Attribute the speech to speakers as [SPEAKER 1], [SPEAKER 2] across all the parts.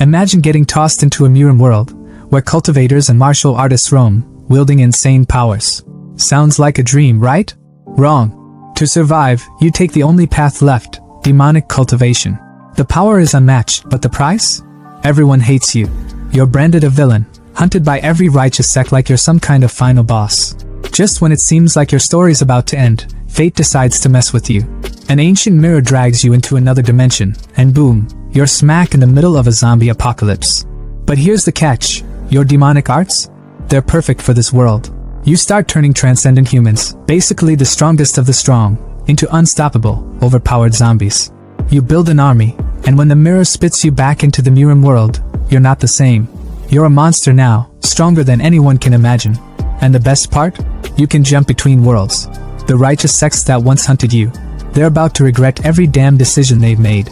[SPEAKER 1] Imagine getting tossed into a MURIM world, where cultivators and martial artists roam, wielding insane powers. Sounds like a dream, right? Wrong. To survive, you take the only path left, demonic cultivation. The power is unmatched, but the price? Everyone hates you. You're branded a villain, hunted by every righteous sect like you're some kind of final boss. Just when it seems like your story's about to end, fate decides to mess with you. An ancient mirror drags you into another dimension, and boom, you're smack in the middle of a zombie apocalypse. But here's the catch. Your demonic arts? They're perfect for this world. You start turning transcendent humans, basically the strongest of the strong, into unstoppable, overpowered zombies. You build an army, and when the mirror spits you back into the MURIM world, you're not the same. You're a monster now, stronger than anyone can imagine. And the best part? You can jump between worlds. The righteous sects that once hunted you, they're about to regret every damn decision they've made.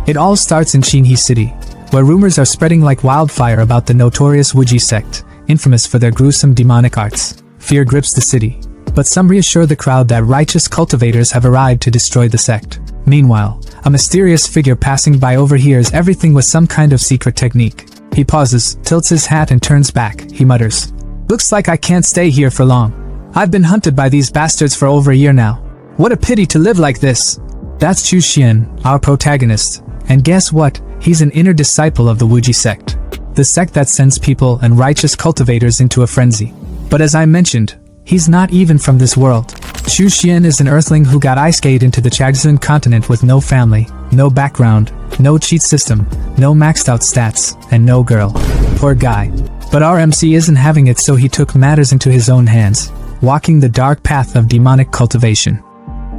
[SPEAKER 1] It all starts in Shinhi City, where rumors are spreading like wildfire about the notorious Wuji sect, infamous for their gruesome demonic arts. Fear grips the city, but some reassure the crowd that righteous cultivators have arrived to destroy the sect. Meanwhile, a mysterious figure passing by overhears everything with some kind of secret technique. He pauses, tilts his hat and turns back. He mutters, "Looks like I can't stay here for long. I've been hunted by these bastards for over a year now. What a pity to live like this." That's Chu Xian, our protagonist. And guess what? He's an inner disciple of the Wuji sect. The sect that sends people and righteous cultivators into a frenzy. But as I mentioned, he's not even from this world. Chu Xian is an earthling who got ice-skate into the Chagzun continent with no family, no background, no cheat system, no maxed out stats, and no girl. Poor guy. But our MC isn't having it, so he took matters into his own hands, walking the dark path of demonic cultivation.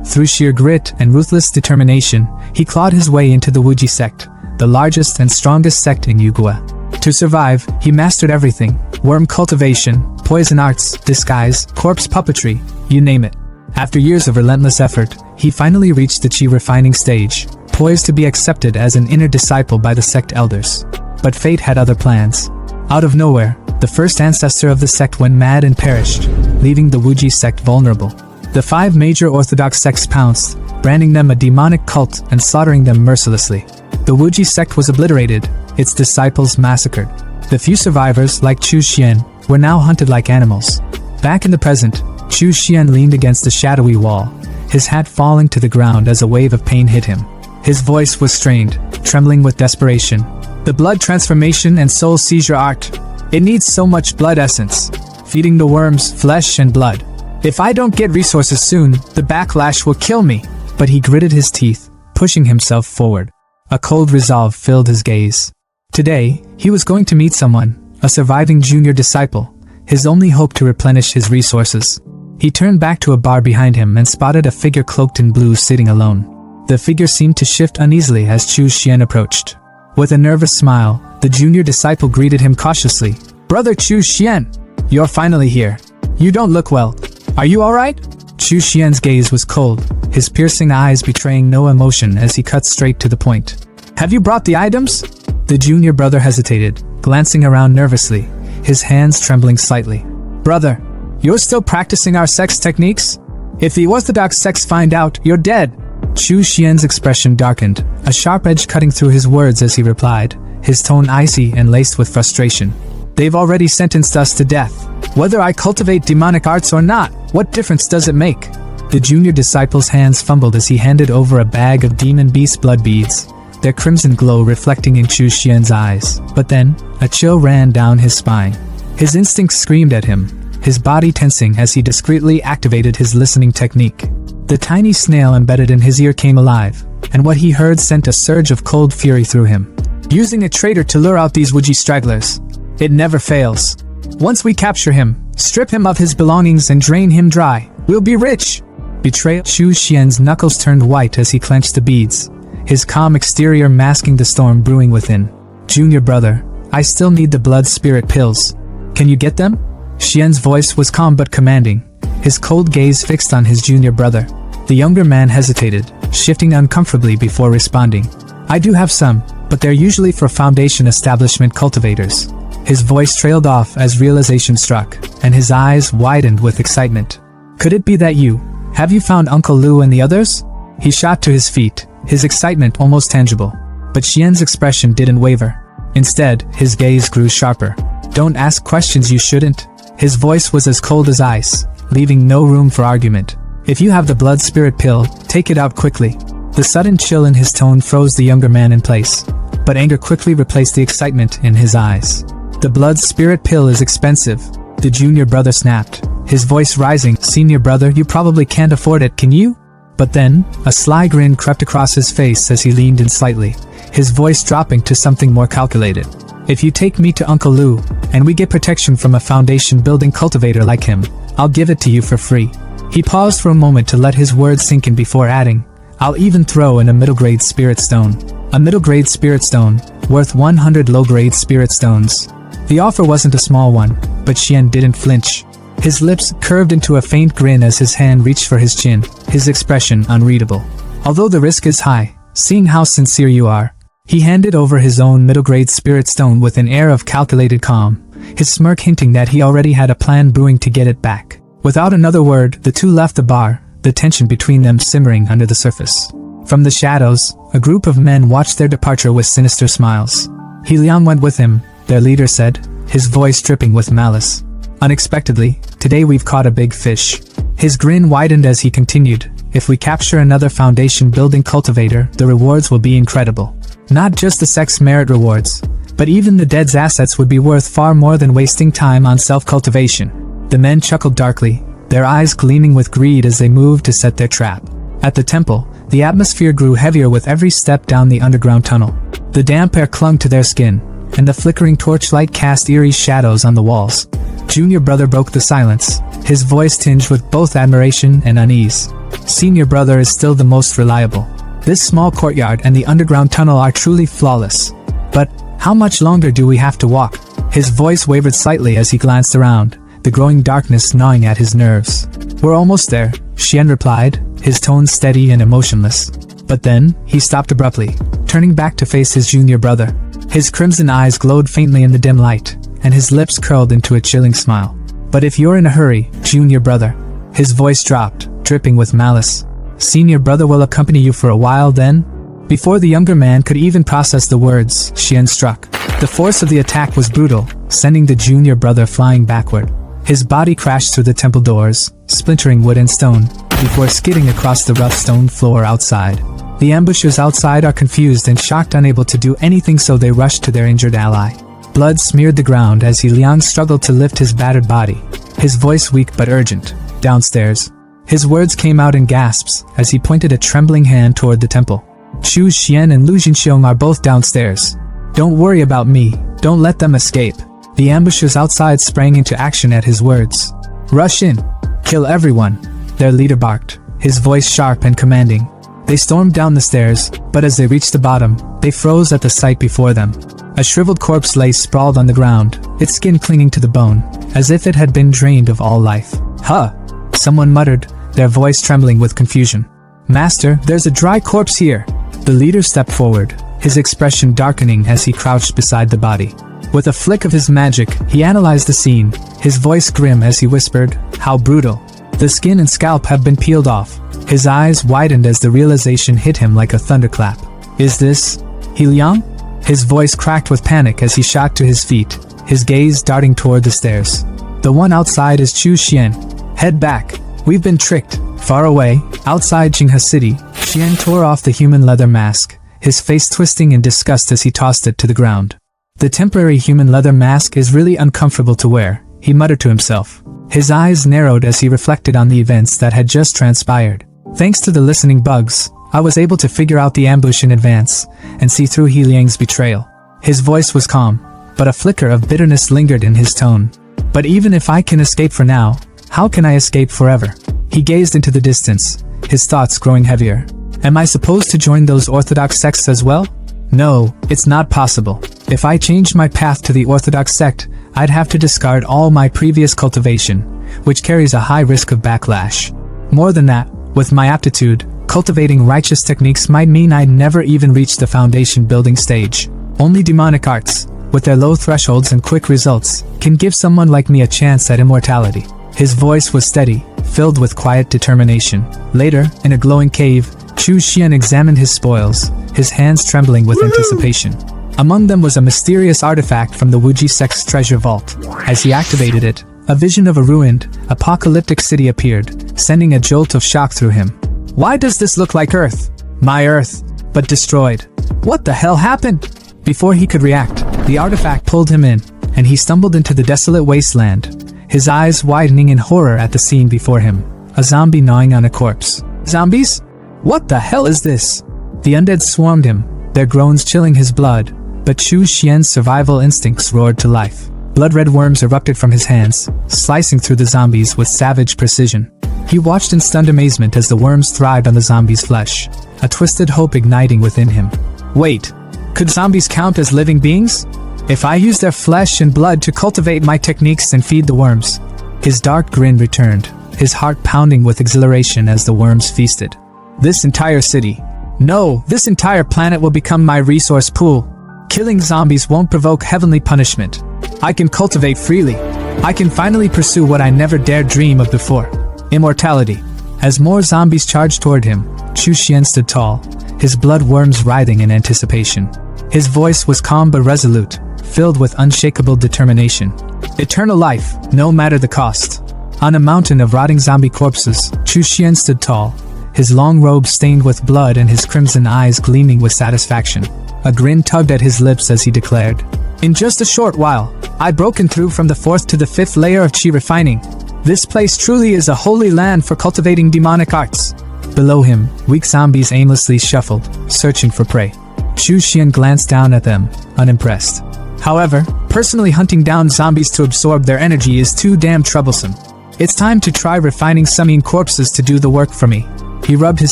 [SPEAKER 1] Through sheer grit and ruthless determination, he clawed his way into the Wuji sect, the largest and strongest sect in Yugua. To survive, he mastered everything: worm cultivation, poison arts, disguise, corpse puppetry, you name it. After years of relentless effort, he finally reached the chi refining stage, poised to be accepted as an inner disciple by the sect elders. But fate had other plans. Out of nowhere, the first ancestor of the sect went mad and perished, leaving the Wuji sect vulnerable. The 5 major orthodox sects pounced, branding them a demonic cult and slaughtering them mercilessly. The Wuji sect was obliterated, its disciples massacred. The few survivors, like Chu Xian, were now hunted like animals. Back in the present, Chu Xian leaned against a shadowy wall, his hat falling to the ground as a wave of pain hit him. His voice was strained, trembling with desperation. The blood transformation and soul seizure art. It needs so much blood essence, feeding the worms flesh and blood. If I don't get resources soon, the backlash will kill me. But he gritted his teeth, pushing himself forward. A cold resolve filled his gaze. Today, he was going to meet someone, a surviving junior disciple, his only hope to replenish his resources. He turned back to a bar behind him and spotted a figure cloaked in blue sitting alone. The figure seemed to shift uneasily as Chu Xian approached. With a nervous smile, the junior disciple greeted him cautiously. "Brother Chu Xian, you're finally here. You don't look well. Are you alright?" Chu Xian's gaze was cold, his piercing eyes betraying no emotion as he cut straight to the point. "Have you brought the items?" The junior brother hesitated, glancing around nervously, his hands trembling slightly. "Brother, you're still practicing our sex techniques? If the orthodox sects find out, you're dead." Chu Xian's expression darkened, a sharp edge cutting through his words as he replied, his tone icy and laced with frustration. "They've already sentenced us to death. Whether I cultivate demonic arts or not, what difference does it make?" The junior disciple's hands fumbled as he handed over a bag of demon beast blood beads, their crimson glow reflecting in Chu Xian's eyes. But then, a chill ran down his spine. His instincts screamed at him, his body tensing as he discreetly activated his listening technique. The tiny snail embedded in his ear came alive, and what he heard sent a surge of cold fury through him. "Using a traitor to lure out these Wuji stragglers. It never fails. Once we capture him, strip him of his belongings and drain him dry, we'll be rich." Betrayal. Chu Xian's knuckles turned white as he clenched the beads, his calm exterior masking the storm brewing within. "Junior brother, I still need the blood spirit pills. Can you get them?" Xian's voice was calm but commanding, his cold gaze fixed on his junior brother. The younger man hesitated, shifting uncomfortably before responding. "I do have some, but they're usually for Foundation establishment cultivators." His voice trailed off as realization struck, and his eyes widened with excitement. "Could it be that you? Have you found Uncle Lu and the others?" He shot to his feet, his excitement almost tangible. But Xian's expression didn't waver. Instead, his gaze grew sharper. Don't ask questions you shouldn't. His voice was as cold as ice, leaving no room for argument. If you have the blood spirit pill, take it out quickly. The sudden chill in his tone froze the younger man in place, but anger quickly replaced the excitement in his eyes. The blood spirit pill is expensive. The junior brother snapped, his voice rising. Senior brother, you probably can't afford it, can you? But then, a sly grin crept across his face as he leaned in slightly, his voice dropping to something more calculated. If you take me to Uncle Lou, and we get protection from a foundation-building cultivator like him, I'll give it to you for free. He paused for a moment to let his words sink in before adding, I'll even throw in a middle-grade spirit stone. A middle-grade spirit stone, worth 100 low-grade spirit stones. The offer wasn't a small one, but Xian didn't flinch. His lips curved into a faint grin as his hand reached for his chin, his expression unreadable. Although the risk is high, seeing how sincere you are, he handed over his own middle-grade spirit stone with an air of calculated calm, his smirk hinting that he already had a plan brewing to get it back. Without another word, the two left the bar, the tension between them simmering under the surface. From the shadows, a group of men watched their departure with sinister smiles. He Liang went with him, their leader said, his voice dripping with malice. Unexpectedly, today we've caught a big fish. His grin widened as he continued, if we capture another foundation-building cultivator, the rewards will be incredible. Not just the sex merit rewards, but even the dead's assets would be worth far more than wasting time on self-cultivation. The men chuckled darkly, their eyes gleaming with greed as they moved to set their trap. At the temple, the atmosphere grew heavier with every step down the underground tunnel. The damp air clung to their skin, and the flickering torchlight cast eerie shadows on the walls. Junior brother broke the silence, his voice tinged with both admiration and unease. Senior brother is still the most reliable. This small courtyard and the underground tunnel are truly flawless. But how much longer do we have to walk? His voice wavered slightly as he glanced around, the growing darkness gnawing at his nerves. We're almost there, Xian replied, his tone steady and emotionless. But then, he stopped abruptly, turning back to face his junior brother. His crimson eyes glowed faintly in the dim light, and his lips curled into a chilling smile. But if you're in a hurry, junior brother. His voice dropped, dripping with malice. Senior brother will accompany you for a while then? Before the younger man could even process the words, Xian struck. The force of the attack was brutal, sending the junior brother flying backward. His body crashed through the temple doors, splintering wood and stone, before skidding across the rough stone floor outside. The ambushers outside are confused and shocked, unable to do anything, so they rush to their injured ally. Blood smeared the ground as Liang struggled to lift his battered body, his voice weak but urgent. Downstairs. His words came out in gasps as he pointed a trembling hand toward the temple. Chu Xian and Lu Jinxiong are both downstairs. Don't worry about me, don't let them escape. The ambushers outside sprang into action at his words. Rush in. Kill everyone, their leader barked, his voice sharp and commanding. They stormed down the stairs, but as they reached the bottom, they froze at the sight before them. A shriveled corpse lay sprawled on the ground, its skin clinging to the bone, as if it had been drained of all life. Huh! Someone muttered, their voice trembling with confusion. Master, there's a dry corpse here. The leader stepped forward, his expression darkening as he crouched beside the body. With a flick of his magic, he analyzed the scene, his voice grim as he whispered, how brutal. The skin and scalp have been peeled off. His eyes widened as the realization hit him like a thunderclap. Is this Liang? His voice cracked with panic as he shot to his feet, his gaze darting toward the stairs. The one outside is Chu Xian. Head back. We've been tricked. Far away, outside Jinghe City, Xian tore off the human leather mask, his face twisting in disgust as he tossed it to the ground. The temporary human leather mask is really uncomfortable to wear, he muttered to himself. His eyes narrowed as he reflected on the events that had just transpired. Thanks to the listening bugs, I was able to figure out the ambush in advance, and see through He Liang's betrayal. His voice was calm, but a flicker of bitterness lingered in his tone. But even if I can escape for now, how can I escape forever? He gazed into the distance, his thoughts growing heavier. Am I supposed to join those orthodox sects as well? No, it's not possible. If I changed my path to the orthodox sect, I'd have to discard all my previous cultivation, which carries a high risk of backlash. More than that, with my aptitude, cultivating righteous techniques might mean I'd never even reach the foundation building stage. Only demonic arts, with their low thresholds and quick results, can give someone like me a chance at immortality. His voice was steady, filled with quiet determination. Later, in a glowing cave, Chu Xian examined his spoils, his hands trembling with anticipation. Among them was a mysterious artifact from the Wuji sect's treasure vault. As he activated it, a vision of a ruined, apocalyptic city appeared, sending a jolt of shock through him. Why does this look like Earth? My Earth, but destroyed. What the hell happened? Before he could react, the artifact pulled him in, and he stumbled into the desolate wasteland, his eyes widening in horror at the scene before him. A zombie gnawing on a corpse. Zombies? What the hell is this? The undead swarmed him, their groans chilling his blood, but Chu Xian's survival instincts roared to life. Blood-red worms erupted from his hands, slicing through the zombies with savage precision. He watched in stunned amazement as the worms thrived on the zombies' flesh, a twisted hope igniting within him. Wait, could zombies count as living beings? If I use their flesh and blood to cultivate my techniques and feed the worms? His dark grin returned, his heart pounding with exhilaration as the worms feasted. This entire city, no, this entire planet will become my resource pool. Killing zombies won't provoke heavenly punishment. I can cultivate freely. I can finally pursue what I never dared dream of before. Immortality. As more zombies charged toward him, Chu Xian stood tall, his blood worms writhing in anticipation. His voice was calm but resolute, filled with unshakable determination. Eternal life, no matter the cost. On a mountain of rotting zombie corpses, Chu Xian stood tall, his long robe stained with blood and his crimson eyes gleaming with satisfaction. A grin tugged at his lips as he declared, "In just a short while, I've broken through from the 4th to the 5th layer of qi refining. This place truly is a holy land for cultivating demonic arts." Below him, weak zombies aimlessly shuffled, searching for prey. Chu Xian glanced down at them, unimpressed. However, personally hunting down zombies to absorb their energy is too damn troublesome. It's time to try refining summoning corpses to do the work for me. He rubbed his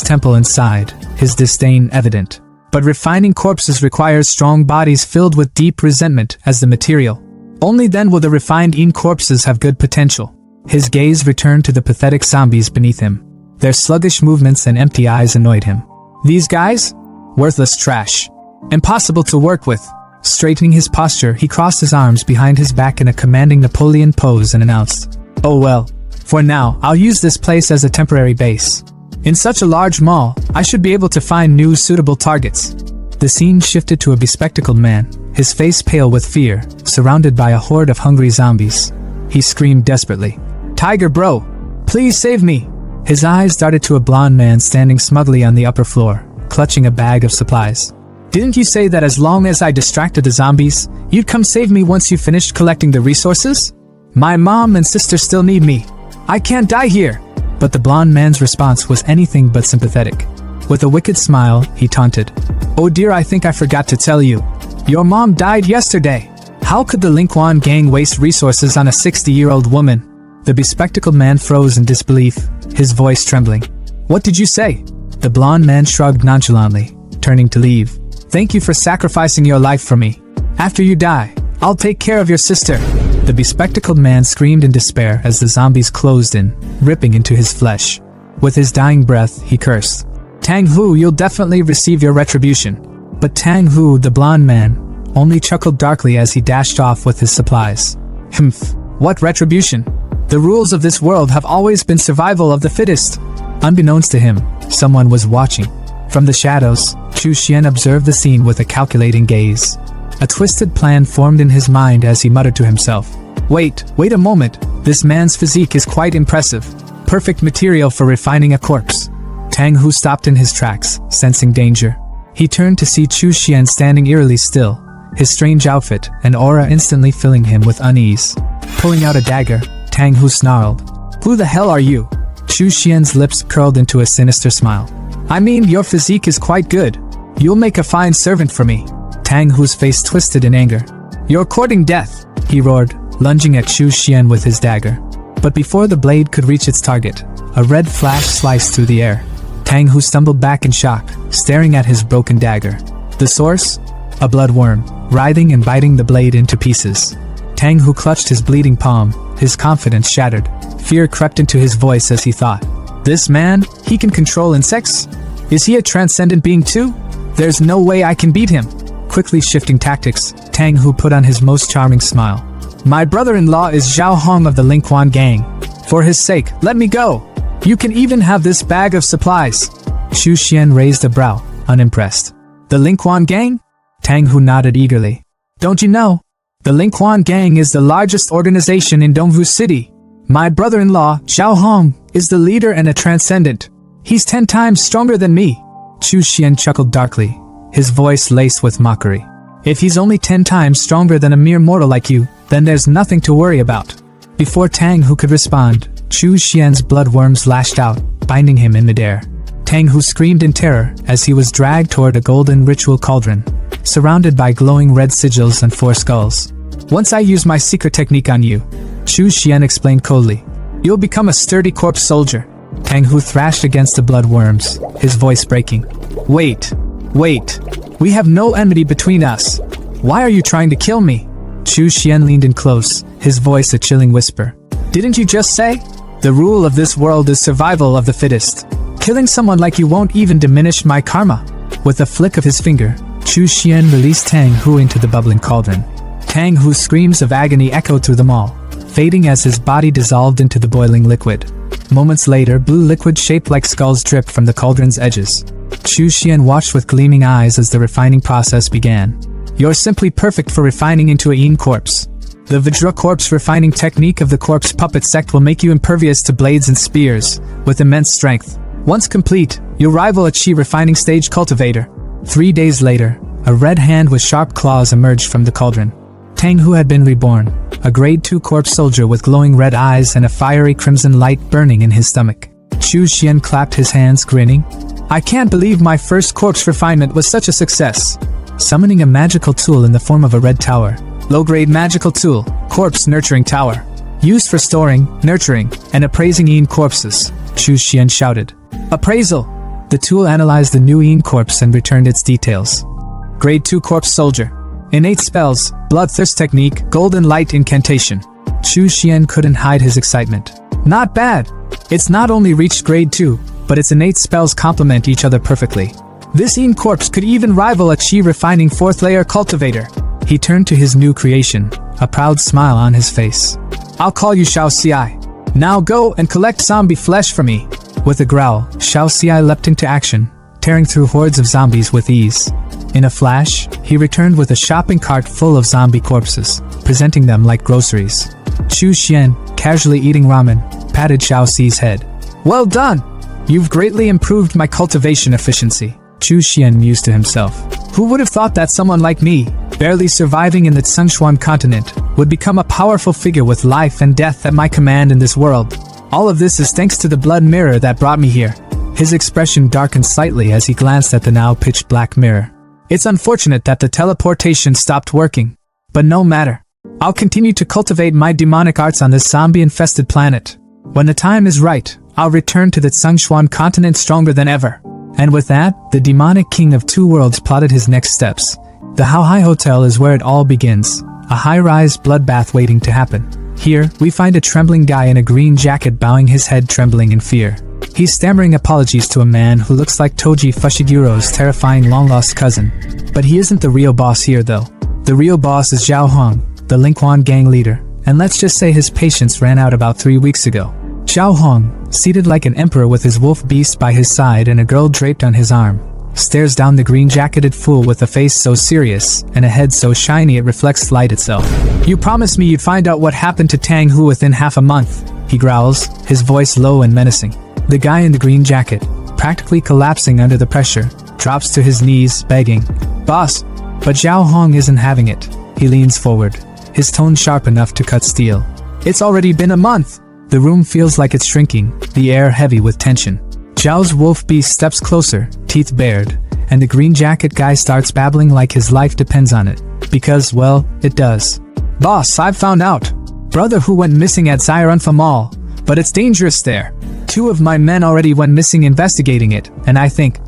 [SPEAKER 1] temple and sighed, his disdain evident. But refining corpses requires strong bodies filled with deep resentment as the material. Only then will the refined corpses have good potential. His gaze returned to the pathetic zombies beneath him. Their sluggish movements and empty eyes annoyed him. These guys? Worthless trash. Impossible to work with. Straightening his posture, he crossed his arms behind his back in a commanding Napoleon pose and announced, "Oh well, for now, I'll use this place as a temporary base. In such a large mall, I should be able to find new suitable targets." The scene shifted to a bespectacled man, his face pale with fear, surrounded by a horde of hungry zombies. He screamed desperately, "Tiger bro, please save me!" His eyes darted to a blond man standing smugly on the upper floor, clutching a bag of supplies. "Didn't you say that as long as I distracted the zombies, you'd come save me once you finished collecting the resources? My mom and sister still need me. I can't die here." But the blond man's response was anything but sympathetic. With a wicked smile, he taunted, "Oh dear, I think I forgot to tell you. Your mom died yesterday. How could the Linquan gang waste resources on a 60-year-old woman?" The bespectacled man froze in disbelief, his voice trembling. "What did you say?" The blond man shrugged nonchalantly, turning to leave. "Thank you for sacrificing your life for me. After you die, I'll take care of your sister." The bespectacled man screamed in despair as the zombies closed in, ripping into his flesh. With his dying breath, he cursed, "Tang Hu, you'll definitely receive your retribution." But Tang Hu, the blond man, only chuckled darkly as he dashed off with his supplies. "Humph, what retribution? The rules of this world have always been survival of the fittest." Unbeknownst to him, someone was watching. From the shadows, Chu Xian observed the scene with a calculating gaze. A twisted plan formed in his mind as he muttered to himself, Wait a moment, this man's physique is quite impressive. Perfect material for refining a corpse." Tang Hu stopped in his tracks, sensing danger. He turned to see Chu Xian standing eerily still, his strange outfit and aura instantly filling him with unease. Pulling out a dagger, Tang Hu snarled, "Who the hell are you?" Chu Xian's lips curled into a sinister smile. "I mean, your physique is quite good. You'll make a fine servant for me." Tang Hu's face twisted in anger. "You're courting death," he roared, lunging at Chu Xian with his dagger. But before the blade could reach its target, a red flash sliced through the air. Tang Hu stumbled back in shock, staring at his broken dagger. The source? A bloodworm, writhing and biting the blade into pieces. Tang Hu clutched his bleeding palm, his confidence shattered. Fear crept into his voice as he thought, "This man, he can control insects? Is he a transcendent being too? There's no way I can beat him." Quickly shifting tactics, Tang Hu put on his most charming smile. "My brother-in-law is Zhao Hong of the Linquan gang. For his sake, let me go. You can even have this bag of supplies." Chu Xian raised a brow, unimpressed. "The Linquan gang?" Tang Hu nodded eagerly. Don't you know? The Lingquan Gang is the largest organization in Dongwu City. My brother-in-law, Xiao Hong, is the leader and a transcendent. He's 10 times stronger than me. Chu Xian chuckled darkly, his voice laced with mockery. If he's only 10 times stronger than a mere mortal like you, then there's nothing to worry about. Before Tang Hu could respond, Chu Xian's bloodworms lashed out, binding him in midair. Tang Hu screamed in terror as he was dragged toward a golden ritual cauldron, surrounded by glowing red sigils and 4 skulls. Once I use my secret technique on you, Chu Xian explained coldly, you'll become a sturdy corpse soldier. Tang Hu thrashed against the bloodworms, his voice breaking. Wait. We have no enmity between us. Why are you trying to kill me? Chu Xian leaned in close, his voice a chilling whisper. Didn't you just say? The rule of this world is survival of the fittest. Killing someone like you won't even diminish my karma. With a flick of his finger, Chu Xian released Tang Hu into the bubbling cauldron. Tang Hu's screams of agony echoed through them all, fading as his body dissolved into the boiling liquid. Moments later, blue liquid shaped like skulls dripped from the cauldron's edges. Chu Xian watched with gleaming eyes as the refining process began. You're simply perfect for refining into a yin corpse. The Vajra corpse refining technique of the corpse puppet sect will make you impervious to blades and spears, with immense strength. Once complete, you'll rival a chi refining stage cultivator. 3 days later, a red hand with sharp claws emerged from the cauldron. Tang Hu had been reborn, a grade 2 corpse soldier with glowing red eyes and a fiery crimson light burning in his stomach. Chu Xian clapped his hands, grinning. I can't believe my first corpse refinement was such a success. Summoning a magical tool in the form of a red tower. Low-grade magical tool, corpse nurturing tower. Used for storing, nurturing, and appraising yin corpses, Chu Xian shouted. Appraisal! The tool analyzed the new yin corpse and returned its details. Grade 2 corpse soldier. Innate spells, bloodthirst technique, golden light incantation. Chu Xian couldn't hide his excitement. Not bad! It's not only reached grade 2, but its innate spells complement each other perfectly. This yin corpse could even rival a chi refining 4th layer cultivator. He turned to his new creation, a proud smile on his face. I'll call you Xiao Xi. Now go and collect zombie flesh for me. With a growl, Xiao Xi leapt into action, tearing through hordes of zombies with ease. In a flash, he returned with a shopping cart full of zombie corpses, presenting them like groceries. Chu Xian, casually eating ramen, patted Xiao Xi's head. Well done! You've greatly improved my cultivation efficiency. Chu Xian mused to himself. Who would have thought that someone like me, barely surviving in the Tsengshuan continent, would become a powerful figure with life and death at my command in this world? All of this is thanks to the blood mirror that brought me here. His expression darkened slightly as he glanced at the now pitch-black mirror. It's unfortunate that the teleportation stopped working. But no matter. I'll continue to cultivate my demonic arts on this zombie-infested planet. When the time is right, I'll return to the Tsengshuan continent stronger than ever. And with that, the demonic king of 2 worlds plotted his next steps. The Haohai Hotel is where it all begins, a high-rise bloodbath waiting to happen. Here, we find a trembling guy in a green jacket bowing his head trembling in fear. He's stammering apologies to a man who looks like Toji Fushiguro's terrifying long-lost cousin. But he isn't the real boss here though. The real boss is Zhao Hong, the Lingquan gang leader, and let's just say his patience ran out about 3 weeks ago. Zhao Hong, seated like an emperor with his wolf beast by his side and a girl draped on his arm, stares down the green-jacketed fool with a face so serious and a head so shiny it reflects light itself. You promised me you'd find out what happened to Tang Hu within half a month, he growls, his voice low and menacing. The guy in the green jacket, practically collapsing under the pressure, drops to his knees, begging, Boss! But Zhao Hong isn't having it. He leans forward, his tone sharp enough to cut steel. It's already been a month! The room feels like it's shrinking, the air heavy with tension. Zhao's wolf beast steps closer, teeth bared, and the green jacket guy starts babbling like his life depends on it. Because, well, it does. Boss, I've found out. Brother who went missing at Zairanfa Mall, but it's dangerous there. 2 of my men already went missing investigating it, and I think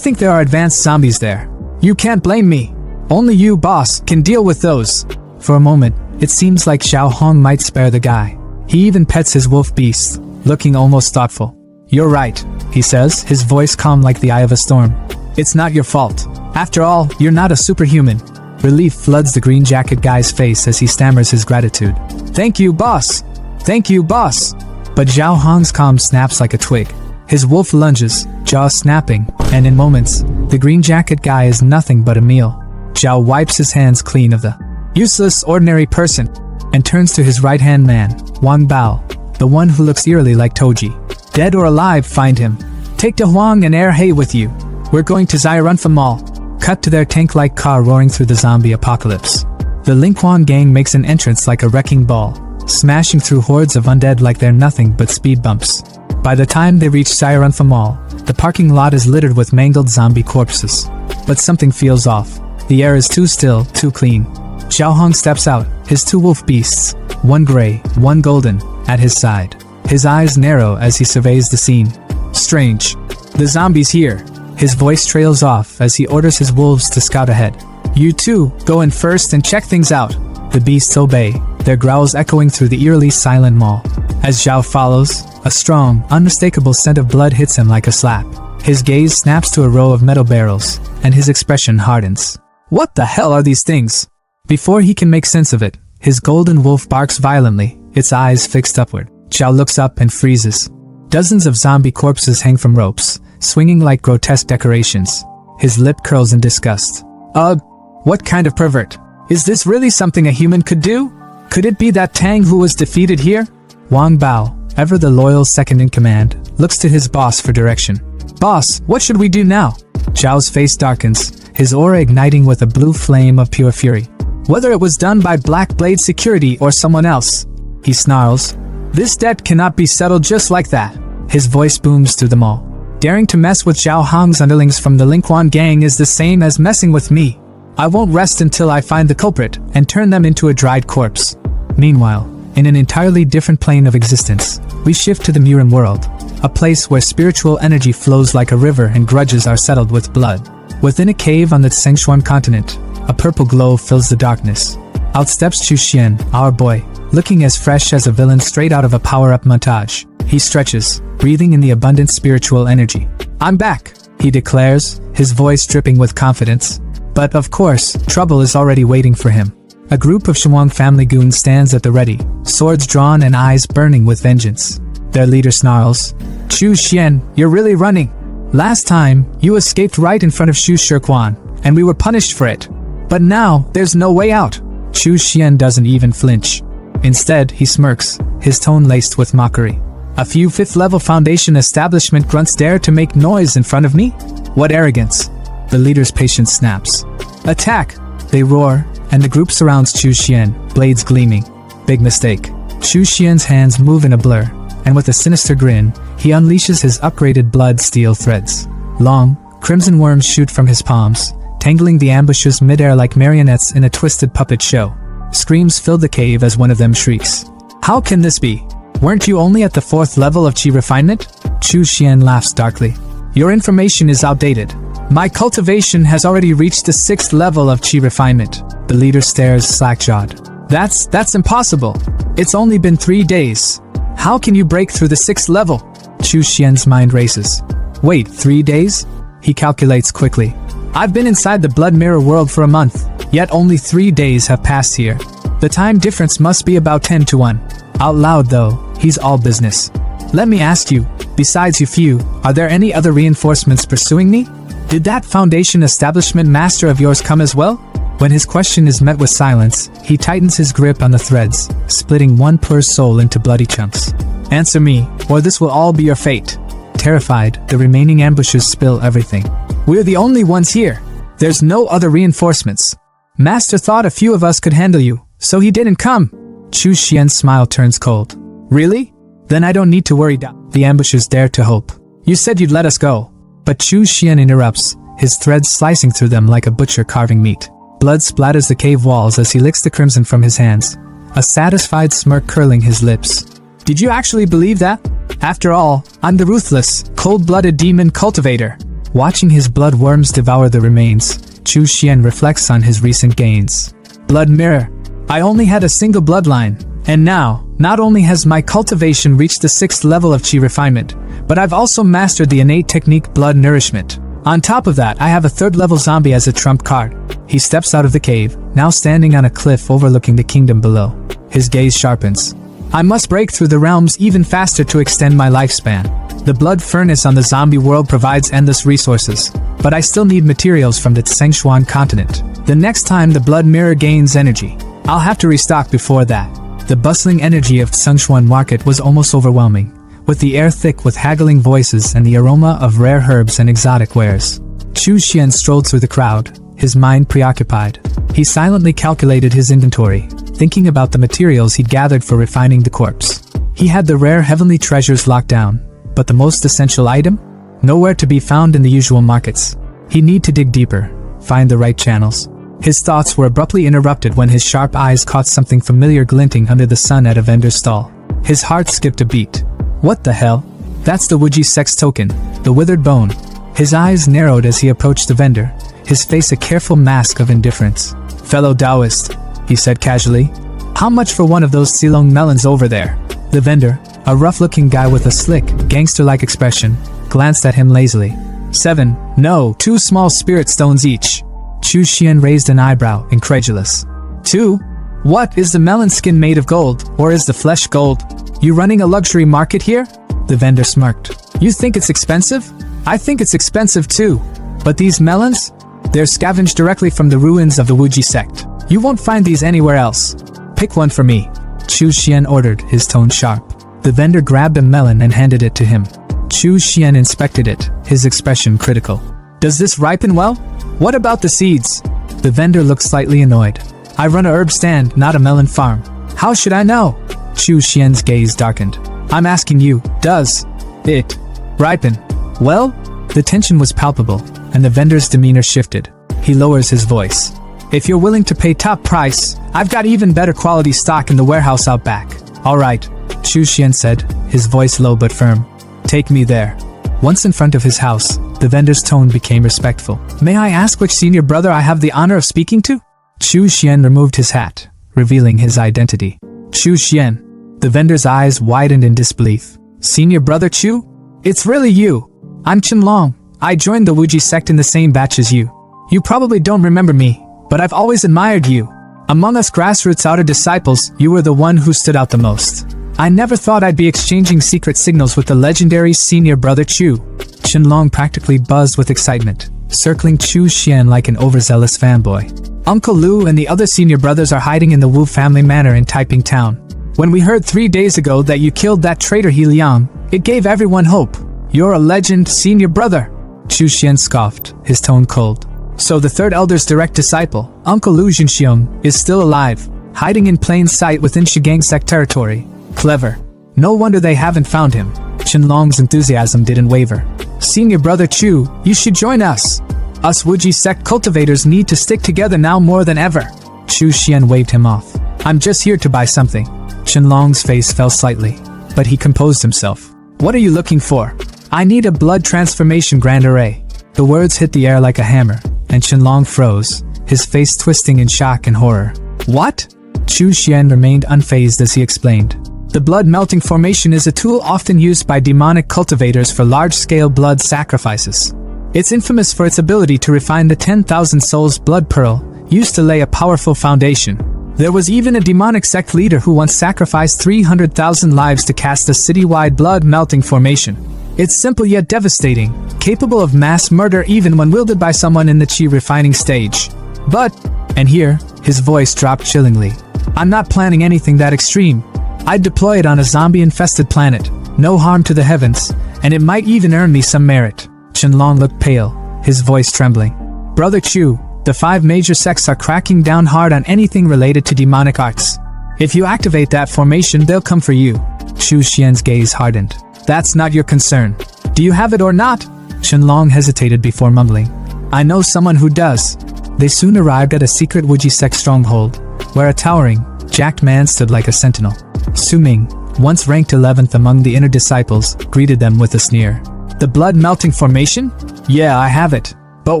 [SPEAKER 1] there are advanced zombies there. You can't blame me. Only you, boss, can deal with those. For a moment, it seems like Zhao Hong might spare the guy. He even pets his wolf beast, looking almost thoughtful. You're right, he says, his voice calm like the eye of a storm. It's not your fault. After all, you're not a superhuman. Relief floods the green jacket guy's face as he stammers his gratitude. Thank you, boss. Thank you, boss. But Zhao Hong's calm snaps like a twig. His wolf lunges, jaws snapping, and in moments, the green jacket guy is nothing but a meal. Zhao wipes his hands clean of the useless ordinary person and turns to his right-hand man, Wang Bao, the one who looks eerily like Toji. Dead or alive, find him. Take De Huang and Air Hay with you. We're going to Zairanfa Mall. Cut to their tank-like car roaring through the zombie apocalypse. The Linquan gang makes an entrance like a wrecking ball, smashing through hordes of undead like they're nothing but speed bumps. By the time they reach Zairanfa Mall, the parking lot is littered with mangled zombie corpses. But something feels off. The air is too still, too clean. Xiao Hong steps out, his two wolf beasts, one gray, one golden, at his side. His eyes narrow as he surveys the scene. Strange. The zombies here. His voice trails off as he orders his wolves to scout ahead. You two, go in first and check things out. The beasts obey, their growls echoing through the eerily silent mall. As Zhao follows, a strong, unmistakable scent of blood hits him like a slap. His gaze snaps to a row of metal barrels, and his expression hardens. What the hell are these things? Before he can make sense of it, his golden wolf barks violently, its eyes fixed upward. Zhao looks up and freezes. Dozens of zombie corpses hang from ropes, swinging like grotesque decorations. His lip curls in disgust. Ugh, what kind of pervert? Is this really something a human could do? Could it be that Tang who was defeated here? Wang Bao, ever the loyal second-in-command, looks to his boss for direction. Boss, what should we do now? Zhao's face darkens, his aura igniting with a blue flame of pure fury. Whether it was done by Black Blade Security or someone else, he snarls. This debt cannot be settled just like that. His voice booms through the mall. Daring to mess with Zhao Hong's underlings from the Linquan gang is the same as messing with me. I won't rest until I find the culprit and turn them into a dried corpse. Meanwhile, in an entirely different plane of existence, we shift to the MURIM world, a place where spiritual energy flows like a river and grudges are settled with blood. Within a cave on the Tsengshuan continent, a purple glow fills the darkness. Out steps Chu Xian, our boy, looking as fresh as a villain straight out of a power-up montage. He stretches, breathing in the abundant spiritual energy. I'm back, he declares, his voice dripping with confidence. But of course, trouble is already waiting for him. A group of Shenwang family goons stands at the ready, swords drawn and eyes burning with vengeance. Their leader snarls, Chu Xian, you're really running. Last time, you escaped right in front of Xu Shirquan, and we were punished for it. But now, there's no way out. Chu Xian doesn't even flinch. Instead, he smirks, his tone laced with mockery. A few fifth-level Foundation establishment grunts dare to make noise in front of me? What arrogance! The leader's patience snaps. Attack! They roar, and the group surrounds Chu Xian, blades gleaming. Big mistake. Chu Xian's hands move in a blur, and with a sinister grin, he unleashes his upgraded blood steel threads. Long, crimson worms shoot from his palms, tangling the ambushers midair like marionettes in a twisted puppet show. Screams fill the cave as one of them shrieks. How can this be? Weren't you only at the 4th level of chi refinement? Chu Xian laughs darkly. Your information is outdated. My cultivation has already reached the 6th level of chi refinement. The leader stares slack-jawed. That's impossible. It's only been 3 days. How can you break through the 6th level? Chu Xian's mind races. Wait, 3 days? He calculates quickly. I've been inside the Blood Mirror world for a month, yet only 3 days have passed here. The time difference must be about 10 to 1. Out loud though, he's all business. Let me ask you, besides you few, are there any other reinforcements pursuing me? Did that Foundation establishment master of yours come as well? When his question is met with silence, he tightens his grip on the threads, splitting one poor soul into bloody chunks. Answer me, or this will all be your fate. Terrified, the remaining ambushers spill everything. We're the only ones here. There's no other reinforcements. Master thought a few of us could handle you, so he didn't come. Chu Xian's smile turns cold. Really? Then I don't need to worry. The ambushers dare to hope. You said you'd let us go. But Chu Xian interrupts, his threads slicing through them like a butcher carving meat. Blood splatters the cave walls as he licks the crimson from his hands, a satisfied smirk curling his lips. Did you actually believe that? After all, I'm the ruthless, cold-blooded demon Cultivator. Watching his blood worms devour the remains, Chu Xian reflects on his recent gains. Blood Mirror. I only had a single bloodline, and now, not only has my cultivation reached the 6th level of chi refinement, but I've also mastered the innate technique Blood Nourishment. On top of that, I have a 3rd level zombie as a trump card. He steps out of the cave, now standing on a cliff overlooking the kingdom below. His gaze sharpens. I must break through the realms even faster to extend my lifespan. The blood furnace on the zombie world provides endless resources, but I still need materials from the Tsengshuan continent. The next time the blood mirror gains energy, I'll have to restock before that. The bustling energy of Tsengshuan market was almost overwhelming, with the air thick with haggling voices and the aroma of rare herbs and exotic wares. Chu Xian strolled through the crowd, his mind preoccupied. He silently calculated his inventory, thinking about the materials he'd gathered for refining the corpse. He had the rare heavenly treasures locked down, but the most essential item? Nowhere to be found in the usual markets. He'd need to dig deeper, find the right channels. His thoughts were abruptly interrupted when his sharp eyes caught something familiar glinting under the sun at a vendor's stall. His heart skipped a beat. What the hell? That's the Wuji sex token, the withered bone. His eyes narrowed as he approached the vendor, his face a careful mask of indifference. Fellow Taoist, he said casually. How much for one of those Silong melons over there? The vendor, a rough-looking guy with a slick, gangster-like expression, glanced at him lazily. 7, no, 2 small spirit stones each. Chu Xian raised an eyebrow, incredulous. 2? What, is the melon skin made of gold, or is the flesh gold? You running a luxury market here? The vendor smirked. You think it's expensive? I think it's expensive too. But these melons? They're scavenged directly from the ruins of the Wuji sect. You won't find these anywhere else. Pick one for me. Chu Xian ordered, his tone sharp. The vendor grabbed a melon and handed it to him. Chu Xian inspected it, his expression critical. Does this ripen well? What about the seeds? The vendor looked slightly annoyed. I run a herb stand, not a melon farm. How should I know? Chu Xian's gaze darkened. I'm asking you, does it ripen well? The tension was palpable, and the vendor's demeanor shifted. He lowers his voice. If you're willing to pay top price, I've got even better quality stock in the warehouse out back. Alright, Chu Xian said, his voice low but firm. Take me there. Once in front of his house, the vendor's tone became respectful. May I ask which senior brother I have the honor of speaking to? Chu Xian removed his hat, revealing his identity. Chu Xian. The vendor's eyes widened in disbelief. Senior brother Chu? It's really you. I'm Chen Long. I joined the Wuji sect in the same batch as you. You probably don't remember me, but I've always admired you. Among us grassroots outer disciples, you were the one who stood out the most. I never thought I'd be exchanging secret signals with the legendary senior brother Chu. Chen Long practically buzzed with excitement, circling Chu Xian like an overzealous fanboy. Uncle Lu and the other senior brothers are hiding in the Wu family manor in Taiping Town. When we heard 3 days ago that you killed that traitor He Liang, it gave everyone hope. You're a legend, senior brother. Chu Xian scoffed, his tone cold. So the third elder's direct disciple, Uncle Lu Junxiong, is still alive, hiding in plain sight within Shigang sect territory. Clever. No wonder they haven't found him. Chen Long's enthusiasm didn't waver. Senior brother Chu, you should join us. Us Wuji sect cultivators need to stick together now more than ever. Chu Xian waved him off. I'm just here to buy something. Chen Long's face fell slightly, but he composed himself. What are you looking for? I need a blood transformation grand array. The words hit the air like a hammer, and Chen Long froze, his face twisting in shock and horror. What? Chu Xian remained unfazed as he explained. The blood melting formation is a tool often used by demonic cultivators for large-scale blood sacrifices. It's infamous for its ability to refine the 10,000 souls blood pearl, used to lay a powerful foundation. There was even a demonic sect leader who once sacrificed 300,000 lives to cast a citywide blood melting formation. It's simple yet devastating, capable of mass murder even when wielded by someone in the chi refining stage. But, and here, his voice dropped chillingly, I'm not planning anything that extreme. I'd deploy it on a zombie-infested planet, no harm to the heavens, and it might even earn me some merit. Chen Long looked pale, his voice trembling. Brother Chu, the 5 major sects are cracking down hard on anything related to demonic arts. If you activate that formation, they'll come for you. Chu Xian's gaze hardened. That's not your concern. Do you have it or not? Chen Long hesitated before mumbling. I know someone who does. They soon arrived at a secret Wuji sect stronghold, where a towering, jacked man stood like a sentinel. Su Ming, once ranked 11th among the inner disciples, greeted them with a sneer. The blood melting formation? Yeah, I have it. But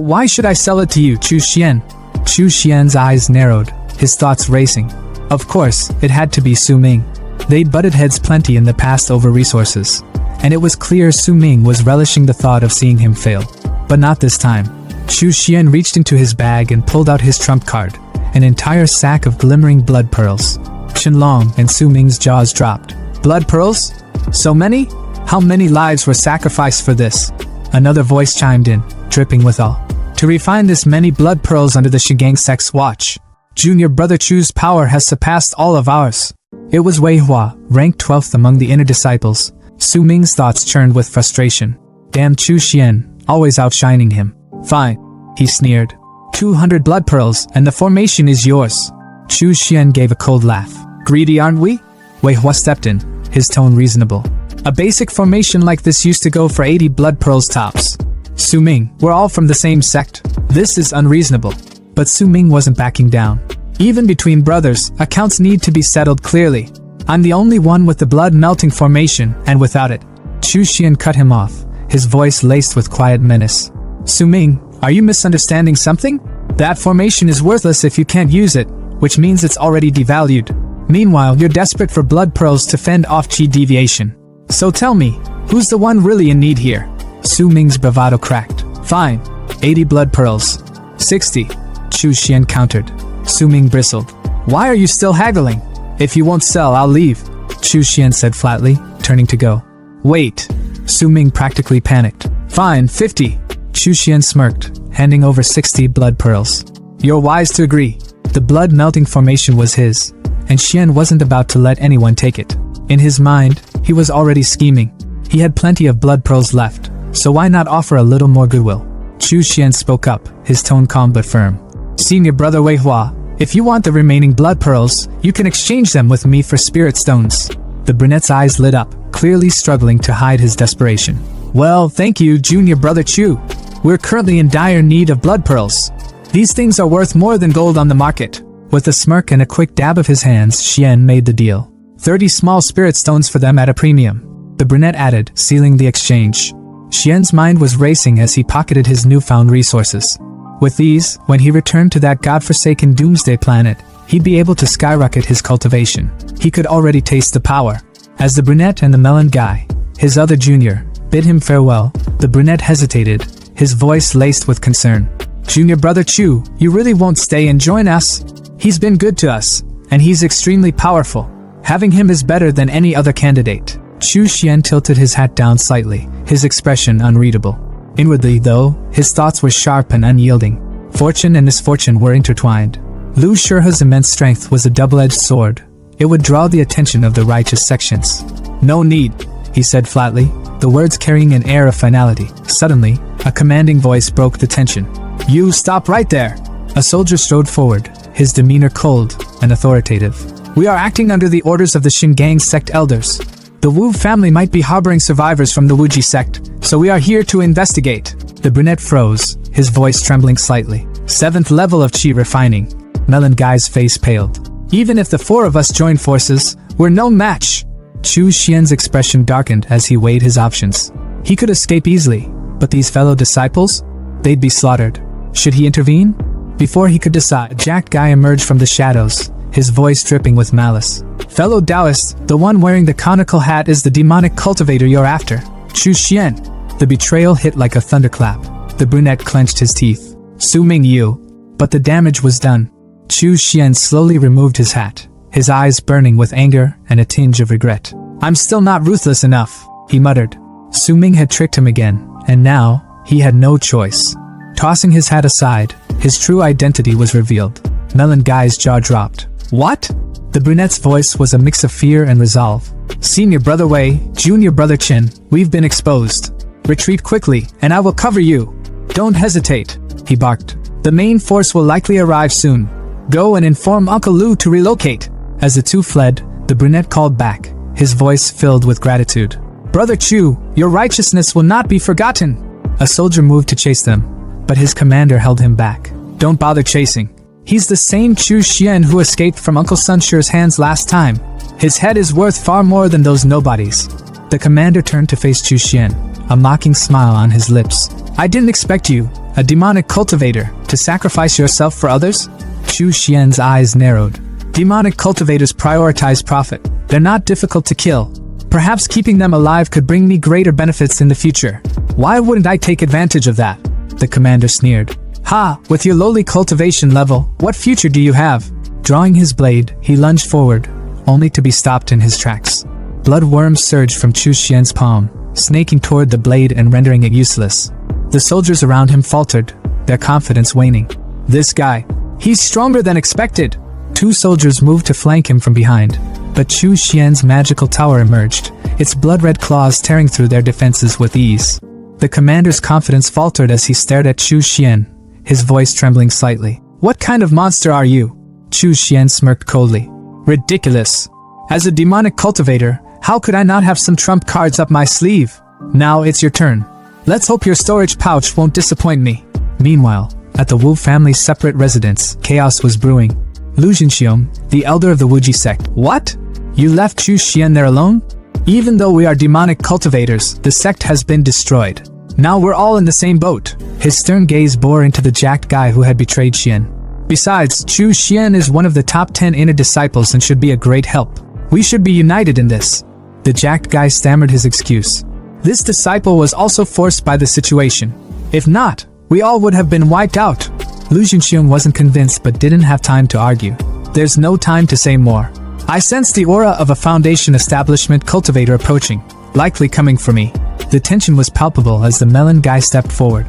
[SPEAKER 1] why should I sell it to you, Chu Xian? Chu Xian's eyes narrowed, his thoughts racing. Of course, it had to be Su Ming. They'd butted heads plenty in the past over resources, and it was clear Su Ming was relishing the thought of seeing him fail. But not this time. Chu Xian reached into his bag and pulled out his trump card, an entire sack of glimmering blood pearls. Qianlong and Su Ming's jaws dropped. Blood pearls? So many? How many lives were sacrificed for this? Another voice chimed in, dripping with awe. To refine this many blood pearls under the Shigang sect's watch, Junior Brother Chu's power has surpassed all of ours. It was Wei Hua, ranked 12th among the inner disciples. Su Ming's thoughts churned with frustration. Damn Chu Xian, always outshining him. Fine, he sneered. 200 blood pearls, and the formation is yours. Chu Xian gave a cold laugh. Greedy, aren't we? Wei Hua stepped in, his tone reasonable. A basic formation like this used to go for 80 blood pearls tops. Su Ming, we're all from the same sect. This is unreasonable. But Su Ming wasn't backing down. Even between brothers, accounts need to be settled clearly. I'm the only one with the blood-melting formation, and without it. Chu Xian cut him off, his voice laced with quiet menace. Su Ming, are you misunderstanding something? That formation is worthless if you can't use it, which means it's already devalued. Meanwhile, you're desperate for blood pearls to fend off chi deviation. So tell me, who's the one really in need here? Su Ming's bravado cracked. Fine, 80 blood pearls. 60, Chu Xian countered. Su Ming bristled. Why are you still haggling? If you won't sell, I'll leave, Chu Xian said flatly, turning to go. Wait. Su Ming practically panicked. Fine, 50. Chu Xian smirked, handing over 60 blood pearls. You're wise to agree. The blood-melting formation was his, and Xian wasn't about to let anyone take it. In his mind, he was already scheming. He had plenty of blood pearls left, so why not offer a little more goodwill? Chu Xian spoke up, his tone calm but firm. Senior Brother Wei Hua, if you want the remaining blood pearls, you can exchange them with me for spirit stones. The brunette's eyes lit up, clearly struggling to hide his desperation. Well, thank you, Junior Brother Chu. We're currently in dire need of blood pearls. These things are worth more than gold on the market. With a smirk and a quick dab of his hands, Xian made the deal. 30 small spirit stones for them at a premium. The brunette added, sealing the exchange. Xian's mind was racing as he pocketed his newfound resources. With these, when he returned to that godforsaken doomsday planet, he'd be able to skyrocket his cultivation. He could already taste the power. As the brunette and the melon guy, his other junior, bid him farewell, the brunette hesitated, his voice laced with concern. Junior Brother Chu, you really won't stay and join us? He's been good to us, and he's extremely powerful. Having him is better than any other candidate. Chu Xian tilted his hat down slightly, his expression unreadable. Inwardly, though, his thoughts were sharp and unyielding. Fortune and misfortune were intertwined. Lu Shihe's immense strength was a double-edged sword. It would draw the attention of the righteous sections. No need, he said flatly, the words carrying an air of finality. Suddenly, a commanding voice broke the tension. You stop right there! A soldier strode forward, his demeanor cold and authoritative. We are acting under the orders of the Shingang sect elders. The Wu family might be harboring survivors from the Wuji sect, so we are here to investigate. The brunette froze, his voice trembling slightly. 7th level of chi refining. Melon Guy's face paled. Even if the 4 of us join forces, we're no match. Chu Xian's expression darkened as he weighed his options. He could escape easily, but these fellow disciples? They'd be slaughtered. Should he intervene? Before he could decide, a jacked guy emerged from the shadows, his voice dripping with malice. Fellow Taoist, the one wearing the conical hat is the demonic cultivator you're after. Chu Xian. The betrayal hit like a thunderclap. The brunette clenched his teeth. Su Ming you. But the damage was done. Chu Xian slowly removed his hat, his eyes burning with anger and a tinge of regret. I'm still not ruthless enough, he muttered. Su Ming had tricked him again, and now, he had no choice. Tossing his hat aside, his true identity was revealed. Melon Guy's jaw dropped. What? The brunette's voice was a mix of fear and resolve. Senior Brother Wei, Junior Brother Qin, we've been exposed. Retreat quickly, and I will cover you. Don't hesitate, he barked. The main force will likely arrive soon. Go and inform Uncle Lu to relocate. As the two fled, the brunette called back, his voice filled with gratitude. Brother Chu, your righteousness will not be forgotten. A soldier moved to chase them, but his commander held him back. Don't bother chasing. He's the same Chu Xian who escaped from Uncle Sunshire's hands last time. His head is worth far more than those nobodies. The commander turned to face Chu Xian, a mocking smile on his lips. I didn't expect you, a demonic cultivator, to sacrifice yourself for others? Chu Xian's eyes narrowed. Demonic cultivators prioritize profit. They're not difficult to kill. Perhaps keeping them alive could bring me greater benefits in the future. Why wouldn't I take advantage of that? The commander sneered. Ha! With your lowly cultivation level, what future do you have? Drawing his blade, he lunged forward, only to be stopped in his tracks. Blood worms surged from Chu Xian's palm, snaking toward the blade and rendering it useless. The soldiers around him faltered, their confidence waning. This guy, he's stronger than expected. 2 soldiers moved to flank him from behind, but Chu Xian's magical tower emerged, its blood-red claws tearing through their defenses with ease. The commander's confidence faltered as he stared at Chu Xian, his voice trembling slightly. What kind of monster are you? Chu Xian smirked coldly. Ridiculous. As a demonic cultivator, how could I not have some trump cards up my sleeve? Now it's your turn. Let's hope your storage pouch won't disappoint me. Meanwhile, at the Wu family's separate residence, chaos was brewing. Lu Jinxiong, the elder of the Wuji sect. What? You left Chu Xian there alone? Even though we are demonic cultivators, the sect has been destroyed. Now we're all in the same boat. His stern gaze bore into the jacked guy who had betrayed Xian. Besides, Chu Xian is one of the top 10 inner disciples and should be a great help. We should be united in this. The jacked guy stammered his excuse. This disciple was also forced by the situation. If not, we all would have been wiped out. Lu Jinxiong wasn't convinced but didn't have time to argue. There's no time to say more. I sensed the aura of a Foundation establishment cultivator approaching, likely coming for me. The tension was palpable as the melon guy stepped forward.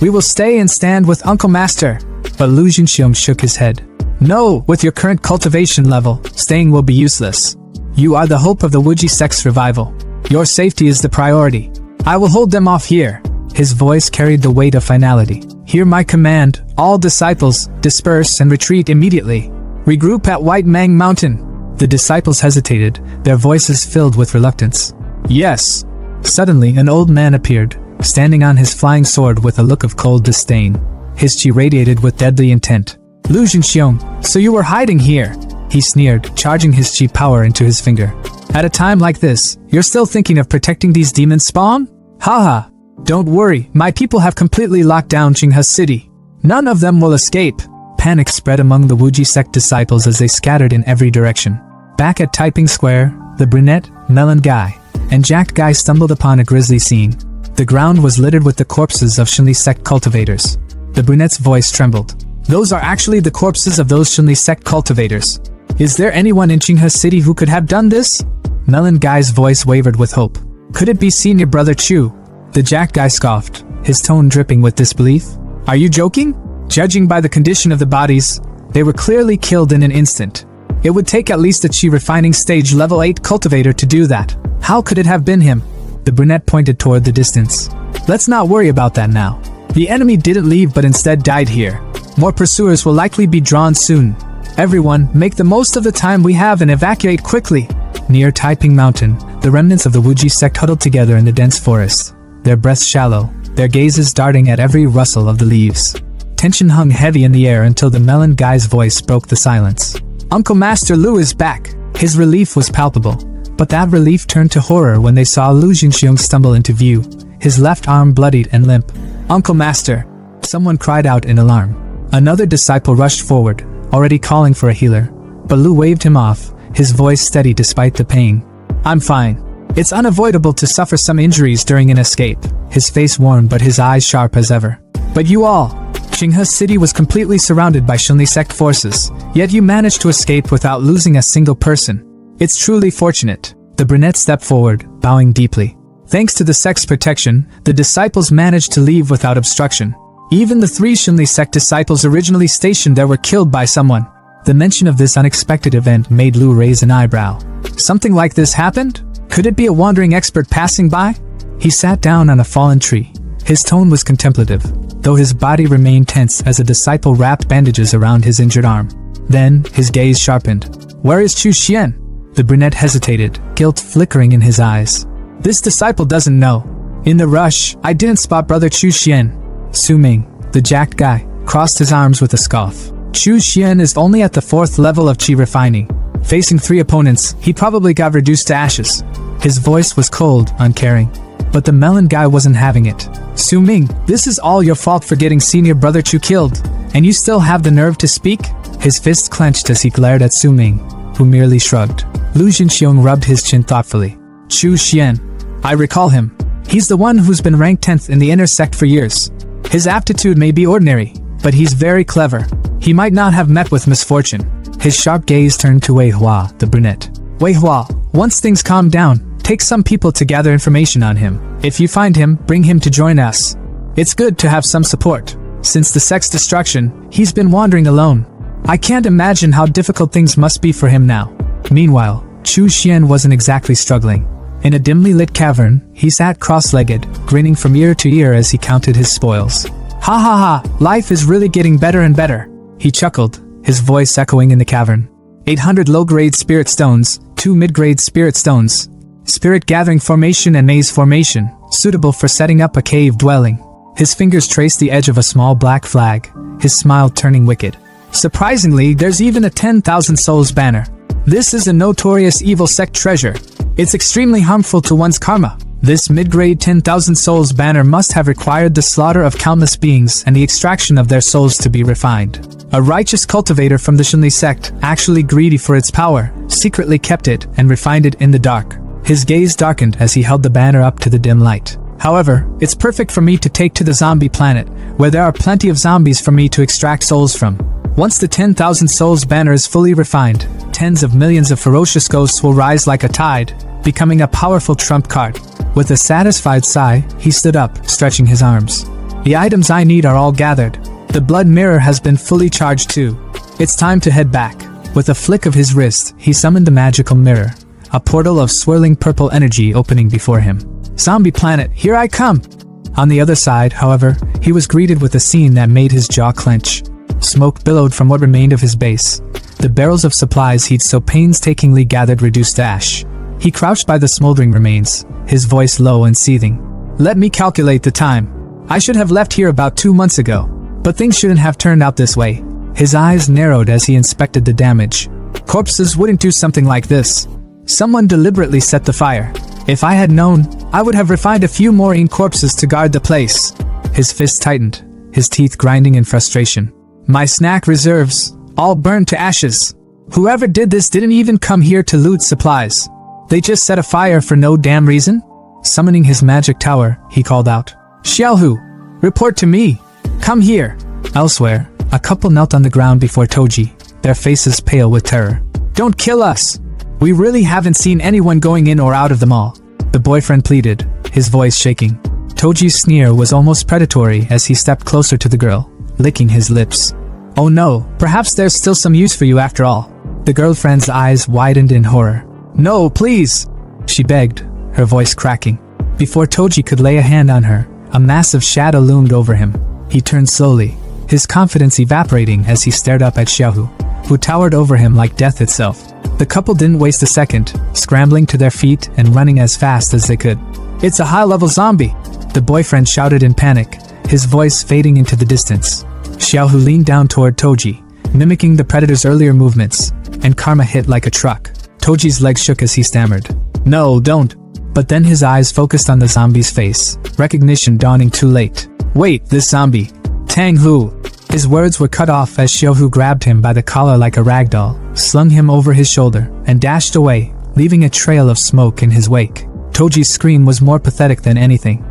[SPEAKER 1] We will stay and stand with Uncle Master. But Lu Jinxiong shook his head. No, with your current cultivation level, staying will be useless. You are the hope of the Wuji sect's revival. Your safety is the priority. I will hold them off here. His voice carried the weight of finality. Hear my command, all disciples, disperse and retreat immediately. Regroup at White Mang Mountain. The disciples hesitated, their voices filled with reluctance. Yes. Suddenly, an old man appeared, standing on his flying sword with a look of cold disdain. His chi radiated with deadly intent. Lu Jinxiong, so you were hiding here? He sneered, charging his chi power into his finger. At a time like this, you're still thinking of protecting these demons spawn? Haha. Don't worry, my people have completely locked down Qinghe City. None of them will escape. Panic spread among the Wuji sect disciples as they scattered in every direction. Back at Taiping Square, the brunette, melon guy, and jacked guy stumbled upon a grisly scene. The ground was littered with the corpses of Xinli sect cultivators. The brunette's voice trembled. Those are actually the corpses of those Xinli sect cultivators. Is there anyone in Qinghe City who could have done this? Melon guy's voice wavered with hope. Could it be senior brother Chu? The jacked guy scoffed, his tone dripping with disbelief. Are you joking? Judging by the condition of the bodies, they were clearly killed in an instant. It would take at least a chi refining stage level 8 cultivator to do that. How could it have been him? The brunette pointed toward the distance. Let's not worry about that now. The enemy didn't leave but instead died here. More pursuers will likely be drawn soon. Everyone, make the most of the time we have and evacuate quickly. Near Taiping Mountain, the remnants of the Wuji sect huddled together in the dense forest, their breaths shallow, their gazes darting at every rustle of the leaves. Tension hung heavy in the air until the melon guy's voice broke the silence. Uncle Master Lu is back. His relief was palpable, but that relief turned to horror when they saw Lu Jinxiong stumble into view, his left arm bloodied and limp. Uncle Master! Someone cried out in alarm. Another disciple rushed forward, already calling for a healer, but Lu waved him off, his voice steady despite the pain. I'm fine. It's unavoidable to suffer some injuries during an escape. His face worn but his eyes sharp as ever. But you all! Qinghe City was completely surrounded by Xinli sect forces, yet you managed to escape without losing a single person. It's truly fortunate. The brunette stepped forward, bowing deeply. Thanks to the sect's protection, the disciples managed to leave without obstruction. Even the 3 Xinli sect disciples originally stationed there were killed by someone. The mention of this unexpected event made Lu raise an eyebrow. Something like this happened? Could it be a wandering expert passing by? He sat down on a fallen tree. His tone was contemplative, though his body remained tense as a disciple wrapped bandages around his injured arm. Then, his gaze sharpened. Where is Chu Xian? The brunette hesitated, guilt flickering in his eyes. This disciple doesn't know. In the rush, I didn't spot brother Chu Xian. Su Ming, the jacked guy, crossed his arms with a scoff. Chu Xian is only at the 4th level of chi refining. Facing 3 opponents, he probably got reduced to ashes. His voice was cold, uncaring. But the melon guy wasn't having it. Su Ming, this is all your fault for getting senior brother Chu killed. And you still have the nerve to speak? His fist clenched as he glared at Su Ming, who merely shrugged. Lu Jinxiong rubbed his chin thoughtfully. Chu Xian. I recall him. He's the one who's been ranked 10th in the inner sect for years. His aptitude may be ordinary, but he's very clever. He might not have met with misfortune. His sharp gaze turned to Wei Hua, the brunette. Wei Hua, once things calm down, take some people to gather information on him. If you find him, bring him to join us. It's good to have some support. Since the sex destruction, he's been wandering alone. I can't imagine how difficult things must be for him now. Meanwhile, Chu Xian wasn't exactly struggling. In a dimly lit cavern, he sat cross-legged, grinning from ear to ear as he counted his spoils. Ha ha ha, life is really getting better and better. He chuckled, his voice echoing in the cavern. 800 low-grade spirit stones, 2 mid-grade spirit stones. Spirit gathering formation and maze formation, suitable for setting up a cave dwelling. His fingers traced the edge of a small black flag, his smile turning wicked. Surprisingly, there's even a 10,000 souls banner. This is a notorious evil sect treasure. It's extremely harmful to one's karma. This mid-grade 10,000 souls banner must have required the slaughter of countless beings and the extraction of their souls to be refined. A righteous cultivator from the Shunli sect, actually greedy for its power, secretly kept it and refined it in the dark. His gaze darkened as he held the banner up to the dim light. However, it's perfect for me to take to the zombie planet, where there are plenty of zombies for me to extract souls from. Once the 10,000 souls banner is fully refined, tens of millions of ferocious ghosts will rise like a tide, becoming a powerful trump card. With a satisfied sigh, he stood up, stretching his arms. The items I need are all gathered. The blood mirror has been fully charged too. It's time to head back. With a flick of his wrist, he summoned the magical mirror, a portal of swirling purple energy opening before him. Zombie planet, here I come! On the other side, however, he was greeted with a scene that made his jaw clench. Smoke billowed from what remained of his base. The barrels of supplies he'd so painstakingly gathered reduced to ash. He crouched by the smoldering remains, his voice low and seething. Let me calculate the time. I should have left here about 2 months ago. But things shouldn't have turned out this way. His eyes narrowed as he inspected the damage. Corpses wouldn't do something like this. Someone deliberately set the fire. If I had known, I would have refined a few more corpses to guard the place. His fist tightened, his teeth grinding in frustration. My snack reserves, all burned to ashes. Whoever did this didn't even come here to loot supplies. They just set a fire for no damn reason? Summoning his magic tower, he called out. Xiaohu, report to me. Come here. Elsewhere, a couple knelt on the ground before Toji, their faces pale with terror. Don't kill us. We really haven't seen anyone going in or out of the mall. The boyfriend pleaded, his voice shaking. Toji's sneer was almost predatory as he stepped closer to the girl, licking his lips. Oh no, perhaps there's still some use for you after all. The girlfriend's eyes widened in horror. No, please, she begged, her voice cracking. Before Toji could lay a hand on her, a massive shadow loomed over him. He turned slowly, his confidence evaporating as he stared up at Xiaohu, who towered over him like death itself. The couple didn't waste a second, scrambling to their feet and running as fast as they could. It's a high-level zombie, the boyfriend shouted in panic, his voice fading into the distance. Xiaohu leaned down toward Toji, mimicking the predator's earlier movements, and karma hit like a truck. Toji's legs shook as he stammered. No, don't. But then his eyes focused on the zombie's face, recognition dawning too late. Wait, this zombie. Tang Hu. His words were cut off as Xiaohu grabbed him by the collar like a ragdoll, slung him over his shoulder, and dashed away, leaving a trail of smoke in his wake. Toji's scream was more pathetic than anything.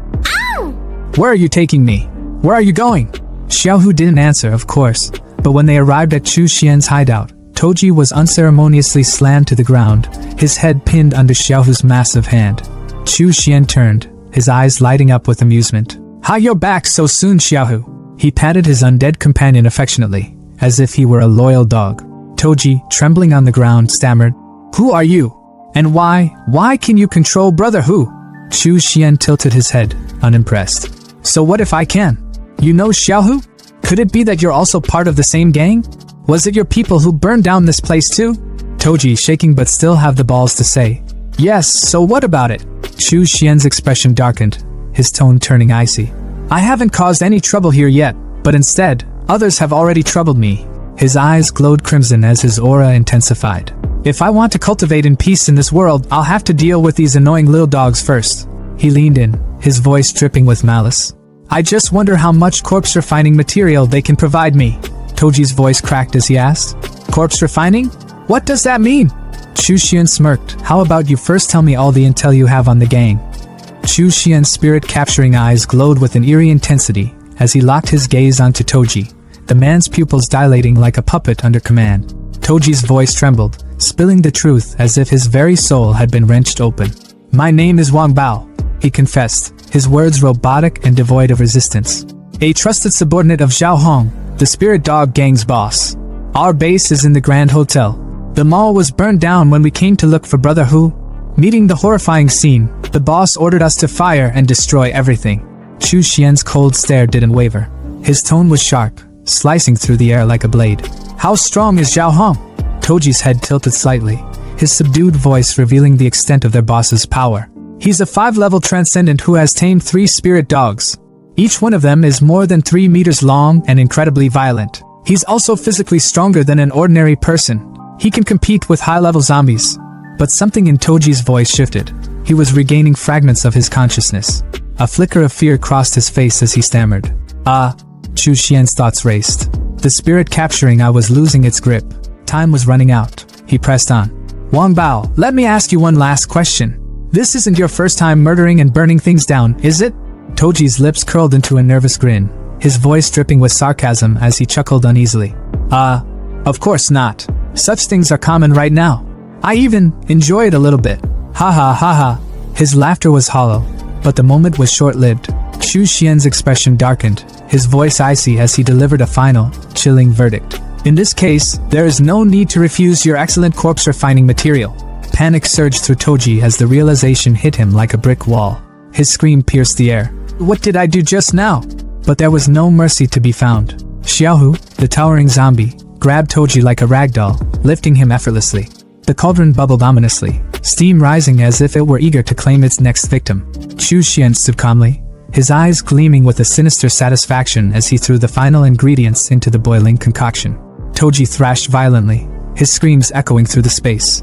[SPEAKER 1] Ow! Where are you taking me? Where are you going? Xiaohu didn't answer, of course, but when they arrived at Chu Xian's hideout, Toji was unceremoniously slammed to the ground, his head pinned under Xiaohu's massive hand. Chu Xian turned, his eyes lighting up with amusement. How you're back so soon, Xiaohu? He patted his undead companion affectionately, as if he were a loyal dog. Toji, trembling on the ground, stammered, Who are you? And why can you control Brother Hu? Chu Xian tilted his head, unimpressed. So what if I can? You know Xiaohu? Could it be that you're also part of the same gang? Was it your people who burned down this place too? Toji, shaking but still have the balls to say, Yes, so what about it? Chu Xian's expression darkened, his tone turning icy. I haven't caused any trouble here yet, but instead, others have already troubled me. His eyes glowed crimson as his aura intensified. If I want to cultivate in peace in this world, I'll have to deal with these annoying little dogs first. He leaned in, his voice dripping with malice. I just wonder how much corpse refining material they can provide me. Toji's voice cracked as he asked, Corpse refining? What does that mean? Chu Xian smirked. How about you first tell me all the intel you have on the gang? Chu Xian's spirit-capturing eyes glowed with an eerie intensity as he locked his gaze onto Toji, the man's pupils dilating like a puppet under command. Toji's voice trembled, spilling the truth as if his very soul had been wrenched open. "My name is Wang Bao," he confessed, his words robotic and devoid of resistance. "A trusted subordinate of Zhao Hong, the Spirit Dog Gang's boss. Our base is in the Grand Hotel. The mall was burned down when we came to look for Brother Hu. Meeting the horrifying scene, the boss ordered us to fire and destroy everything." Chu Xian's cold stare didn't waver. His tone was sharp, slicing through the air like a blade. "How strong is Zhao Hong?" Toji's head tilted slightly, his subdued voice revealing the extent of their boss's power. "He's a 5-level transcendent who has tamed 3 spirit dogs. Each one of them is more than 3 meters long and incredibly violent. He's also physically stronger than an ordinary person. He can compete with high-level zombies." But something in Toji's voice shifted. He was regaining fragments of his consciousness. A flicker of fear crossed his face as he stammered. Chu Xian's thoughts raced. The spirit capturing I was losing its grip. Time was running out. He pressed on. "Wang Bao, let me ask you one last question. This isn't your first time murdering and burning things down, is it?" Toji's lips curled into a nervous grin, his voice dripping with sarcasm as he chuckled uneasily. Of course not. Such things are common right now. I even enjoy it a little bit. Ha ha ha ha." His laughter was hollow, but the moment was short-lived. Chu Xian's expression darkened, his voice icy as he delivered a final, chilling verdict. "In this case, there is no need to refuse your excellent corpse refining material." Panic surged through Toji as the realization hit him like a brick wall. His scream pierced the air. "What did I do just now?" But there was no mercy to be found. Xiaohu, the towering zombie, grabbed Toji like a ragdoll, lifting him effortlessly. The cauldron bubbled ominously, steam rising as if it were eager to claim its next victim. Chu Xian stood calmly, his eyes gleaming with a sinister satisfaction as he threw the final ingredients into the boiling concoction. Toji thrashed violently, his screams echoing through the space.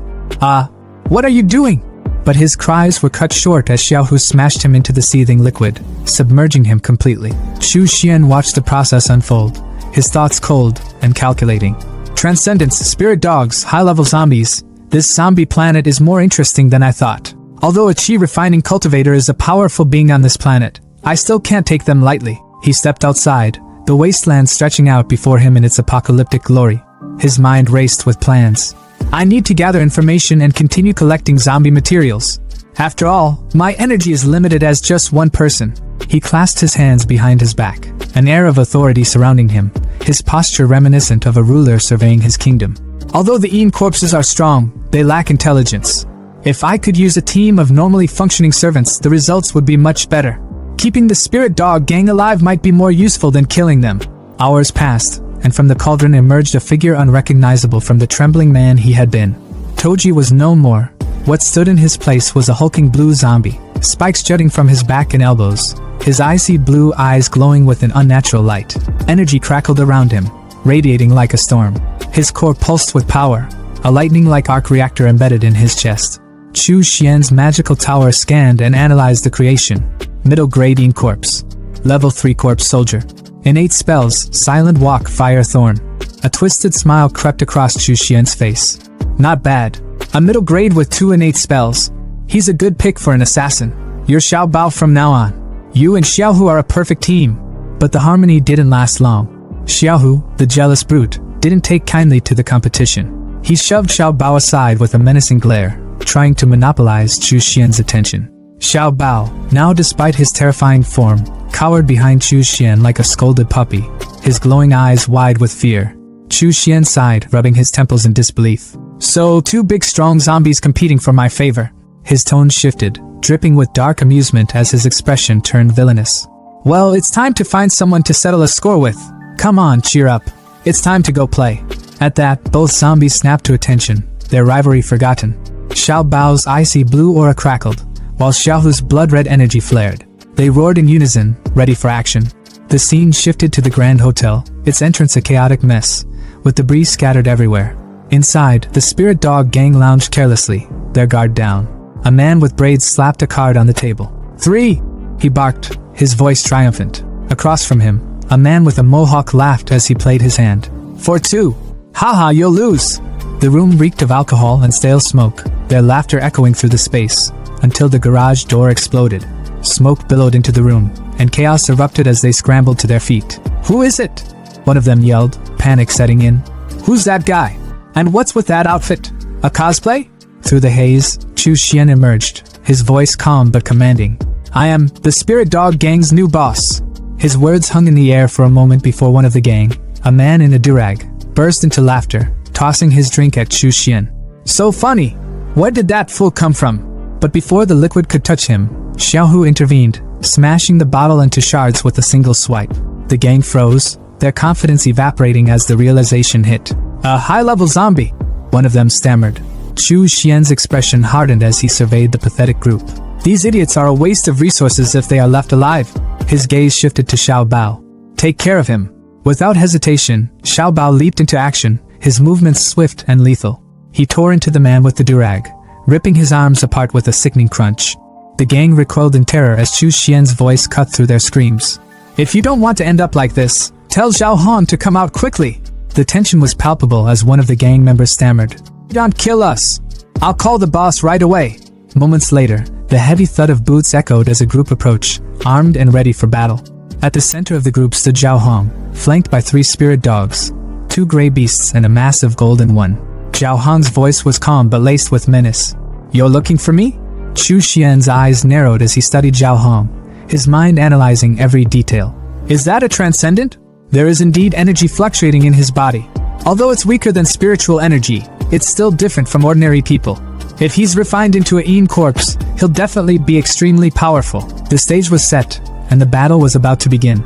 [SPEAKER 1] What are you doing?" But his cries were cut short as Xiaohu smashed him into the seething liquid, submerging him completely. Chu Xian watched the process unfold, his thoughts cold and calculating. "Transcendence, spirit dogs, high-level zombies. This zombie planet is more interesting than I thought. Although a chi refining cultivator is a powerful being on this planet, I still can't take them lightly." He stepped outside, the wasteland stretching out before him in its apocalyptic glory. His mind raced with plans. "I need to gather information and continue collecting zombie materials. After all, my energy is limited as just one person." He clasped his hands behind his back, an air of authority surrounding him, his posture reminiscent of a ruler surveying his kingdom. "Although the Ian corpses are strong, they lack intelligence. If I could use a team of normally functioning servants, the results would be much better. Keeping the spirit dog gang alive might be more useful than killing them." Hours passed, and from the cauldron emerged a figure unrecognizable from the trembling man he had been. Toji was no more. What stood in his place was a hulking blue zombie, spikes jutting from his back and elbows, his icy blue eyes glowing with an unnatural light. Energy crackled around him, radiating like a storm. His core pulsed with power, a lightning-like arc reactor embedded in his chest. Chu Xian's magical tower scanned and analyzed the creation. Middle grade Ian corpse. Level 3 corpse soldier. Innate spells, silent walk, fire thorn. A twisted smile crept across Chu Xian's face. "Not bad. A middle grade with 2 innate spells. He's a good pick for an assassin. You're Xiao Bao from now on. You and Xiaohu are a perfect team." But the harmony didn't last long. Xiaohu, the jealous brute, didn't take kindly to the competition. He shoved Xiao Bao aside with a menacing glare, trying to monopolize Chu Xian's attention. Xiao Bao, now despite his terrifying form, cowered behind Chu Xian like a scolded puppy, his glowing eyes wide with fear. Chu Xian sighed, rubbing his temples in disbelief. "So, 2 big strong zombies competing for my favor." His tone shifted, dripping with dark amusement as his expression turned villainous. "Well, it's time to find someone to settle a score with. Come on, cheer up. It's time to go play." At that, both zombies snapped to attention, their rivalry forgotten. Xiao Bao's icy blue aura crackled, while Xiaohu's blood-red energy flared. They roared in unison, ready for action. The scene shifted to the Grand Hotel, its entrance a chaotic mess, with debris scattered everywhere. Inside, the spirit dog gang lounged carelessly, their guard down. A man with braids slapped a card on the table. 3! He barked, his voice triumphant. Across from him, a man with a mohawk laughed as he played his hand. 4-2! Haha, you'll lose! The room reeked of alcohol and stale smoke, their laughter echoing through the space, until the garage door exploded. Smoke billowed into the room, and chaos erupted as they scrambled to their feet. "Who is it?" one of them yelled, panic setting in. "Who's that guy?" And what's with that outfit? A cosplay? Through the haze, Chu Xian emerged, his voice calm but commanding. I am the Spirit Dog Gang's new boss. His words hung in the air for a moment before one of the gang, a man in a durag, burst into laughter, tossing his drink at Chu Xian. So funny! Where did that fool come from? But before the liquid could touch him, Xiaohu intervened, smashing the bottle into shards with a single swipe. The gang froze, their confidence evaporating as the realization hit. A high-level zombie, one of them stammered. Chu Xian's expression hardened as he surveyed the pathetic group. These idiots are a waste of resources if they are left alive. His gaze shifted to Xiao Bao. Take care of him. Without hesitation, Xiao Bao leaped into action, his movements swift and lethal. He tore into the man with the durag, ripping his arms apart with a sickening crunch. The gang recoiled in terror as Chu Xian's voice cut through their screams. If you don't want to end up like this, tell Zhao Han to come out quickly. The tension was palpable as one of the gang members stammered. Don't kill us. I'll call the boss right away. Moments later, the heavy thud of boots echoed as a group approached, armed and ready for battle. At the center of the group stood Zhao Hong, flanked by 3 spirit dogs, 2 gray beasts and a massive golden one. Zhao Hong's voice was calm but laced with menace. You're looking for me? Chu Xian's eyes narrowed as he studied Zhao Hong, his mind analyzing every detail. Is that a transcendent? There is indeed energy fluctuating in his body. Although it's weaker than spiritual energy, it's still different from ordinary people. If he's refined into a Yin corpse, he'll definitely be extremely powerful. The stage was set, and the battle was about to begin.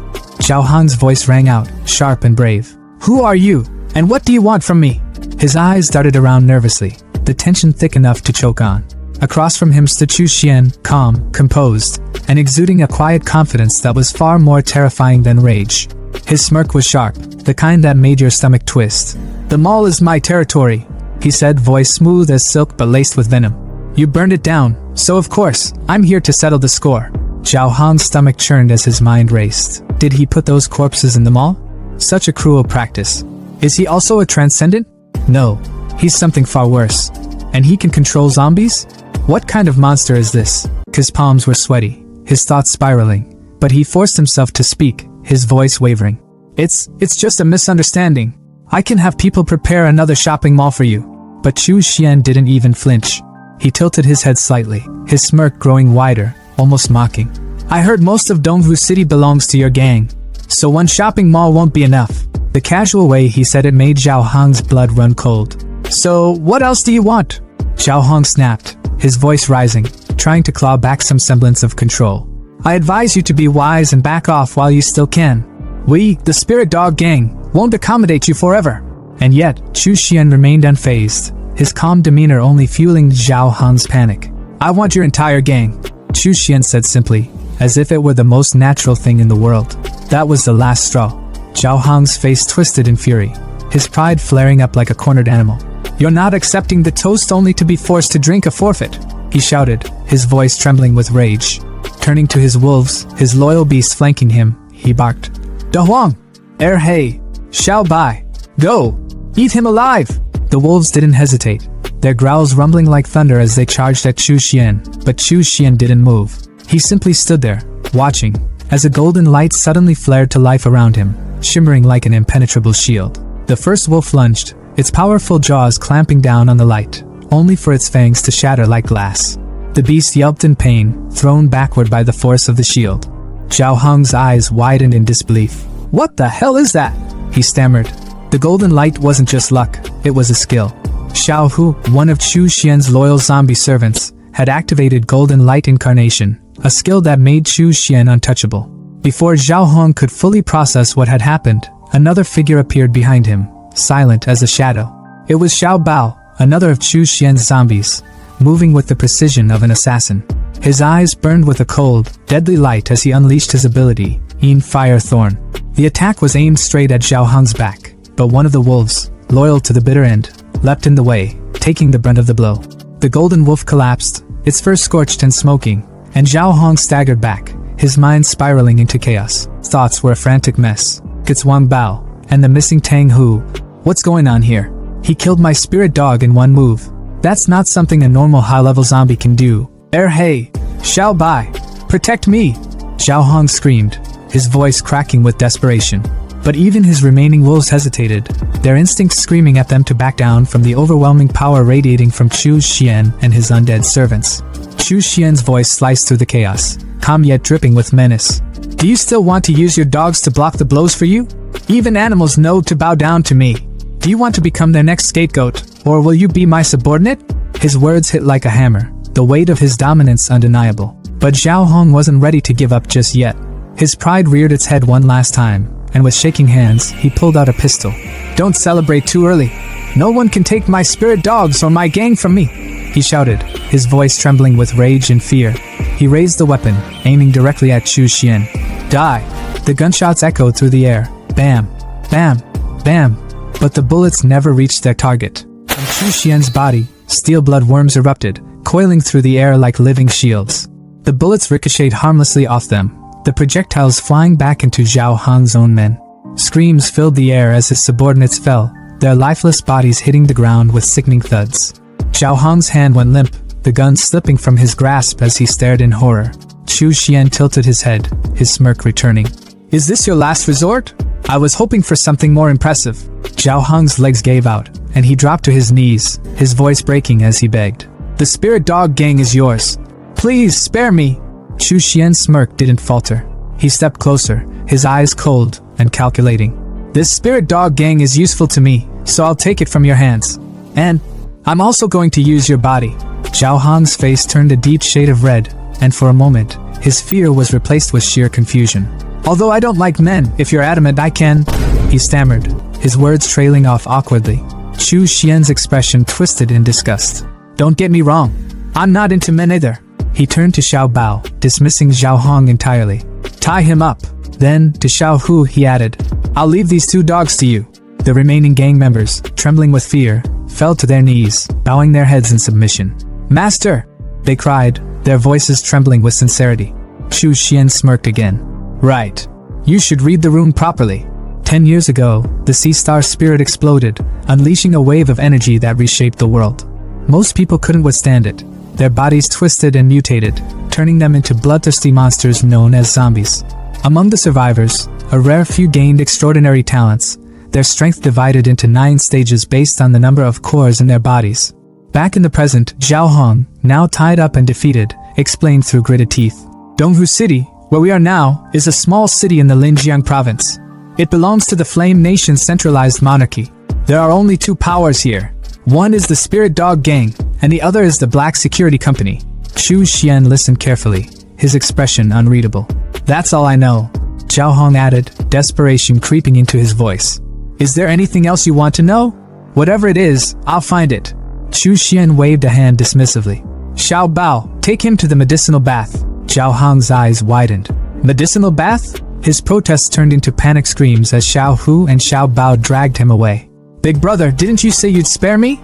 [SPEAKER 1] Zhao Hong's voice rang out, sharp and brave. Who are you, and what do you want from me? His eyes darted around nervously, the tension thick enough to choke on. Across from him stood Chu Xian, calm, composed, and exuding a quiet confidence that was far more terrifying than rage. His smirk was sharp, the kind that made your stomach twist. The mall is my territory, he said, voice smooth as silk but laced with venom. You burned it down, so of course, I'm here to settle the score. Zhao Hong's stomach churned as his mind raced. Did he put those corpses in the mall? Such a cruel practice. Is he also a transcendent? No, he's something far worse. And he can control zombies? What kind of monster is this? His palms were sweaty, his thoughts spiraling, but he forced himself to speak, his voice wavering. It's just a misunderstanding. I can have people prepare another shopping mall for you. But Chu Xian didn't even flinch. He tilted his head slightly, his smirk growing wider, almost mocking. I heard most of Dongwu City belongs to your gang, so one shopping mall won't be enough. The casual way he said it made Zhao Hong's blood run cold. So what else do you want? Zhao Hong snapped, his voice rising, trying to claw back some semblance of control. I advise you to be wise and back off while you still can. We, the Spirit Dog Gang, won't accommodate you forever. And yet, Chu Xian remained unfazed, his calm demeanor only fueling Zhao Han's panic. I want your entire gang, Chu Xian said simply, as if it were the most natural thing in the world. That was the last straw. Zhao Hong's face twisted in fury, his pride flaring up like a cornered animal. You're not accepting the toast only to be forced to drink a forfeit, he shouted, his voice trembling with rage. Turning to his wolves, his loyal beasts flanking him, he barked. Da Huang! Hei! Xiao Bai! Go! Eat him alive! The wolves didn't hesitate, their growls rumbling like thunder as they charged at Chu Xian, but Chu Xian didn't move. He simply stood there, watching, as a golden light suddenly flared to life around him, shimmering like an impenetrable shield. The first wolf lunged, its powerful jaws clamping down on the light, only for its fangs to shatter like glass. The beast yelped in pain, thrown backward by the force of the shield. Zhao Hong's eyes widened in disbelief. What the hell is that? He stammered. The golden light wasn't just luck, it was a skill. Xiao Hu, one of Chu Xian's loyal zombie servants, had activated Golden Light Incarnation, a skill that made Chu Xian untouchable. Before Zhao Hong could fully process what had happened, another figure appeared behind him, silent as a shadow. It was Xiao Bao, another of Chu Xian's zombies, moving with the precision of an assassin. His eyes burned with a cold, deadly light as he unleashed his ability, Yin Fire Thorn. The attack was aimed straight at Zhao Hong's back, but one of the wolves, loyal to the bitter end, leapt in the way, taking the brunt of the blow. The golden wolf collapsed, its fur scorched and smoking, and Zhao Hong staggered back, his mind spiraling into chaos. Thoughts were a frantic mess. It's Wang Bao, and the missing Tang Hu. What's going on here? He killed my spirit dog in one move. That's not something a normal high-level zombie can do. Hei! Xiao Bai! Protect me! Zhao Hong screamed, his voice cracking with desperation. But even his remaining wolves hesitated, their instincts screaming at them to back down from the overwhelming power radiating from Chu Xian and his undead servants. Chu Xian's voice sliced through the chaos, calm yet dripping with menace. Do you still want to use your dogs to block the blows for you? Even animals know to bow down to me. Do you want to become their next scapegoat, or will you be my subordinate? His words hit like a hammer, the weight of his dominance undeniable. But Zhao Hong wasn't ready to give up just yet. His pride reared its head one last time, and with shaking hands, he pulled out a pistol. Don't celebrate too early. No one can take my spirit dogs or my gang from me, he shouted, his voice trembling with rage and fear. He raised the weapon, aiming directly at Chu Xian. Die! The gunshots echoed through the air. Bam! Bam! Bam! But the bullets never reached their target. From Chu Xian's body, steel blood worms erupted, coiling through the air like living shields. The bullets ricocheted harmlessly off them, the projectiles flying back into Zhao Hong's own men. Screams filled the air as his subordinates fell, their lifeless bodies hitting the ground with sickening thuds. Zhao Hong's hand went limp, the gun slipping from his grasp as he stared in horror. Chu Xian tilted his head, his smirk returning. Is this your last resort? I was hoping for something more impressive. Zhao Hong's legs gave out, and he dropped to his knees, his voice breaking as he begged. The spirit dog gang is yours. Please, spare me. Chu Xian's smirk didn't falter. He stepped closer, his eyes cold and calculating. This spirit dog gang is useful to me, so I'll take it from your hands. And I'm also going to use your body. Zhao Hong's face turned a deep shade of red, and for a moment, his fear was replaced with sheer confusion. Although I don't like men, if you're adamant I can, he stammered, his words trailing off awkwardly. Chu Xian's expression twisted in disgust. Don't get me wrong, I'm not into men either. He turned to Xiao Bao, dismissing Zhao Hong entirely. Tie him up. Then, to Xiao Hu, he added, I'll leave these 2 dogs to you. The remaining gang members, trembling with fear, fell to their knees, bowing their heads in submission. Master! They cried, their voices trembling with sincerity. Chu Xian smirked again. Right. You should read the rune properly. 10 years ago, the sea star spirit exploded, unleashing a wave of energy that reshaped the world. Most people couldn't withstand it. Their bodies twisted and mutated, turning them into bloodthirsty monsters known as zombies. Among the survivors, a rare few gained extraordinary talents, their strength divided into 9 stages based on the number of cores in their bodies. Back in the present, Zhao Hong, now tied up and defeated, explained through gritted teeth. Donghu City, where we are now, is a small city in the Linjiang province. It belongs to the Flame Nation's centralized monarchy. There are only 2 powers here. One is the Spirit Dog Gang, and the other is the Black Security Company. Chu Xian listened carefully, his expression unreadable. That's all I know, Zhao Hong added, desperation creeping into his voice. Is there anything else you want to know? Whatever it is, I'll find it. Chu Xian waved a hand dismissively. Xiao Bao, take him to the medicinal bath. Zhao Hong's eyes widened. Medicinal bath? His protests turned into panic screams as Xiao Hu and Xiao Bao dragged him away. Big brother, didn't you say you'd spare me?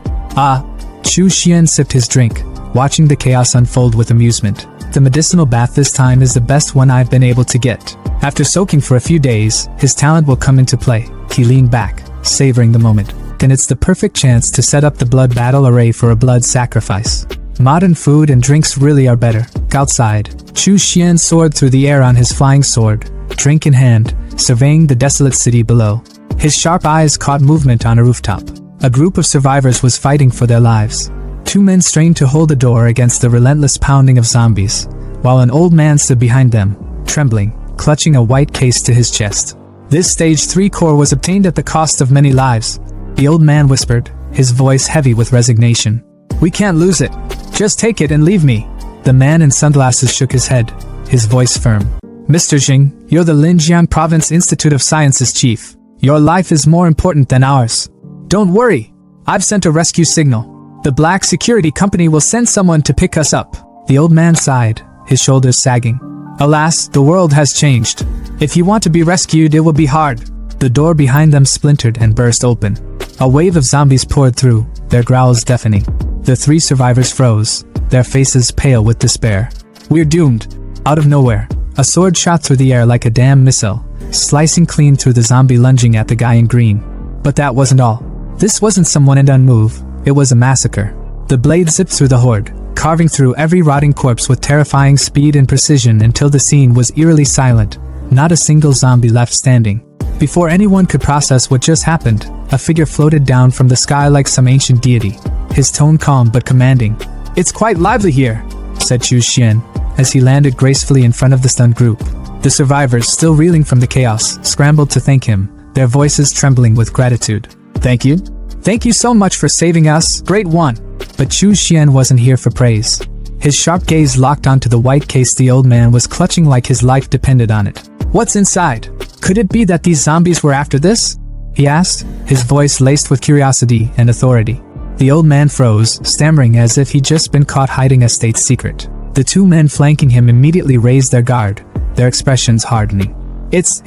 [SPEAKER 1] Chu Xian sipped his drink, watching the chaos unfold with amusement. The medicinal bath this time is the best one I've been able to get. After soaking for a few days, his talent will come into play. He leaned back, savoring the moment. Then it's the perfect chance to set up the blood battle array for a blood sacrifice. Modern food and drinks really are better. Outside, Chu Xian soared through the air on his flying sword, drink in hand, surveying the desolate city below. His sharp eyes caught movement on a rooftop. A group of survivors was fighting for their lives. 2 men strained to hold the door against the relentless pounding of zombies, while an old man stood behind them, trembling, clutching a white case to his chest. This stage 3 core was obtained at the cost of many lives, the old man whispered, his voice heavy with resignation. We can't lose it. Just take it and leave me. The man in sunglasses shook his head, his voice firm. Mr. Jing, you're the Linjiang Province Institute of Sciences chief. Your life is more important than ours. Don't worry. I've sent a rescue signal. The Black Security Company will send someone to pick us up. The old man sighed, his shoulders sagging. Alas, the world has changed. If you want to be rescued, it will be hard. The door behind them splintered and burst open. A wave of zombies poured through, their growls deafening. The 3 survivors froze, their faces pale with despair. We're doomed. Out of nowhere, a sword shot through the air like a damn missile, slicing clean through the zombie lunging at the guy in green. But that wasn't all. This wasn't some one-and-done move, it was a massacre. The blade zipped through the horde, carving through every rotting corpse with terrifying speed and precision until the scene was eerily silent, not a single zombie left standing. Before anyone could process what just happened, a figure floated down from the sky like some ancient deity, his tone calm but commanding. "It's quite lively here," said Chu Xian, as he landed gracefully in front of the stunned group. The survivors, still reeling from the chaos, scrambled to thank him, their voices trembling with gratitude. "Thank you. Thank you so much for saving us, great one." But Chu Xian wasn't here for praise. His sharp gaze locked onto the white case the old man was clutching like his life depended on it. "What's inside? Could it be that these zombies were after this?" he asked, his voice laced with curiosity and authority. The old man froze, stammering as if he'd just been caught hiding a state secret. The two men flanking him immediately raised their guard, their expressions hardening. It's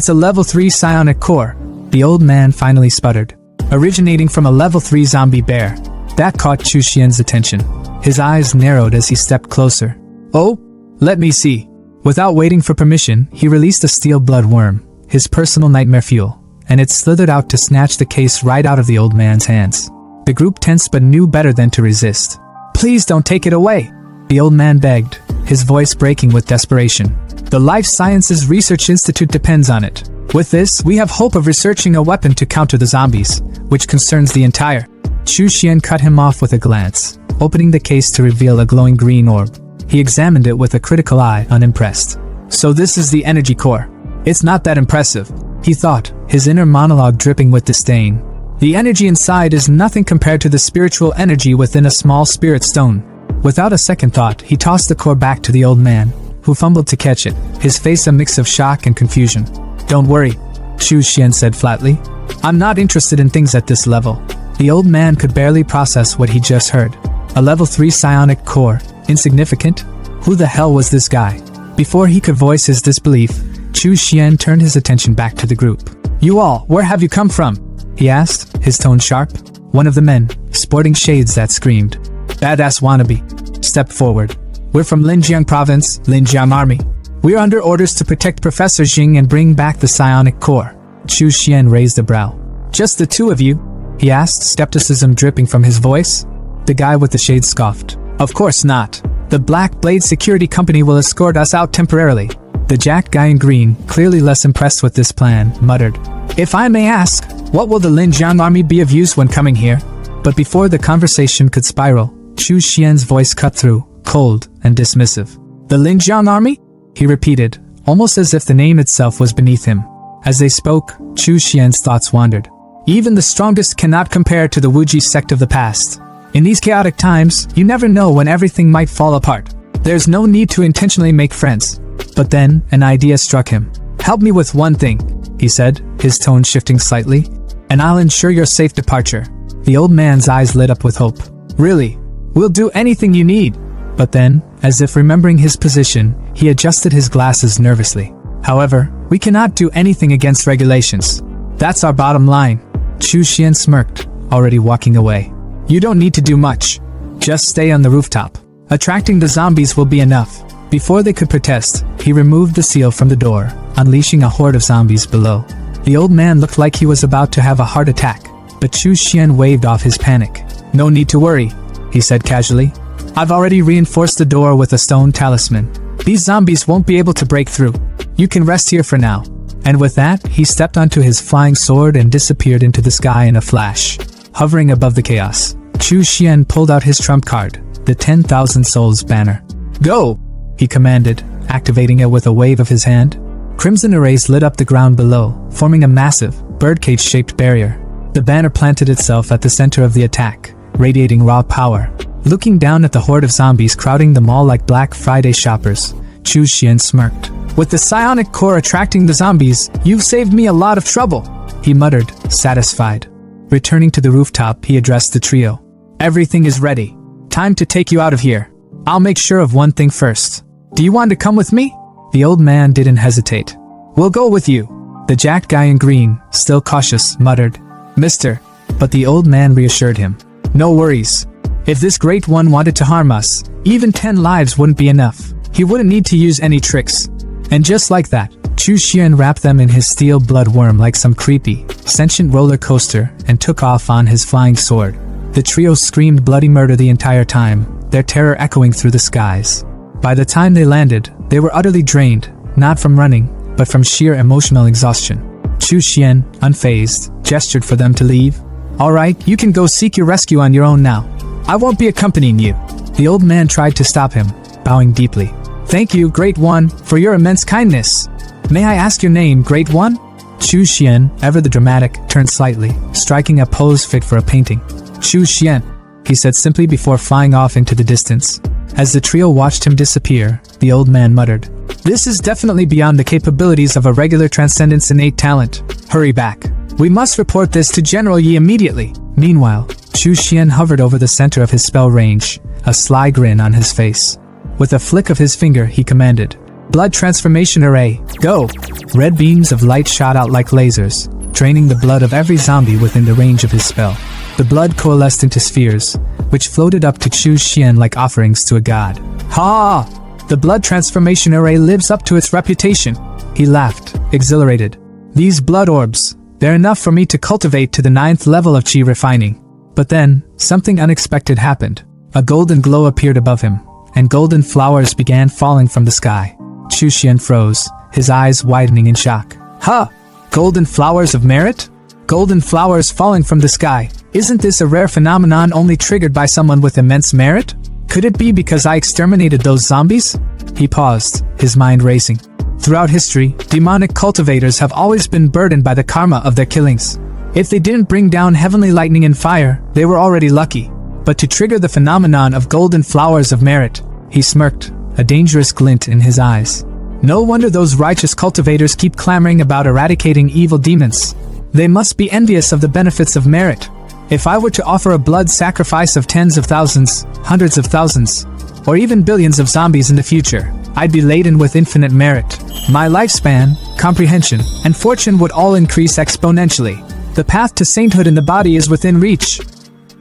[SPEAKER 1] a level 3 psionic core," the old man finally sputtered. "Originating from a level 3 zombie bear." That caught Chu Xian's attention. His eyes narrowed as he stepped closer. "Oh? Let me see." Without waiting for permission, he released a steel blood worm, his personal nightmare fuel, and it slithered out to snatch the case right out of the old man's hands. The group tensed but knew better than to resist. "Please don't take it away," the old man begged, his voice breaking with desperation. "The Life Sciences Research Institute depends on it. With this, we have hope of researching a weapon to counter the zombies, which concerns the entire." Chu Xian cut him off with a glance, opening the case to reveal a glowing green orb. He examined it with a critical eye, unimpressed. "So this is the energy core. It's not that impressive," he thought, his inner monologue dripping with disdain. "The energy inside is nothing compared to the spiritual energy within a small spirit stone." Without a second thought, he tossed the core back to the old man, who fumbled to catch it, his face a mix of shock and confusion. "Don't worry," Chu Xian said flatly. "I'm not interested in things at this level." The old man could barely process what he just heard. A level 3 psionic core, insignificant? Who the hell was this guy? Before he could voice his disbelief, Chu Xian turned his attention back to the group. "You all, where have you come from?" he asked, his tone sharp. One of the men, sporting shades that screamed, "Badass wannabe," stepped forward. "We're from Linjiang Province, Linjiang Army. We're under orders to protect Professor Jing and bring back the psionic core." Chu Xian raised a brow. "Just the two of you?" he asked, skepticism dripping from his voice. The guy with the shades scoffed. "Of course not. The Black Blade Security Company will escort us out temporarily." The jacked guy in green, clearly less impressed with this plan, muttered, "If I may ask, what will the Linjiang Army be of use when coming here?" But before the conversation could spiral, Chu Xian's voice cut through, cold and dismissive. "The Linjiang Army?" he repeated, almost as if the name itself was beneath him. As they spoke, Chu Xian's thoughts wandered. Even the strongest cannot compare to the Wuji sect of the past. In these chaotic times, you never know when everything might fall apart. There's no need to intentionally make friends. But then, an idea struck him. "Help me with one thing," he said, his tone shifting slightly, "and I'll ensure your safe departure." The old man's eyes lit up with hope. "Really? We'll do anything you need." But then, as if remembering his position, he adjusted his glasses nervously. "However, we cannot do anything against regulations. That's our bottom line." Chu Xian smirked, already walking away. "You don't need to do much. Just stay on the rooftop. Attracting the zombies will be enough." Before they could protest, he removed the seal from the door, unleashing a horde of zombies below. The old man looked like he was about to have a heart attack, but Chu Xian waved off his panic. "No need to worry," he said casually. "I've already reinforced the door with a stone talisman. These zombies won't be able to break through. You can rest here for now." And with that, he stepped onto his flying sword and disappeared into the sky in a flash. Hovering above the chaos, Chu Xian pulled out his trump card, the 10,000 Souls banner. "Go!" he commanded, activating it with a wave of his hand. Crimson arrays lit up the ground below, forming a massive, birdcage-shaped barrier. The banner planted itself at the center of the attack, radiating raw power. Looking down at the horde of zombies crowding the mall like Black Friday shoppers, Chu Xian smirked. "With the psionic core attracting the zombies, you've saved me a lot of trouble," he muttered, satisfied. Returning to the rooftop, he addressed the trio. "Everything is ready. Time to take you out of here. I'll make sure of one thing first. Do you want to come with me?" The old man didn't hesitate. "We'll go with you," the jacked guy in green, still cautious, muttered. "Mister." But the old man reassured him. "No worries. If this great one wanted to harm us, even 10 lives wouldn't be enough. He wouldn't need to use any tricks." And just like that, Chu Xian wrapped them in his steel blood worm like some creepy, sentient roller coaster and took off on his flying sword. The trio screamed bloody murder the entire time, their terror echoing through the skies. By the time they landed, they were utterly drained, not from running, but from sheer emotional exhaustion. Chu Xian, unfazed, gestured for them to leave. Alright, you can go seek your rescue on your own now. I won't be accompanying you. The old man tried to stop him, bowing deeply. Thank you, Great One, for your immense kindness. May I ask your name, Great One? Chu Xian, ever the dramatic, turned slightly, striking a pose fit for a painting. Chu Xian, he said simply before flying off into the distance. As the trio watched him disappear, the old man muttered, This is definitely beyond the capabilities of a regular Transcendent's innate talent. Hurry back. We must report this to General Yi immediately. Meanwhile, Chu Xian hovered over the center of his spell range, a sly grin on his face. With a flick of his finger, he commanded, Blood Transformation Array, go! Red beams of light shot out like lasers, draining the blood of every zombie within the range of his spell. The blood coalesced into spheres, which floated up to Chu Xian like offerings to a god. Ha! The Blood Transformation Array lives up to its reputation. He laughed, exhilarated. These blood orbs, they're enough for me to cultivate to the 9th level of chi refining. But then, something unexpected happened. A golden glow appeared above him, and golden flowers began falling from the sky. Chu Xian froze, his eyes widening in shock. Ha! Golden flowers of merit? Golden flowers falling from the sky. Isn't this a rare phenomenon only triggered by someone with immense merit? Could it be because I exterminated those zombies? He paused, his mind racing. Throughout history, demonic cultivators have always been burdened by the karma of their killings. If they didn't bring down heavenly lightning and fire, they were already lucky. But to trigger the phenomenon of golden flowers of merit, he smirked, a dangerous glint in his eyes. No wonder those righteous cultivators keep clamoring about eradicating evil demons. They must be envious of the benefits of merit. If I were to offer a blood sacrifice of tens of thousands, hundreds of thousands, or even billions of zombies in the future, I'd be laden with infinite merit. My lifespan, comprehension, and fortune would all increase exponentially. The path to sainthood in the body is within reach.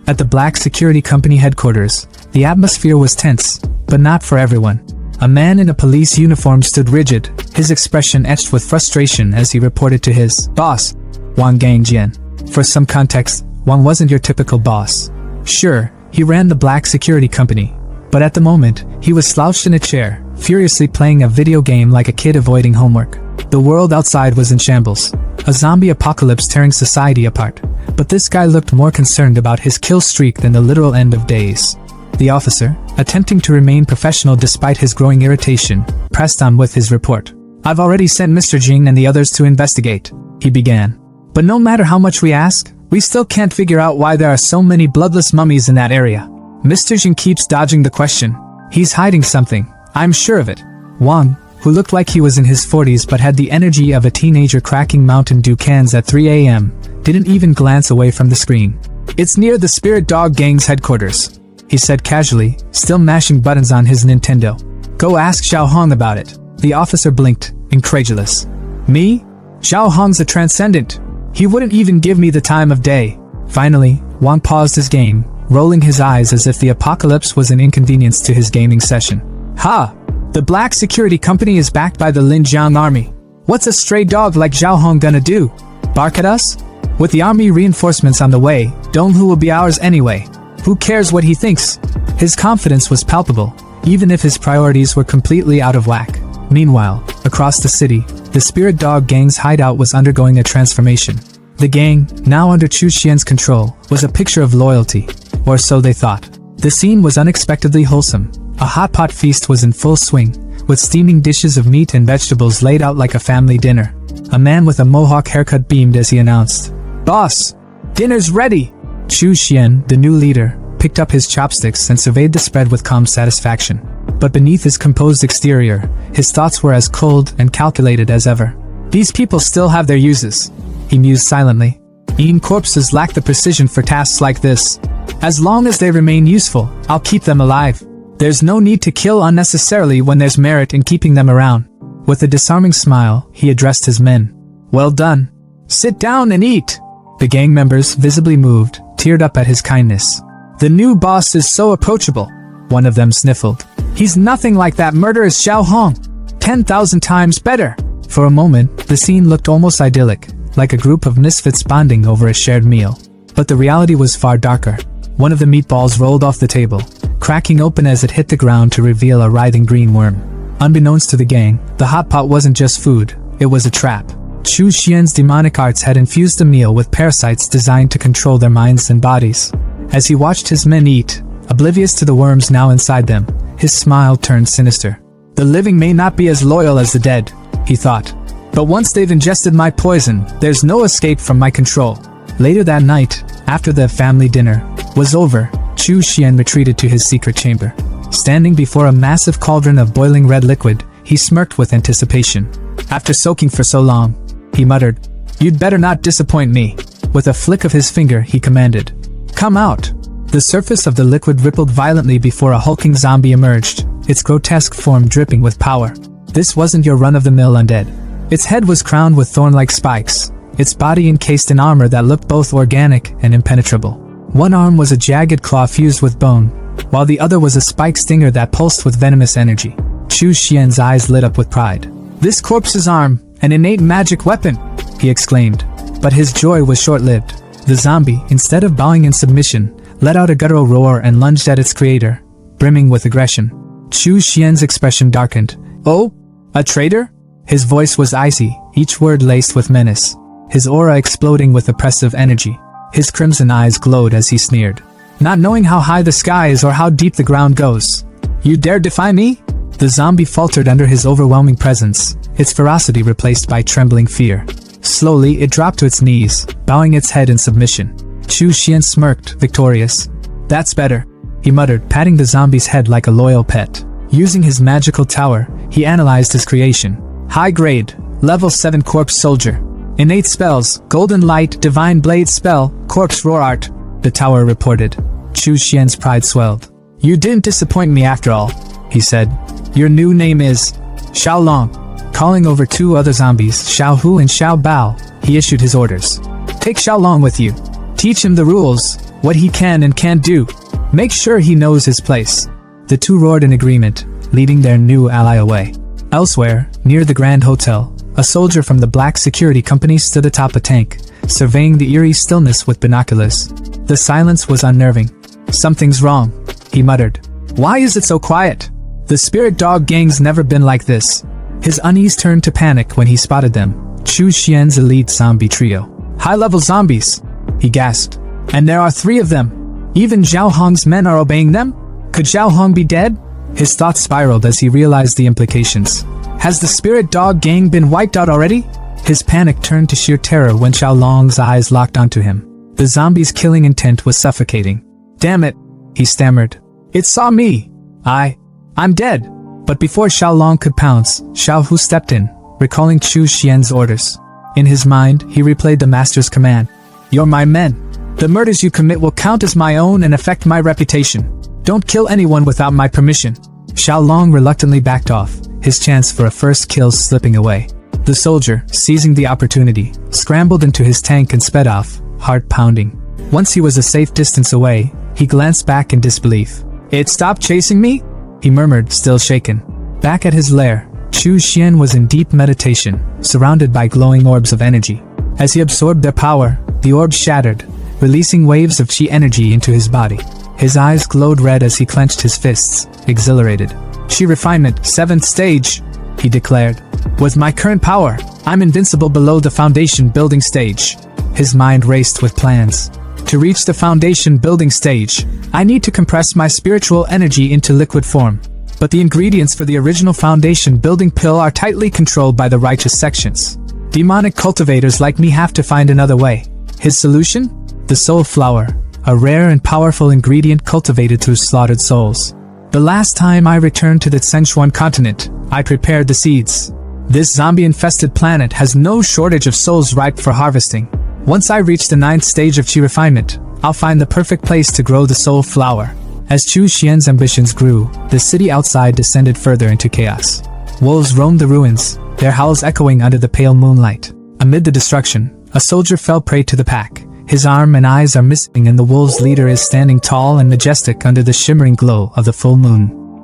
[SPEAKER 1] At the Black Security Company headquarters, the atmosphere was tense, but not for everyone. A man in a police uniform stood rigid, his expression etched with frustration as he reported to his boss, Wang Gangjian. For some context, Wang wasn't your typical boss. Sure, he ran the Black Security Company, but at the moment, he was slouched in a chair, furiously playing a video game like a kid avoiding homework. The world outside was in shambles, a zombie apocalypse tearing society apart, but this guy looked more concerned about his kill streak than the literal end of days. The officer, attempting to remain professional despite his growing irritation, pressed on with his report. I've already sent Mr. Jing and the others to investigate, he began. But no matter how much we ask, we still can't figure out why there are so many bloodless mummies in that area. Mr. Jing keeps dodging the question. He's hiding something, I'm sure of it. Wang, who looked like he was in his 40s but had the energy of a teenager cracking Mountain Dew cans at 3 a.m., didn't even glance away from the screen. It's near the Spirit Dog Gang's headquarters, he said casually, still mashing buttons on his Nintendo. Go ask Xiao Hong about it. The officer blinked, incredulous. Me? Xiao Hong's a transcendent. He wouldn't even give me the time of day. Finally, Wang paused his game, rolling his eyes as if the apocalypse was an inconvenience to his gaming session. Ha! The Black Security Company is backed by the Linjiang Army. What's a stray dog like Xiao Hong gonna do? Bark at us? With the army reinforcements on the way, Donghu will be ours anyway. Who cares what he thinks? His confidence was palpable, even if his priorities were completely out of whack. Meanwhile, across the city, the Spirit Dog Gang's hideout was undergoing a transformation. The gang, now under Chu Xian's control, was a picture of loyalty, or so they thought. The scene was unexpectedly wholesome. A hot pot feast was in full swing, with steaming dishes of meat and vegetables laid out like a family dinner. A man with a mohawk haircut beamed as he announced, "Boss, dinner's ready!" Chu Xian, the new leader, picked up his chopsticks and surveyed the spread with calm satisfaction. But beneath his composed exterior, his thoughts were as cold and calculated as ever. These people still have their uses, he mused silently. Eating corpses lack the precision for tasks like this. As long as they remain useful, I'll keep them alive. There's no need to kill unnecessarily when there's merit in keeping them around. With a disarming smile, he addressed his men. Well done. Sit down and eat. The gang members, visibly moved, teared up at his kindness. The new boss is so approachable, one of them sniffled. He's nothing like that murderous Xiao Hong. 10,000 times better. For a moment, the scene looked almost idyllic, like a group of misfits bonding over a shared meal. But the reality was far darker. One of the meatballs rolled off the table, cracking open as it hit the ground to reveal a writhing green worm. Unbeknownst to the gang, the hot pot wasn't just food, it was a trap. Chu Xian's demonic arts had infused the meal with parasites designed to control their minds and bodies. As he watched his men eat, oblivious to the worms now inside them, his smile turned sinister. The living may not be as loyal as the dead, he thought. But once they've ingested my poison, there's no escape from my control. Later that night, after the family dinner was over, Chu Xian retreated to his secret chamber. Standing before a massive cauldron of boiling red liquid, he smirked with anticipation. After soaking for so long, he muttered, "You'd better not disappoint me." With a flick of his finger, he commanded, "Come out." The surface of the liquid rippled violently before a hulking zombie emerged, its grotesque form dripping with power. This wasn't your run-of-the-mill undead. Its head was crowned with thorn-like spikes, its body encased in armor that looked both organic and impenetrable. One arm was a jagged claw fused with bone, while the other was a spike stinger that pulsed with venomous energy. Chu Xian's eyes lit up with pride. "This corpse's arm, an innate magic weapon!" he exclaimed. But his joy was short-lived. The zombie, instead of bowing in submission, let out a guttural roar and lunged at its creator, brimming with aggression. Chu Xian's expression darkened. "Oh? A traitor?" His voice was icy, each word laced with menace, his aura exploding with oppressive energy. His crimson eyes glowed as he sneered. "Not knowing how high the sky is or how deep the ground goes, you dare defy me?" The zombie faltered under his overwhelming presence, its ferocity replaced by trembling fear. Slowly, it dropped to its knees, bowing its head in submission. Chu Xian smirked, victorious. "That's better," he muttered, patting the zombie's head like a loyal pet. Using his magical tower, he analyzed his creation. High grade, level 7 corpse soldier. Innate spells, golden light, divine blade spell, corpse roar art, the tower reported. Chu Xian's pride swelled. "You didn't disappoint me after all," he said. "Your new name is Xiao Long." Calling over two other zombies, Xiao Hu and Xiao Bao, he issued his orders. "Take Xiao Long with you. Teach him the rules, what he can and can't do. Make sure he knows his place." The two roared in agreement, leading their new ally away. Elsewhere, near the Grand Hotel, a soldier from the Black Security Company stood atop a tank, surveying the eerie stillness with binoculars. The silence was unnerving. "Something's wrong," he muttered. "Why is it so quiet? The spirit dog gang's never been like this." His unease turned to panic when he spotted them. Chu Xian's elite zombie trio. "High-level zombies," he gasped. "And there are 3 of them. Even Zhao Hong's men are obeying them? Could Zhao Hong be dead?" His thoughts spiraled as he realized the implications. Has the spirit dog gang been wiped out already? His panic turned to sheer terror when Xiao Long's eyes locked onto him. The zombie's killing intent was suffocating. "Damn it," he stammered. "It saw me. I'm dead." But before Xiao Long could pounce, Xiao Hu stepped in, recalling Chu Xian's orders. In his mind, he replayed the master's command. "You're my men. The murders you commit will count as my own and affect my reputation. Don't kill anyone without my permission." Xiao Long reluctantly backed off, his chance for a first kill slipping away. The soldier, seizing the opportunity, scrambled into his tank and sped off, heart pounding. Once he was a safe distance away, he glanced back in disbelief. "It stopped chasing me?" he murmured, still shaken. Back at his lair, Chu Xian was in deep meditation, surrounded by glowing orbs of energy. As he absorbed their power, the orbs shattered, releasing waves of chi energy into his body. His eyes glowed red as he clenched his fists, exhilarated. "Chi refinement, 7th stage," he declared. "With my current power, I'm invincible below the foundation building stage." His mind raced with plans. To reach the foundation building stage, I need to compress my spiritual energy into liquid form. But the ingredients for the original foundation building pill are tightly controlled by the righteous sections. Demonic cultivators like me have to find another way. His solution? The soul flower, a rare and powerful ingredient cultivated through slaughtered souls. The last time I returned to the Sichuan continent, I prepared the seeds. This zombie-infested planet has no shortage of souls ripe for harvesting. Once I reach the 9th stage of chi refinement, I'll find the perfect place to grow the soul flower. As Chu Xian's ambitions grew, the city outside descended further into chaos. Wolves roamed the ruins, their howls echoing under the pale moonlight. Amid the destruction, a soldier fell prey to the pack. His arm and eyes are missing and the wolves' leader is standing tall and majestic under the shimmering glow of the full moon.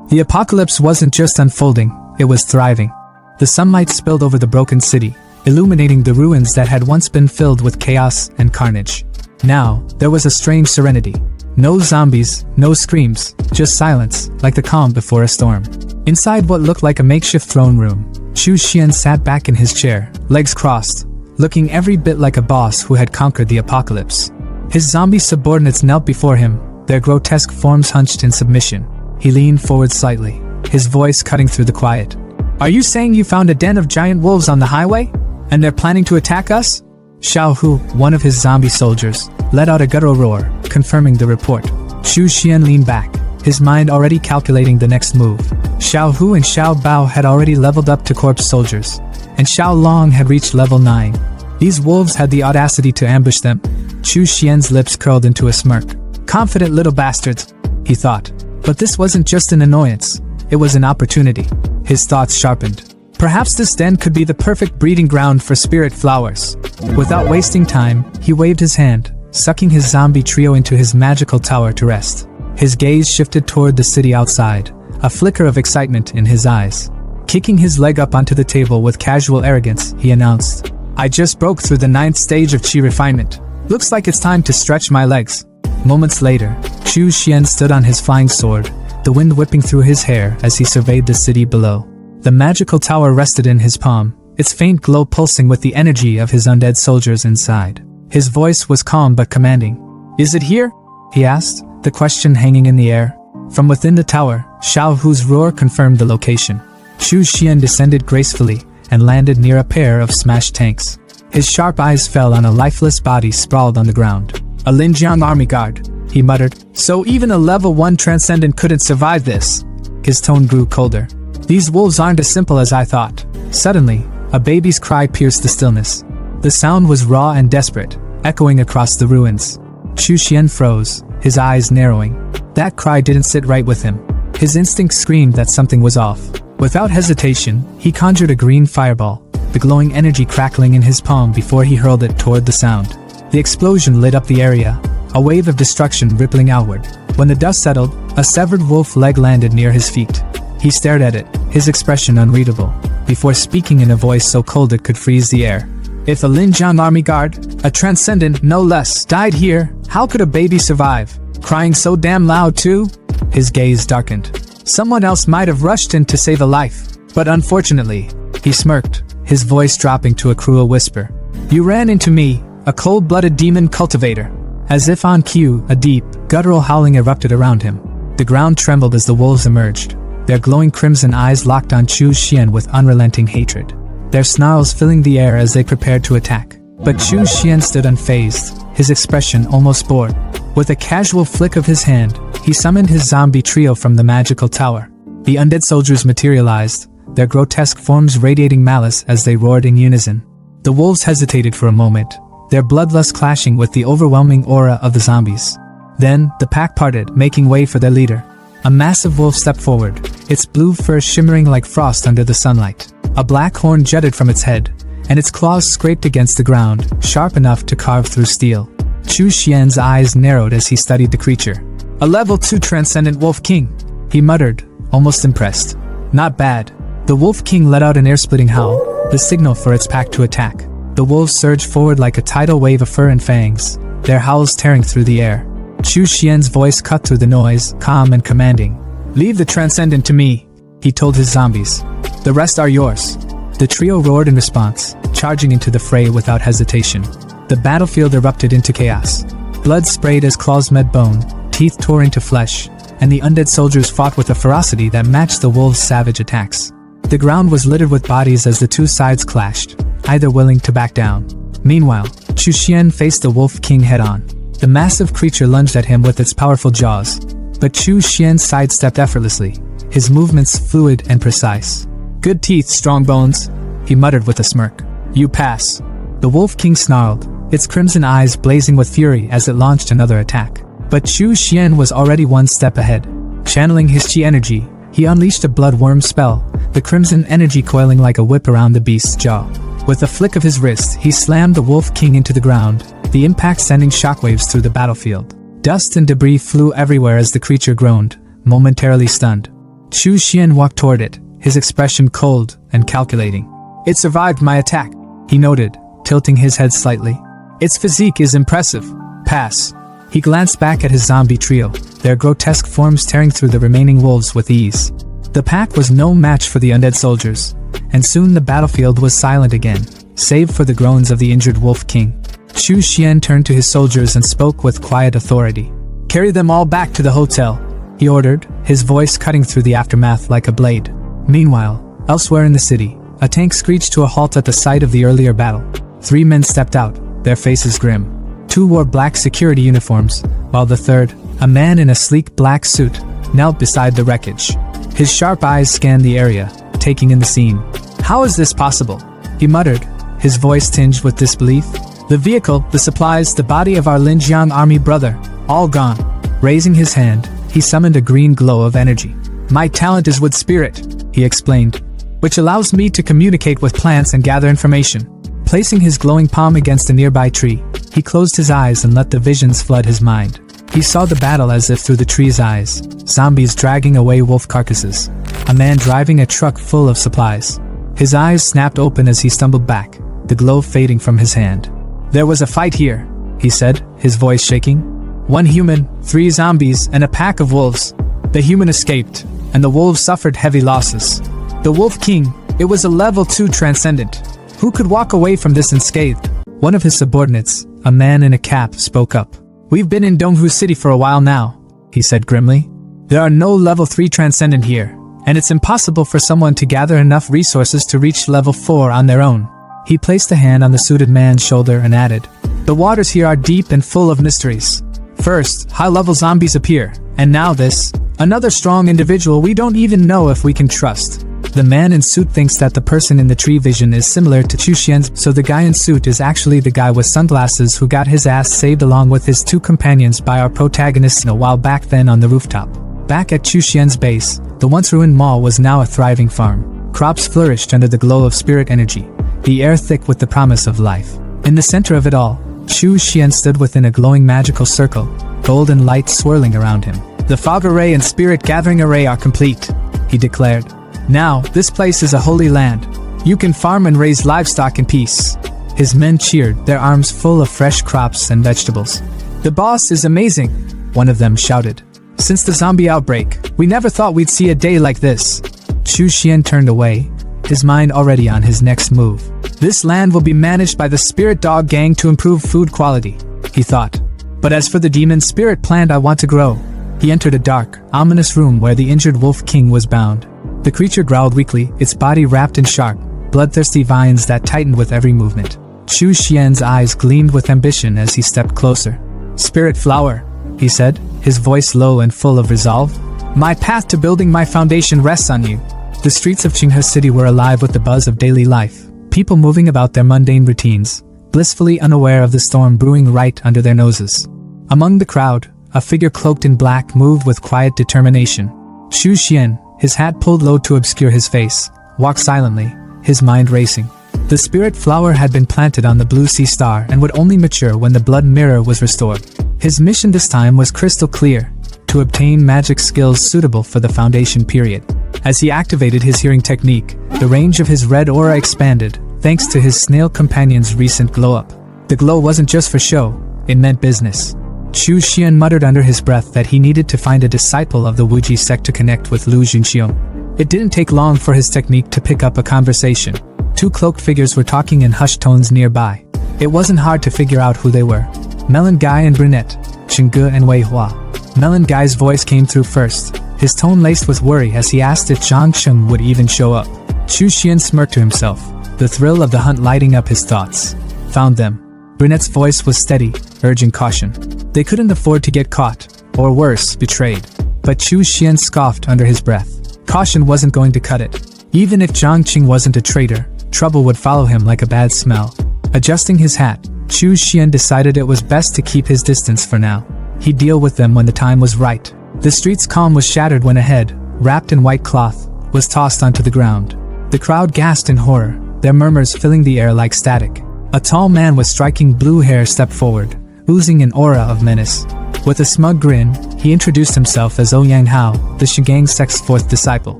[SPEAKER 1] The apocalypse wasn't just unfolding, it was thriving. The sunlight spilled over the broken city, illuminating the ruins that had once been filled with chaos and carnage. Now, there was a strange serenity. No zombies, no screams, just silence, like the calm before a storm. Inside what looked like a makeshift throne room, Chu Xian sat back in his chair, legs crossed, looking every bit like a boss who had conquered the apocalypse. His zombie subordinates knelt before him, their grotesque forms hunched in submission. He leaned forward slightly, his voice cutting through the quiet. "Are you saying you found a den of giant wolves on the highway? And they're planning to attack us?" Xiao Hu, one of his zombie soldiers, let out a guttural roar, confirming the report. Chu Xian leaned back, his mind already calculating the next move. Xiao Hu and Xiao Bao had already leveled up to corpse soldiers, and Xiao Long had reached level 9. These wolves had the audacity to ambush them. Chu Xian's lips curled into a smirk. "Confident little bastards," he thought. But this wasn't just an annoyance, it was an opportunity. His thoughts sharpened. Perhaps this den could be the perfect breeding ground for spirit flowers. Without wasting time, he waved his hand, sucking his zombie trio into his magical tower to rest. His gaze shifted toward the city outside, a flicker of excitement in his eyes. Kicking his leg up onto the table with casual arrogance, he announced, "I just broke through the 9th stage of chi refinement. Looks like it's time to stretch my legs." Moments later, Chu Xian stood on his flying sword, the wind whipping through his hair as he surveyed the city below. The magical tower rested in his palm, its faint glow pulsing with the energy of his undead soldiers inside. His voice was calm but commanding. "Is it here?" he asked, the question hanging in the air. From within the tower, Xiao Hu's roar confirmed the location. Chu Xian descended gracefully and landed near a pair of smashed tanks. His sharp eyes fell on a lifeless body sprawled on the ground. "A Linjiang army guard," he muttered. "So even a level 1 transcendent couldn't survive this." His tone grew colder. "These wolves aren't as simple as I thought." Suddenly, a baby's cry pierced the stillness. The sound was raw and desperate, echoing across the ruins. Chu Xian froze, his eyes narrowing. That cry didn't sit right with him. His instinct screamed that something was off. Without hesitation, he conjured a green fireball, the glowing energy crackling in his palm before he hurled it toward the sound. The explosion lit up the area, a wave of destruction rippling outward. When the dust settled, a severed wolf leg landed near his feet. He stared at it, his expression unreadable, before speaking in a voice so cold it could freeze the air. "If a Linjiang army guard, a transcendent no less, died here, how could a baby survive? Crying so damn loud too?" His gaze darkened. "Someone else might have rushed in to save a life. But unfortunately," he smirked, his voice dropping to a cruel whisper, "you ran into me, a cold-blooded demon cultivator." As if on cue, a deep, guttural howling erupted around him. The ground trembled as the wolves emerged, their glowing crimson eyes locked on Chu Xian with unrelenting hatred, their snarls filling the air as they prepared to attack. But Chu Xian stood unfazed, his expression almost bored. With a casual flick of his hand, he summoned his zombie trio from the magical tower. The undead soldiers materialized, their grotesque forms radiating malice as they roared in unison. The wolves hesitated for a moment, their bloodlust clashing with the overwhelming aura of the zombies. Then, the pack parted, making way for their leader. A massive wolf stepped forward, its blue fur shimmering like frost under the sunlight. A black horn jutted from its head, and its claws scraped against the ground, sharp enough to carve through steel. Chu Xian's eyes narrowed as he studied the creature. "A level 2 transcendent wolf king," he muttered, almost impressed. "Not bad." The wolf king let out an ear-splitting howl, the signal for its pack to attack. The wolves surged forward like a tidal wave of fur and fangs, their howls tearing through the air. Chu Xian's voice cut through the noise, calm and commanding. "Leave the transcendent to me," he told his zombies. "The rest are yours." The trio roared in response, charging into the fray without hesitation. The battlefield erupted into chaos. Blood sprayed as claws met bone, teeth tore into flesh, and the undead soldiers fought with a ferocity that matched the wolves' savage attacks. The ground was littered with bodies as the two sides clashed, either willing to back down. Meanwhile, Chu Xian faced the Wolf King head-on. The massive creature lunged at him with its powerful jaws, but Chu Xian sidestepped effortlessly, his movements fluid and precise. "Good teeth, strong bones," he muttered with a smirk. "You pass." The Wolf King snarled, its crimson eyes blazing with fury as it launched another attack. But Chu Xian was already one step ahead. Channeling his chi energy, he unleashed a bloodworm spell, the crimson energy coiling like a whip around the beast's jaw. With a flick of his wrist, he slammed the Wolf King into the ground, the impact sending shockwaves through the battlefield. Dust and debris flew everywhere as the creature groaned, momentarily stunned. Chu Xian walked toward it, his expression cold and calculating. "It survived my attack," he noted, tilting his head slightly. "Its physique is impressive. Pass." He glanced back at his zombie trio, their grotesque forms tearing through the remaining wolves with ease. The pack was no match for the undead soldiers, and soon the battlefield was silent again, save for the groans of the injured Wolf King. Chu Xian turned to his soldiers and spoke with quiet authority. "Carry them all back to the hotel," he ordered, his voice cutting through the aftermath like a blade. Meanwhile, elsewhere in the city, a tank screeched to a halt at the site of the earlier battle. 3 men stepped out, their faces grim. 2 wore black security uniforms, while the third, a man in a sleek black suit, knelt beside the wreckage. His sharp eyes scanned the area, taking in the scene. "How is this possible?" he muttered, his voice tinged with disbelief. "The vehicle, the supplies, the body of our Linjiang army brother, all gone." Raising his hand, he summoned a green glow of energy. "My talent is with spirit," he explained, "which allows me to communicate with plants and gather information." Placing his glowing palm against a nearby tree, he closed his eyes and let the visions flood his mind. He saw the battle as if through the tree's eyes, zombies dragging away wolf carcasses, a man driving a truck full of supplies. His eyes snapped open as he stumbled back, the glow fading from his hand. "There was a fight here," he said, his voice shaking. "1 human, 3 zombies, and a pack of wolves. The human escaped, and the wolves suffered heavy losses. The Wolf King, it was a level 2 transcendent. Who could walk away from this unscathed?" One of his subordinates, a man in a cap, spoke up. "We've been in Donghu City for a while now," he said grimly. "There are no level 3 transcendent here, and it's impossible for someone to gather enough resources to reach level 4 on their own." He placed a hand on the suited man's shoulder and added, "The waters here are deep and full of mysteries. First, high-level zombies appear, and now this, another strong individual we don't even know if we can trust." The man in suit thinks that the person in the tree vision is similar to Chu Xian's, so the guy in suit is actually the guy with sunglasses who got his ass saved along with his 2 companions by our protagonists a while back then on the rooftop. Back at Chu Xian's base, the once ruined mall was now a thriving farm. Crops flourished under the glow of spirit energy, the air thick with the promise of life. In the center of it all, Chu Xian stood within a glowing magical circle, golden light swirling around him. "The fog array and spirit gathering array are complete," he declared. "Now, this place is a holy land. You can farm and raise livestock in peace." His men cheered, their arms full of fresh crops and vegetables. "The boss is amazing," one of them shouted. "Since the zombie outbreak, we never thought we'd see a day like this." Chu Xian turned away, his mind already on his next move. "This land will be managed by the Spirit Dog Gang to improve food quality," he thought. "But as for the demon spirit plant I want to grow." He entered a dark, ominous room where the injured Wolf King was bound. The creature growled weakly, its body wrapped in sharp, bloodthirsty vines that tightened with every movement. Chu Xian's eyes gleamed with ambition as he stepped closer. "Spirit flower," he said, his voice low and full of resolve. "My path to building my foundation rests on you." The streets of Qinghe City were alive with the buzz of daily life, people moving about their mundane routines, blissfully unaware of the storm brewing right under their noses. Among the crowd, a figure cloaked in black moved with quiet determination. Chu Xian, his hat pulled low to obscure his face, walked silently, his mind racing. The spirit flower had been planted on the blue sea star and would only mature when the blood mirror was restored. His mission this time was crystal clear, to obtain magic skills suitable for the foundation period. As he activated his hearing technique, the range of his red aura expanded, thanks to his snail companion's recent glow-up. The glow wasn't just for show, it meant business. Chu Xian muttered under his breath that he needed to find a disciple of the Wuji sect to connect with Lu Junxiong. It didn't take long for his technique to pick up a conversation. 2 cloaked figures were talking in hushed tones nearby. It wasn't hard to figure out who they were. Melon Guy and Brunette, Chengge and Wei Hua. Melon Guy's voice came through first, his tone laced with worry as he asked if Zhang Sheng would even show up. Chu Xian smirked to himself, the thrill of the hunt lighting up his thoughts. "Found them." Brunette's voice was steady, urging caution. They couldn't afford to get caught, or worse, betrayed. But Chu Xian scoffed under his breath. Caution wasn't going to cut it. Even if Zhang Qing wasn't a traitor, trouble would follow him like a bad smell. Adjusting his hat, Chu Xian decided it was best to keep his distance for now. He'd deal with them when the time was right. The street's calm was shattered when a head, wrapped in white cloth, was tossed onto the ground. The crowd gasped in horror, their murmurs filling the air like static. A tall man with striking blue hair stepped forward, oozing an aura of menace. With a smug grin, he introduced himself as Ouyang Hao, the Shigang sect's 4th disciple.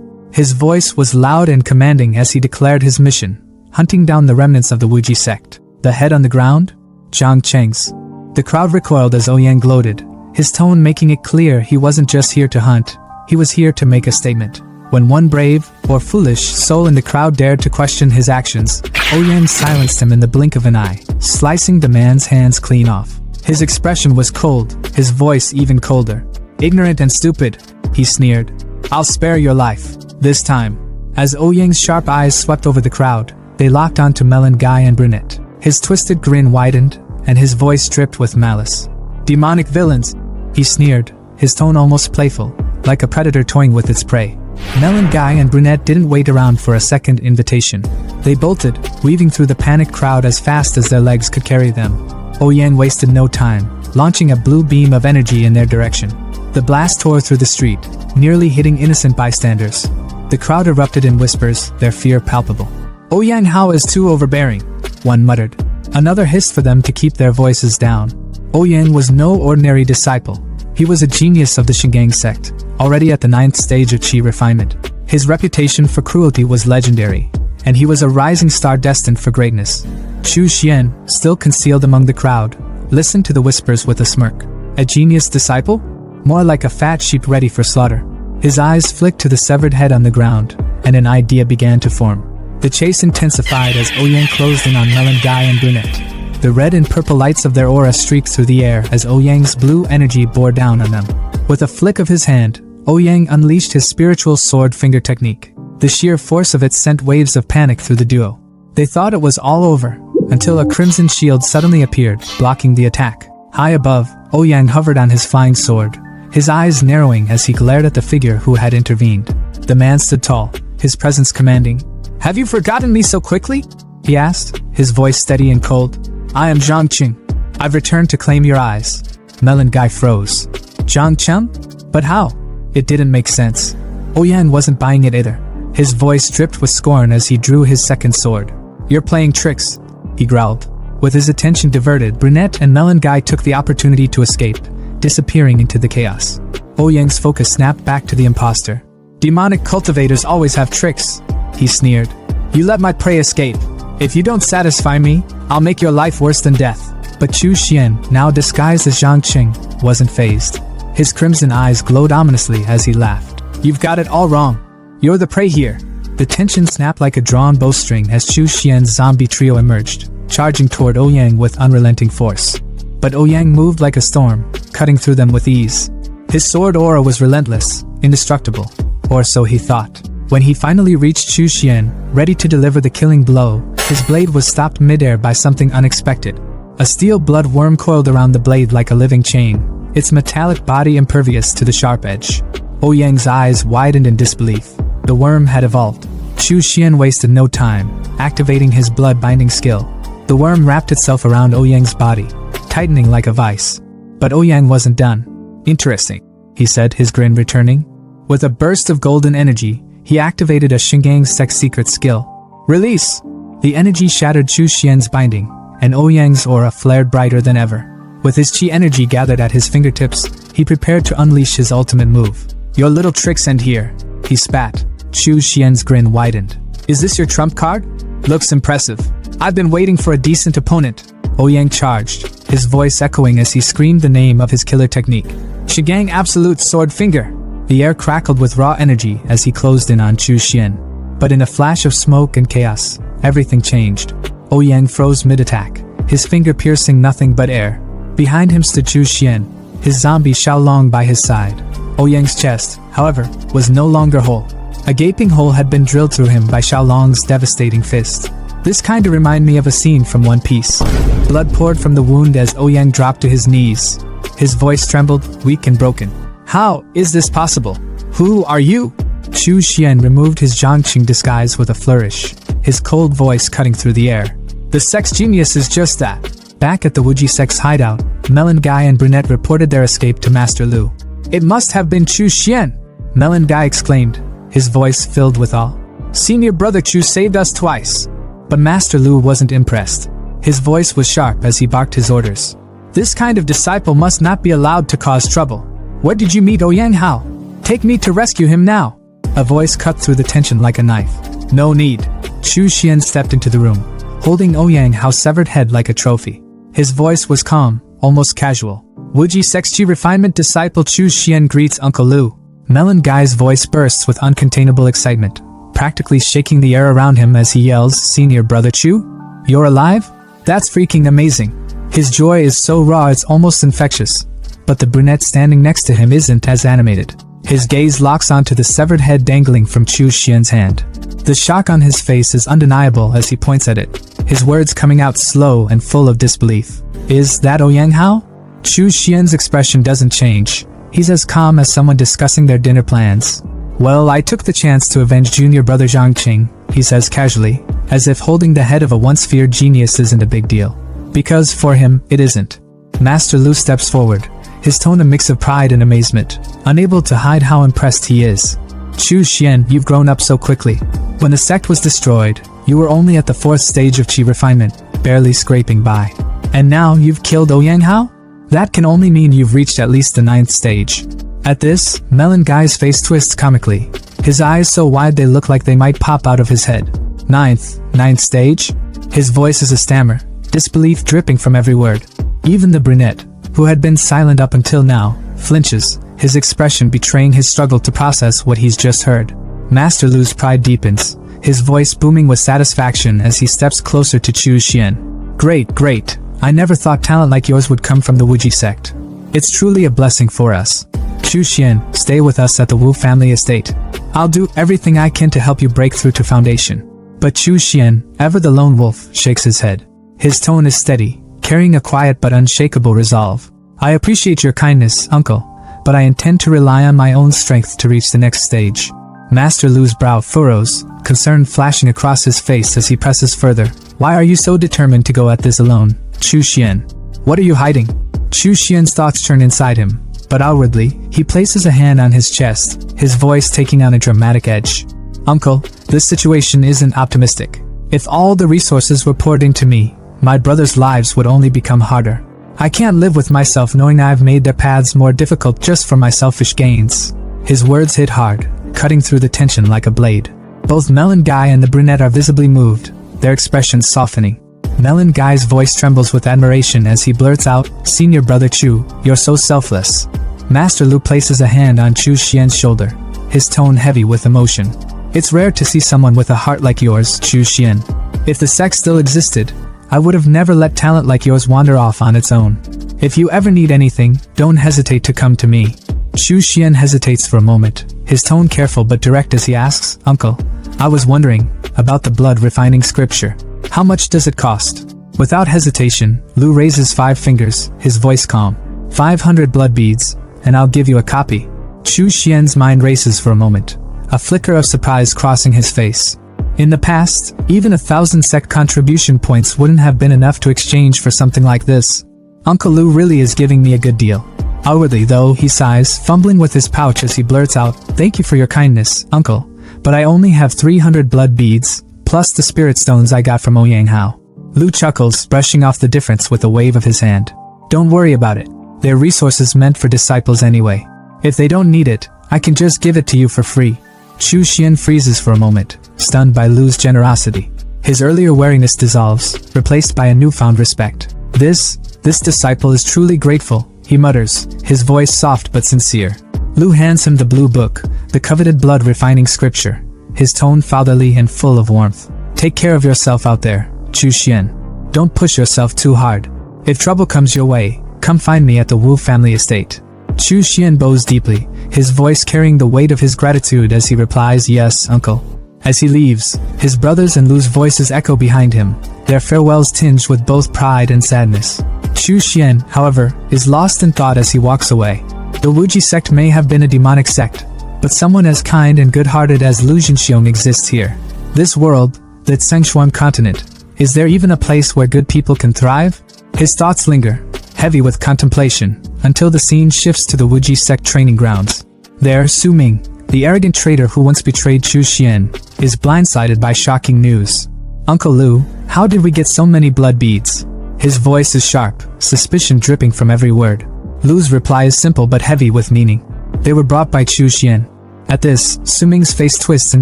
[SPEAKER 1] His voice was loud and commanding as he declared his mission, hunting down the remnants of the Wuji sect. The head on the ground? Zhang Cheng's. The crowd recoiled as Ouyang gloated, his tone making it clear he wasn't just here to hunt, he was here to make a statement. When one brave, or foolish, soul in the crowd dared to question his actions, Ouyang silenced him in the blink of an eye, slicing the man's hands clean off. His expression was cold, his voice even colder. "Ignorant and stupid," he sneered. "I'll spare your life, this time." As Ouyang's sharp eyes swept over the crowd, they locked onto Melon Guy and Brunette. His twisted grin widened, and his voice dripped with malice. "Demonic villains," he sneered, his tone almost playful, like a predator toying with its prey. Melon Guy and Brunette didn't wait around for a second invitation. They bolted, weaving through the panicked crowd as fast as their legs could carry them. Ouyang wasted no time, launching a blue beam of energy in their direction. The blast tore through the street, nearly hitting innocent bystanders. The crowd erupted in whispers, their fear palpable. "Ouyang Hao is too overbearing," one muttered. Another hissed for them to keep their voices down. Ouyang was no ordinary disciple. He was a genius of the Shingang sect, already at the 9th stage of Qi refinement. His reputation for cruelty was legendary, and he was a rising star destined for greatness. Chu Xian, still concealed among the crowd, listened to the whispers with a smirk. A genius disciple? More like a fat sheep ready for slaughter. His eyes flicked to the severed head on the ground, and an idea began to form. The chase intensified as Ouyang closed in on Melon Guy and Brunette. The red and purple lights of their aura streaked through the air as Ouyang's blue energy bore down on them. With a flick of his hand, Ouyang unleashed his spiritual sword finger technique. The sheer force of it sent waves of panic through the duo. They thought it was all over, until a crimson shield suddenly appeared, blocking the attack. High above, Ouyang hovered on his flying sword, his eyes narrowing as he glared at the figure who had intervened. The man stood tall, his presence commanding. "Have you forgotten me so quickly?" he asked, his voice steady and cold. "I am Zhang Qing. I've returned to claim your eyes." Melon Guy froze. "Zhang Qing? But how?" It didn't make sense. Ouyang wasn't buying it either. His voice dripped with scorn as he drew his second sword. "You're playing tricks," he growled. With his attention diverted, Brunette and Melon Guy took the opportunity to escape, disappearing into the chaos. Ouyang's focus snapped back to the imposter. "Demonic cultivators always have tricks," he sneered. "You let my prey escape. If you don't satisfy me, I'll make your life worse than death." But Chu Xian, now disguised as Zhang Qing, wasn't fazed. His crimson eyes glowed ominously as he laughed. "You've got it all wrong. You're the prey here." The tension snapped like a drawn bowstring as Chu Xian's zombie trio emerged, charging toward Ouyang with unrelenting force. But Ouyang moved like a storm, cutting through them with ease. His sword aura was relentless, indestructible, or so he thought. When he finally reached Chu Xian, ready to deliver the killing blow, his blade was stopped midair by something unexpected. A steel blood worm coiled around the blade like a living chain, its metallic body impervious to the sharp edge. Ouyang's eyes widened in disbelief. The worm had evolved. Chu Xian wasted no time, activating his blood-binding skill. The worm wrapped itself around Ouyang's body, tightening like a vice. But Ouyang wasn't done. "Interesting," he said, his grin returning. With a burst of golden energy, he activated a Shingang sect secret skill. "Release!" The energy shattered Chu Xian's binding, and Ouyang's aura flared brighter than ever. With his chi energy gathered at his fingertips, he prepared to unleash his ultimate move. "Your little tricks end here," he spat. Chu Xian's grin widened. "Is this your trump card? Looks impressive. I've been waiting for a decent opponent." Ouyang charged, his voice echoing as he screamed the name of his killer technique. "Shingang Absolute Sword Finger!" The air crackled with raw energy as he closed in on Chu Xian. But in a flash of smoke and chaos, everything changed. Ouyang froze mid-attack, his finger piercing nothing but air. Behind him stood Chu Xian, his zombie Xiaolong by his side. Ouyang's chest, however, was no longer whole. A gaping hole had been drilled through him by Xiaolong's devastating fist. This kinda reminded me of a scene from One Piece. Blood poured from the wound as Ouyang dropped to his knees. His voice trembled, weak and broken. "How is this possible? Who are you?" Chu Xian removed his Zhangqing disguise with a flourish, his cold voice cutting through the air. "The sex genius is just that." Back at the Wuji sex hideout, Melon Guy and Brunette reported their escape to Master Lu. "It must have been Chu Xian!" Melon Guy exclaimed, his voice filled with awe. "Senior brother Chu saved us twice." But Master Lu wasn't impressed. His voice was sharp as he barked his orders. "This kind of disciple must not be allowed to cause trouble. Where did you meet Ouyang Hao? Take me to rescue him now." A voice cut through the tension like a knife. "No need." Chu Xian stepped into the room, holding Ouyang Hao's severed head like a trophy. His voice was calm, almost casual. "Wuji Sexji Refinement Disciple Chu Xian greets Uncle Lu." Melon Guy's voice bursts with uncontainable excitement, practically shaking the air around him as he yells, "Senior Brother Chu? You're alive? That's freaking amazing." His joy is so raw it's almost infectious. But the brunette standing next to him isn't as animated. His gaze locks onto the severed head dangling from Chu Xian's hand. The shock on his face is undeniable as he points at it, his words coming out slow and full of disbelief. "Is that Ouyang Hao?" Chu Xian's expression doesn't change. He's as calm as someone discussing their dinner plans. "Well, I took the chance to avenge junior brother Zhang Qing," he says casually, as if holding the head of a once feared genius isn't a big deal. Because for him, it isn't. Master Lu steps forward, his tone a mix of pride and amazement, unable to hide how impressed he is. "Chu Xian, you've grown up so quickly. When the sect was destroyed, you were only at the 4th stage of Qi refinement, barely scraping by. And now you've killed Ouyang Hao? That can only mean you've reached at least the 9th stage." At this, Melon Guy's face twists comically, his eyes so wide they look like they might pop out of his head. Ninth stage? His voice is a stammer, disbelief dripping from every word. Even the brunette, who had been silent up until now, flinches, his expression betraying his struggle to process what he's just heard. Master Lu's pride deepens, his voice booming with satisfaction as he steps closer to Chu Xian. Great. I never thought talent like yours would come from the Wuji sect. It's truly a blessing for us. Chu Xian, stay with us at the Wu family estate. I'll do everything I can to help you break through to foundation." But Chu Xian, ever the lone wolf, shakes his head. His tone is steady, carrying a quiet but unshakable resolve. "I appreciate your kindness, uncle, but I intend to rely on my own strength to reach the next stage." Master Lu's brow furrows, concern flashing across his face as he presses further. "Why are you so determined to go at this alone, Chu Xian? What are you hiding?" Chu Xian's thoughts turn inside him, but outwardly, he places a hand on his chest, his voice taking on a dramatic edge. "Uncle, this situation isn't optimistic. If all the resources were poured into me, my brothers' lives would only become harder. I can't live with myself knowing I've made their paths more difficult just for my selfish gains." His words hit hard, cutting through the tension like a blade. Both Melon Guy and the brunette are visibly moved, their expressions softening. Melon Guy's voice trembles with admiration as he blurts out, "Senior Brother Chu, you're so selfless." Master Lu places a hand on Chu Xian's shoulder, his tone heavy with emotion. "It's rare to see someone with a heart like yours, Chu Xian. If the sect still existed, I would have never let talent like yours wander off on its own. If you ever need anything, don't hesitate to come to me." Chu Xian hesitates for a moment, his tone careful but direct as he asks, "Uncle, I was wondering about the blood refining scripture. How much does it cost?" Without hesitation, Lu raises 5 fingers, his voice calm. 500 blood beads, and I'll give you a copy." Chu Xian's mind races for a moment, a flicker of surprise crossing his face. In the past, even 1,000 sect contribution points wouldn't have been enough to exchange for something like this. Uncle Lu really is giving me a good deal. Outwardly though, he sighs, fumbling with his pouch as he blurts out, "Thank you for your kindness, uncle, but I only have 300 blood beads, plus the spirit stones I got from Ouyang Hao." Lu chuckles, brushing off the difference with a wave of his hand. "Don't worry about it. They're resources meant for disciples anyway. If they don't need it, I can just give it to you for free." Chu Xian freezes for a moment, stunned by Lu's generosity. His earlier wariness dissolves, replaced by a newfound respect. This disciple is truly grateful," he mutters, his voice soft but sincere. Lu hands him the blue book, the coveted blood refining scripture, his tone fatherly and full of warmth. "Take care of yourself out there, Chu Xian. Don't push yourself too hard. If trouble comes your way, come find me at the Wu family estate." Chu Xian bows deeply, his voice carrying the weight of his gratitude as he replies, "Yes, uncle." As he leaves, his brothers and Lu's voices echo behind him, their farewells tinged with both pride and sadness. Chu Xian, however, is lost in thought as he walks away. The Wuji sect may have been a demonic sect, but someone as kind and good-hearted as Lu Jinxiong exists here. This world, that Sengshuan continent, is there even a place where good people can thrive? His thoughts linger, heavy with contemplation, until the scene shifts to the Wuji sect training grounds. There, Su Ming, the arrogant traitor who once betrayed Chu Xian, is blindsided by shocking news. "Uncle Lu, how did we get so many blood beads?" His voice is sharp, suspicion dripping from every word. Lu's reply is simple but heavy with meaning. "They were brought by Chu Xian." At this, Su Ming's face twists in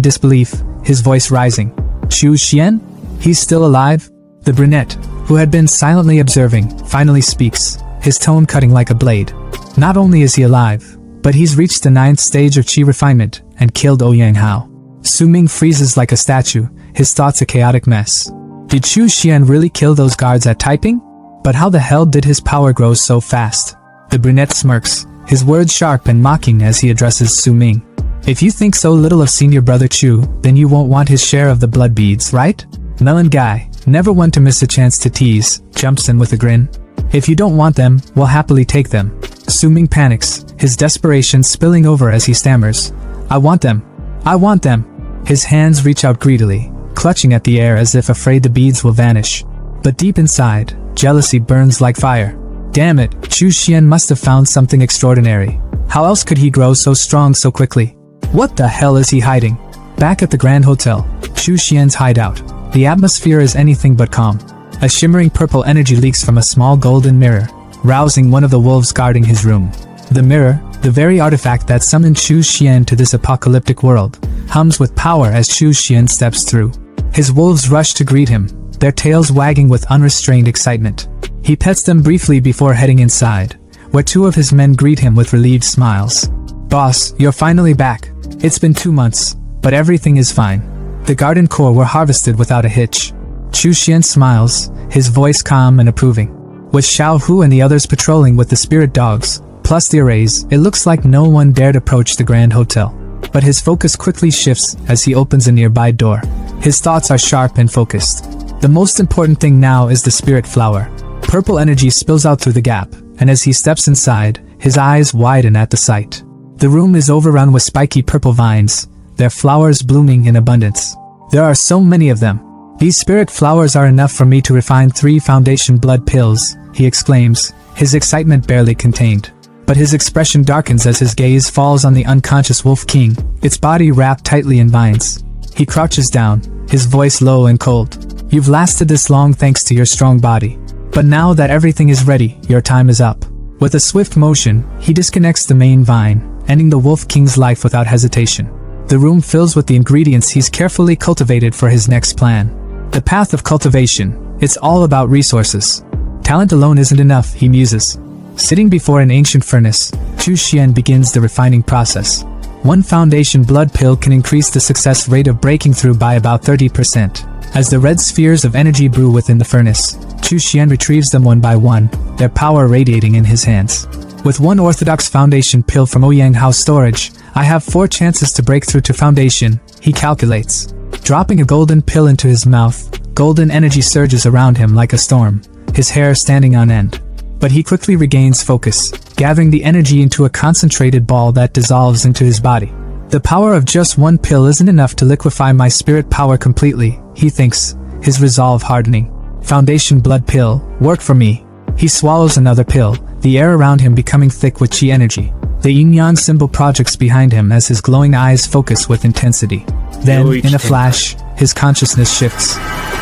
[SPEAKER 1] disbelief, his voice rising. "Chu Xian? He's still alive?" The brunette, who had been silently observing, finally speaks, his tone cutting like a blade. "Not only is he alive, But he's reached the 9th stage of chi refinement and killed Ouyang Hao. Su Ming freezes like a statue, his thoughts a chaotic mess. Did Chu Xian really kill those guards at typing? But how the hell did his power grow so fast? The brunette smirks, his words sharp and mocking as he addresses Su Ming. If you think so little of senior brother Chu, then you won't want his share of the blood beads, right? Melon guy, never one to miss a chance to tease, jumps in with a grin. If you don't want them, we'll happily take them. Su Ming panics, his desperation spilling over as he stammers. I want them. I want them. His hands reach out greedily, clutching at the air as if afraid the beads will vanish. But deep inside, jealousy burns like fire. Damn it, Chu Xian must have found something extraordinary. How else could he grow so strong so quickly? What the hell is he hiding? Back at the Grand Hotel, Chu Xian's hideout. The atmosphere is anything but calm. A shimmering purple energy leaks from a small golden mirror, rousing one of the wolves guarding his room. The mirror, the very artifact that summoned Chu Xian to this apocalyptic world, hums with power as Chu Xian steps through. His wolves rush to greet him, their tails wagging with unrestrained excitement. He pets them briefly before heading inside, where 2 of his men greet him with relieved smiles. Boss, you're finally back. It's been 2 months, but everything is fine. The garden core were harvested without a hitch. Chu Xian smiles, his voice calm and approving. With Xiao Hu and the others patrolling with the spirit dogs, plus the arrays, it looks like no one dared approach the Grand Hotel. But his focus quickly shifts as he opens a nearby door. His thoughts are sharp and focused. The most important thing now is the spirit flower. Purple energy spills out through the gap, and as he steps inside, his eyes widen at the sight. The room is overrun with spiky purple vines, their flowers blooming in abundance. There are so many of them. These spirit flowers are enough for me to refine 3 foundation blood pills, he exclaims, his excitement barely contained. But his expression darkens as his gaze falls on the unconscious Wolf King, its body wrapped tightly in vines. He crouches down, his voice low and cold. You've lasted this long thanks to your strong body. But now that everything is ready, your time is up. With a swift motion, he disconnects the main vine, ending the Wolf King's life without hesitation. The room fills with the ingredients he's carefully cultivated for his next plan. The path of cultivation, it's all about resources. Talent alone isn't enough, he muses. Sitting before an ancient furnace, Chu Xian begins the refining process. 1 foundation blood pill can increase the success rate of breaking through by about 30%. As the red spheres of energy brew within the furnace, Chu Xian retrieves them one by one, their power radiating in his hands. With 1 orthodox foundation pill from Ouyang Hao's storage, I have 4 chances to break through to foundation, he calculates. Dropping a golden pill into his mouth, golden energy surges around him like a storm, his hair standing on end. But he quickly regains focus, gathering the energy into a concentrated ball that dissolves into his body. The power of just 1 pill isn't enough to liquefy my spirit power completely, he thinks, his resolve hardening. Foundation blood pill, work for me. He swallows another pill, the air around him becoming thick with chi energy. The yin-yang symbol projects behind him as his glowing eyes focus with intensity. Then, in a flash, his consciousness shifts.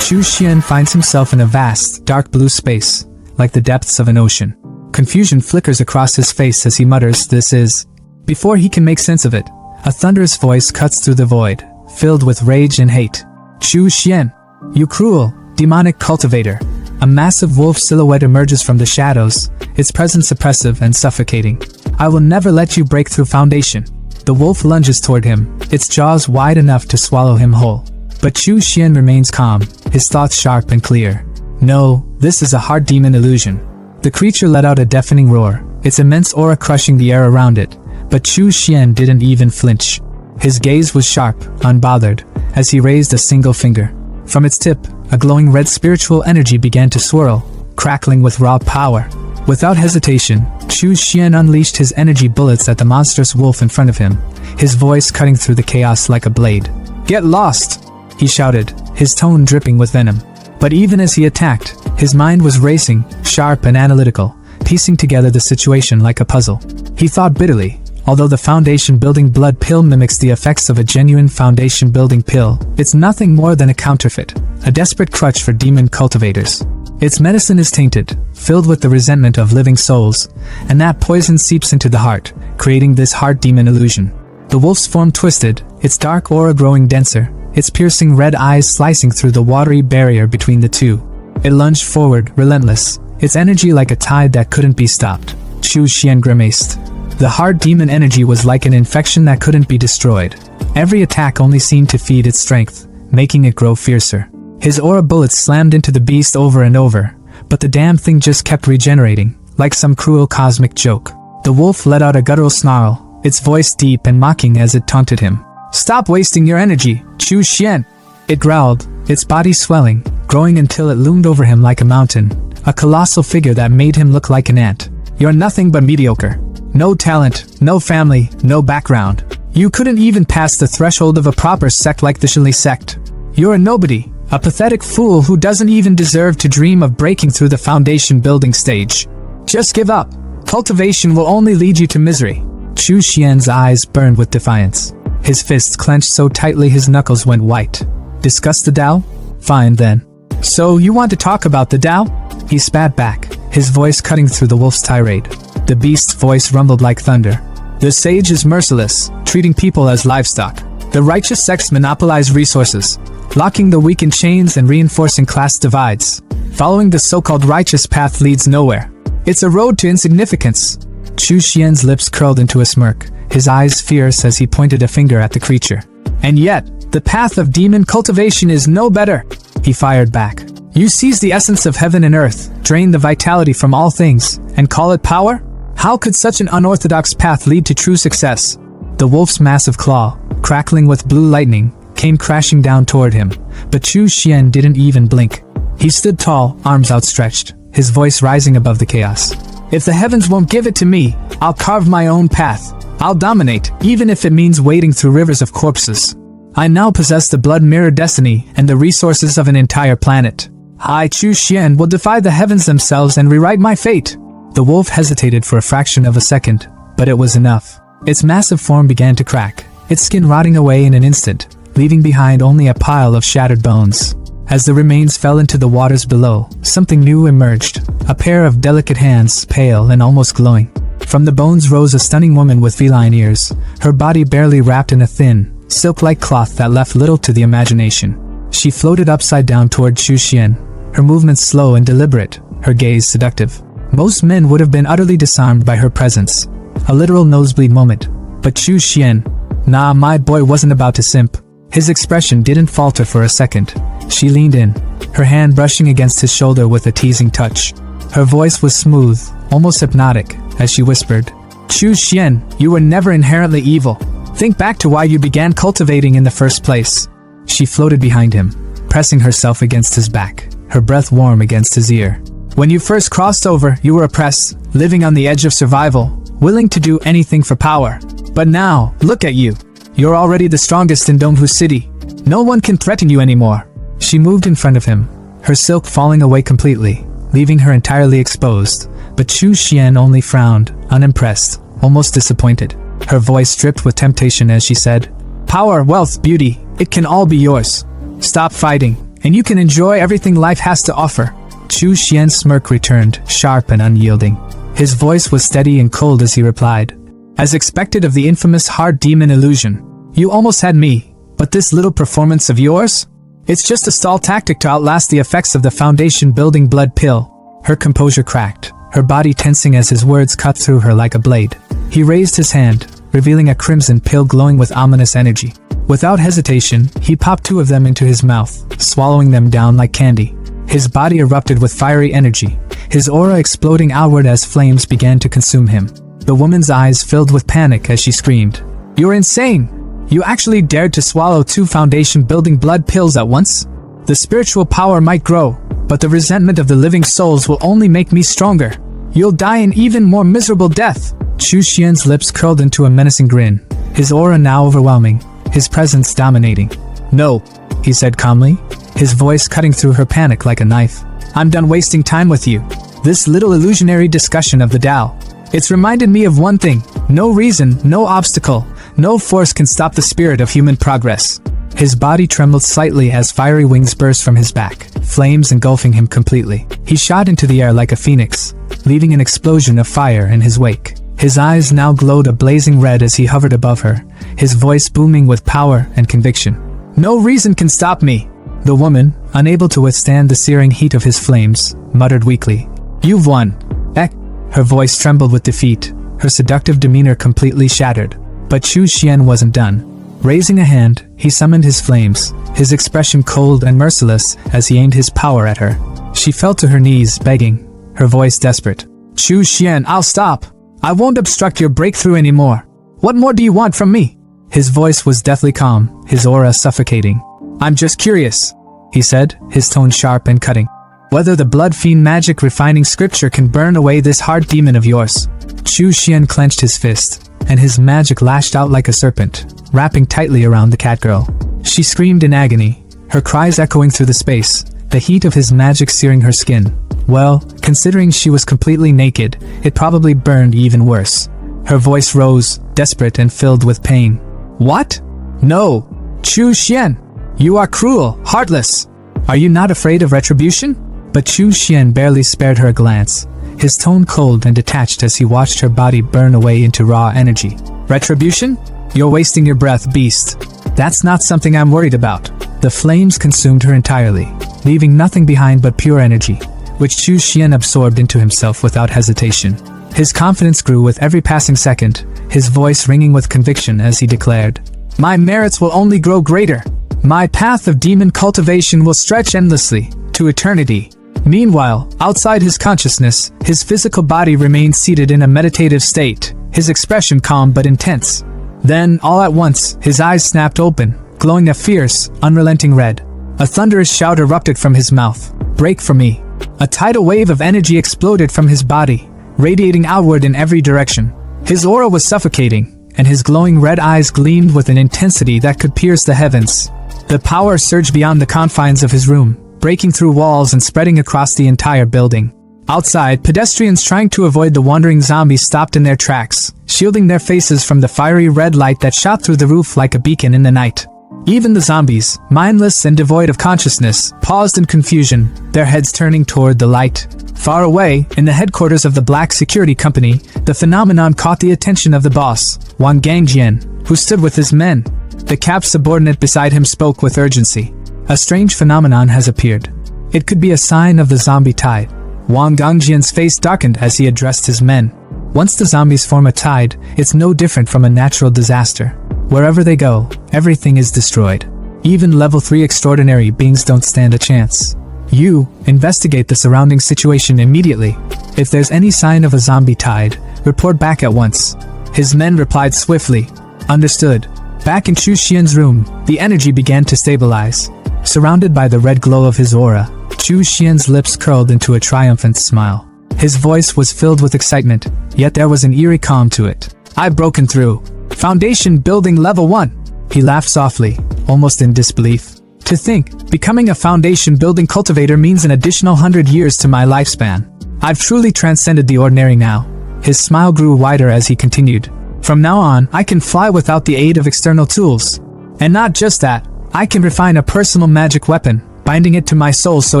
[SPEAKER 1] Chu Xian finds himself in a vast, dark blue space, like the depths of an ocean. Confusion flickers across his face as he mutters, "This is..." Before he can make sense of it, a thunderous voice cuts through the void, filled with rage and hate. "Chu Xian, you cruel, demonic cultivator." A massive wolf silhouette emerges from the shadows, its presence oppressive and suffocating. "I will never let you break through foundation." The wolf lunges toward him, its jaws wide enough to swallow him whole. But Chu Xian remains calm, his thoughts sharp and clear. No, this is a hard demon illusion. The creature let out a deafening roar, its immense aura crushing the air around it, but Chu Xian didn't even flinch. His gaze was sharp, unbothered, as he raised a single finger. From its tip, a glowing red spiritual energy began to swirl, crackling with raw power. Without hesitation, Chu Xian unleashed his energy bullets at the monstrous wolf in front of him, his voice cutting through the chaos like a blade. "Get lost!" he shouted, his tone dripping with venom. But even as he attacked, his mind was racing, sharp and analytical, piecing together the situation like a puzzle. He thought bitterly, although the foundation-building blood pill mimics the effects of a genuine foundation-building pill, it's nothing more than a counterfeit, a desperate crutch for demon cultivators. Its medicine is tainted, filled with the resentment of living souls, and that poison seeps into the heart, creating this heart demon illusion. The wolf's form twisted, its dark aura growing denser, its piercing red eyes slicing through the watery barrier between the two. It lunged forward, relentless, its energy like a tide that couldn't be stopped. Chu Xian grimaced. The hard demon energy was like an infection that couldn't be destroyed. Every attack only seemed to feed its strength, making it grow fiercer. His aura bullets slammed into the beast over and over, but the damn thing just kept regenerating, like some cruel cosmic joke. The wolf let out a guttural snarl, its voice deep and mocking as it taunted him. "Stop wasting your energy, Chu Xian!" It growled, its body swelling, growing until it loomed over him like a mountain, a colossal figure that made him look like an ant. "You're nothing but mediocre. No talent, no family, no background. You couldn't even pass the threshold of a proper sect like the Shili sect. You're a nobody, a pathetic fool who doesn't even deserve to dream of breaking through the foundation building stage. Just give up. Cultivation will only lead you to misery." Chu Xian's eyes burned with defiance. His fists clenched so tightly his knuckles went white. "Discuss the Tao? Fine then. So you want to talk about the Tao?" He spat back, his voice cutting through the wolf's tirade. The beast's voice rumbled like thunder. "The sage is merciless, treating people as livestock. The righteous sects monopolize resources, locking the weak in chains and reinforcing class divides. Following the so-called righteous path leads nowhere. It's a road to insignificance." Chu Xian's lips curled into a smirk, his eyes fierce as he pointed a finger at the creature. "And yet, the path of demon cultivation is no better," he fired back. "You seize the essence of heaven and earth, drain the vitality from all things, and call it power? How could such an unorthodox path lead to true success?" The wolf's massive claw, crackling with blue lightning, came crashing down toward him, but Chu Xian didn't even blink. He stood tall, arms outstretched, his voice rising above the chaos. "If the heavens won't give it to me, I'll carve my own path. I'll dominate, even if it means wading through rivers of corpses. I now possess the blood mirror destiny and the resources of an entire planet. I, Chu Xian, will defy the heavens themselves and rewrite my fate." The wolf hesitated for a fraction of a second, but it was enough. Its massive form began to crack, its skin rotting away in an instant, leaving behind only a pile of shattered bones. As the remains fell into the waters below, something new emerged, a pair of delicate hands, pale and almost glowing. From the bones rose a stunning woman with feline ears, her body barely wrapped in a thin, silk-like cloth that left little to the imagination. She floated upside down toward Chu Xian, her movements slow and deliberate, her gaze seductive. Most men would have been utterly disarmed by her presence. A literal nosebleed moment. But Chu Xian, nah, my boy wasn't about to simp. His expression didn't falter for a second. She leaned in, her hand brushing against his shoulder with a teasing touch. Her voice was smooth, almost hypnotic, as she whispered, "Chu Xian, you were never inherently evil. Think back to why you began cultivating in the first place." She floated behind him, pressing herself against his back, her breath warm against his ear. "When you first crossed over, you were oppressed, living on the edge of survival, willing to do anything for power. But now, look at you. You're already the strongest in Donghu City. No one can threaten you anymore." She moved in front of him, her silk falling away completely, leaving her entirely exposed, but Chu Xian only frowned, unimpressed, almost disappointed. Her voice dripped with temptation as she said, "Power, wealth, beauty, it can all be yours. Stop fighting, and you can enjoy everything life has to offer." Chu Xian's smirk returned, sharp and unyielding. His voice was steady and cold as he replied, "As expected of the infamous hard demon illusion. You almost had me, but this little performance of yours? It's just a stall tactic to outlast the effects of the foundation-building blood pill." Her composure cracked, her body tensing as his words cut through her like a blade. He raised his hand, revealing a crimson pill glowing with ominous energy. Without hesitation, he popped 2 of them into his mouth, swallowing them down like candy. His body erupted with fiery energy, his aura exploding outward as flames began to consume him. The woman's eyes filled with panic as she screamed, "You're insane! You actually dared to swallow 2 foundation-building blood pills at once? The spiritual power might grow, but the resentment of the living souls will only make me stronger. You'll die an even more miserable death." Chu Xian's lips curled into a menacing grin, his aura now overwhelming, his presence dominating. "No," he said calmly, his voice cutting through her panic like a knife. "I'm done wasting time with you. This little illusionary discussion of the Tao. It's reminded me of one thing. No reason, no obstacle, no force can stop the spirit of human progress." His body trembled slightly as fiery wings burst from his back, flames engulfing him completely. He shot into the air like a phoenix, leaving an explosion of fire in his wake. His eyes now glowed a blazing red as he hovered above her, his voice booming with power and conviction. "No reason can stop me." The woman, unable to withstand the searing heat of his flames, muttered weakly, "You've won." Ek. Her voice trembled with defeat, her seductive demeanor completely shattered. But Chu Xian wasn't done. Raising a hand, he summoned his flames, his expression cold and merciless as he aimed his power at her. She fell to her knees, begging, her voice desperate. Chu Xian, I'll stop. I won't obstruct your breakthrough anymore. What more do you want from me? His voice was deathly calm, his aura suffocating. I'm just curious, he said, his tone sharp and cutting. Whether the blood fiend magic refining scripture can burn away this hard demon of yours. Chu Xian clenched his fist, and his magic lashed out like a serpent, wrapping tightly around the catgirl. She screamed in agony, her cries echoing through the space, the heat of his magic searing her skin. Well, considering she was completely naked, it probably burned even worse. Her voice rose, desperate and filled with pain. What? No! Chu Xian! You are cruel, heartless! Are you not afraid of retribution? But Chu Xian barely spared her a glance, his tone cold and detached as he watched her body burn away into raw energy. Retribution? You're wasting your breath, beast. That's not something I'm worried about. The flames consumed her entirely, leaving nothing behind but pure energy, which Chu Xian absorbed into himself without hesitation. His confidence grew with every passing second, his voice ringing with conviction as he declared, My merits will only grow greater. My path of demon cultivation will stretch endlessly, to eternity. Meanwhile, outside his consciousness, his physical body remained seated in a meditative state, his expression calm but intense. Then, all at once, his eyes snapped open, glowing a fierce, unrelenting red. A thunderous shout erupted from his mouth. Break for me. A tidal wave of energy exploded from his body, radiating outward in every direction. His aura was suffocating, and his glowing red eyes gleamed with an intensity that could pierce the heavens. The power surged beyond the confines of his room, breaking through walls and spreading across the entire building. Outside, pedestrians trying to avoid the wandering zombies stopped in their tracks, shielding their faces from the fiery red light that shot through the roof like a beacon in the night. Even the zombies, mindless and devoid of consciousness, paused in confusion, their heads turning toward the light. Far away, in the headquarters of the Black Security Company, the phenomenon caught the attention of the boss, Wang Gangjian, who stood with his men. The Cap's subordinate beside him spoke with urgency. A strange phenomenon has appeared. It could be a sign of the zombie tide. Wang Gangjian's face darkened as he addressed his men. Once the zombies form a tide, it's no different from a natural disaster. Wherever they go, everything is destroyed. Even level 3 extraordinary beings don't stand a chance. You, investigate the surrounding situation immediately. If there's any sign of a zombie tide, report back at once. His men replied swiftly. Understood. Back in Chu Xian's room, the energy began to stabilize. Surrounded by the red glow of his aura, Chu Xian's lips curled into a triumphant smile. His voice was filled with excitement, yet there was an eerie calm to it. I've broken through. Foundation building level 1. He laughed softly, almost in disbelief. To think, becoming a foundation building cultivator means an additional 100 years to my lifespan. I've truly transcended the ordinary now. His smile grew wider as he continued. From now on, I can fly without the aid of external tools. And not just that, I can refine a personal magic weapon, binding it to my soul so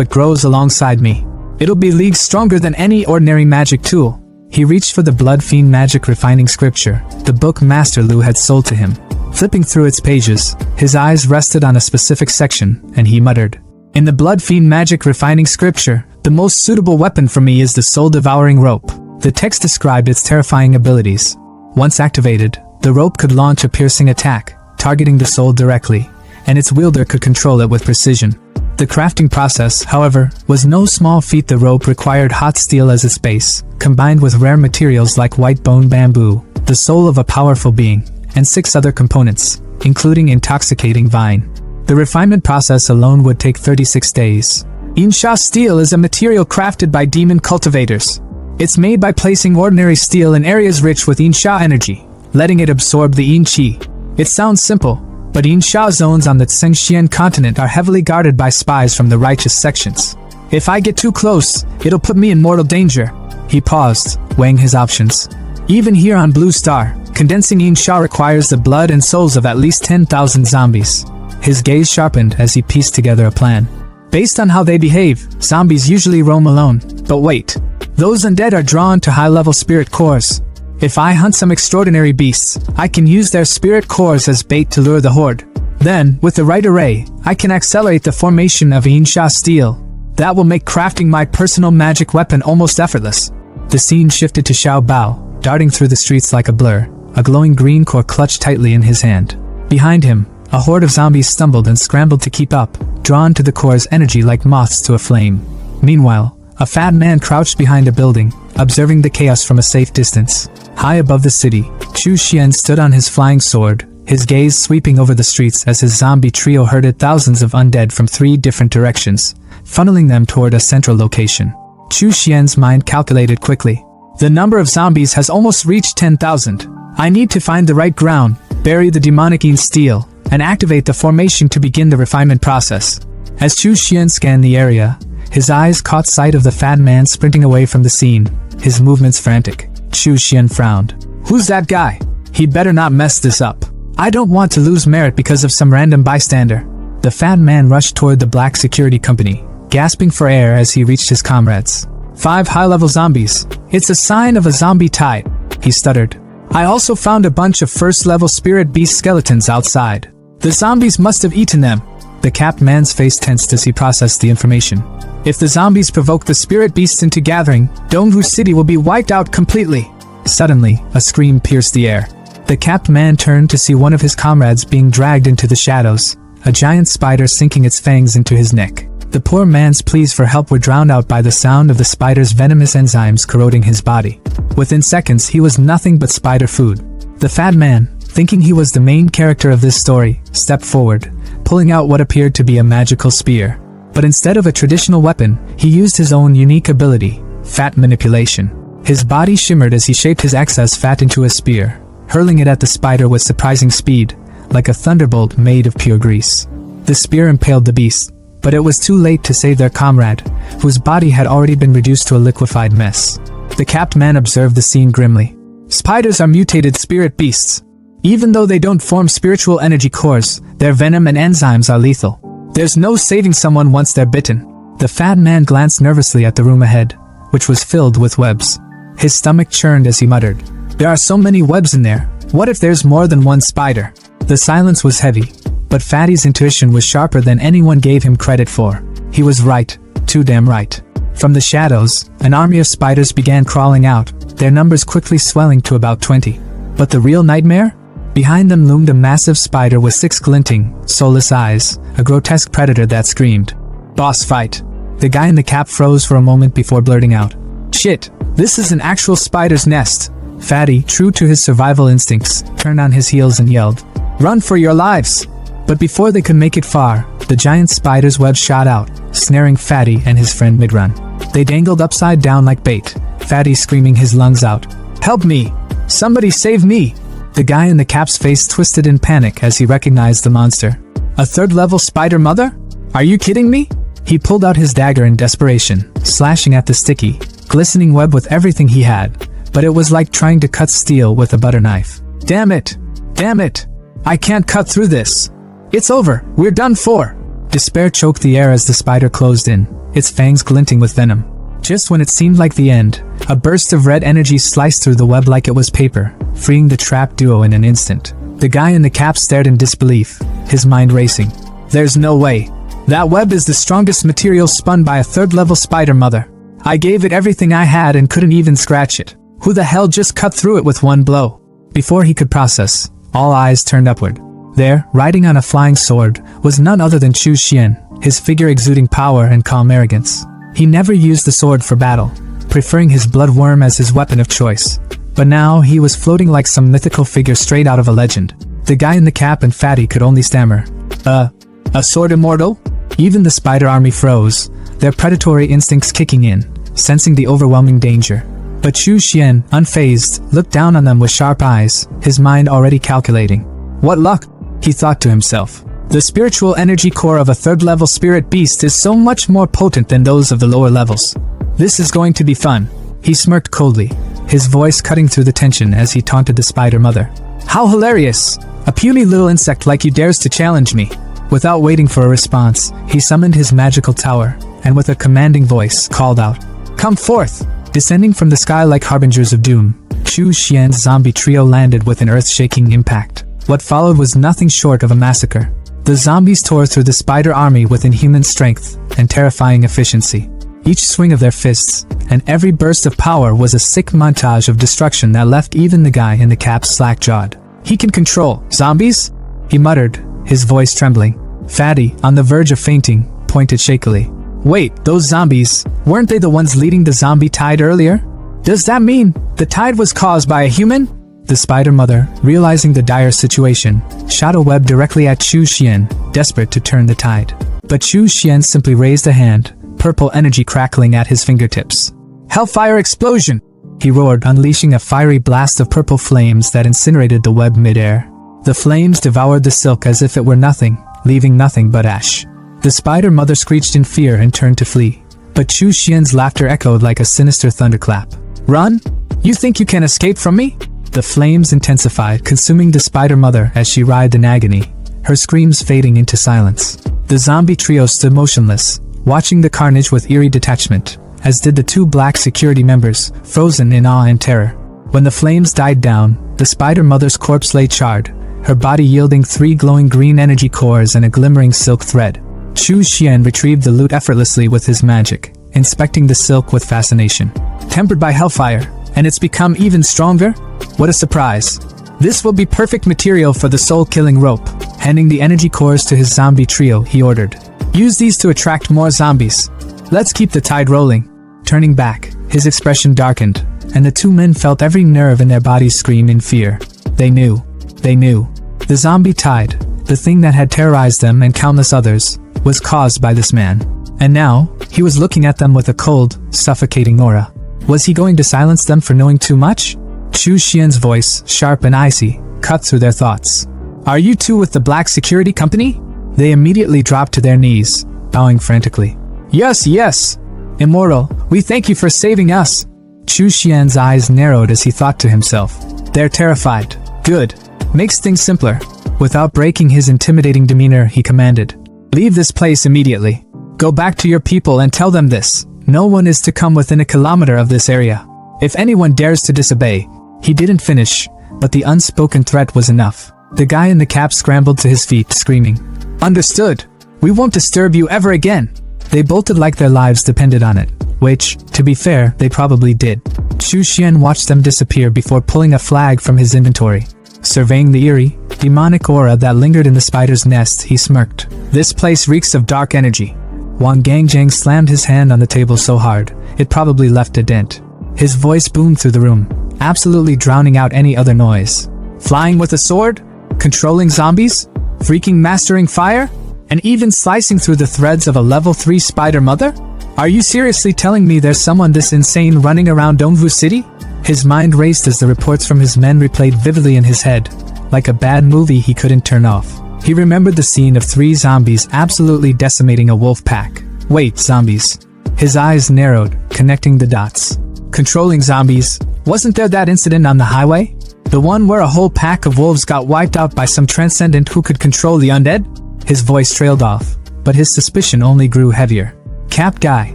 [SPEAKER 1] it grows alongside me. It'll be leagues stronger than any ordinary magic tool. He reached for the Blood Fiend Magic Refining Scripture, the book Master Lu had sold to him. Flipping through its pages, his eyes rested on a specific section, and he muttered, In the Blood Fiend Magic Refining Scripture, the most suitable weapon for me is the Soul-Devouring Rope. The text described its terrifying abilities. Once activated, the rope could launch a piercing attack, targeting the soul directly, and its wielder could control it with precision. The crafting process, however, was no small feat. The rope required hot steel as its base, combined with rare materials like white bone bamboo, the soul of a powerful being, and 6 other components, including intoxicating vine. The refinement process alone would take 36 days. Insha steel is a material crafted by demon cultivators. It's made by placing ordinary steel in areas rich with Insha energy, letting it absorb the Yin Qi. It sounds simple, but Insha zones on the Tsengxian continent are heavily guarded by spies from the righteous sections. If I get too close, it'll put me in mortal danger. He paused, weighing his options. Even here on Blue Star, condensing Insha requires the blood and souls of at least 10,000 zombies. His gaze sharpened as he pieced together a plan. Based on how they behave, zombies usually roam alone. But wait, those undead are drawn to high-level spirit cores. If I hunt some extraordinary beasts, I can use their spirit cores as bait to lure the horde. Then, with the right array, I can accelerate the formation of Insha steel. That will make crafting my personal magic weapon almost effortless. The scene shifted to Xiao Bao, darting through the streets like a blur, a glowing green core clutched tightly in his hand. Behind him, a horde of zombies stumbled and scrambled to keep up, drawn to the core's energy like moths to a flame. Meanwhile, a fat man crouched behind a building, observing the chaos from a safe distance. High above the city, Chu Xian stood on his flying sword, his gaze sweeping over the streets as his zombie trio herded thousands of undead from 3 different directions, funneling them toward a central location. Chu Xian's mind calculated quickly. The number of zombies has almost reached 10,000. I need to find the right ground, bury the demonic steel, and activate the formation to begin the refinement process. As Chu Xian scanned the area, his eyes caught sight of the fat man sprinting away from the scene, his movements frantic. Chu Xian frowned. Who's that guy? He'd better not mess this up. I don't want to lose merit because of some random bystander. The fat man rushed toward the black security company, gasping for air as he reached his comrades. 5 high-level zombies. It's a sign of a zombie tide, he stuttered. I also found a bunch of first-level spirit beast skeletons outside. The zombies must have eaten them. The capped man's face tensed as he processed the information. If the zombies provoke the spirit beasts into gathering, Dongwu City will be wiped out completely. Suddenly, a scream pierced the air. The capped man turned to see one of his comrades being dragged into the shadows, a giant spider sinking its fangs into his neck. The poor man's pleas for help were drowned out by the sound of the spider's venomous enzymes corroding his body. Within seconds, he was nothing but spider food. The fat man, thinking he was the main character of this story, stepped forward, pulling out what appeared to be a magical spear. But instead of a traditional weapon, he used his own unique ability, fat manipulation. His body shimmered as he shaped his excess fat into a spear, hurling it at the spider with surprising speed, like a thunderbolt made of pure grease. The spear impaled the beast, but it was too late to save their comrade, whose body had already been reduced to a liquefied mess. The capped man observed the scene grimly. Spiders are mutated spirit beasts. Even though they don't form spiritual energy cores, their venom and enzymes are lethal. There's no saving someone once they're bitten. The fat man glanced nervously at the room ahead, which was filled with webs. His stomach churned as he muttered, "There are so many webs in there. What if there's more than one spider?" The silence was heavy, but Fatty's intuition was sharper than anyone gave him credit for. He was right, too damn right. From the shadows, an army of spiders began crawling out, their numbers quickly swelling to about 20. But the real nightmare? Behind them loomed a massive spider with 6 glinting, soulless eyes, a grotesque predator that screamed, "Boss fight." The guy in the cap froze for a moment before blurting out, "Shit, this is an actual spider's nest." Fatty, true to his survival instincts, turned on his heels and yelled, "Run for your lives!" But before they could make it far, the giant spider's web shot out, snaring Fatty and his friend mid-run. They dangled upside down like bait, Fatty screaming his lungs out, "Help me! Somebody save me!" The guy in the cap's face twisted in panic as he recognized the monster. A 3rd-level spider mother? Are you kidding me? He pulled out his dagger in desperation, slashing at the sticky, glistening web with everything he had, but it was like trying to cut steel with a butter knife. Damn it! Damn it! I can't cut through this! It's over! We're done for! Despair choked the air as the spider closed in, its fangs glinting with venom. Just when it seemed like the end, a burst of red energy sliced through the web like it was paper, freeing the trapped duo in an instant. The guy in the cap stared in disbelief, his mind racing. There's no way. That web is the strongest material spun by a 3rd-level spider mother. I gave it everything I had and couldn't even scratch it. Who the hell just cut through it with one blow? Before he could process, all eyes turned upward. There, riding on a flying sword, was none other than Chu Xian, his figure exuding power and calm arrogance. He never used the sword for battle, preferring his bloodworm as his weapon of choice. But now he was floating like some mythical figure straight out of a legend. The guy in the cap and Fatty could only stammer, A sword immortal?" Even the spider army froze, their predatory instincts kicking in, sensing the overwhelming danger. But Chu Xian, unfazed, looked down on them with sharp eyes, his mind already calculating. "What luck," he thought to himself. "The spiritual energy core of a 3rd-level spirit beast is so much more potent than those of the lower levels. This is going to be fun." He smirked coldly, his voice cutting through the tension as he taunted the spider mother. "How hilarious! A puny little insect like you dares to challenge me." Without waiting for a response, he summoned his magical tower, and with a commanding voice, called out, "Come forth!" Descending from the sky like harbingers of doom, Chu Xian's zombie trio landed with an earth-shaking impact. What followed was nothing short of a massacre. The zombies tore through the spider army with inhuman strength and terrifying efficiency. each swing of their fists, and every burst of power was a sick montage of destruction that left even the guy in the cap slack-jawed. "He can control zombies?" he muttered, his voice trembling. Fatty, on the verge of fainting, pointed shakily. "Wait, those zombies, weren't they the ones leading the zombie tide earlier? Does that mean the tide was caused by a human?" The spider mother, realizing the dire situation, shot a web directly at Chu Xian, desperate to turn the tide. But Chu Xian simply raised a hand, purple energy crackling at his fingertips. "Hellfire explosion!" he roared, unleashing a fiery blast of purple flames that incinerated the web midair. The flames devoured the silk as if it were nothing, leaving nothing but ash. The spider mother screeched in fear and turned to flee. But Chu Xian's laughter echoed like a sinister thunderclap. "Run? You think you can escape from me?" The flames intensified, consuming the spider mother as she writhed in agony, her screams fading into silence. The zombie trio stood motionless, watching the carnage with eerie detachment, as did the two black security members, frozen in awe and terror. When the flames died down, the spider mother's corpse lay charred, her body yielding 3 glowing green energy cores and a glimmering silk thread. Chu Xian retrieved the loot effortlessly with his magic, inspecting the silk with fascination. "Tempered by hellfire, and it's become even stronger? What a surprise. This will be perfect material for the soul-killing rope." Handing the energy cores to his zombie trio, he ordered, "Use these to attract more zombies. Let's keep the tide rolling." Turning back, his expression darkened, and the two men felt every nerve in their bodies scream in fear. They knew. The zombie tide, the thing that had terrorized them and countless others, was caused by this man. And now, he was looking at them with a cold, suffocating aura. Was he going to silence them for knowing too much? Chu Xian's voice, sharp and icy, cut through their thoughts. "Are you two with the black security company?" They immediately dropped to their knees, bowing frantically. Yes. Immortal, we thank you for saving us." Chu Xian's eyes narrowed as he thought to himself. "They're terrified. Good. Makes things simpler." Without breaking his intimidating demeanor, he commanded, "Leave this place immediately. Go back to your people and tell them this. No one is to come within a kilometer of this area. If anyone dares to disobey." He didn't finish, but the unspoken threat was enough. The guy in the cap scrambled to his feet, screaming, "Understood. We won't disturb you ever again." They bolted like their lives depended on it, which, to be fair, they probably did. Chu Xian watched them disappear before pulling a flag from his inventory. Surveying the eerie, demonic aura that lingered in the spider's nest, he smirked. "This place reeks of dark energy." Wang Gangjang slammed his hand on the table so hard, it probably left a dent. His voice boomed through the room, absolutely drowning out any other noise. "Flying with a sword? Controlling zombies? Freaking mastering fire? And even slicing through the threads of a level 3 spider mother? Are you seriously telling me there's someone this insane running around Dongwu City?" His mind raced as the reports from his men replayed vividly in his head, like a bad movie he couldn't turn off. He remembered the scene of 3 zombies absolutely decimating a wolf pack. Wait, zombies. His eyes narrowed, connecting the dots. Controlling zombies. Wasn't there that incident on the highway? The one where a whole pack of wolves got wiped out by some transcendent who could control the undead? His voice trailed off, but his suspicion only grew heavier. Capped guy,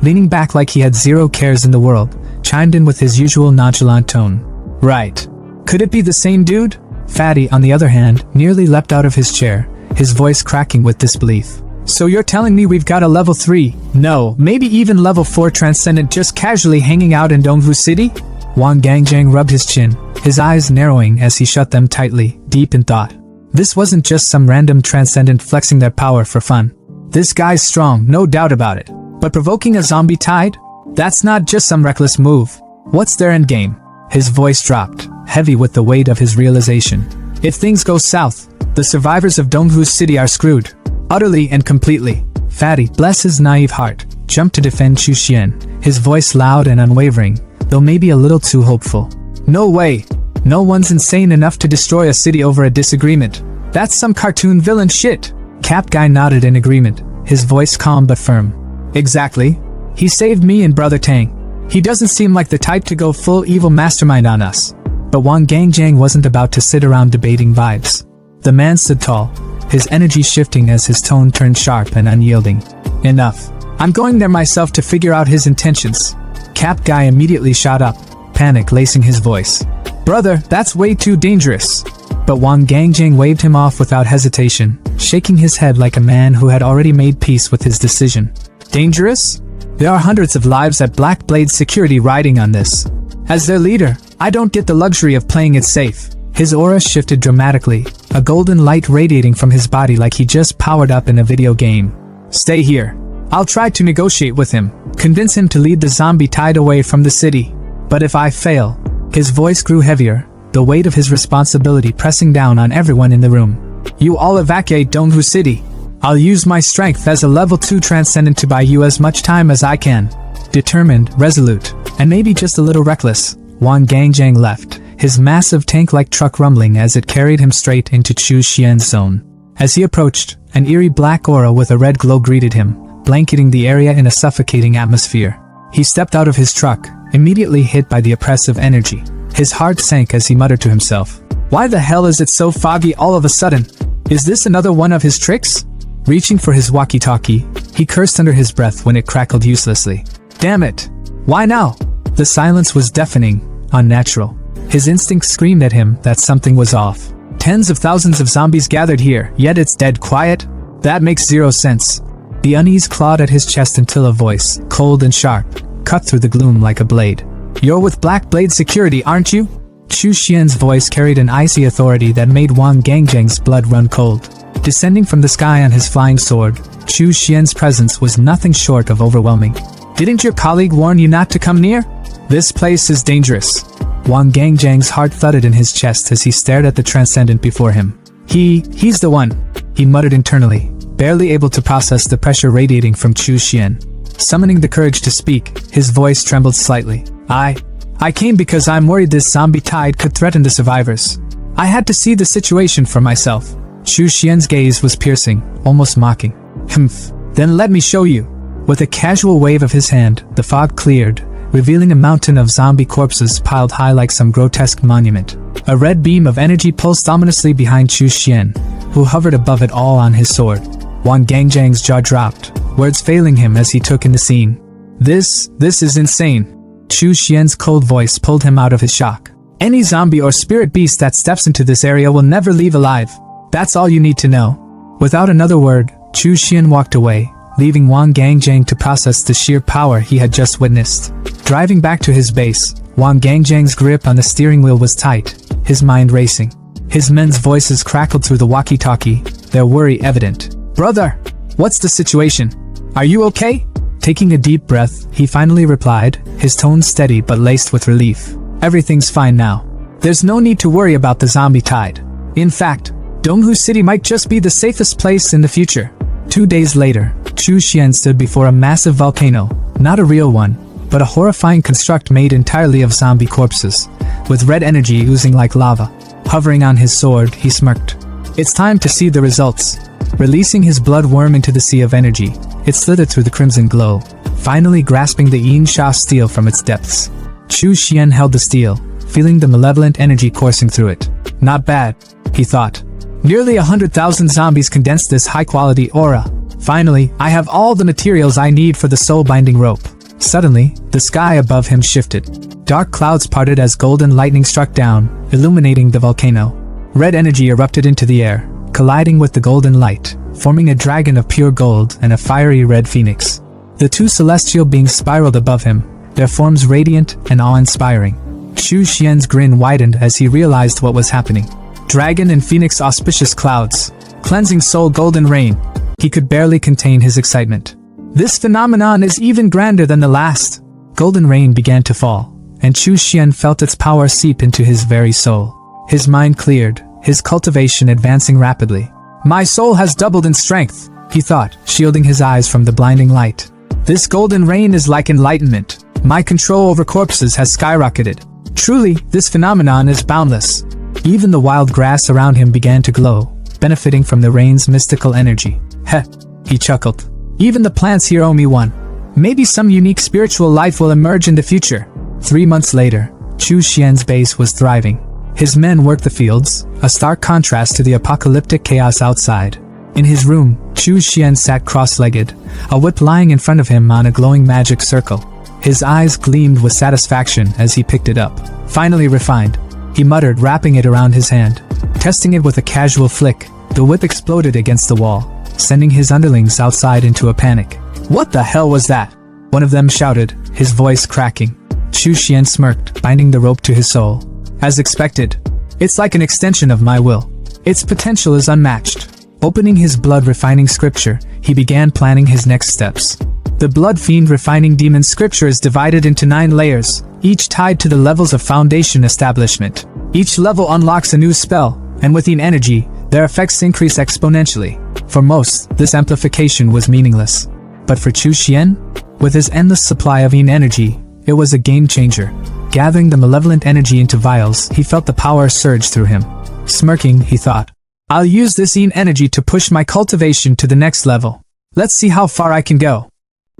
[SPEAKER 1] leaning back like he had zero cares in the world, chimed in with his usual nonchalant tone. "Right. Could it be the same dude?" Fatty, on the other hand, nearly leapt out of his chair, his voice cracking with disbelief. "So you're telling me we've got a level 3, no, maybe even level 4 transcendent just casually hanging out in Dongwu City?" Wang Gangjang rubbed his chin, his eyes narrowing as he shut them tightly, deep in thought. This wasn't just some random transcendent flexing their power for fun. This guy's strong, no doubt about it. But provoking a zombie tide? That's not just some reckless move. What's their endgame? His voice dropped, heavy with the weight of his realization. If things go south, the survivors of Dongwu City are screwed. Utterly and completely. Fatty, bless his naive heart, jumped to defend Chu Xian, his voice loud and unwavering, though maybe a little too hopeful. "No way. No one's insane enough to destroy a city over a disagreement. That's some cartoon villain shit." Cap Guy nodded in agreement, his voice calm but firm. "Exactly. He saved me and Brother Tang. He doesn't seem like the type to go full evil mastermind on us." But Wang Gangjang wasn't about to sit around debating vibes. The man stood tall, his energy shifting as his tone turned sharp and unyielding. "Enough. I'm going there myself to figure out his intentions." Cap Guy immediately shot up, panic lacing his voice. "Brother, that's way too dangerous." But Wang Gangjang waved him off without hesitation, shaking his head like a man who had already made peace with his decision. "Dangerous? There are hundreds of lives at Black Blade Security riding on this. As their leader, I don't get the luxury of playing it safe. His aura shifted dramatically, a golden light radiating from his body like he just powered up in a video game. Stay here. I'll try to negotiate with him, convince him to lead the zombie tide away from the city. But if I fail, his voice grew heavier, the weight of his responsibility pressing down on everyone in the room. You all evacuate Donghu City. I'll use my strength as a level 2 transcendent to buy you as much time as I can. Determined, resolute, and maybe just a little reckless, Wang Gangjang left, his massive tank-like truck rumbling as it carried him straight into Chu Xian's zone. As he approached, an eerie black aura with a red glow greeted him, blanketing the area in a suffocating atmosphere. He stepped out of his truck, immediately hit by the oppressive energy. His heart sank as he muttered to himself, "Why the hell is it so foggy all of a sudden? Is this another one of his tricks?" Reaching for his walkie-talkie, he cursed under his breath when it crackled uselessly. Damn it! Why now? The silence was deafening, unnatural. His instinct screamed at him that something was off. Tens of thousands of zombies gathered here, yet it's dead quiet? That makes zero sense. The unease clawed at his chest until a voice, cold and sharp, cut through the gloom like a blade. "You're with Black Blade Security, aren't you?" Chu Xian's voice carried an icy authority that made Wang Gangjang's blood run cold. Descending from the sky on his flying sword, Chu Xian's presence was nothing short of overwhelming. "Didn't your colleague warn you not to come near? This place is dangerous." Wang Gangjang's heart thudded in his chest as he stared at the transcendent before him. He's the one," he muttered internally, barely able to process the pressure radiating from Chu Xian. Summoning the courage to speak, his voice trembled slightly. I came because I'm worried this zombie tide could threaten the survivors. I had to see the situation for myself." Chu Xian's gaze was piercing, almost mocking. "Humph, then let me show you." With a casual wave of his hand, the fog cleared, revealing a mountain of zombie corpses piled high like some grotesque monument. A red beam of energy pulsed ominously behind Chu Xian, who hovered above it all on his sword. Wang Gangjang's jaw dropped, words failing him as he took in the scene. This is insane." Chu Xian's cold voice pulled him out of his shock. "Any zombie or spirit beast that steps into this area will never leave alive. That's all you need to know." Without another word, Chu Xian walked away, leaving Wang Gangjang to process the sheer power he had just witnessed. Driving back to his base, Wang Gangjang's grip on the steering wheel was tight, his mind racing. His men's voices crackled through the walkie-talkie, their worry evident. "Brother, what's the situation? Are you okay?" Taking a deep breath, he finally replied, his tone steady but laced with relief. "Everything's fine now. There's no need to worry about the zombie tide. In fact, Donghu City might just be the safest place in the future." 2 days later, Chu Xian stood before a massive volcano, not a real one, but a horrifying construct made entirely of zombie corpses, with red energy oozing like lava. Hovering on his sword, he smirked. "It's time to see the results." Releasing his blood worm into the sea of energy, it slithered through the crimson glow, finally grasping the Yin Sha steel from its depths. Chu Xian held the steel, feeling the malevolent energy coursing through it. "Not bad," he thought. "Nearly 100,000 zombies condensed this high-quality aura. Finally, I have all the materials I need for the soul-binding rope." Suddenly, the sky above him shifted. Dark clouds parted as golden lightning struck down, illuminating the volcano. Red energy erupted into the air, colliding with the golden light, forming a dragon of pure gold and a fiery red phoenix. The two celestial beings spiraled above him, their forms radiant and awe-inspiring. Chu Xian's grin widened as he realized what was happening. Dragon and phoenix auspicious clouds, cleansing soul golden rain. He could barely contain his excitement. This phenomenon is even grander than the last. Golden rain began to fall, and Chu Xian felt its power seep into his very soul. His mind cleared, his cultivation advancing rapidly. "My soul has doubled in strength," he thought, shielding his eyes from the blinding light. "This golden rain is like enlightenment. My control over corpses has skyrocketed. Truly, this phenomenon is boundless." Even the wild grass around him began to glow, benefiting from the rain's mystical energy. "Heh," he chuckled. "Even the plants here owe me one. Maybe some unique spiritual life will emerge in the future." 3 months later, Chu Xian's base was thriving. His men worked the fields, a stark contrast to the apocalyptic chaos outside. In his room, Chu Xian sat cross-legged, a whip lying in front of him on a glowing magic circle. His eyes gleamed with satisfaction as he picked it up. "Finally refined," he muttered, wrapping it around his hand. Testing it with a casual flick, the whip exploded against the wall, sending his underlings outside into a panic. "What the hell was that? one of them shouted, his voice cracking. Chu Xian smirked, binding the rope to his soul. As expected, it's like an extension of my will. Its potential is unmatched. Opening his blood-refining scripture, he began planning his next steps. The Blood Fiend Refining Demon scripture is divided into 9 layers, each tied to the levels of foundation establishment. Each level unlocks a new spell, and with yin energy, their effects increase exponentially. For most, this amplification was meaningless. But for Chu Xian, with his endless supply of yin energy, it was a game-changer. Gathering the malevolent energy into vials, he felt the power surge through him. Smirking, he thought, I'll use this yin energy to push my cultivation to the next level. Let's see how far I can go.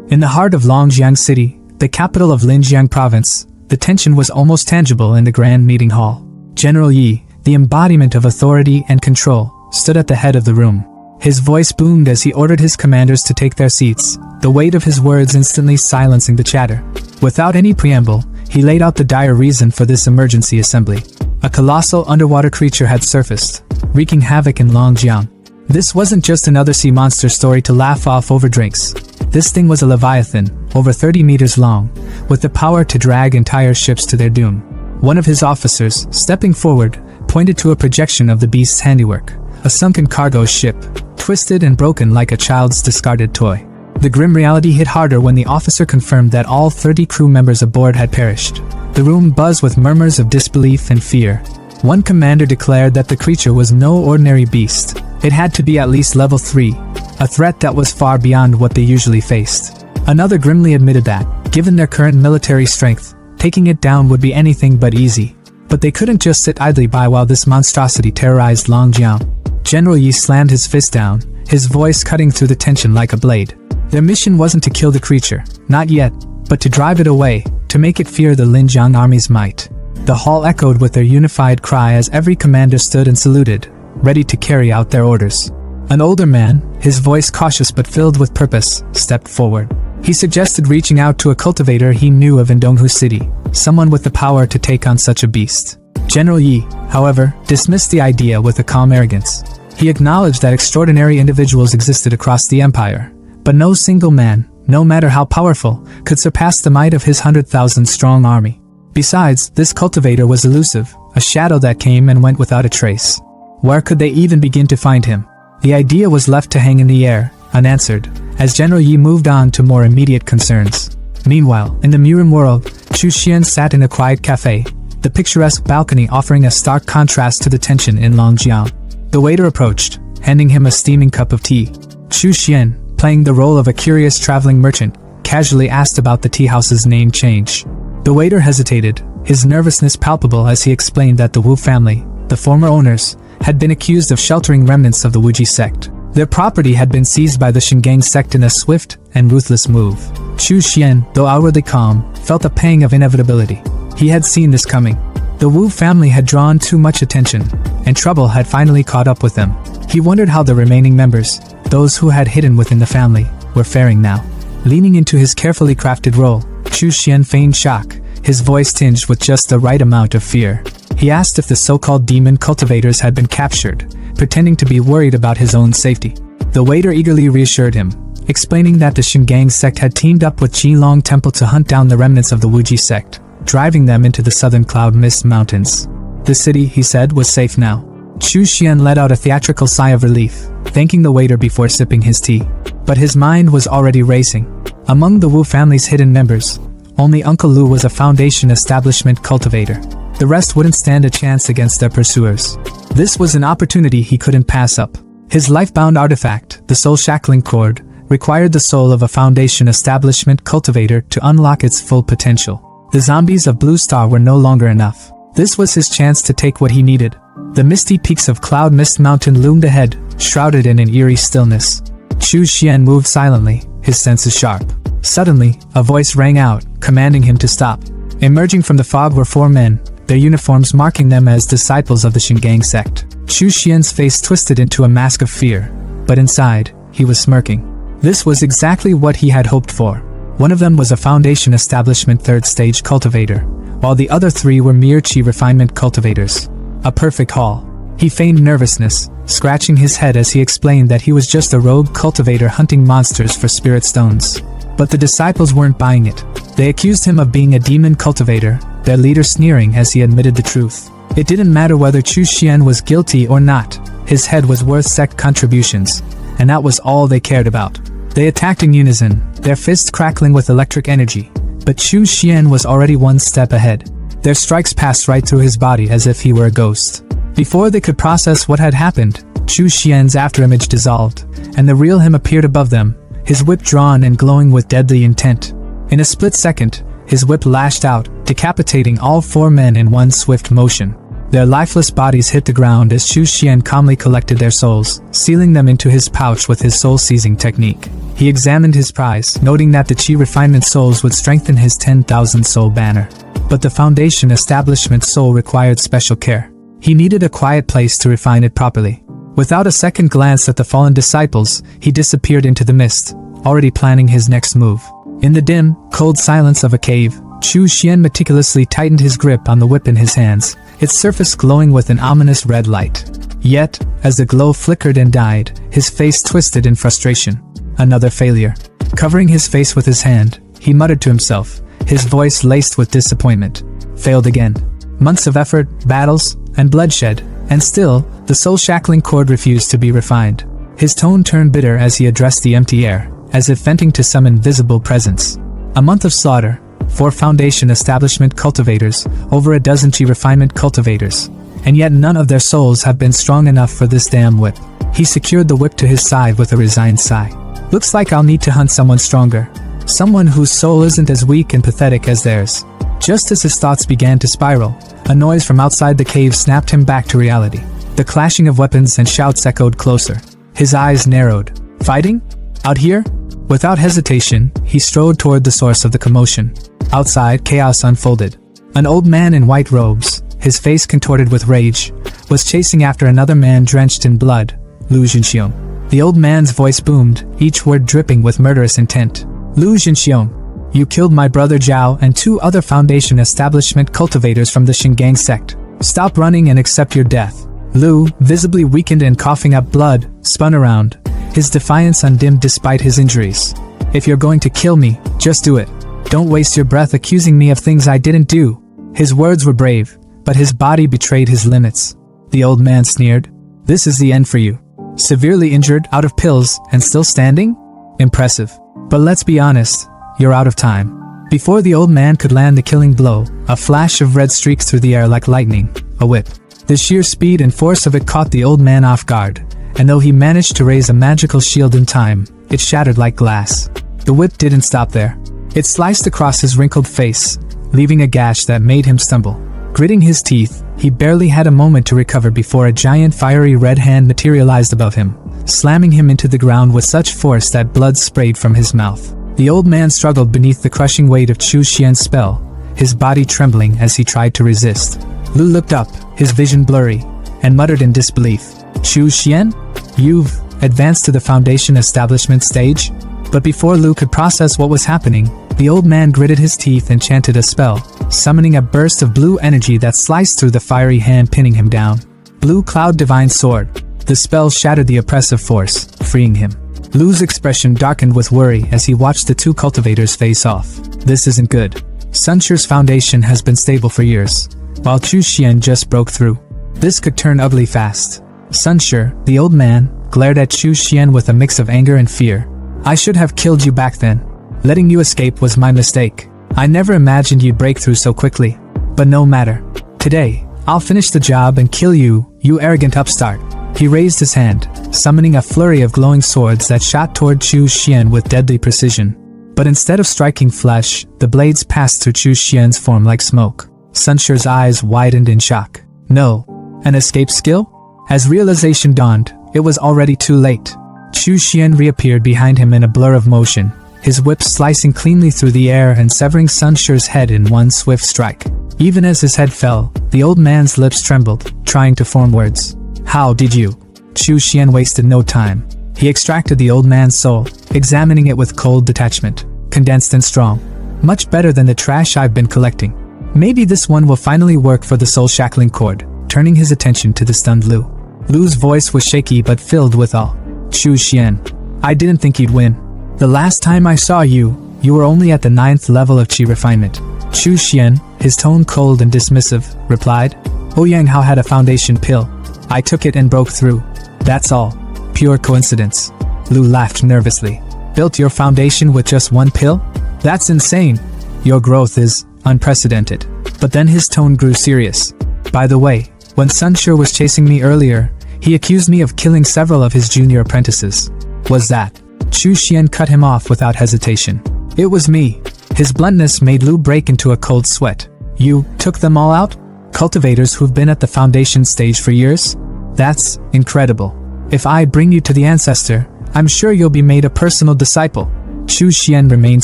[SPEAKER 1] In the heart of Longjiang City, the capital of Linjiang Province, the tension was almost tangible in the grand meeting hall. General Yi, the embodiment of authority and control, stood at the head of the room. His voice boomed as he ordered his commanders to take their seats, the weight of his words instantly silencing the chatter. Without any preamble, he laid out the dire reason for this emergency assembly. A colossal underwater creature had surfaced, wreaking havoc in Longjiang. This wasn't just another sea monster story to laugh off over drinks. This thing was a leviathan, over 30 meters long, with the power to drag entire ships to their doom. One of his officers, stepping forward, pointed to a projection of the beast's handiwork, a sunken cargo ship, twisted and broken like a child's discarded toy. The grim reality hit harder when the officer confirmed that all 30 crew members aboard had perished. The room buzzed with murmurs of disbelief and fear. One commander declared that the creature was no ordinary beast. It had to be at least level 3, a threat that was far beyond what they usually faced. Another grimly admitted that, given their current military strength, taking it down would be anything but easy. But they couldn't just sit idly by while this monstrosity terrorized Longjiang. General Yi slammed his fist down, his voice cutting through the tension like a blade. Their mission wasn't to kill the creature, not yet, but to drive it away, to make it fear the Linjiang army's might. The hall echoed with their unified cry as every commander stood and saluted, ready to carry out their orders. An older man, his voice cautious but filled with purpose, stepped forward. He suggested reaching out to a cultivator he knew of in Donghu City, someone with the power to take on such a beast. General Yi, however, dismissed the idea with a calm arrogance. He acknowledged that extraordinary individuals existed across the empire, but no single man, no matter how powerful, could surpass the might of his 100,000-strong army. Besides, this cultivator was elusive, a shadow that came and went without a trace. Where could they even begin to find him? The idea was left to hang in the air, unanswered, as General Yi moved on to more immediate concerns. Meanwhile, in the MURIM world, Chu Xian sat in a quiet cafe, the picturesque balcony offering a stark contrast to the tension in Longjiang. The waiter approached, handing him a steaming cup of tea. Chu Xian, playing the role of a curious traveling merchant, casually asked about the tea house's name change. The waiter hesitated, his nervousness palpable as he explained that the Wu family, the former owners, had been accused of sheltering remnants of the Wuji sect. Their property had been seized by the Shingang sect in a swift and ruthless move. Chu Xian, though outwardly calm, felt a pang of inevitability. He had seen this coming. The Wu family had drawn too much attention, and trouble had finally caught up with them. He wondered how the remaining members, those who had hidden within the family, were faring now. Leaning into his carefully crafted role, Chu Xian feigned shock, his voice tinged with just the right amount of fear. He asked if the so-called demon cultivators had been captured, pretending to be worried about his own safety. The waiter eagerly reassured him, explaining that the Shingang sect had teamed up with Qilong Temple to hunt down the remnants of the Wuji sect, driving them into the southern cloud mist mountains. The city, he said, was safe now. Chu Xian let out a theatrical sigh of relief, thanking the waiter before sipping his tea. But his mind was already racing. Among the Wu family's hidden members, only Uncle Lu was a Foundation establishment cultivator. The rest wouldn't stand a chance against their pursuers. This was an opportunity he couldn't pass up. His life-bound artifact, the soul shackling cord, required the soul of a Foundation establishment cultivator to unlock its full potential. The zombies of Blue Star were no longer enough. This was his chance to take what he needed. The misty peaks of Cloud Mist Mountain loomed ahead, shrouded in an eerie stillness. Chu Xian moved silently, his senses sharp. Suddenly, a voice rang out, commanding him to stop. Emerging from the fog were 4 men, their uniforms marking them as disciples of the Shingang sect. Chu Xian's face twisted into a mask of fear, but inside, he was smirking. This was exactly what he had hoped for. One of them was a Foundation establishment 3rd stage cultivator, while the other 3 were mere Qi refinement cultivators. A perfect haul. He feigned nervousness, scratching his head as he explained that he was just a rogue cultivator hunting monsters for spirit stones. But the disciples weren't buying it. They accused him of being a demon cultivator, their leader sneering as he admitted the truth. It didn't matter whether Chu Xian was guilty or not. His head was worth sect contributions, and that was all they cared about. They attacked in unison, their fists crackling with electric energy. But Chu Xian was already one step ahead. Their strikes passed right through his body as if he were a ghost. Before they could process what had happened, Chu Xian's afterimage dissolved, and the real him appeared above them, his whip drawn and glowing with deadly intent. In a split second, his whip lashed out, decapitating all 4 men in one swift motion. Their lifeless bodies hit the ground as Chu Xian calmly collected their souls, sealing them into his pouch with his soul-seizing technique. He examined his prize, noting that the Qi Refinement Souls would strengthen his 10,000 soul banner. But the Foundation Establishment Soul required special care. He needed a quiet place to refine it properly. Without a second glance at the fallen disciples, he disappeared into the mist, already planning his next move. In the dim, cold silence of a cave, Chu Xian meticulously tightened his grip on the whip in his hands, its surface glowing with an ominous red light. Yet, as the glow flickered and died, his face twisted in frustration. Another failure. Covering his face with his hand, he muttered to himself, his voice laced with disappointment. Failed again. Months of effort, battles, and bloodshed, and still, the soul-shackling cord refused to be refined. His tone turned bitter as he addressed the empty air, as if venting to some invisible presence. A month of slaughter, 4 Foundation Establishment cultivators, over a dozen Qi Refinement cultivators, and yet none of their souls have been strong enough for this damn whip. He secured the whip to his side with a resigned sigh. Looks like I'll need to hunt someone stronger. Someone whose soul isn't as weak and pathetic as theirs. Just as his thoughts began to spiral, a noise from outside the cave snapped him back to reality. The clashing of weapons and shouts echoed closer. His eyes narrowed. Fighting? Out here? Without hesitation, he strode toward the source of the commotion. Outside, chaos unfolded. An old man in white robes, his face contorted with rage, was chasing after another man drenched in blood, Lu Zhenxiong. The old man's voice boomed, each word dripping with murderous intent. Lu Zhenxiong, you killed my brother Zhao and 2 other Foundation Establishment cultivators from the Shingang sect. Stop running and accept your death. Lu, visibly weakened and coughing up blood, spun around, his defiance undimmed despite his injuries. If you're going to kill me, just do it. Don't waste your breath accusing me of things I didn't do. His words were brave, but his body betrayed his limits. The old man sneered. This is the end for you. Severely injured, out of pills, and still standing? Impressive. But let's be honest, you're out of time. Before the old man could land the killing blow, a flash of red streaked through the air like lightning, a whip. The sheer speed and force of it caught the old man off guard, and though he managed to raise a magical shield in time, it shattered like glass. The whip didn't stop there. It sliced across his wrinkled face, leaving a gash that made him stumble. Gritting his teeth, he barely had a moment to recover before a giant fiery red hand materialized above him, slamming him into the ground with such force that blood sprayed from his mouth. The old man struggled beneath the crushing weight of Chu Xian's spell, his body trembling as he tried to resist. Lu looked up, his vision blurry, and muttered in disbelief. Chu Xian? You've advanced to the Foundation Establishment stage? But before Lu could process what was happening, the old man gritted his teeth and chanted a spell, summoning a burst of blue energy that sliced through the fiery hand pinning him down. Blue Cloud Divine Sword. The spell shattered the oppressive force, freeing him. Lu's expression darkened with worry as he watched the 2 cultivators face off. This isn't good. Sunshire's foundation has been stable for years, while Chu Xian just broke through. This could turn ugly fast. Sunshire, the old man, glared at Chu Xian with a mix of anger and fear. I should have killed you back then. Letting you escape was my mistake. I never imagined you'd break through so quickly. But no matter. Today, I'll finish the job and kill you, you arrogant upstart. He raised his hand, summoning a flurry of glowing swords that shot toward Chu Xian with deadly precision. But instead of striking flesh, the blades passed through Chu Xian's form like smoke. Sunshire's eyes widened in shock. No. An escape skill? As realization dawned, it was already too late. Chu Xian reappeared behind him in a blur of motion, his whip slicing cleanly through the air and severing Sunshire's head in one swift strike. Even as his head fell, the old man's lips trembled, trying to form words. How did you? Chu Xian wasted no time. He extracted the old man's soul, examining it with cold detachment. Condensed and strong. Much better than the trash I've been collecting. Maybe this one will finally work for the soul shackling cord, turning his attention to the stunned Lu. Lu's voice was shaky but filled with awe. Chu Xian, I didn't think you'd win. The last time I saw you, You were only at the 9th level of Qi refinement. Chu Xian, his tone cold and dismissive, replied. Ouyang Hao had a foundation pill. I took it and broke through. That's all. Pure coincidence. Lu laughed nervously. Built your foundation with just one pill? That's insane. Your growth is unprecedented. But then his tone grew serious. By the way, when Sunshire was chasing me earlier, he accused me of killing several of his junior apprentices. Was that? Chu Xian cut him off without hesitation. It was me. His bluntness made Lu break into a cold sweat. You took them all out? Cultivators who've been at the foundation stage for years? That's incredible. If I bring you to the ancestor, I'm sure you'll be made a personal disciple. Chu Xian remained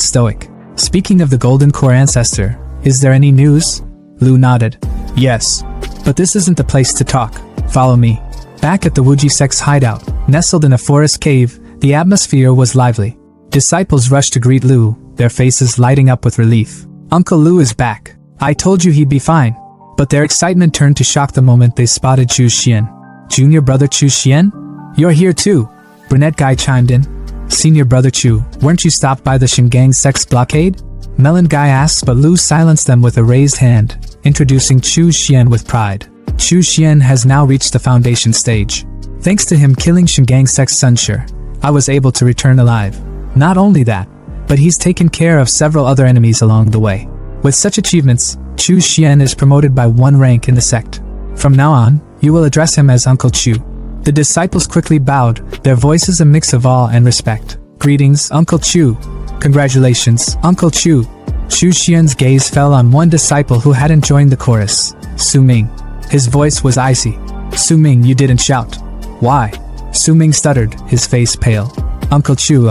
[SPEAKER 1] stoic. Speaking of the Golden Core ancestor, is there any news? Lu nodded. Yes. But this isn't the place to talk. Follow me. Back at the Wuji sect's hideout, nestled in a forest cave, the atmosphere was lively. Disciples rushed to greet Lu, their faces lighting up with relief. Uncle Lu is back. I told you he'd be fine. But their excitement turned to shock the moment they spotted Chu Xian. Junior brother Chu Xian? You're here too. Brunette guy chimed in. Senior brother Chu, weren't you stopped by the Shingang sect's blockade? Melon guy asked, but Lu silenced them with a raised hand, introducing Chu Xian with pride. Chu Xian has now reached the foundation stage. Thanks to him killing Shingang sect's Sunshire, I was able to return alive. Not only that, but he's taken care of several other enemies along the way. With such achievements, Chu Xian is promoted by 1 rank in the sect. From now on, you will address him as Uncle Chu. The disciples quickly bowed, their voices a mix of awe and respect. Greetings, Uncle Chu. Congratulations, Uncle Chu. Chu Xian's gaze fell on one disciple who hadn't joined the chorus, Su Ming. His voice was icy. Su Ming, you didn't shout. Why? Su Ming stuttered, his face pale. Uncle Chu,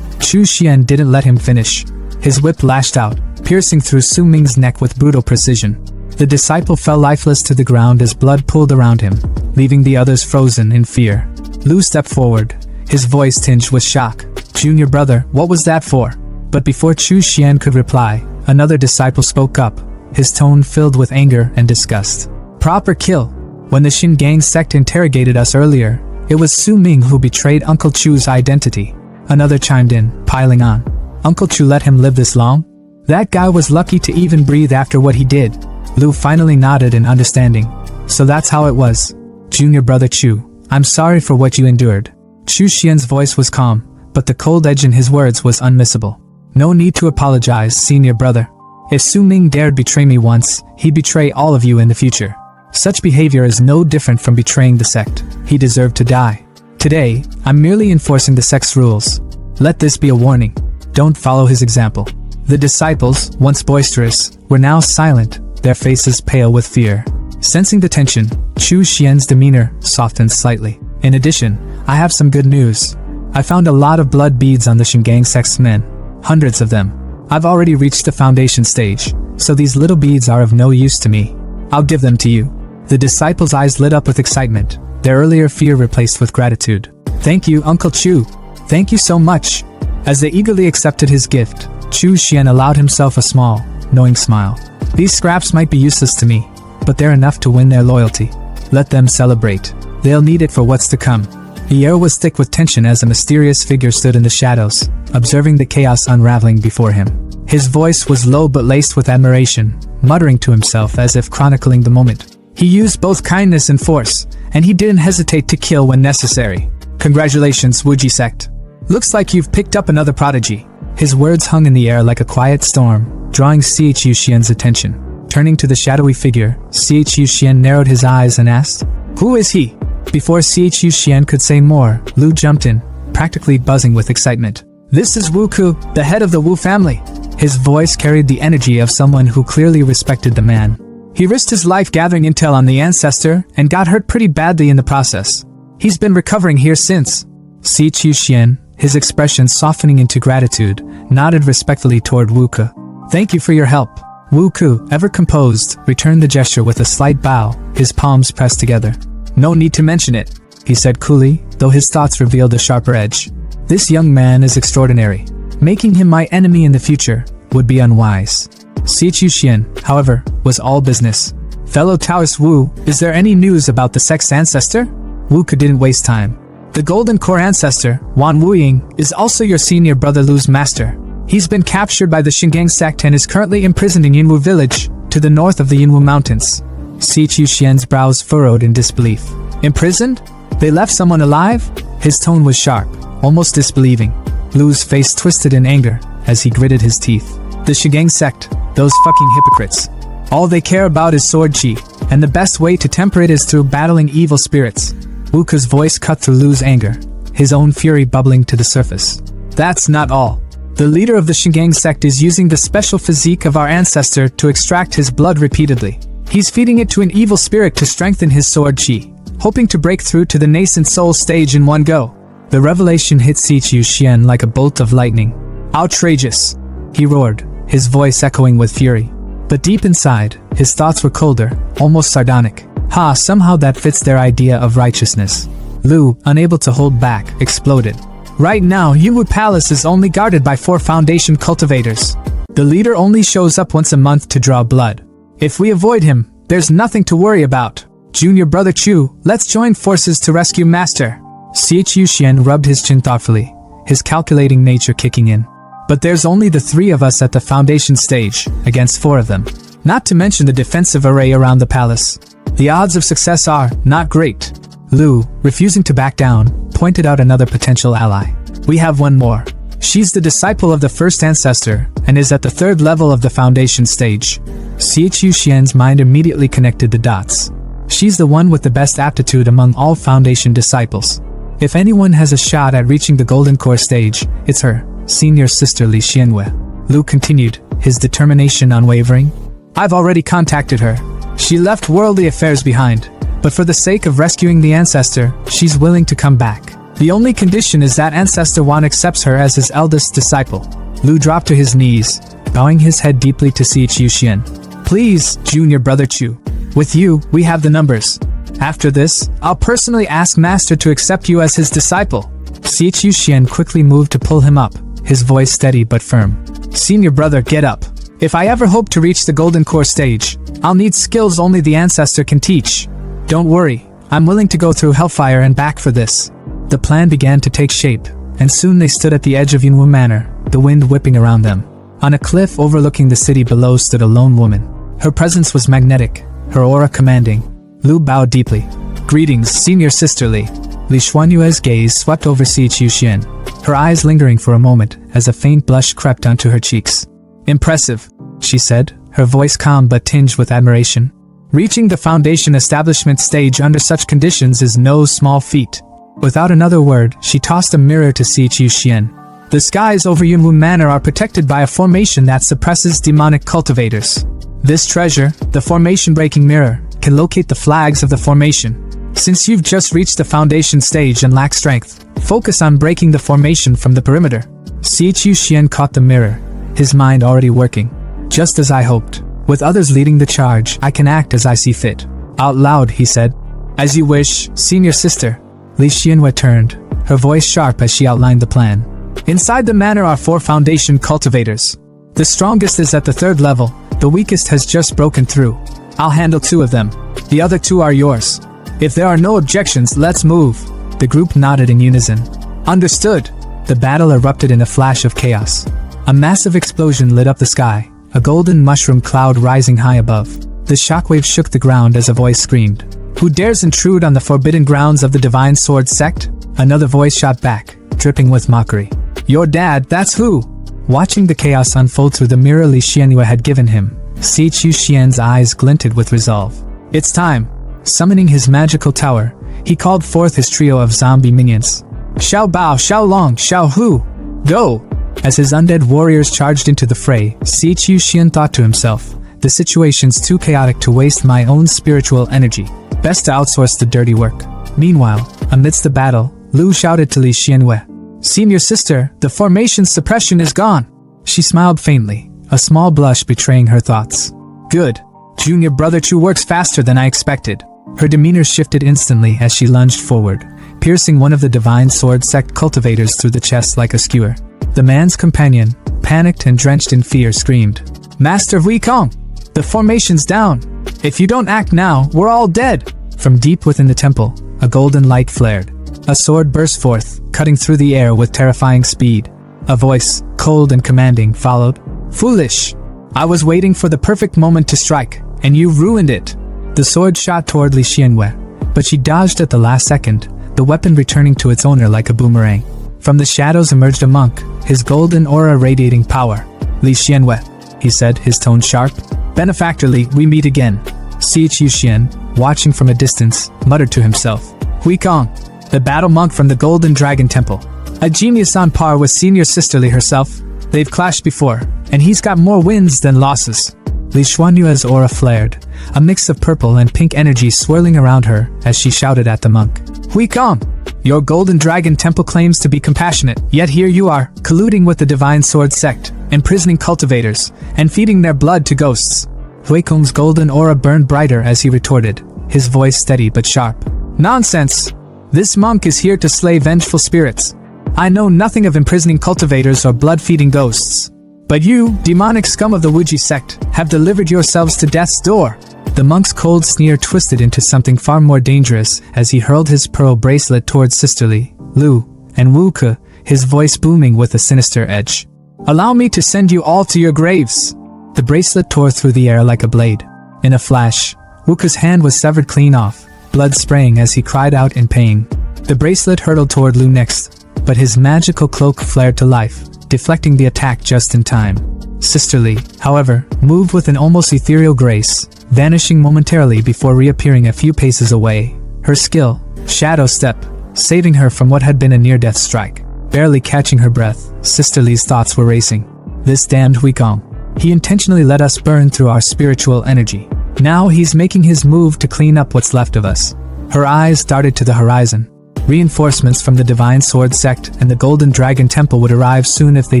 [SPEAKER 1] Chu Xian didn't let him finish. His whip lashed out, piercing through Su Ming's neck with brutal precision. The disciple fell lifeless to the ground as blood pooled around him, leaving the others frozen in fear. Lu stepped forward, his voice tinged with shock. Junior brother, what was that for? But before Chu Xian could reply, another disciple spoke up, his tone filled with anger and disgust. Proper kill. When the Shingang sect interrogated us earlier, it was Su Ming who betrayed Uncle Chu's identity. Another chimed in, piling on. Uncle Chu let him live this long? That guy was lucky to even breathe after what he did. Lu finally nodded in understanding. So that's how it was. Junior brother Chu, I'm sorry for what you endured. Chu Xian's voice was calm, but the cold edge in his words was unmissable. No need to apologize, senior brother. If Su Ming dared betray me once, he'd betray all of you in the future. Such behavior is no different from betraying the sect. He deserved to die. Today, I'm merely enforcing the sect's rules. Let this be a warning. Don't follow his example. The disciples, once boisterous, were now silent, their faces pale with fear. Sensing the tension, Chu Xian's demeanor softened slightly. In addition, I have some good news. I found a lot of blood beads on the Shingang sect's men. Hundreds of them. I've already reached the foundation stage, so these little beads are of no use to me. I'll give them to you. The disciples' eyes lit up with excitement, their earlier fear replaced with gratitude. Thank you, Uncle Chu. Thank you so much. As they eagerly accepted his gift, Chu Xian allowed himself a small, knowing smile. These scraps might be useless to me, but they're enough to win their loyalty. Let them celebrate. They'll need it for what's to come. The air was thick with tension as a mysterious figure stood in the shadows, observing the chaos unraveling before him. His voice was low but laced with admiration, muttering to himself as if chronicling the moment. He used both kindness and force, and he didn't hesitate to kill when necessary. Congratulations, Wuji sect. Looks like you've picked up another prodigy. His words hung in the air like a quiet storm, drawing Chu Xian's attention. Turning to the shadowy figure, Chu Xian narrowed his eyes and asked, Who is he? Before Chu Xian could say more, Lu jumped in, practically buzzing with excitement. This is Wu Ku, the head of the Wu family. His voice carried the energy of someone who clearly respected the man. He risked his life gathering intel on the ancestor and got hurt pretty badly in the process. He's been recovering here since. Chu Xian, his expression softening into gratitude, nodded respectfully toward Wu Ku. Thank you for your help. Wu Ku, ever composed, returned the gesture with a slight bow, his palms pressed together. No need to mention it, he said coolly, though his thoughts revealed a sharper edge. This young man is extraordinary. Making him my enemy in the future would be unwise. Chu Xian, however, was all business. Fellow Taoist Wu, is there any news about the sect's ancestor? Wu Ku didn't waste time. The Golden Core ancestor, Wan Wuying, is also your senior brother Lu's master. He's been captured by the Shingang sect and is currently imprisoned in Yinwu village, to the north of the Yinwu mountains. Si Chuxian's brows furrowed in disbelief. Imprisoned? They left someone alive? His tone was sharp, almost disbelieving. Lu's face twisted in anger as he gritted his teeth. The Shingang sect, those fucking hypocrites. All they care about is sword chi, and the best way to temper it is through battling evil spirits. Wuka's voice cut through Lu's anger, his own fury bubbling to the surface. That's not all. The leader of the Shingang sect is using the special physique of our ancestor to extract his blood repeatedly. He's feeding it to an evil spirit to strengthen his sword chi, hoping to break through to the nascent soul stage in one go. The revelation hit Si Chuxian like a bolt of lightning. Outrageous! He roared, his voice echoing with fury. But deep inside, his thoughts were colder, almost sardonic. Somehow that fits their idea of righteousness. Lu, unable to hold back, exploded. Right now, Yinwu Palace is only guarded by 4 Foundation cultivators. The leader only shows up once a month to draw blood. If we avoid him, there's nothing to worry about. Junior brother Chu, let's join forces to rescue Master. Si Chuxian rubbed his chin thoughtfully, his calculating nature kicking in. But there's only the 3 of us at the Foundation stage, against 4 of them. Not to mention the defensive array around the palace. The odds of success are not great. Lu, refusing to back down, pointed out another potential ally. We have one more. She's the disciple of the first ancestor, and is at the 3rd level of the Foundation stage. Si Chuxian's mind immediately connected the dots. She's the one with the best aptitude among all Foundation disciples. If anyone has a shot at reaching the Golden Core stage, it's her, senior sister Li Xianwei. Lu continued, his determination unwavering. I've already contacted her. She left worldly affairs behind, but for the sake of rescuing the ancestor, she's willing to come back. The only condition is that Ancestor Wan accepts her as his eldest disciple. Lu dropped to his knees, bowing his head deeply to Si Chuxian. Please, junior brother Chu. With you, we have the numbers. After this, I'll personally ask Master to accept you as his disciple. Si Chuxian quickly moved to pull him up, his voice steady but firm. Senior brother, get up. If I ever hope to reach the Golden Core stage, I'll need skills only the ancestor can teach. Don't worry, I'm willing to go through hellfire and back for this. The plan began to take shape, and soon they stood at the edge of Yinwu Manor, the wind whipping around them. On a cliff overlooking the city below stood a lone woman. Her presence was magnetic, her aura commanding. Lu bowed deeply. Greetings, senior sister Li. Li Xuanyue's gaze swept over Si Chuxian, her eyes lingering for a moment as a faint blush crept onto her cheeks. Impressive, she said, her voice calm but tinged with admiration. Reaching the Foundation establishment stage under such conditions is no small feat. Without another word, she tossed a mirror to Si Chuxian. The skies over Yinwu Manor are protected by a formation that suppresses demonic cultivators. This treasure, the formation-breaking mirror, can locate the flags of the formation. Since you've just reached the Foundation stage and lack strength, focus on breaking the formation from the perimeter. Si Chuxian caught the mirror, his mind already working. Just as I hoped. With others leading the charge, I can act as I see fit. Out loud, he said. As you wish, senior sister. Li Xianwei turned, her voice sharp as she outlined the plan. Inside the manor are 4 Foundation cultivators. The strongest is at the 3rd level, the weakest has just broken through. I'll handle 2 of them. The other 2 are yours. If there are no objections, let's move. The group nodded in unison. Understood. The battle erupted in a flash of chaos. A massive explosion lit up the sky, a golden mushroom cloud rising high above. The shockwave shook the ground as a voice screamed. Who dares intrude on the forbidden grounds of the Divine Sword sect? Another voice shot back, dripping with mockery. Your dad, that's who? Watching the chaos unfold through the mirror Li Xianwei had given him, Si Chuxian's eyes glinted with resolve. It's time. Summoning his magical tower, he called forth his trio of zombie minions. Xiao Bao, Xiao Long, Xiao Hu, go! As his undead warriors charged into the fray, Si Chuxian thought to himself, the situation's too chaotic to waste my own spiritual energy. Best to outsource the dirty work. Meanwhile, amidst the battle, Lu shouted to Li Xianwei. Senior sister, the formation's suppression is gone. She smiled faintly, a small blush betraying her thoughts. Good. Junior brother Chu works faster than I expected. Her demeanor shifted instantly as she lunged forward, piercing one of the Divine Sword sect cultivators through the chest like a skewer. The man's companion, panicked and drenched in fear, screamed, Master Wei Kong! The formation's down! If you don't act now, we're all dead! From deep within the temple, a golden light flared. A sword burst forth, cutting through the air with terrifying speed. A voice, cold and commanding, followed. Foolish! I was waiting for the perfect moment to strike, and you ruined it. The sword shot toward Li Xianwei, but she dodged at the last second, the weapon returning to its owner like a boomerang. From the shadows emerged a monk, his golden aura radiating power. Li Xianwei, he said, his tone sharp. Benefactorly, we meet again. Xie Qiuxian, watching from a distance, muttered to himself. Hui Kong, the battle monk from the Golden Dragon Temple. A genius on par with senior sister Li herself. They've clashed before, and he's got more wins than losses. Li Xuanyue's aura flared, a mix of purple and pink energy swirling around her as she shouted at the monk. Hui Kong, your Golden Dragon Temple claims to be compassionate, yet here you are, colluding with the Divine Sword sect, imprisoning cultivators, and feeding their blood to ghosts. Hui Kong's golden aura burned brighter as he retorted, his voice steady but sharp. Nonsense! This monk is here to slay vengeful spirits. I know nothing of imprisoning cultivators or blood-feeding ghosts. But you, demonic scum of the Wuji sect, have delivered yourselves to death's door. The monk's cold sneer twisted into something far more dangerous as he hurled his pearl bracelet towards Sister Li, Lu, and Wu Ke, his voice booming with a sinister edge. Allow me to send you all to your graves. The bracelet tore through the air like a blade. In a flash, Wu Ke's hand was severed clean off, blood spraying as he cried out in pain. The bracelet hurtled toward Lu next, but his magical cloak flared to life, deflecting the attack just in time. Sister Li, however, moved with an almost ethereal grace, vanishing momentarily before reappearing a few paces away. Her skill, Shadow Step, saving her from what had been a near-death strike. Barely catching her breath, Sister Li's thoughts were racing. This damned Hui Kong. He intentionally let us burn through our spiritual energy. Now he's making his move to clean up what's left of us. Her eyes darted to the horizon. Reinforcements from the Divine Sword sect and the Golden Dragon Temple would arrive soon if they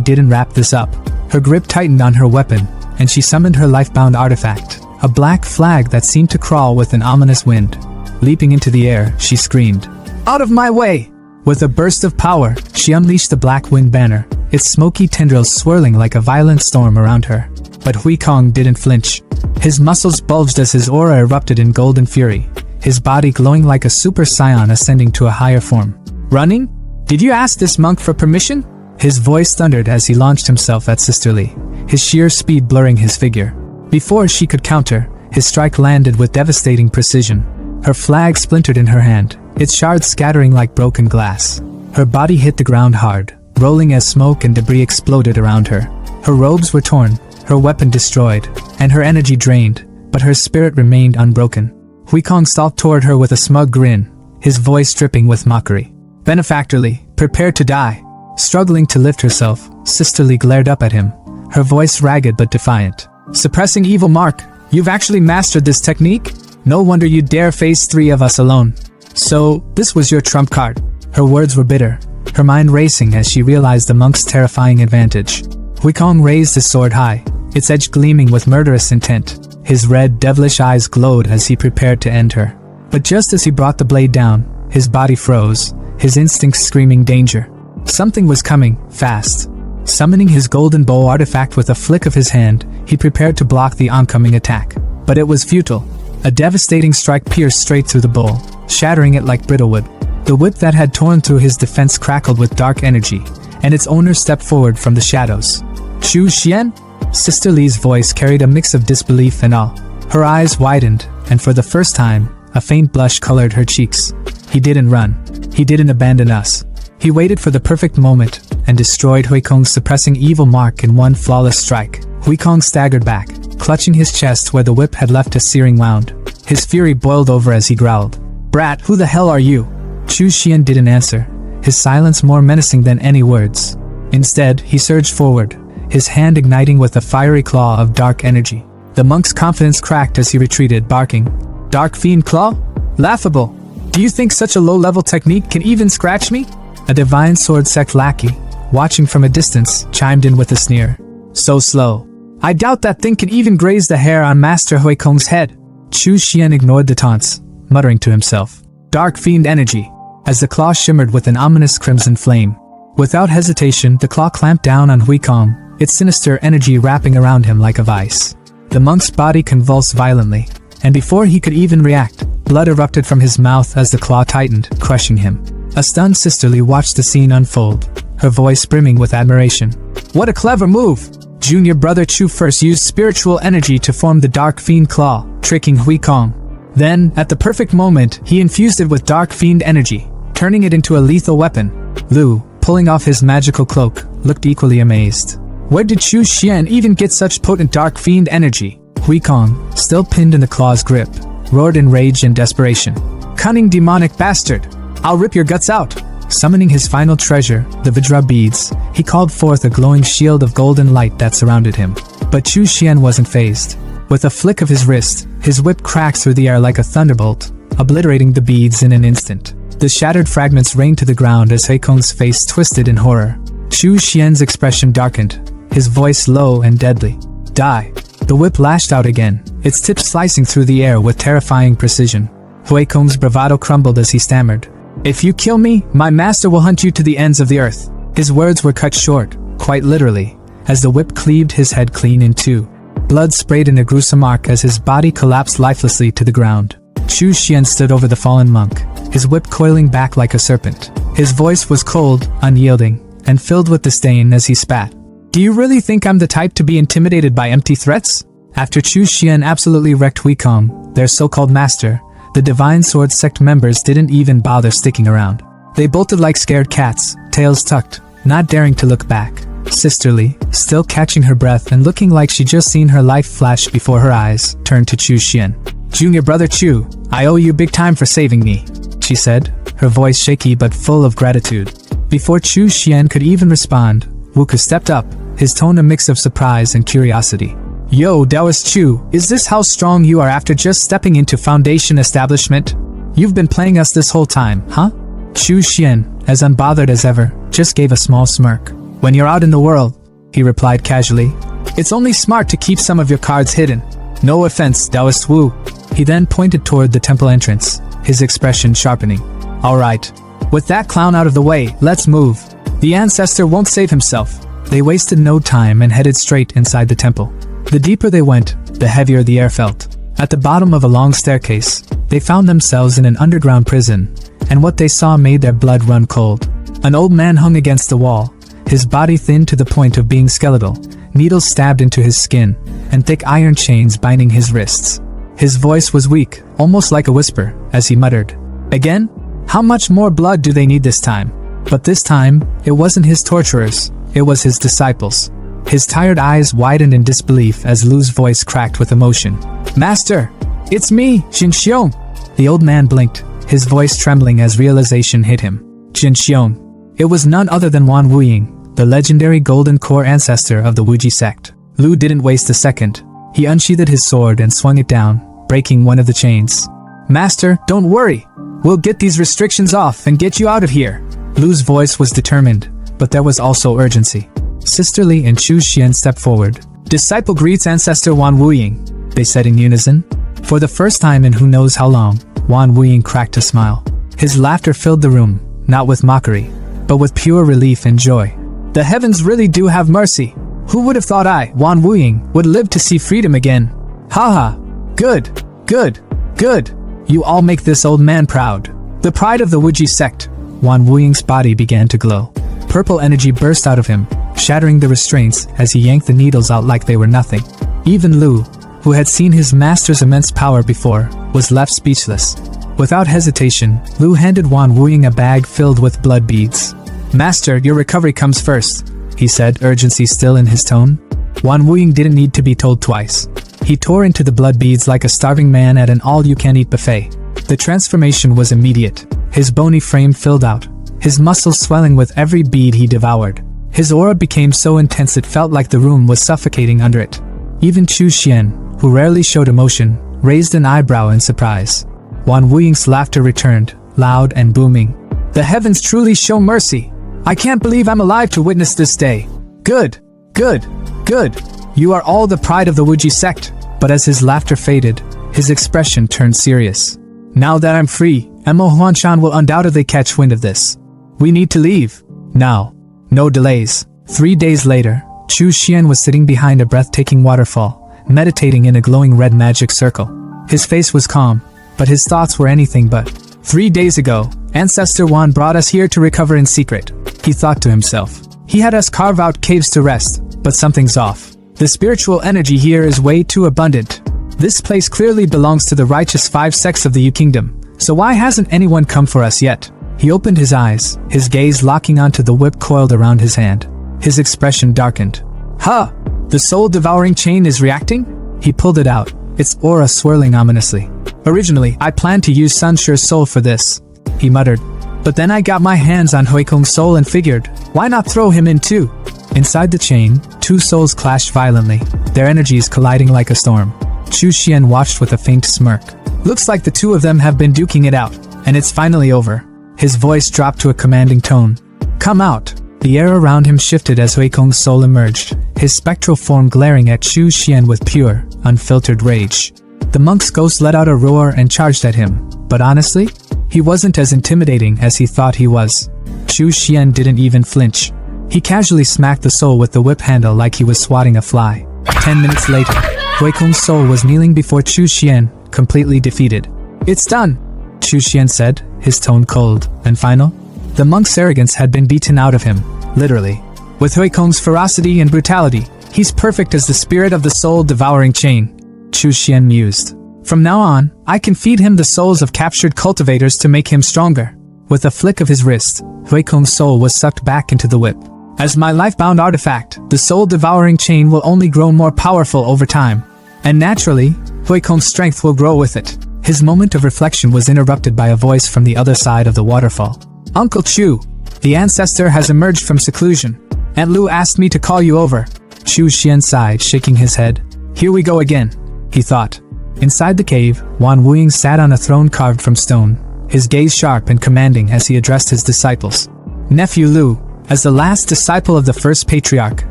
[SPEAKER 1] didn't wrap this up. Her grip tightened on her weapon, and she summoned her life-bound artifact, a black flag that seemed to crawl with an ominous wind. Leaping into the air, she screamed, "Out of my way!" With a burst of power, she unleashed the black wind banner, its smoky tendrils swirling like a violent storm around her. But Hui Kong didn't flinch. His muscles bulged as his aura erupted in golden fury, his body glowing like a super scion ascending to a higher form. Running? Did you ask this monk for permission? His voice thundered as he launched himself at Sister Li, his sheer speed blurring his figure. Before she could counter, his strike landed with devastating precision. Her flag splintered in her hand, its shards scattering like broken glass. Her body hit the ground hard, rolling as smoke and debris exploded around her. Her robes were torn, her weapon destroyed, and her energy drained, but her spirit remained unbroken. Hui Kong stalked toward her with a smug grin, his voice dripping with mockery. Benefactorly, prepare to die. Struggling to lift herself, Sister Li glared up at him, her voice ragged but defiant. Suppressing evil mark, you've actually mastered this technique? No wonder you dare face 3 of us alone. So, this was your trump card. Her words were bitter, her mind racing as she realized the monk's terrifying advantage. Hui Kong raised his sword high, its edge gleaming with murderous intent. His red, devilish eyes glowed as he prepared to end her. But just as he brought the blade down, his body froze, his instincts screaming danger. Something was coming, fast. Summoning his golden bow artifact with a flick of his hand, he prepared to block the oncoming attack. But it was futile. A devastating strike pierced straight through the bowl, shattering it like brittle wood. The whip that had torn through his defense crackled with dark energy, and its owner stepped forward from the shadows. Chu Xian? Sister Li's voice carried a mix of disbelief and awe. Her eyes widened, and for the first time, a faint blush colored her cheeks. He didn't run. He didn't abandon us. He waited for the perfect moment, and destroyed Hui Kong's suppressing evil mark in one flawless strike. Hui Kong staggered back, clutching his chest where the whip had left a searing wound. His fury boiled over as he growled. Brat, who the hell are you? Chu Xian didn't answer, his silence more menacing than any words. Instead, he surged forward, his hand igniting with a fiery claw of dark energy. The monk's confidence cracked as he retreated, barking, Dark Fiend Claw? Laughable! Do you think such a low-level technique can even scratch me? A Divine Sword sect lackey, watching from a distance, chimed in with a sneer. So slow. I doubt that thing can even graze the hair on Master Hui Kong's head. Chu Xian ignored the taunts, muttering to himself. Dark Fiend Energy, as the claw shimmered with an ominous crimson flame. Without hesitation, the claw clamped down on Hui Kong, its sinister energy wrapping around him like a vice. The monk's body convulsed violently, and before he could even react, blood erupted from his mouth as the claw tightened, crushing him. A stunned Sister Li watched the scene unfold, her voice brimming with admiration. What a clever move! Junior brother Chu first used spiritual energy to form the Dark Fiend Claw, tricking Hui Kong. Then, at the perfect moment, he infused it with Dark Fiend energy, turning it into a lethal weapon. Lu, pulling off his magical cloak, looked equally amazed. Where did Chu Xian even get such potent Dark Fiend energy? Hui Kong, still pinned in the claw's grip, roared in rage and desperation. Cunning demonic bastard! I'll rip your guts out! Summoning his final treasure, the Vajra beads, he called forth a glowing shield of golden light that surrounded him. But Chu Xian wasn't fazed. With a flick of his wrist, his whip cracked through the air like a thunderbolt, obliterating the beads in an instant. The shattered fragments rained to the ground as Hui Kong's face twisted in horror. Chu Xian's expression darkened, his voice low and deadly. Die! The whip lashed out again, its tip slicing through the air with terrifying precision. Hui Kong's bravado crumbled as he stammered. If you kill me, my master will hunt you to the ends of the earth. His words were cut short, quite literally, as the whip cleaved his head clean in two. Blood sprayed in a gruesome arc as his body collapsed lifelessly to the ground. Chu Xian stood over the fallen monk, his whip coiling back like a serpent. His voice was cold, unyielding, and filled with disdain as he spat. Do you really think I'm the type to be intimidated by empty threats? After Chu Xian absolutely wrecked Hui Kong, their so-called master, the Divine Sword Sect members didn't even bother sticking around. They bolted like scared cats, tails tucked, not daring to look back. Sisterly, still catching her breath and looking like she'd just seen her life flash before her eyes, turned to Chu Xian. Junior brother Chu, I owe you big time for saving me, she said, her voice shaky but full of gratitude. Before Chu Xian could even respond, Wuka stepped up, his tone a mix of surprise and curiosity. Yo, Taoist Chu, is this how strong you are after just stepping into Foundation establishment? You've been playing us this whole time, huh? Chu Xian, as unbothered as ever, just gave a small smirk. When you're out in the world, he replied casually, it's only smart to keep some of your cards hidden. No offense, Taoist Wu. He then pointed toward the temple entrance, his expression sharpening. Alright, with that clown out of the way, let's move. The ancestor won't save himself. They wasted no time and headed straight inside the temple. The deeper they went, the heavier the air felt. At the bottom of a long staircase, they found themselves in an underground prison, and what they saw made their blood run cold. An old man hung against the wall, his body thin to the point of being skeletal, needles stabbed into his skin, and thick iron chains binding his wrists. His voice was weak, almost like a whisper, as he muttered, Again? How much more blood do they need this time? But this time, it wasn't his torturers, it was his disciples. His tired eyes widened in disbelief as Lu's voice cracked with emotion. Master! It's me, Jin Xiong! The old man blinked, his voice trembling as realization hit him. Jin Xiong. It was none other than Wan Wuying, the legendary Golden Core ancestor of the Wuji sect. Lu didn't waste a second. He unsheathed his sword and swung it down, breaking one of the chains. Master, don't worry! We'll get these restrictions off and get you out of here! Lu's voice was determined, but there was also urgency. Sisterly and Chu Xian stepped forward. Disciple greets ancestor Wan Wuying, they said in unison. For the first time in who knows how long, Wan Wuying cracked a smile. His laughter filled the room, not with mockery, but with pure relief and joy. The heavens really do have mercy. Who would have thought I, Wan Wuying, would live to see freedom again? Haha. Good, good, good. You all make this old man proud. The pride of the Wuji sect. Wan Wuying's body began to glow. Purple energy burst out of him, shattering the restraints as he yanked the needles out like they were nothing. Even Lu, who had seen his master's immense power before, was left speechless. Without hesitation, Lu handed Wan Wuying a bag filled with blood beads. Master, your recovery comes first, he said, urgency still in his tone. Wan Wuying didn't need to be told twice. He tore into the blood beads like a starving man at an all-you-can-eat buffet. The transformation was immediate. His bony frame filled out, his muscles swelling with every bead he devoured. His aura became so intense it felt like the room was suffocating under it. Even Chu Xian, who rarely showed emotion, raised an eyebrow in surprise. Wan Wuying's laughter returned, loud and booming. The heavens truly show mercy. I can't believe I'm alive to witness this day. Good, good, good. You are all the pride of the Wuji sect. But as his laughter faded, his expression turned serious. Now that I'm free, Emo Huanshan will undoubtedly catch wind of this. We need to leave. Now. No delays. 3 days later, Chu Xian was sitting behind a breathtaking waterfall, meditating in a glowing red magic circle. His face was calm, but his thoughts were anything but. 3 days ago, Ancestor Wan brought us here to recover in secret, he thought to himself. He had us carve out caves to rest, but something's off. The spiritual energy here is way too abundant. This place clearly belongs to the righteous 5 sects of the Yu Kingdom, so why hasn't anyone come for us yet? He opened his eyes, his gaze locking onto the whip coiled around his hand. His expression darkened. Huh! The soul-devouring chain is reacting? He pulled it out, its aura swirling ominously. Originally, I planned to use Sunshure's soul for this, he muttered. But then I got my hands on Huikong's soul and figured, why not throw him in too? Inside the chain, 2 souls clashed violently, their energies colliding like a storm. Chu Xian watched with a faint smirk. Looks like the 2 of them have been duking it out, and it's finally over. His voice dropped to a commanding tone. Come out. The air around him shifted as Huikong's soul emerged, his spectral form glaring at Chu Xian with pure, unfiltered rage. The monk's ghost let out a roar and charged at him, but honestly, he wasn't as intimidating as he thought he was. Chu Xian didn't even flinch. He casually smacked the soul with the whip handle like he was swatting a fly. 10 minutes later, Huikong's soul was kneeling before Chu Xian, completely defeated. It's done, Chu Xian said, his tone cold and final. The monk's arrogance had been beaten out of him, literally. With Huikong's ferocity and brutality, he's perfect as the spirit of the soul-devouring chain, Chu Xian mused. From now on, I can feed him the souls of captured cultivators to make him stronger. With a flick of his wrist, Huikong's soul was sucked back into the whip. As my life-bound artifact, the soul-devouring chain will only grow more powerful over time. And naturally, Huikong's strength will grow with it. His moment of reflection was interrupted by a voice from the other side of the waterfall. Uncle Chu, the ancestor has emerged from seclusion. Aunt Lu asked me to call you over. Chu Xian sighed, shaking his head. Here we go again, he thought. Inside the cave, Wan Wuying sat on a throne carved from stone, his gaze sharp and commanding as he addressed his disciples. Nephew Lu, as the last disciple of the first patriarch,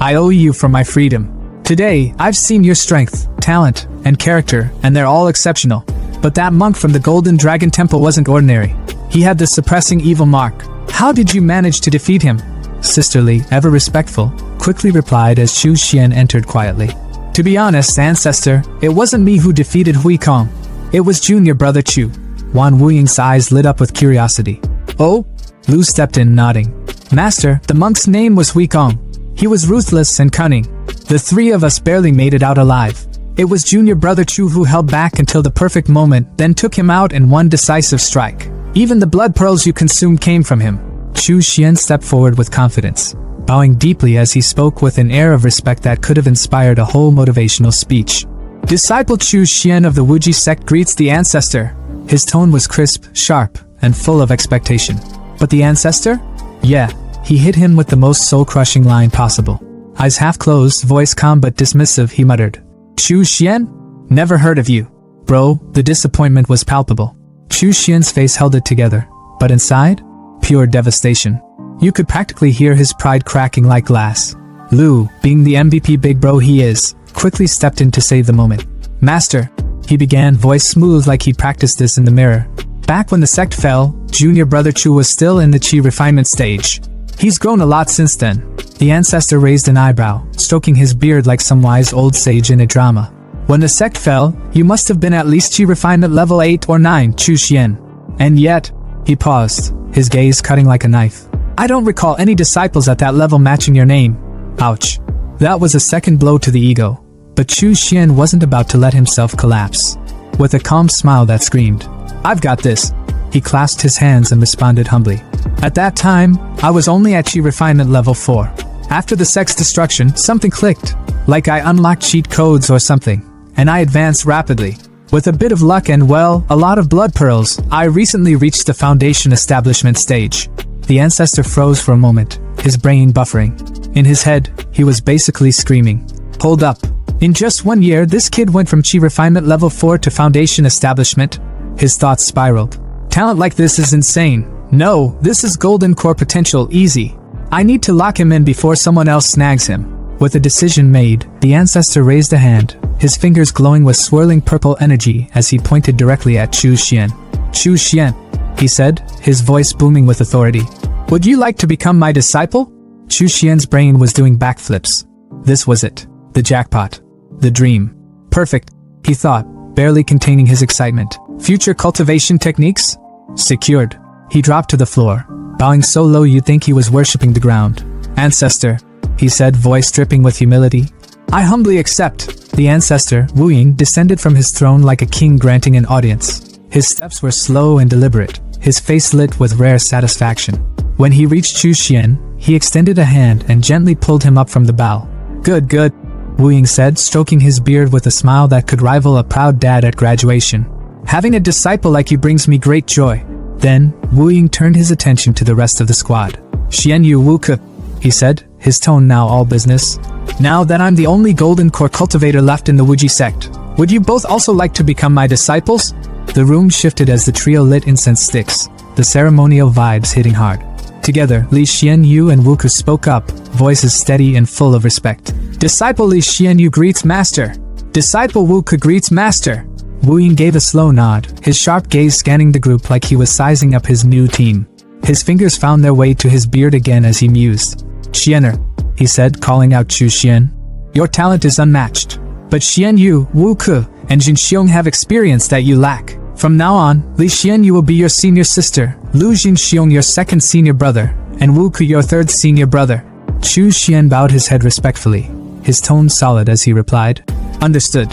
[SPEAKER 1] I owe you for my freedom. Today, I've seen your strength, talent, and character, and they're all exceptional. But that monk from the Golden Dragon Temple wasn't ordinary. He had the suppressing evil mark. How did you manage to defeat him? Sisterly, ever respectful, quickly replied as Chu Xian entered quietly. To be honest, ancestor, it wasn't me who defeated Huikong. It was junior brother Chu. Wan Wuying's eyes lit up with curiosity. Oh? Lu stepped in, nodding. Master, the monk's name was Huikong. He was ruthless and cunning. The 3 of us barely made it out alive. It was junior brother Chu who held back until the perfect moment, then took him out in one decisive strike. Even the blood pearls you consumed came from him. Chu Xian stepped forward with confidence, bowing deeply as he spoke with an air of respect that could have inspired a whole motivational speech. Disciple Chu Xian of the Wuji sect greets the ancestor. His tone was crisp, sharp, and full of expectation. But the ancestor? Yeah, he hit him with the most soul-crushing line possible. Eyes half closed, voice calm but dismissive, he muttered. Chu Xian? Never heard of you. Bro, the disappointment was palpable. Chu Xian's face held it together, but inside? Pure devastation. You could practically hear his pride cracking like glass. Lu, being the MVP big bro he is, quickly stepped in to save the moment. Master, he began, voice smooth like he'd practiced this in the mirror. Back when the sect fell, junior brother Chu was still in the chi refinement stage. He's grown a lot since then. The ancestor raised an eyebrow, stroking his beard like some wise old sage in a drama. When the sect fell, you must have been at least chi refinement level 8 or 9, Chu Xian. And yet, he paused, his gaze cutting like a knife. I don't recall any disciples at that level matching your name. Ouch. That was a second blow to the ego. But Chu Xian wasn't about to let himself collapse. With a calm smile that screamed, I've got this. He clasped his hands and responded humbly. At that time, I was only at chi refinement level 4. After the sect's destruction, something clicked. Like I unlocked cheat codes or something. And I advanced rapidly. With a bit of luck and, well, a lot of blood pearls, I recently reached the foundation establishment stage. The ancestor froze for a moment, his brain buffering. In his head, he was basically screaming. Hold up. In just 1 year, this kid went from chi refinement level 4 to foundation establishment. His thoughts spiraled. Talent like this is insane. No, this is golden core potential, easy. I need to lock him in before someone else snags him. With a decision made, the ancestor raised a hand, his fingers glowing with swirling purple energy as he pointed directly at Chu Xian. Chu Xian, he said, his voice booming with authority. Would you like to become my disciple? Chu Xian's brain was doing backflips. This was it. The jackpot. The dream. Perfect, he thought, barely containing his excitement. Future cultivation techniques? Secured. He dropped to the floor, bowing so low you'd think he was worshipping the ground. Ancestor, he said, voice dripping with humility. I humbly accept. The ancestor, Wu Ying, descended from his throne like a king granting an audience. His steps were slow and deliberate, his face lit with rare satisfaction. When he reached Chu Xian, he extended a hand and gently pulled him up from the bow. Good, good, Wu Ying said, stroking his beard with a smile that could rival a proud dad at graduation. Having a disciple like you brings me great joy. Then, Wu Ying turned his attention to the rest of the squad. Xian Yu Wu Ke, he said, his tone now all business. Now that I'm the only golden core cultivator left in the Wuji sect, would you both also like to become my disciples? The room shifted as the trio lit incense sticks, the ceremonial vibes hitting hard. Together, Li Xianyu and Wu Ke spoke up, voices steady and full of respect. Disciple Li Xianyu greets master. Disciple Wu Ke greets master. Wu Ying gave a slow nod, his sharp gaze scanning the group like he was sizing up his new team. His fingers found their way to his beard again as he mused. Xianer, he said, calling out Chu Xian. Your talent is unmatched. But Xian Yu, Wu Ke, and Jin Xiong have experience that you lack. From now on, Li Xianyu will be your senior sister, Lu Jin Xiong your second senior brother, and Wu Ke your third senior brother. Chu Xian bowed his head respectfully, his tone solid as he replied, Understood.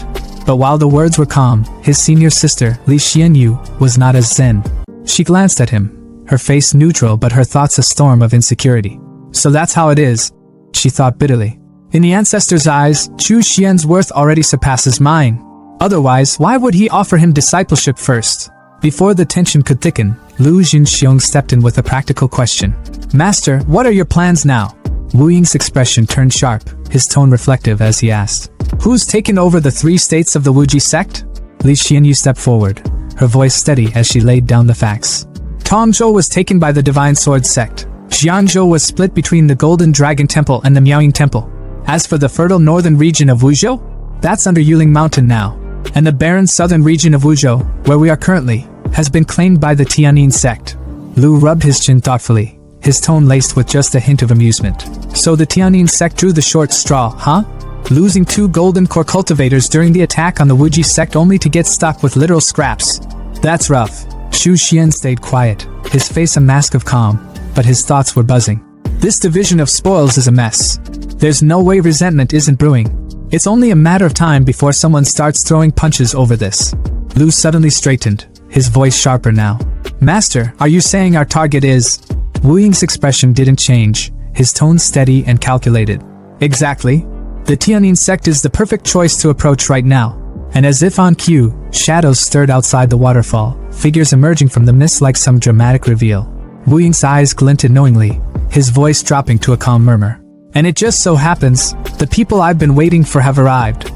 [SPEAKER 1] But while the words were calm, his senior sister, Li Xianyu, was not as zen. She glanced at him, her face neutral but her thoughts a storm of insecurity. So that's how it is, she thought bitterly. In the ancestor's eyes, Chu Xian's worth already surpasses mine. Otherwise, why would he offer him discipleship first? Before the tension could thicken, Lu Jinxiong stepped in with a practical question. Master, what are your plans now? Wu Ying's expression turned sharp, his tone reflective as he asked. Who's taken over the 3 states of the Wuji sect? Li Xianyu stepped forward, her voice steady as she laid down the facts. Tongzhou was taken by the Divine Sword sect. Xianzhou was split between the Golden Dragon Temple and the Miaoying Temple. As for the fertile northern region of Wuzhou, that's under Yuling Mountain now. And the barren southern region of Wuzhou, where we are currently, has been claimed by the Tianyin sect. Lu rubbed his chin thoughtfully, his tone laced with just a hint of amusement. So the Tianyin sect drew the short straw, huh? Losing 2 golden core cultivators during the attack on the Wuji sect only to get stuck with literal scraps. That's rough. Chu Xian stayed quiet, his face a mask of calm, but his thoughts were buzzing. This division of spoils is a mess. There's no way resentment isn't brewing. It's only a matter of time before someone starts throwing punches over this. Lu suddenly straightened, his voice sharper now. Master, are you saying our target is? Wu Ying's expression didn't change, his tone steady and calculated. Exactly. The Tianyin sect is the perfect choice to approach right now. And as if on cue, shadows stirred outside the waterfall, figures emerging from the mist like some dramatic reveal. Wu Ying's eyes glinted knowingly, his voice dropping to a calm murmur. And it just so happens, the people I've been waiting for have arrived.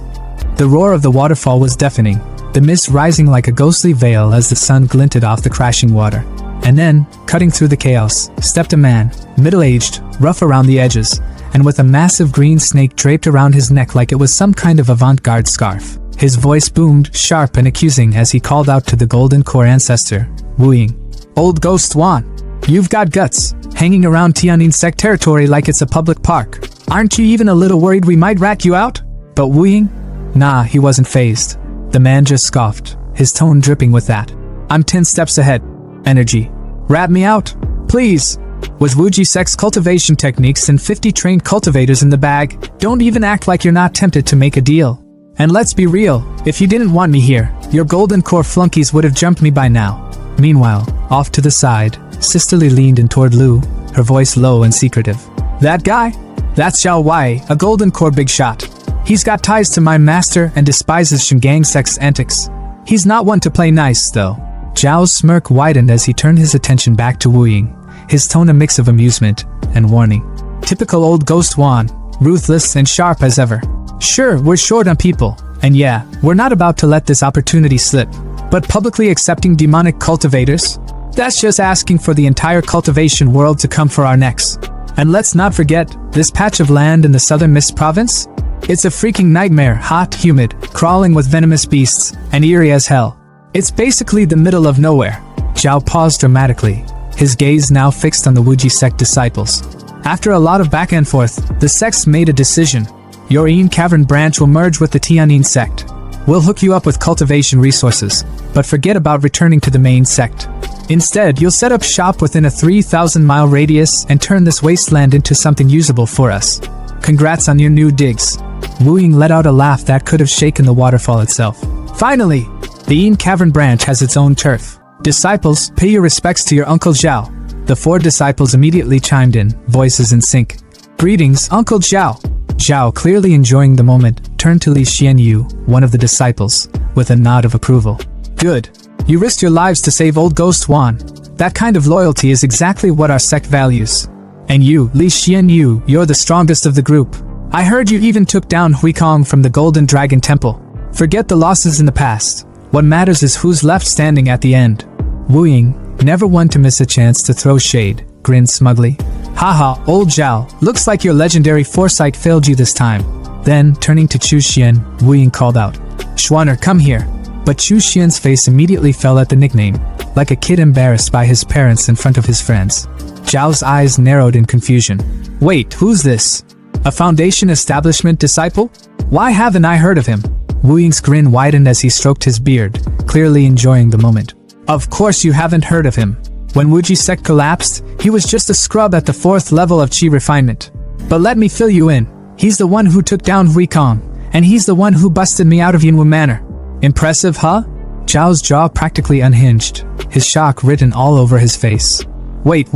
[SPEAKER 1] The roar of the waterfall was deafening, the mist rising like a ghostly veil as the sun glinted off the crashing water. And then, cutting through the chaos, stepped a man, middle-aged, rough around the edges, and with a massive green snake draped around his neck like it was some kind of avant-garde scarf. His voice boomed, sharp and accusing as he called out to the Golden Core ancestor, Wu Ying. Old Ghost Wan, you've got guts, hanging around Tianyin sect territory like it's a public park. Aren't you even a little worried we might rat you out? But Wu Ying? Nah, he wasn't fazed. The man just scoffed, his tone dripping with that. I'm 10 steps ahead. Energy. Rat me out? Please. With Wuji sect's cultivation techniques and 50 trained cultivators in the bag, don't even act like you're not tempted to make a deal. And let's be real, if you didn't want me here, your golden core flunkies would have jumped me by now. Meanwhile, off to the side, Sisterly leaned in toward Lu, her voice low and secretive. That guy? That's Xiao Wei, a golden core big shot. He's got ties to my master and despises Shingang sect's antics. He's not one to play nice, though. Zhao's smirk widened as he turned his attention back to Wu Ying, his tone a mix of amusement and warning. Typical old Ghost Wan, ruthless and sharp as ever. Sure, we're short on people, and yeah, we're not about to let this opportunity slip. But publicly accepting demonic cultivators? That's just asking for the entire cultivation world to come for our necks. And let's not forget, this patch of land in the southern Mist province? It's a freaking nightmare, hot, humid, crawling with venomous beasts, and eerie as hell. It's basically the middle of nowhere. Zhao paused dramatically, his gaze now fixed on the Wuji sect disciples. After a lot of back and forth, the sects made a decision. Your Yin Cavern branch will merge with the Tianyin sect. We'll hook you up with cultivation resources, but forget about returning to the main sect. Instead, you'll set up shop within a 3,000-mile radius and turn this wasteland into something usable for us. Congrats on your new digs. Wu Ying let out a laugh that could have shaken the waterfall itself. Finally, the Yin Cavern branch has its own turf. Disciples, pay your respects to your Uncle Zhao. The 4 disciples immediately chimed in, voices in sync. Greetings, Uncle Zhao. Zhao, clearly enjoying the moment, turned to Li Xianyu, one of the disciples, with a nod of approval. Good. You risked your lives to save old Ghost Wan. That kind of loyalty is exactly what our sect values. And you, Li Xianyu, you're the strongest of the group. I heard you even took down Huikong from the Golden Dragon Temple. Forget the losses in the past. What matters is who's left standing at the end. Wu Ying, never one to miss a chance to throw shade, grinned smugly. Haha, old Zhao, looks like your legendary foresight failed you this time. Then, turning to Chu Xian, Wu Ying called out, Schwanner, come here. But Chu Xian's face immediately fell at the nickname, like a kid embarrassed by his parents in front of his friends. Zhao's eyes narrowed in confusion. Wait, who's this? A Foundation establishment disciple? Why haven't I heard of him? Wu Ying's grin widened as he stroked his beard, clearly enjoying the moment. Of course you haven't heard of him. When Wuji sect collapsed, he was just a scrub at the 4th level of Qi refinement. But let me fill you in. He's the one who took down Huikong, and he's the one who busted me out of Yinwu Manor. Impressive, huh? Zhao's jaw practically unhinged, his shock written all over his face. Wait.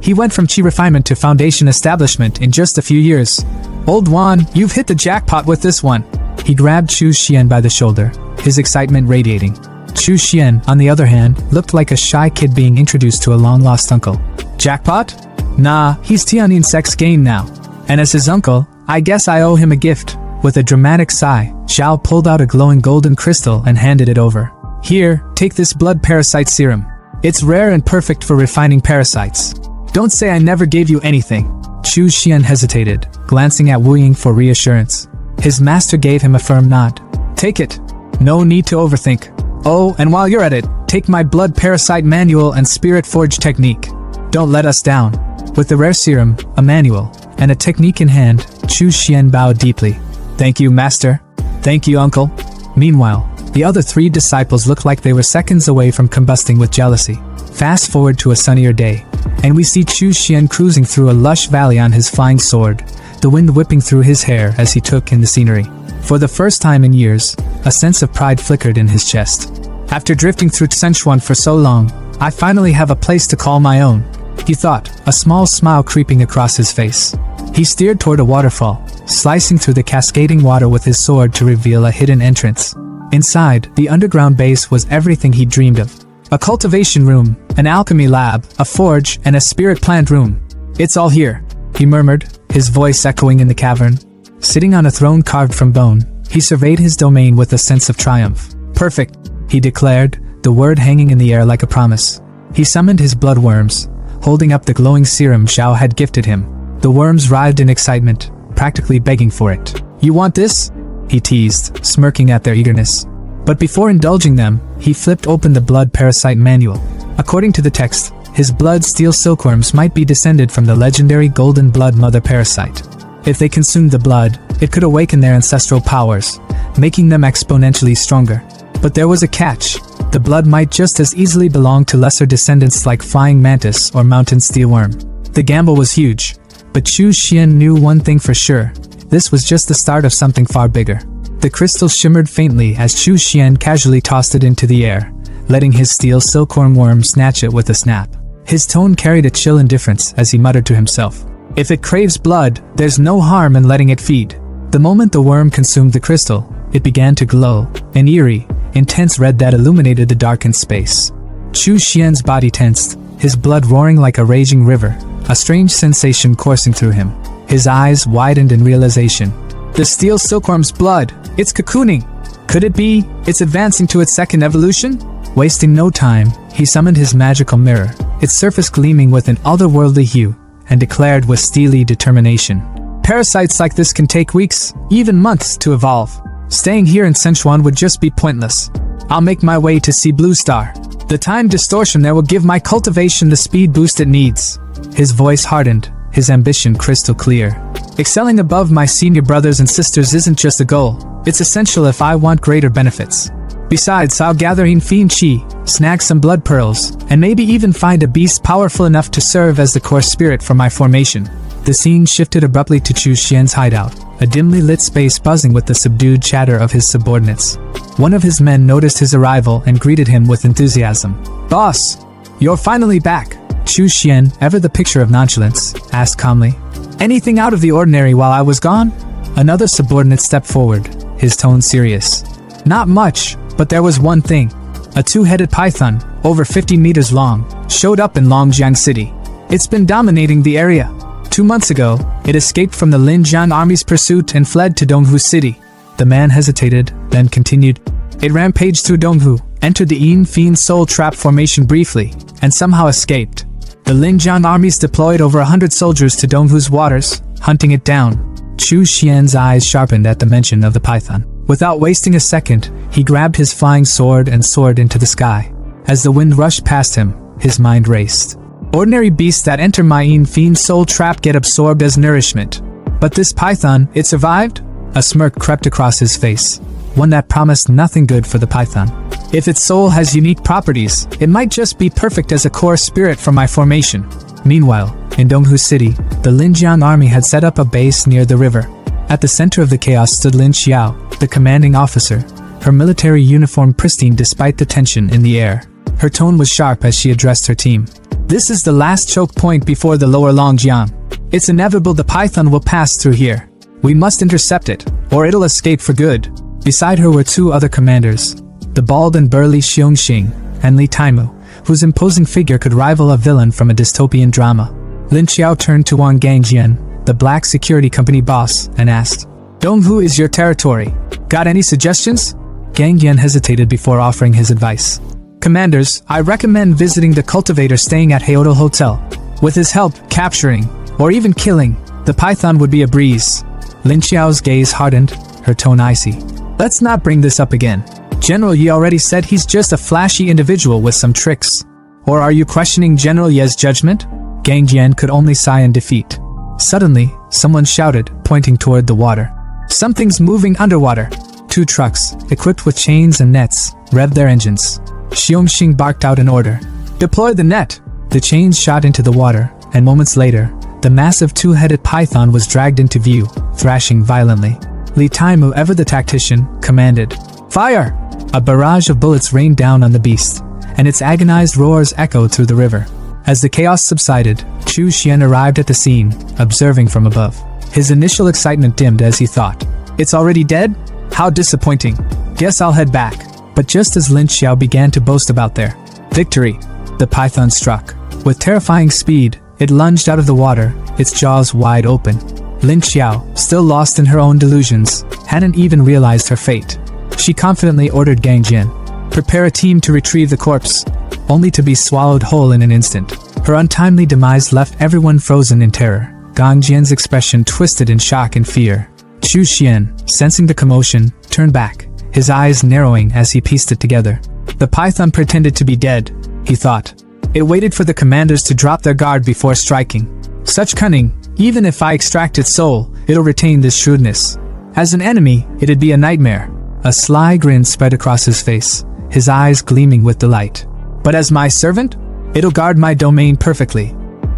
[SPEAKER 1] He went from Qi refinement to Foundation establishment in just a few years. Old Wan, you've hit the jackpot with this one. He grabbed Chu Xian by the shoulder, his excitement radiating. Chu Xian, on the other hand, looked like a shy kid being introduced to a long-lost uncle. Jackpot? Nah, he's Tianin Sect's gain now. And as his uncle, I guess I owe him a gift. With a dramatic sigh, Zhao pulled out a glowing golden crystal and handed it over. Here, take this blood parasite serum. It's rare and perfect for refining parasites. Don't say I never gave you anything. Chu Xian hesitated, glancing at Wu Ying for reassurance. His master gave him a firm nod. Take it. No need to overthink. Oh, and while you're at it, take my blood parasite manual and spirit forge technique. Don't let us down. With the rare serum, a manual, and a technique in hand, Chu Xian bowed deeply. Thank you, master. Thank you, uncle. Meanwhile, the other 3 disciples looked like they were seconds away from combusting with jealousy. Fast forward to a sunnier day, and we see Chu Xian cruising through a lush valley on his flying sword, the wind whipping through his hair as he took in the scenery. For the first time in years, a sense of pride flickered in his chest. After drifting through Tsenchuan for so long, I finally have a place to call my own, he thought, a small smile creeping across his face. He steered toward a waterfall, slicing through the cascading water with his sword to reveal a hidden entrance. Inside, the underground base was everything he dreamed of. A cultivation room, an alchemy lab, a forge, and a spirit plant room. It's all here, he murmured, his voice echoing in the cavern. Sitting on a throne carved from bone, he surveyed his domain with a sense of triumph. Perfect, he declared, the word hanging in the air like a promise. He summoned his blood worms, holding up the glowing serum Zhao had gifted him. The worms writhed in excitement, practically begging for it. You want this? He teased, smirking at their eagerness. But before indulging them, he flipped open the blood parasite manual. According to the text, his blood steel silkworms might be descended from the legendary golden blood mother parasite. If they consumed the blood, it could awaken their ancestral powers, making them exponentially stronger. But there was a catch. The blood might just as easily belong to lesser descendants like flying mantis or mountain steelworm. The gamble was huge, but Chu Xian knew one thing for sure. This was just the start of something far bigger. The crystal shimmered faintly as Chu Xian casually tossed it into the air, letting his steel silkworm worm snatch it with a snap. His tone carried a chill indifference as he muttered to himself. If it craves blood, there's no harm in letting it feed. The moment the worm consumed the crystal, it began to glow, an eerie, intense red that illuminated the darkened space. Chu Xian's body tensed, his blood roaring like a raging river, a strange sensation coursing through him. His eyes widened in realization. The steel silkworm's blood, it's cocooning. Could it be, it's advancing to its second evolution? Wasting no time, he summoned his magical mirror, its surface gleaming with an otherworldly hue, and declared with steely determination. Parasites like this can take weeks, even months to evolve. Staying here in Sichuan would just be pointless. I'll make my way to see Blue Star. The time distortion there will give my cultivation the speed boost it needs. His voice hardened, his ambition crystal clear. Excelling above my senior brothers and sisters isn't just a goal, it's essential if I want greater benefits. Besides, I'll gather in fiend chi, snag some blood pearls, and maybe even find a beast powerful enough to serve as the core spirit for my formation. The scene shifted abruptly to Chu Xian's hideout, a dimly lit space buzzing with the subdued chatter of his subordinates. One of his men noticed his arrival and greeted him with enthusiasm. "Boss, you're finally back." Chu Xian, ever the picture of nonchalance, asked calmly. "Anything out of the ordinary while I was gone?" Another subordinate stepped forward, his tone serious. "Not much, but there was one thing. A two-headed python, over 50 meters long, showed up in Longjiang City. It's been dominating the area. 2 months ago, it escaped from the Linjiang army's pursuit and fled to Donghu City." The man hesitated, then continued. "It rampaged through Donghu, entered the Yin Fiend Soul Trap formation briefly, and somehow escaped. The Linjiang armies deployed over 100 soldiers to Donghu's waters, hunting it down." Chu Xian's eyes sharpened at the mention of the python. Without wasting a second, he grabbed his flying sword and soared into the sky. As the wind rushed past him, his mind raced. Ordinary beasts that enter my Yin Fiend Soul Trap get absorbed as nourishment. But this python, it survived? A smirk crept across his face, one that promised nothing good for the python. If its soul has unique properties, it might just be perfect as a core spirit for my formation. Meanwhile, in Donghu City, the Linjiang army had set up a base near the river. At the center of the chaos stood Lin Xiao, the commanding officer, her military uniform pristine despite the tension in the air. Her tone was sharp as she addressed her team. "This is the last choke point before the lower Longjiang. It's inevitable the python will pass through here. We must intercept it, or it'll escape for good." Beside her were 2 other commanders, the bald and burly Xiongxing, and Li Taimu, whose imposing figure could rival a villain from a dystopian drama. Lin Xiao turned to Wang Gangjian, the black security company boss, and asked, "Donghu is your territory. Got any suggestions?" Gangjian hesitated before offering his advice. "Commanders, I recommend visiting the Cultivator staying at Heodal Hotel. With his help, capturing, or even killing, the python would be a breeze." Lin Xiao's gaze hardened, her tone icy. "Let's not bring this up again. General Yi already said he's just a flashy individual with some tricks. Or are you questioning General Ye's judgment?" Gangjian could only sigh in defeat. Suddenly, someone shouted, pointing toward the water. "Something's moving underwater." 2 trucks, equipped with chains and nets, revved their engines. Xiongxing barked out an order. "Deploy the net!" The chains shot into the water, and moments later, the massive 2-headed python was dragged into view, thrashing violently. Li Taimu, ever the tactician, commanded, "Fire!" A barrage of bullets rained down on the beast, and its agonized roars echoed through the river. As the chaos subsided, Chu Xian arrived at the scene, observing from above. His initial excitement dimmed as he thought, "It's already dead? How disappointing. Guess I'll head back." But just as Lin Xiao began to boast about their victory, the python struck. With terrifying speed, it lunged out of the water, its jaws wide open. Lin Xiao, still lost in her own delusions, hadn't even realized her fate. She confidently ordered Gangjian, "Prepare a team to retrieve the corpse," only to be swallowed whole in an instant. Her untimely demise left everyone frozen in terror. Gangjian's expression twisted in shock and fear. Chu Xian, sensing the commotion, turned back, his eyes narrowing as he pieced it together. The python pretended to be dead, he thought. It waited for the commanders to drop their guard before striking. Such cunning, even if I extract its soul, it'll retain this shrewdness. As an enemy, it'd be a nightmare. A sly grin spread across his face, his eyes gleaming with delight. But as my servant, it'll guard my domain perfectly.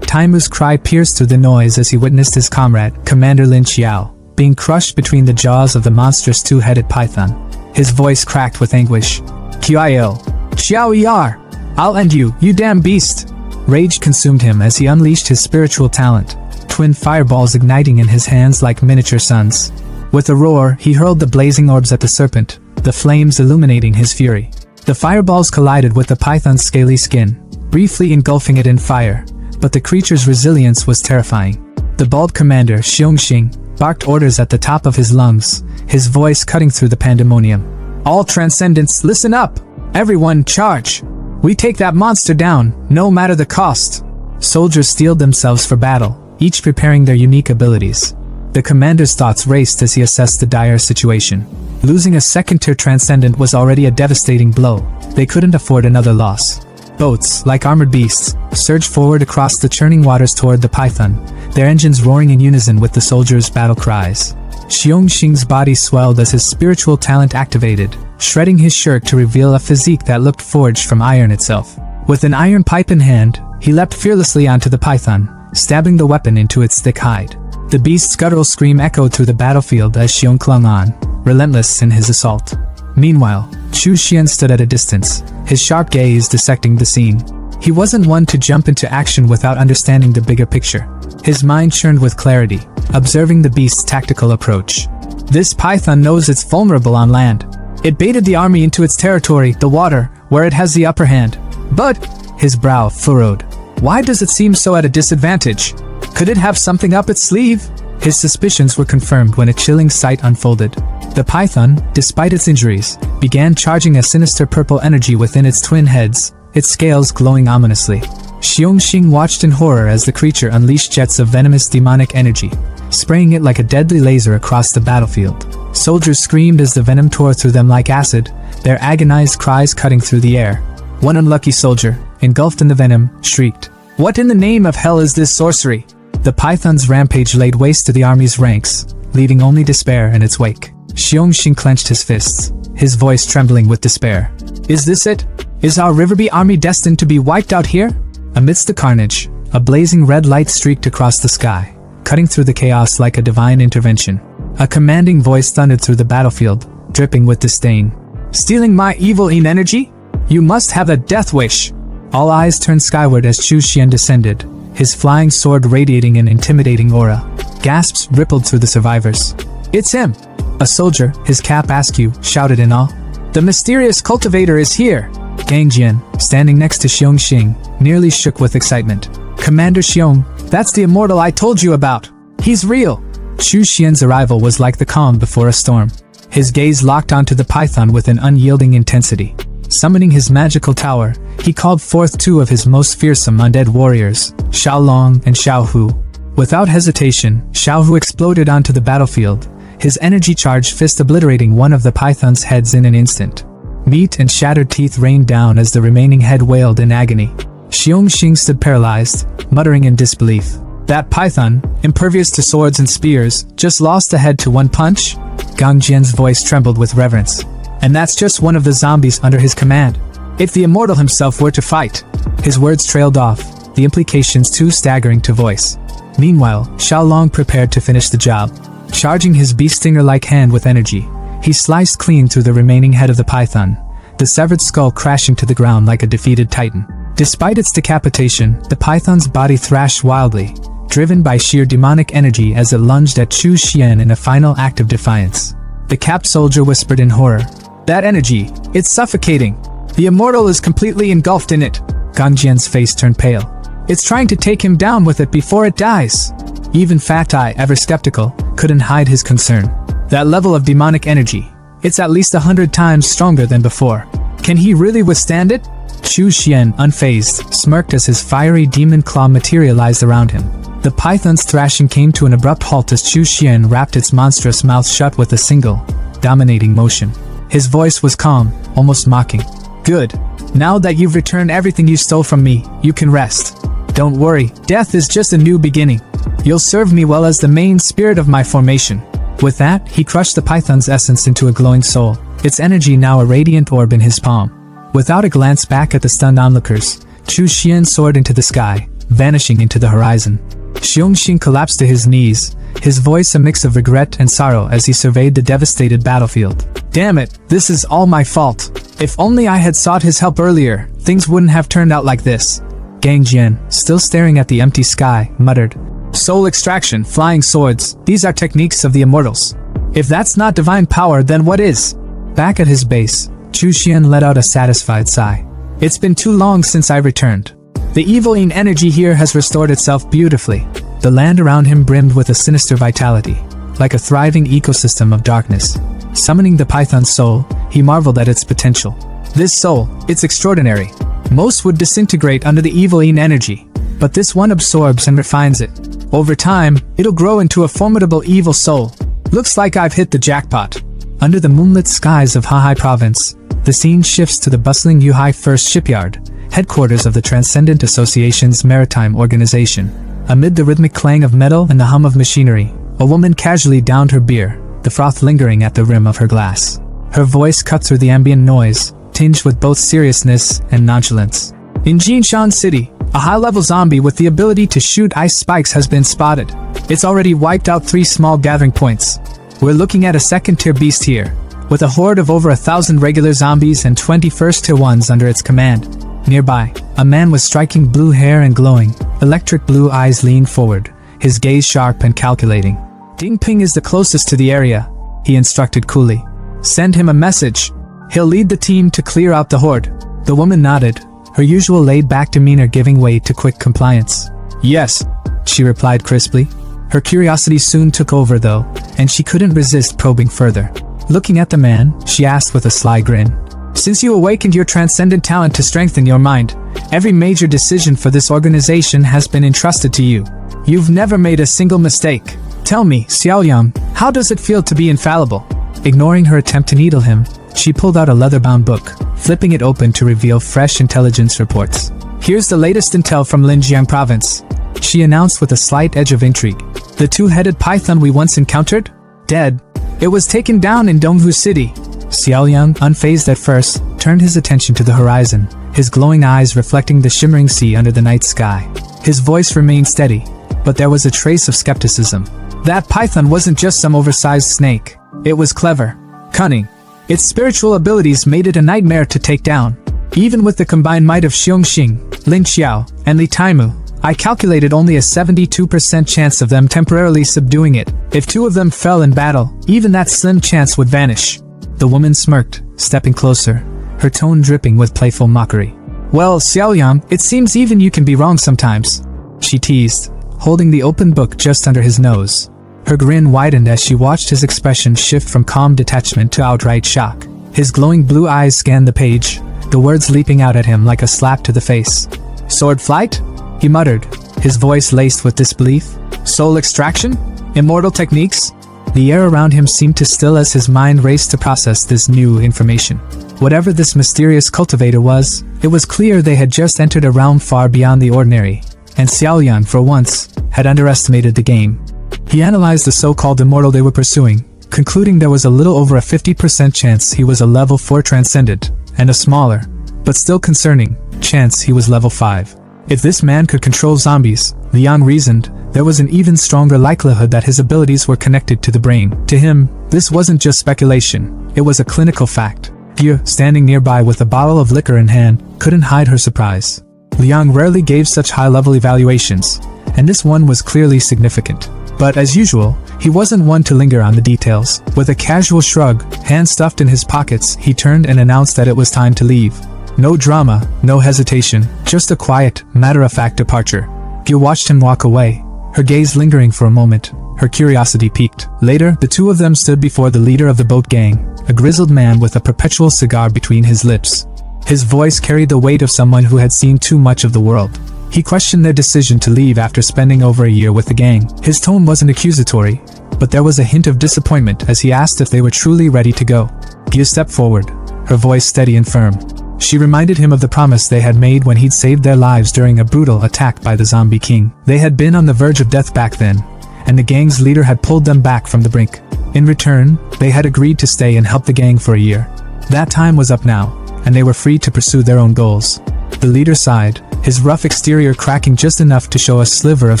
[SPEAKER 1] Taimu's cry pierced through the noise as he witnessed his comrade, Commander Lin Xiao, being crushed between the jaws of the monstrous 2-headed python. His voice cracked with anguish. "Qiao, Xiao Yar, I'll end you, you damn beast!" Rage consumed him as he unleashed his spiritual talent, twin fireballs igniting in his hands like miniature suns. With a roar, he hurled the blazing orbs at the serpent, the flames illuminating his fury. The fireballs collided with the python's scaly skin, briefly engulfing it in fire, but the creature's resilience was terrifying. The bald commander, Xiongxing, barked orders at the top of his lungs, his voice cutting through the pandemonium. "All transcendents, listen up! Everyone, charge! We take that monster down, no matter the cost!" Soldiers steeled themselves for battle, each preparing their unique abilities. The commander's thoughts raced as he assessed the dire situation. Losing a second-tier transcendent was already a devastating blow. They couldn't afford another loss. Boats, like armored beasts, surged forward across the churning waters toward the python, their engines roaring in unison with the soldiers' battle cries. Xiongxing's body swelled as his spiritual talent activated, shredding his shirt to reveal a physique that looked forged from iron itself. With an iron pipe in hand, he leapt fearlessly onto the python, stabbing the weapon into its thick hide. The beast's guttural scream echoed through the battlefield as Xiong clung on, relentless in his assault. Meanwhile, Chu Xian stood at a distance, his sharp gaze dissecting the scene. He wasn't one to jump into action without understanding the bigger picture. His mind churned with clarity, observing the beast's tactical approach. This python knows it's vulnerable on land. It baited the army into its territory, the water, where it has the upper hand. But, his brow furrowed. Why does it seem so at a disadvantage? Could it have something up its sleeve? His suspicions were confirmed when a chilling sight unfolded. The python, despite its injuries, began charging a sinister purple energy within its twin heads, its scales glowing ominously. Xiong Xing watched in horror as the creature unleashed jets of venomous demonic energy, spraying it like a deadly laser across the battlefield. Soldiers screamed as the venom tore through them like acid, their agonized cries cutting through the air. One unlucky soldier, engulfed in the venom, shrieked, "What in the name of hell is this sorcery?" The python's rampage laid waste to the army's ranks, leaving only despair in its wake. Xiong Xing clenched his fists, his voice trembling with despair. "Is this it? Is our Riverby army destined to be wiped out here?" Amidst the carnage, a blazing red light streaked across the sky, cutting through the chaos like a divine intervention. A commanding voice thundered through the battlefield, dripping with disdain. "Stealing my evil energy? You must have a death wish!" All eyes turned skyward as Chu Xian descended, his flying sword radiating an intimidating aura. Gasps rippled through the survivors. "It's him!" A soldier, his cap askew, shouted in awe. "The mysterious cultivator is here!" Gang Jian, standing next to Xiong Xing, nearly shook with excitement. "Commander Xiong, that's the immortal I told you about! He's real!" Chu Xian's arrival was like the calm before a storm. His gaze locked onto the python with an unyielding intensity. Summoning his magical tower, he called forth two of his most fearsome undead warriors, Xiao Long and Xiao Hu. Without hesitation, Xiao Hu exploded onto the battlefield, his energy-charged fist obliterating one of the python's heads in an instant. Meat and shattered teeth rained down as the remaining head wailed in agony. Xiong Xing stood paralyzed, muttering in disbelief. That python, impervious to swords and spears, just lost a head to one punch? Gang Jian's voice trembled with reverence. And that's just one of the zombies under his command. If the immortal himself were to fight. His words trailed off, the implications too staggering to voice. Meanwhile, Xiao Long prepared to finish the job. Charging his beast stinger-like hand with energy, he sliced clean through the remaining head of the python, the severed skull crashing to the ground like a defeated titan. Despite its decapitation, the python's body thrashed wildly, driven by sheer demonic energy as it lunged at Chu Xian in a final act of defiance. The capped soldier whispered in horror, "That energy, it's suffocating. The immortal is completely engulfed in it." Gang Jian's face turned pale. "It's trying to take him down with it before it dies." Even Fat Eye, ever skeptical, couldn't hide his concern. That level of demonic energy, it's at least 100 times stronger than before. Can he really withstand it? Chu Xian, unfazed, smirked as his fiery demon claw materialized around him. The python's thrashing came to an abrupt halt as Chu Xian wrapped its monstrous mouth shut with a single, dominating motion. His voice was calm, almost mocking. "Good. Now that you've returned everything you stole from me, you can rest. Don't worry, death is just a new beginning. You'll serve me well as the main spirit of my formation." With that, he crushed the python's essence into a glowing soul, its energy now a radiant orb in his palm. Without a glance back at the stunned onlookers, Chu Xian soared into the sky, vanishing into the horizon. Xiong Xing collapsed to his knees, his voice a mix of regret and sorrow as he surveyed the devastated battlefield. "Damn it, this is all my fault. If only I had sought his help earlier, things wouldn't have turned out like this." Gang Jian, still staring at the empty sky, muttered, "Soul extraction, flying swords, these are techniques of the immortals. If that's not divine power, then what is?" Back at his base, Chu Xian let out a satisfied sigh. "It's been too long since I returned. The evil energy here has restored itself beautifully." The land around him brimmed with a sinister vitality, like a thriving ecosystem of darkness. Summoning the python's soul, he marveled at its potential. This soul, it's extraordinary. Most would disintegrate under the evil energy, but this one absorbs and refines it. Over time, it'll grow into a formidable evil soul. Looks like I've hit the jackpot. Under the moonlit skies of Hahai Province, the scene shifts to the bustling Yuhai First Shipyard, headquarters of the Transcendent Association's maritime organization. Amid the rhythmic clang of metal and the hum of machinery, a woman casually downed her beer, the froth lingering at the rim of her glass. Her voice cut through the ambient noise, tinged with both seriousness and nonchalance. In Jinshan City, a high-level zombie with the ability to shoot ice spikes has been spotted. It's already wiped out 3 small gathering points. We're looking at a second-tier beast here, with a horde of over 1,000 regular zombies and 20 first-tier ones under its command. Nearby, a man with striking blue hair and glowing, electric blue eyes leaned forward, his gaze sharp and calculating. Ding Ping is the closest to the area, he instructed coolly. Send him a message. He'll lead the team to clear out the horde. The woman nodded, her usual laid-back demeanor giving way to quick compliance. Yes, she replied crisply. Her curiosity soon took over though, and she couldn't resist probing further. Looking at the man, she asked with a sly grin. Since you awakened your transcendent talent to strengthen your mind, every major decision for this organization has been entrusted to you. You've never made a single mistake. Tell me, Xiaoyang, how does it feel to be infallible? Ignoring her attempt to needle him, she pulled out a leather-bound book, flipping it open to reveal fresh intelligence reports. Here's the latest intel from Linjiang Province, she announced with a slight edge of intrigue. The 2-headed python we once encountered? Dead. It was taken down in Donghu City. Xiaoyang, unfazed at first, turned his attention to the horizon, his glowing eyes reflecting the shimmering sea under the night sky. His voice remained steady, but there was a trace of skepticism. That python wasn't just some oversized snake. It was clever, cunning. Its spiritual abilities made it a nightmare to take down. Even with the combined might of Xiongxing, Lin Xiao, and Li Taimu, I calculated only a 72% chance of them temporarily subduing it. If 2 of them fell in battle, even that slim chance would vanish. The woman smirked, stepping closer, her tone dripping with playful mockery. Well, Xiaoyang, it seems even you can be wrong sometimes, she teased, holding the open book just under his nose. Her grin widened as she watched his expression shift from calm detachment to outright shock. His glowing blue eyes scanned the page, the words leaping out at him like a slap to the face. Sword flight? He muttered, his voice laced with disbelief. Soul extraction? Immortal techniques? The air around him seemed to still as his mind raced to process this new information. Whatever this mysterious cultivator was, it was clear they had just entered a realm far beyond the ordinary, and Xiaoyang, for once, had underestimated the game. He analyzed the so-called immortal they were pursuing, concluding there was a little over a 50% chance he was a level 4 transcendent, and a smaller, but still concerning, chance he was level 5. If this man could control zombies, Liang reasoned, there was an even stronger likelihood that his abilities were connected to the brain. To him, this wasn't just speculation, it was a clinical fact. Yu, standing nearby with a bottle of liquor in hand, couldn't hide her surprise. Liang rarely gave such high-level evaluations, and this one was clearly significant. But as usual, he wasn't one to linger on the details. With a casual shrug, hands stuffed in his pockets, he turned and announced that it was time to leave. No drama, no hesitation, just a quiet, matter-of-fact departure. Gil watched him walk away, her gaze lingering for a moment, her curiosity piqued. Later, the 2 of them stood before the leader of the boat gang, a grizzled man with a perpetual cigar between his lips. His voice carried the weight of someone who had seen too much of the world. He questioned their decision to leave after spending over a year with the gang. His tone wasn't accusatory, but there was a hint of disappointment as he asked if they were truly ready to go. Gil stepped forward, her voice steady and firm. She reminded him of the promise they had made when he'd saved their lives during a brutal attack by the zombie king. They had been on the verge of death back then, and the gang's leader had pulled them back from the brink. In return, they had agreed to stay and help the gang for a year. That time was up now, and they were free to pursue their own goals. The leader sighed, his rough exterior cracking just enough to show a sliver of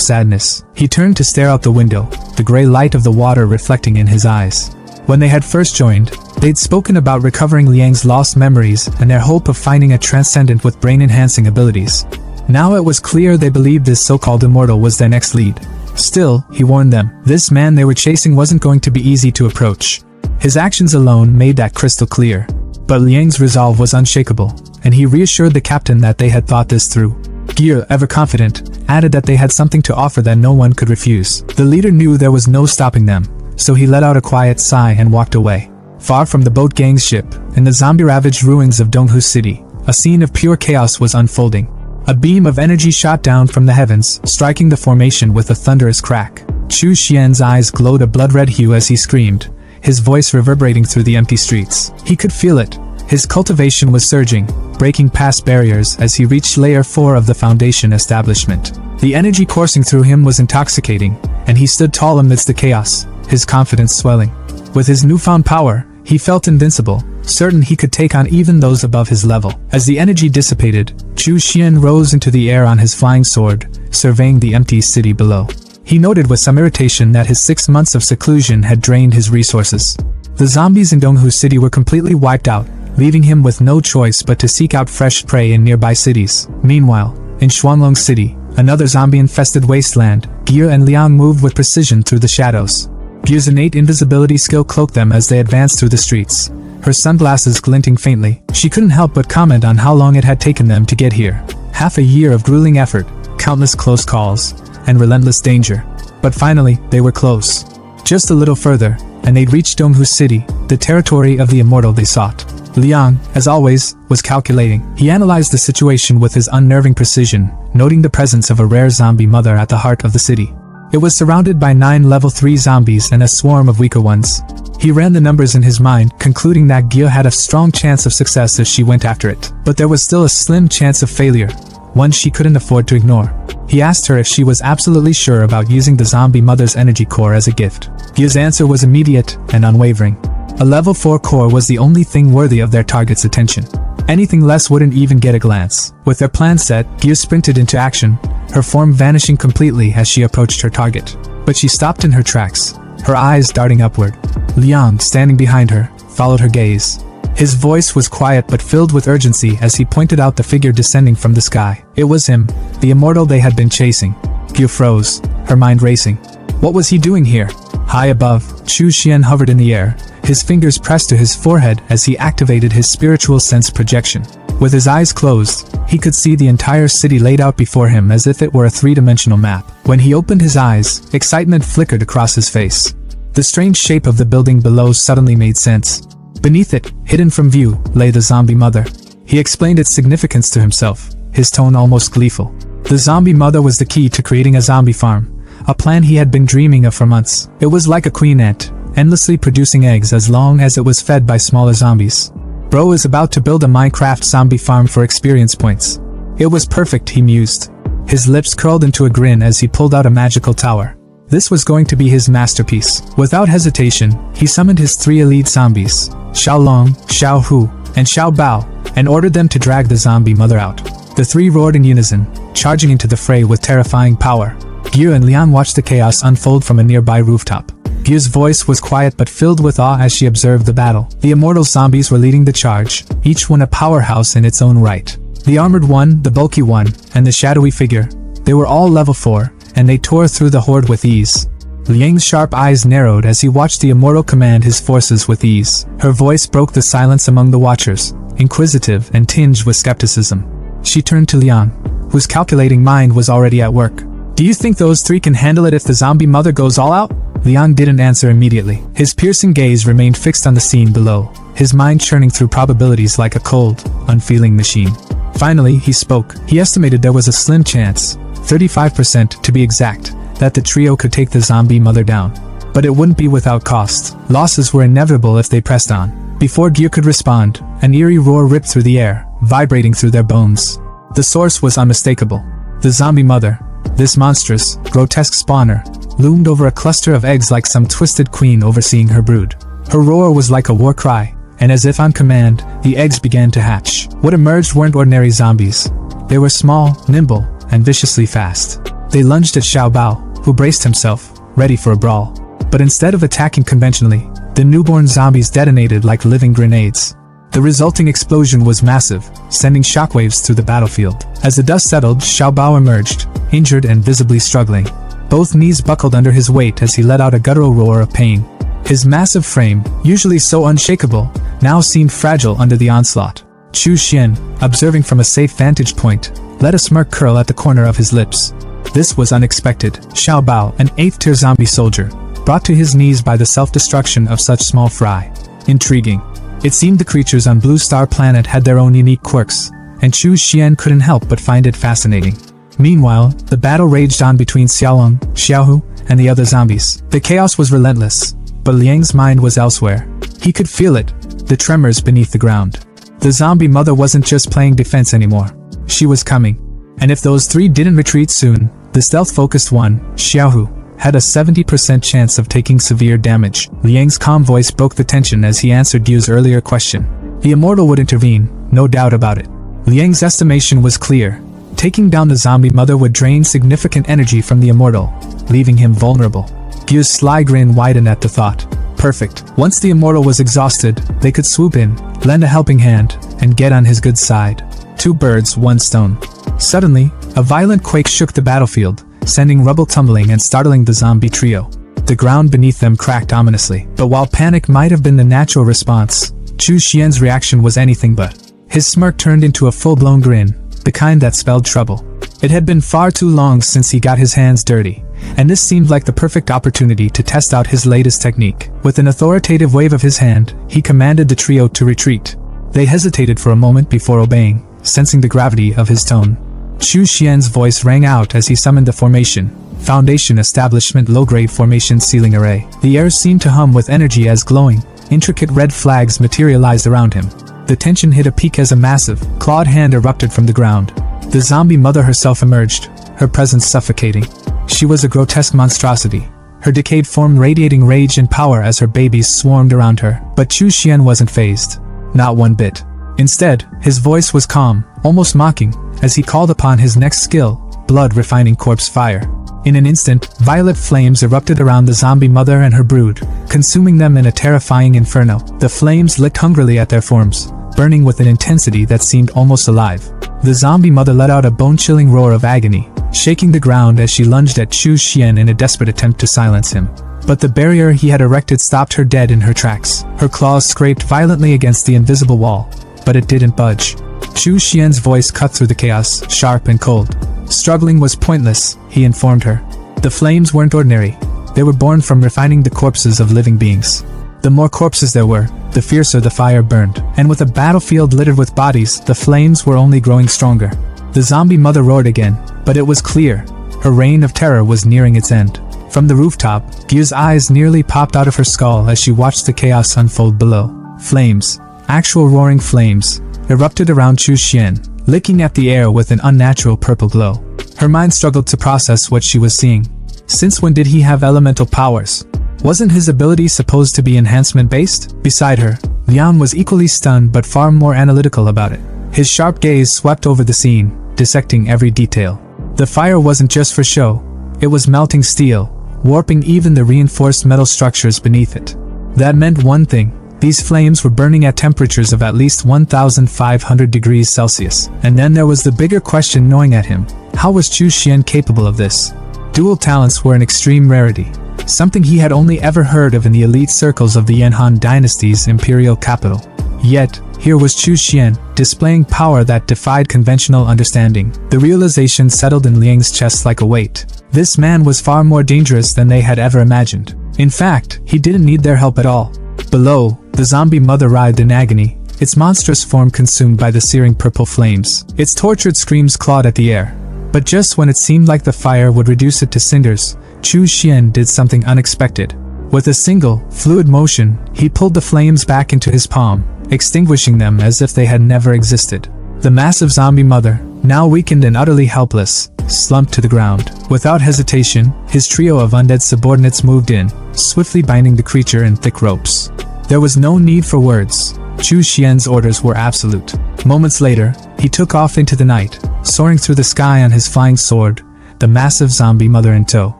[SPEAKER 1] sadness. He turned to stare out the window, the gray light of the water reflecting in his eyes. When they had first joined, they'd spoken about recovering Liang's lost memories and their hope of finding a transcendent with brain-enhancing abilities. Now it was clear they believed this so-called immortal was their next lead. Still, he warned them, this man they were chasing wasn't going to be easy to approach. His actions alone made that crystal clear. But Liang's resolve was unshakable, and he reassured the captain that they had thought this through. Gear, ever confident, added that they had something to offer that no one could refuse. The leader knew there was no stopping them, so he let out a quiet sigh and walked away. Far from the boat gang's ship, in the zombie-ravaged ruins of Donghu City, a scene of pure chaos was unfolding. A beam of energy shot down from the heavens, striking the formation with a thunderous crack. Chu Xian's eyes glowed a blood-red hue as he screamed, his voice reverberating through the empty streets. He could feel it. His cultivation was surging, breaking past barriers as he reached layer 4 of the foundation establishment. The energy coursing through him was intoxicating, and he stood tall amidst the chaos, his confidence swelling. With his newfound power, He felt invincible, certain he could take on even those above his level. As the energy dissipated, Chu Xian rose into the air on his flying sword, surveying the empty city below. He noted with some irritation that his 6 months of seclusion had drained his resources. The zombies in Donghu City were completely wiped out, leaving him with no choice but to seek out fresh prey in nearby cities. Meanwhile, in Xuanglong City, another zombie-infested wasteland, Ge and Liang moved with precision through the shadows. Ge's innate invisibility skill cloaked them as they advanced through the streets. Her sunglasses glinting faintly, she couldn't help but comment on how long it had taken them to get here. Half a year of grueling effort, countless close calls, and relentless danger. But finally, they were close. Just a little further, and they'd reached Donghu City, the territory of the immortal they sought. Liang, as always, was calculating. He analyzed the situation with his unnerving precision, noting the presence of a rare zombie mother at the heart of the city. It was surrounded by 9 level 3 zombies and a swarm of weaker ones. He ran the numbers in his mind, concluding that Ge had a strong chance of success if she went after it. But there was still a slim chance of failure, one she couldn't afford to ignore. He asked her if she was absolutely sure about using the zombie mother's energy core as a gift. Ge's answer was immediate and unwavering. A level 4 core was the only thing worthy of their target's attention. Anything less wouldn't even get a glance. With their plan set, Ge sprinted into action, her form vanishing completely as she approached her target. But she stopped in her tracks, her eyes darting upward. Liang, standing behind her, followed her gaze. His voice was quiet but filled with urgency as he pointed out the figure descending from the sky. It was him, the immortal they had been chasing. Ge froze, her mind racing. What was he doing here? High above, Chu Xian hovered in the air, his fingers pressed to his forehead as he activated his spiritual sense projection. With his eyes closed, he could see the entire city laid out before him as if it were a 3-dimensional map. When he opened his eyes, excitement flickered across his face. The strange shape of the building below suddenly made sense. Beneath it, hidden from view, lay the zombie mother. He explained its significance to himself, his tone almost gleeful. The zombie mother was the key to creating a zombie farm, a plan he had been dreaming of for months. It was like a queen ant, endlessly producing eggs as long as it was fed by smaller zombies. Bro is about to build a Minecraft zombie farm for experience points. It was perfect, he mused. His lips curled into a grin as he pulled out a magical tower. This was going to be his masterpiece. Without hesitation, he summoned his 3 elite zombies, Xiao Long, Xiao Hu, and Xiao Bao, and ordered them to drag the zombie mother out. The 3 roared in unison, charging into the fray with terrifying power. Ge and Liang watched the chaos unfold from a nearby rooftop. Ge's voice was quiet but filled with awe as she observed the battle. The immortal zombies were leading the charge, each one a powerhouse in its own right. The armored one, the bulky one, and the shadowy figure. They were all level 4, and they tore through the horde with ease. Liang's sharp eyes narrowed as he watched the immortal command his forces with ease. Her voice broke the silence among the watchers, inquisitive and tinged with skepticism. She turned to Liang, whose calculating mind was already at work. Do you think those 3 can handle it if the zombie mother goes all out? Liang didn't answer immediately. His piercing gaze remained fixed on the scene below, his mind churning through probabilities like a cold, unfeeling machine. Finally, he spoke. He estimated there was a slim chance, 35% to be exact, that the trio could take the zombie mother down. But it wouldn't be without cost. Losses were inevitable if they pressed on. Before Ge could respond, an eerie roar ripped through the air, vibrating through their bones. The source was unmistakable. The zombie mother, this monstrous, grotesque spawner, loomed over a cluster of eggs like some twisted queen overseeing her brood. Her roar was like a war cry, and as if on command, the eggs began to hatch. What emerged weren't ordinary zombies. They were small, nimble, and viciously fast. They lunged at Xiao Bao, who braced himself, ready for a brawl. But instead of attacking conventionally, the newborn zombies detonated like living grenades. The resulting explosion was massive, sending shockwaves through the battlefield. As the dust settled, Xiao Bao emerged, injured and visibly struggling. Both knees buckled under his weight as he let out a guttural roar of pain. His massive frame, usually so unshakable, now seemed fragile under the onslaught. Chu Xian, observing from a safe vantage point, let a smirk curl at the corner of his lips. This was unexpected. Xiao Bao, an 8th-tier zombie soldier, brought to his knees by the self-destruction of such small fry. Intriguing. It seemed the creatures on Blue Star Planet had their own unique quirks, and Chu Xian couldn't help but find it fascinating. Meanwhile, the battle raged on between Xiaolong, Xiaohu, and the other zombies. The chaos was relentless, but Liang's mind was elsewhere. He could feel it, the tremors beneath the ground. The zombie mother wasn't just playing defense anymore. She was coming. And if those 3 didn't retreat soon, the stealth-focused one, Xiaohu, had a 70% chance of taking severe damage. Liang's calm voice broke the tension as he answered Yu's earlier question. The immortal would intervene, no doubt about it. Liang's estimation was clear. Taking down the zombie mother would drain significant energy from the immortal, leaving him vulnerable. Yu's sly grin widened at the thought. Perfect. Once the immortal was exhausted, they could swoop in, lend a helping hand, and get on his good side. Two birds, one stone. Suddenly, a violent quake shook the battlefield, sending rubble tumbling and startling the zombie trio. The ground beneath them cracked ominously. But while panic might have been the natural response, Chu Xian's reaction was anything but. His smirk turned into a full-blown grin, the kind that spelled trouble. It had been far too long since he got his hands dirty, and this seemed like the perfect opportunity to test out his latest technique. With an authoritative wave of his hand, he commanded the trio to retreat. They hesitated for a moment before obeying, sensing the gravity of his tone. Chu Xian's voice rang out as he summoned the formation. Foundation Establishment Low-Grade Formation Ceiling Array. The air seemed to hum with energy as glowing, intricate red flags materialized around him. The tension hit a peak as a massive, clawed hand erupted from the ground. The zombie mother herself emerged, her presence suffocating. She was a grotesque monstrosity, her decayed form radiating rage and power as her babies swarmed around her. But Chu Xian wasn't fazed. Not one bit. Instead, his voice was calm, almost mocking, as he called upon his next skill, blood-refining corpse fire. In an instant, violet flames erupted around the zombie mother and her brood, consuming them in a terrifying inferno. The flames licked hungrily at their forms, burning with an intensity that seemed almost alive. The zombie mother let out a bone-chilling roar of agony, shaking the ground as she lunged at Chu Xian in a desperate attempt to silence him. But the barrier he had erected stopped her dead in her tracks. Her claws scraped violently against the invisible wall, but it didn't budge. Chu Xian's voice cut through the chaos, sharp and cold. Struggling was pointless, he informed her. The flames weren't ordinary. They were born from refining the corpses of living beings. The more corpses there were, the fiercer the fire burned. And with a battlefield littered with bodies, the flames were only growing stronger. The zombie mother roared again, but it was clear. Her reign of terror was nearing its end. From the rooftop, Gyu's eyes nearly popped out of her skull as she watched the chaos unfold below. Flames, actual roaring flames, erupted around Chu Xian, licking at the air with an unnatural purple glow. Her mind struggled to process what she was seeing. Since when did he have elemental powers? Wasn't his ability supposed to be enhancement-based? Beside her, Liang was equally stunned but far more analytical about it. His sharp gaze swept over the scene, dissecting every detail. The fire wasn't just for show. It was melting steel, warping even the reinforced metal structures beneath it. That meant one thing. These flames were burning at temperatures of at least 1,500 degrees Celsius. And then there was the bigger question gnawing at him. How was Chu Xian capable of this? Dual talents were an extreme rarity, something he had only ever heard of in the elite circles of the Yanhan dynasty's imperial capital. Yet, here was Chu Xian, displaying power that defied conventional understanding. The realization settled in Liang's chest like a weight. This man was far more dangerous than they had ever imagined. In fact, he didn't need their help at all. Below, the zombie mother writhed in agony, its monstrous form consumed by the searing purple flames. Its tortured screams clawed at the air. But just when it seemed like the fire would reduce it to cinders, Chu Xian did something unexpected. With a single, fluid motion, he pulled the flames back into his palm, extinguishing them as if they had never existed. The massive zombie mother, now weakened and utterly helpless, slumped to the ground. Without hesitation, his trio of undead subordinates moved in, swiftly binding the creature in thick ropes. There was no need for words. Chu Xian's orders were absolute. Moments later, he took off into the night, soaring through the sky on his flying sword, the massive zombie mother in tow.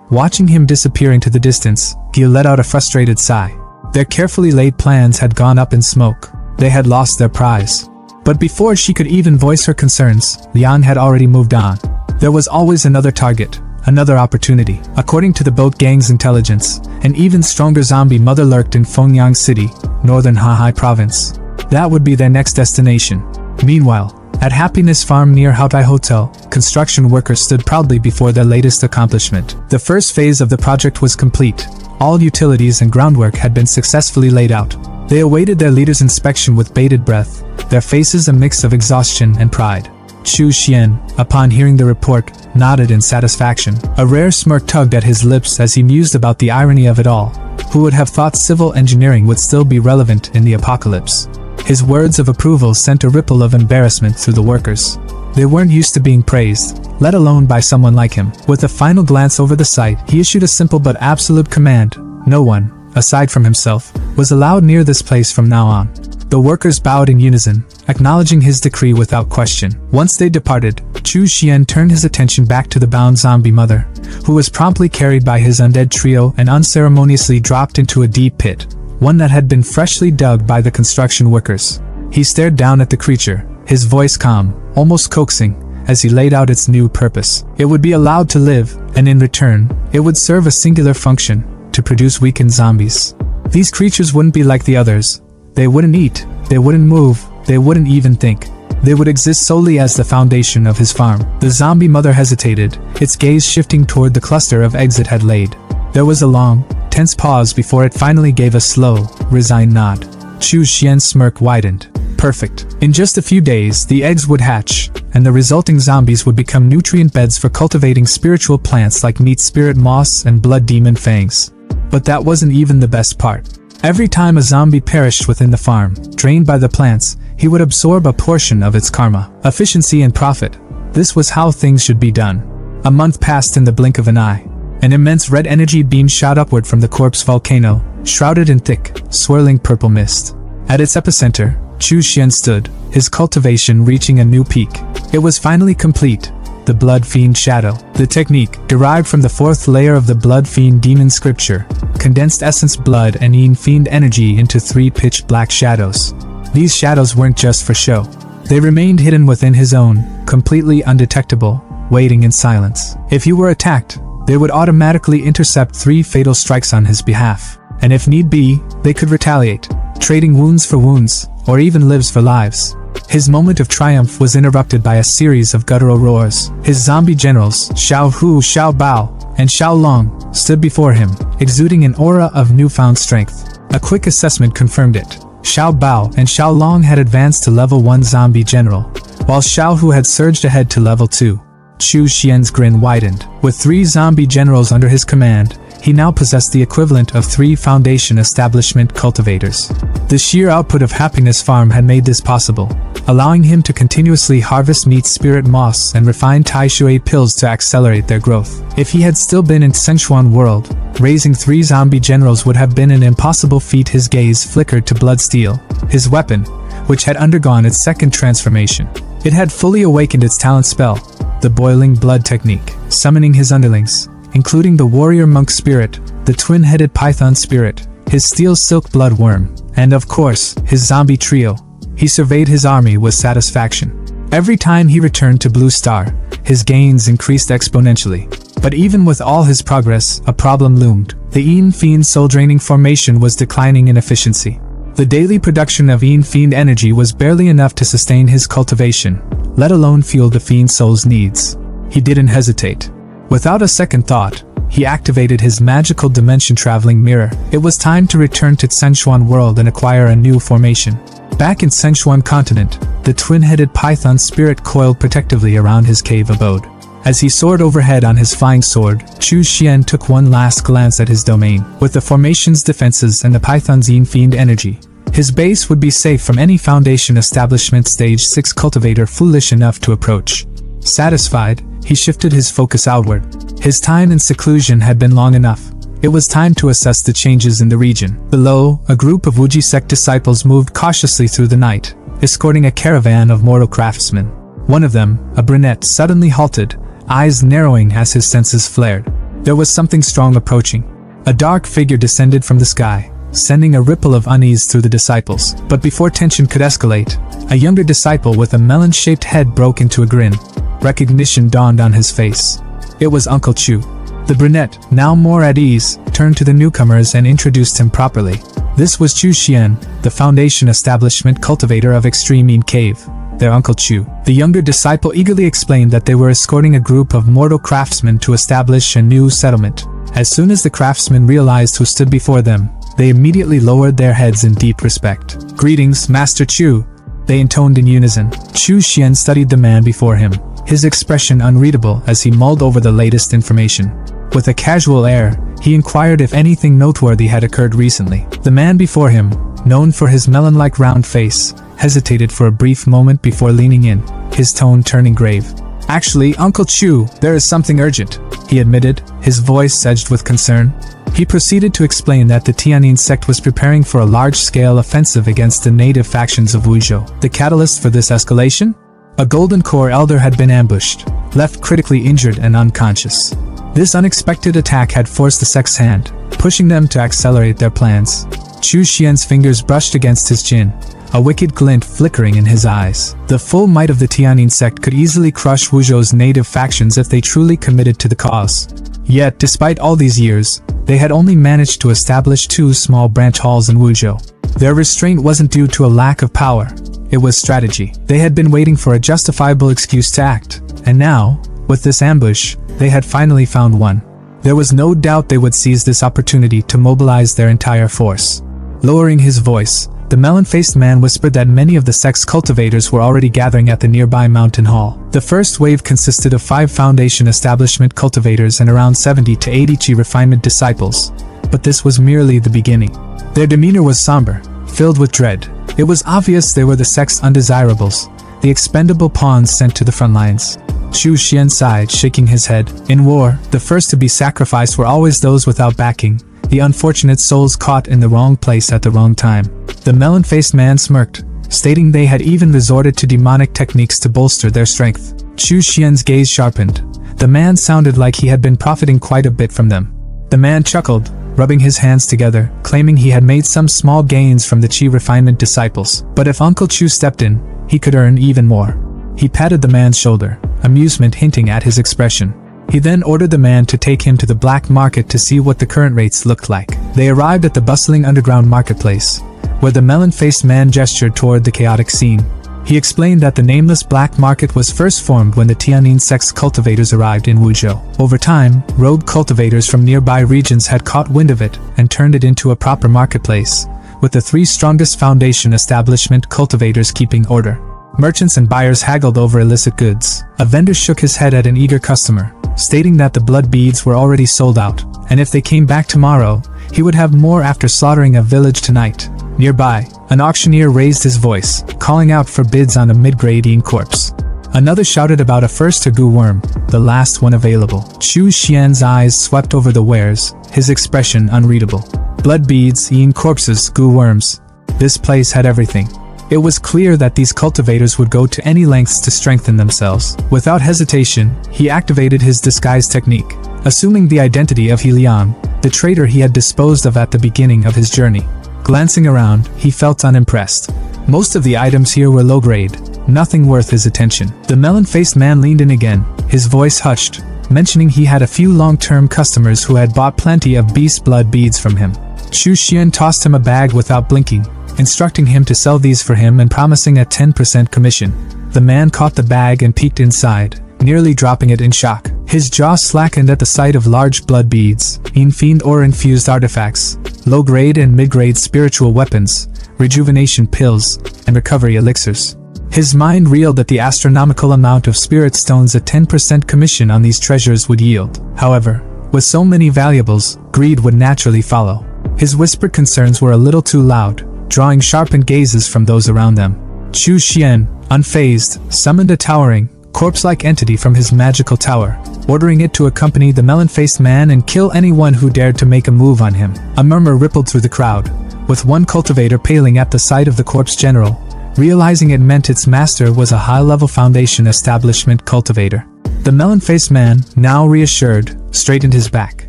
[SPEAKER 1] Watching him disappear into the distance, Gil let out a frustrated sigh. Their carefully laid plans had gone up in smoke. They had lost their prize. But before she could even voice her concerns, Liang had already moved on. There was always another target, another opportunity. According to the boat gang's intelligence, an even stronger zombie mother lurked in Fengyang City, northern Hahai province. That would be their next destination. Meanwhile, at Happiness Farm near Haotai Hotel, construction workers stood proudly before their latest accomplishment. The first phase of the project was complete. All utilities and groundwork had been successfully laid out. They awaited their leader's inspection with bated breath, their faces a mix of exhaustion and pride. Chu Xian, upon hearing the report, nodded in satisfaction. A rare smirk tugged at his lips as he mused about the irony of it all. Who would have thought civil engineering would still be relevant in the apocalypse? His words of approval sent a ripple of embarrassment through the workers. They weren't used to being praised, let alone by someone like him. With a final glance over the site, he issued a simple but absolute command. No one, aside from himself, was allowed near this place from now on. The workers bowed in unison, acknowledging his decree without question. Once they departed, Chu Xian turned his attention back to the bound zombie mother, who was promptly carried by his undead trio and unceremoniously dropped into a deep pit, one that had been freshly dug by the construction workers. He stared down at the creature, his voice calm, almost coaxing, as he laid out its new purpose. It would be allowed to live, and in return, it would serve a singular function: to produce weakened zombies. These creatures wouldn't be like the others. They wouldn't eat, they wouldn't move, they wouldn't even think. They would exist solely as the foundation of his farm. The zombie mother hesitated, its gaze shifting toward the cluster of eggs it had laid. There was a long, tense pause before it finally gave a slow, resigned nod. Chu Xian's smirk widened. Perfect. In just a few days, the eggs would hatch, and the resulting zombies would become nutrient beds for cultivating spiritual plants like meat spirit moss and blood demon fangs. But that wasn't even the best part. Every time a zombie perished within the farm, drained by the plants, he would absorb a portion of its karma. Efficiency and profit. This was how things should be done. A month passed in the blink of an eye. An immense red energy beam shot upward from the corpse volcano, shrouded in thick, swirling purple mist. At its epicenter, Chu Xian stood, his cultivation reaching a new peak. It was finally complete. The Blood Fiend Shadow. The technique, derived from the fourth layer of the Blood Fiend demon scripture, condensed essence blood and Yin Fiend energy into 3 pitch black shadows. These shadows weren't just for show. They remained hidden within his own, completely undetectable, waiting in silence. If he were attacked, they would automatically intercept 3 fatal strikes on his behalf. And if need be, they could retaliate, trading wounds for wounds, or even lives for lives. His moment of triumph was interrupted by a series of guttural roars. His zombie generals, Xiao Hu, Xiao Bao, and Xiao Long, stood before him, exuding an aura of newfound strength. A quick assessment confirmed it. Xiao Bao and Xiao Long had advanced to level 1 zombie general, while Xiao Hu had surged ahead to level 2. Chu Xian's grin widened. With 3 zombie generals under his command, he now possessed the equivalent of 3 Foundation Establishment cultivators. The sheer output of Happiness Farm had made this possible, allowing him to continuously harvest meat spirit moss and refine Tai Shui pills to accelerate their growth. If he had still been in Sichuan world, raising 3 zombie generals would have been an impossible feat. His gaze flickered to Bloodsteel, his weapon, which had undergone its second transformation. It had fully awakened its talent spell, the Boiling Blood technique, summoning his underlings, including the warrior monk spirit, the twin-headed python spirit, his steel silk blood worm, and of course, his zombie trio. He surveyed his army with satisfaction. Every time he returned to Blue Star, his gains increased exponentially. But even with all his progress, a problem loomed. The Yin Fiend soul-draining formation was declining in efficiency. The daily production of Yin Fiend energy was barely enough to sustain his cultivation, let alone fuel the Fiend soul's needs. He didn't hesitate. Without a second thought, he activated his magical dimension-traveling mirror. It was time to return to Sichuan world and acquire a new formation. Back in Sichuan continent, the twin-headed python spirit coiled protectively around his cave abode. As he soared overhead on his flying sword, Chu Xian took one last glance at his domain. With the formation's defenses and the python's Yin Fiend energy, his base would be safe from any Foundation Establishment Stage 6 cultivator foolish enough to approach. Satisfied, he shifted his focus outward. His time in seclusion had been long enough. It was time to assess the changes in the region. Below, a group of Wuji sect disciples moved cautiously through the night, escorting a caravan of mortal craftsmen. One of them, a brunette, suddenly halted, eyes narrowing as his senses flared. There was something strong approaching. A dark figure descended from the sky, sending a ripple of unease through the disciples. But before tension could escalate, a younger disciple with a melon-shaped head broke into a grin. Recognition dawned on his face. It was Uncle Chu. The brunette, now more at ease, turned to the newcomers and introduced him properly. This was Chu Xian, the Foundation Establishment cultivator of Extreme Yin Cave, their Uncle Chu. The younger disciple eagerly explained that they were escorting a group of mortal craftsmen to establish a new settlement. As soon as the craftsmen realized who stood before them, they immediately lowered their heads in deep respect. "Greetings, Master Chu," they intoned in unison. Chu Xian studied the man before him, his expression unreadable as he mulled over the latest information. With a casual air, he inquired if anything noteworthy had occurred recently. The man before him, known for his melon-like round face, hesitated for a brief moment before leaning in, his tone turning grave. "Actually, Uncle Chu, there is something urgent," he admitted, his voice edged with concern. He proceeded to explain that the Tianyin sect was preparing for a large-scale offensive against the native factions of Wuzhou. The catalyst for this escalation? A Golden Core elder had been ambushed, left critically injured and unconscious. This unexpected attack had forced the sect's hand, pushing them to accelerate their plans. Chu Xian's fingers brushed against his chin, a wicked glint flickering in his eyes. The full might of the Tianyin sect could easily crush Wuzhou's native factions if they truly committed to the cause. Yet, despite all these years, they had only managed to establish 2 small branch halls in Wuzhou. Their restraint wasn't due to a lack of power, it was strategy. They had been waiting for a justifiable excuse to act, and now, with this ambush, they had finally found one. There was no doubt they would seize this opportunity to mobilize their entire force. Lowering his voice, the melon-faced man whispered that many of the sect's cultivators were already gathering at the nearby mountain hall. The first wave consisted of 5 Foundation establishment cultivators and around 70 to 80 Qi refinement disciples, but this was merely the beginning. Their demeanor was somber, filled with dread. It was obvious they were the sect's undesirables, the expendable pawns sent to the front lines. Chu Xian sighed, shaking his head. In war, the first to be sacrificed were always those without backing, the unfortunate souls caught in the wrong place at the wrong time. The melon-faced man smirked, stating they had even resorted to demonic techniques to bolster their strength. Chu Xian's gaze sharpened. The man sounded like he had been profiting quite a bit from them. The man chuckled, rubbing his hands together, claiming he had made some small gains from the Qi refinement disciples. But if Uncle Chu stepped in, he could earn even more. He patted the man's shoulder, amusement hinting at his expression. He then ordered the man to take him to the black market to see what the current rates looked like. They arrived at the bustling underground marketplace, where the melon-faced man gestured toward the chaotic scene. He explained that the nameless black market was first formed when the Tianyin sect's cultivators arrived in Wuzhou. Over time, rogue cultivators from nearby regions had caught wind of it and turned it into a proper marketplace, with the 3 strongest Foundation establishment cultivators keeping order. Merchants and buyers haggled over illicit goods. A vendor shook his head at an eager customer, stating that the blood beads were already sold out, and if they came back tomorrow, he would have more after slaughtering a village tonight. Nearby, an auctioneer raised his voice, calling out for bids on a mid-grade Yin corpse. Another shouted about a first Tegu worm, the last one available. Chu Xian's eyes swept over the wares, his expression unreadable. Blood beads, Yin corpses, Gu worms. This place had everything. It was clear that these cultivators would go to any lengths to strengthen themselves. Without hesitation, he activated his disguise technique, assuming the identity of He Liang, the traitor he had disposed of at the beginning of his journey. Glancing around, he felt unimpressed. Most of the items here were low-grade, nothing worth his attention. The melon-faced man leaned in again, his voice hushed, mentioning he had a few long-term customers who had bought plenty of beast blood beads from him. Chu Xian tossed him a bag without blinking, instructing him to sell these for him and promising a 10% commission. The man caught the bag and peeked inside, nearly dropping it in shock. His jaw slackened at the sight of large blood beads, Fiend ore-infused artifacts, low-grade and mid-grade spiritual weapons, rejuvenation pills, and recovery elixirs. His mind reeled at the astronomical amount of spirit stones a 10% commission on these treasures would yield. However, with so many valuables, greed would naturally follow. His whispered concerns were a little too loud, drawing sharpened gazes from those around them. Chu Xian, unfazed, summoned a towering, corpse-like entity from his magical tower, ordering it to accompany the melon-faced man and kill anyone who dared to make a move on him. A murmur rippled through the crowd, with one cultivator paling at the sight of the corpse general, realizing it meant its master was a high-level Foundation establishment cultivator. The melon-faced man, now reassured, straightened his back,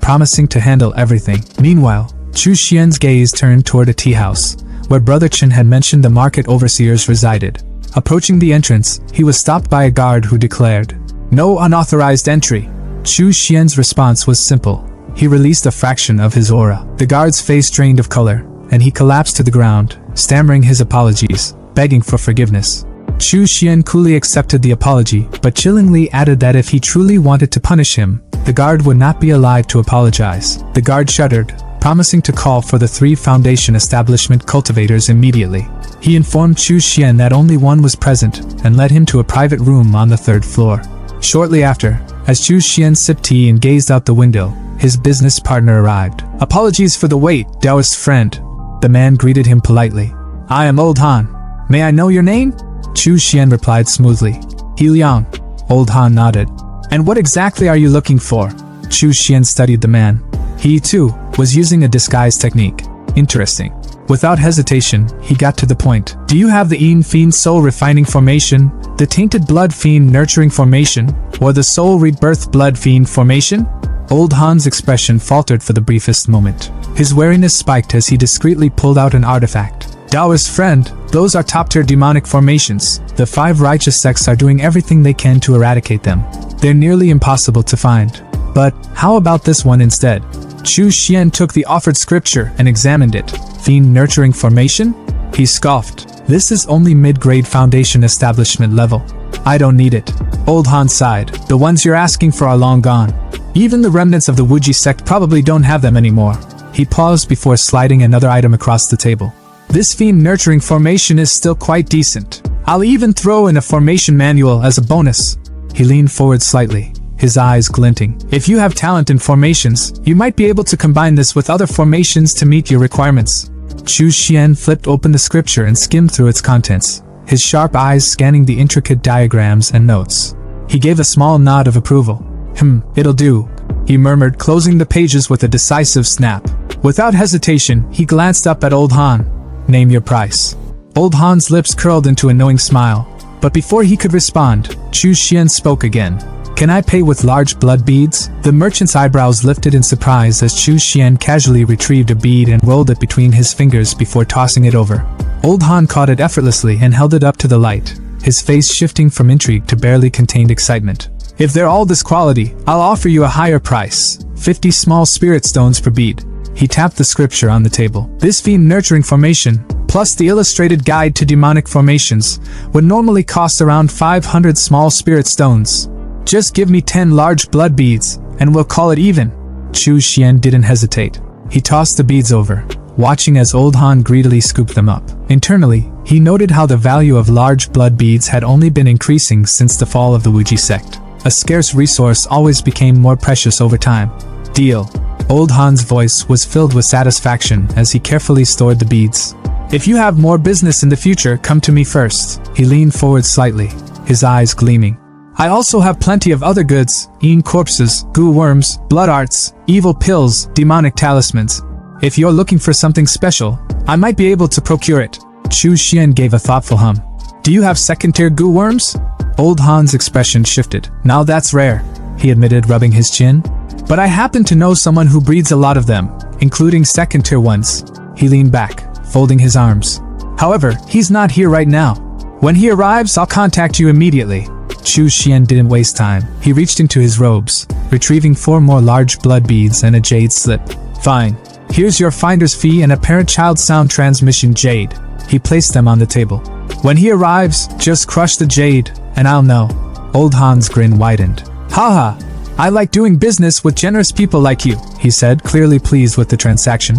[SPEAKER 1] promising to handle everything. Meanwhile, Chu Xian's gaze turned toward a tea house, where Brother Chen had mentioned the market overseers resided. Approaching the entrance, he was stopped by a guard who declared, "No unauthorized entry." Chu Xian's response was simple. He released a fraction of his aura. The guard's face drained of color, and he collapsed to the ground, stammering his apologies, begging for forgiveness. Chu Xian coolly accepted the apology, but chillingly added that if he truly wanted to punish him, the guard would not be alive to apologize. The guard shuddered, promising to call for the 3 Foundation establishment cultivators immediately. He informed Chu Xian that only one was present and led him to a private room on the 3rd floor. Shortly after, as Chu Xian sipped tea and gazed out the window, his business partner arrived. "Apologies for the wait, Taoist friend." The man greeted him politely. "I am Old Han, May I know your name? Chu Xian replied smoothly. He Liang. Old Han nodded. And what exactly are you looking for? Chu Xian studied the man. He, too, was using a disguise technique. Interesting. Without hesitation, he got to the point. Do you have the Yin Fiend Soul Refining Formation, the Tainted Blood Fiend Nurturing Formation, or the Soul Rebirth Blood Fiend Formation? Old Han's expression faltered for the briefest moment. His wariness spiked as he discreetly pulled out an artifact. Taoist friend, those are top-tier demonic formations. The 5 righteous sects are doing everything they can to eradicate them. They're nearly impossible to find. But how about this one instead? Chu Xian took the offered scripture and examined it. Fiend Nurturing Formation? He scoffed. This is only mid-grade foundation establishment level. I don't need it. Old Han sighed. The ones you're asking for are long gone. Even the remnants of the Wuji sect probably don't have them anymore. He paused before sliding another item across the table. This Fiend Nurturing Formation is still quite decent. I'll even throw in a formation manual as a bonus. He leaned forward slightly, his eyes glinting. If you have talent in formations, you might be able to combine this with other formations to meet your requirements. Chu Xian flipped open the scripture and skimmed through its contents, his sharp eyes scanning the intricate diagrams and notes. He gave a small nod of approval. It'll do, he murmured, closing the pages with a decisive snap. Without hesitation, he glanced up at Old Han. Name your price. Old Han's lips curled into a knowing smile, but before he could respond, Chu Xian spoke again. Can I pay with large blood beads? The merchant's eyebrows lifted in surprise as Chu Xian casually retrieved a bead and rolled it between his fingers before tossing it over. Old Han caught it effortlessly and held it up to the light, his face shifting from intrigue to barely contained excitement. If they're all this quality, I'll offer you a higher price. 50 small spirit stones per bead. He tapped the scripture on the table. This Fiend Nurturing Formation, plus the illustrated guide to demonic formations, would normally cost around 500 small spirit stones. Just give me 10 large blood beads, and we'll call it even. Chu Xian didn't hesitate. He tossed the beads over, watching as Old Han greedily scooped them up. Internally, he noted how the value of large blood beads had only been increasing since the fall of the Wuji sect. A scarce resource always became more precious over time. Deal. Old Han's voice was filled with satisfaction as he carefully stored the beads. If you have more business in the future, come to me first. He leaned forward slightly, his eyes gleaming. I also have plenty of other goods, Yin corpses, goo worms, blood arts, evil pills, demonic talismans. If you're looking for something special, I might be able to procure it. Chu Xian gave a thoughtful hum. Do you have second-tier goo worms? Old Han's expression shifted. Now that's rare, he admitted, rubbing his chin. But I happen to know someone who breeds a lot of them, including second-tier ones. He leaned back, folding his arms. However, he's not here right now. When he arrives, I'll contact you immediately. Chu Xian didn't waste time. He reached into his robes, retrieving 4 more large blood beads and a jade slip. Fine. Here's your finder's fee and a parent-child sound transmission jade. He placed them on the table. When he arrives, just crush the jade, and I'll know. Old Han's grin widened. Haha, I like doing business with generous people like you, he said, clearly pleased with the transaction.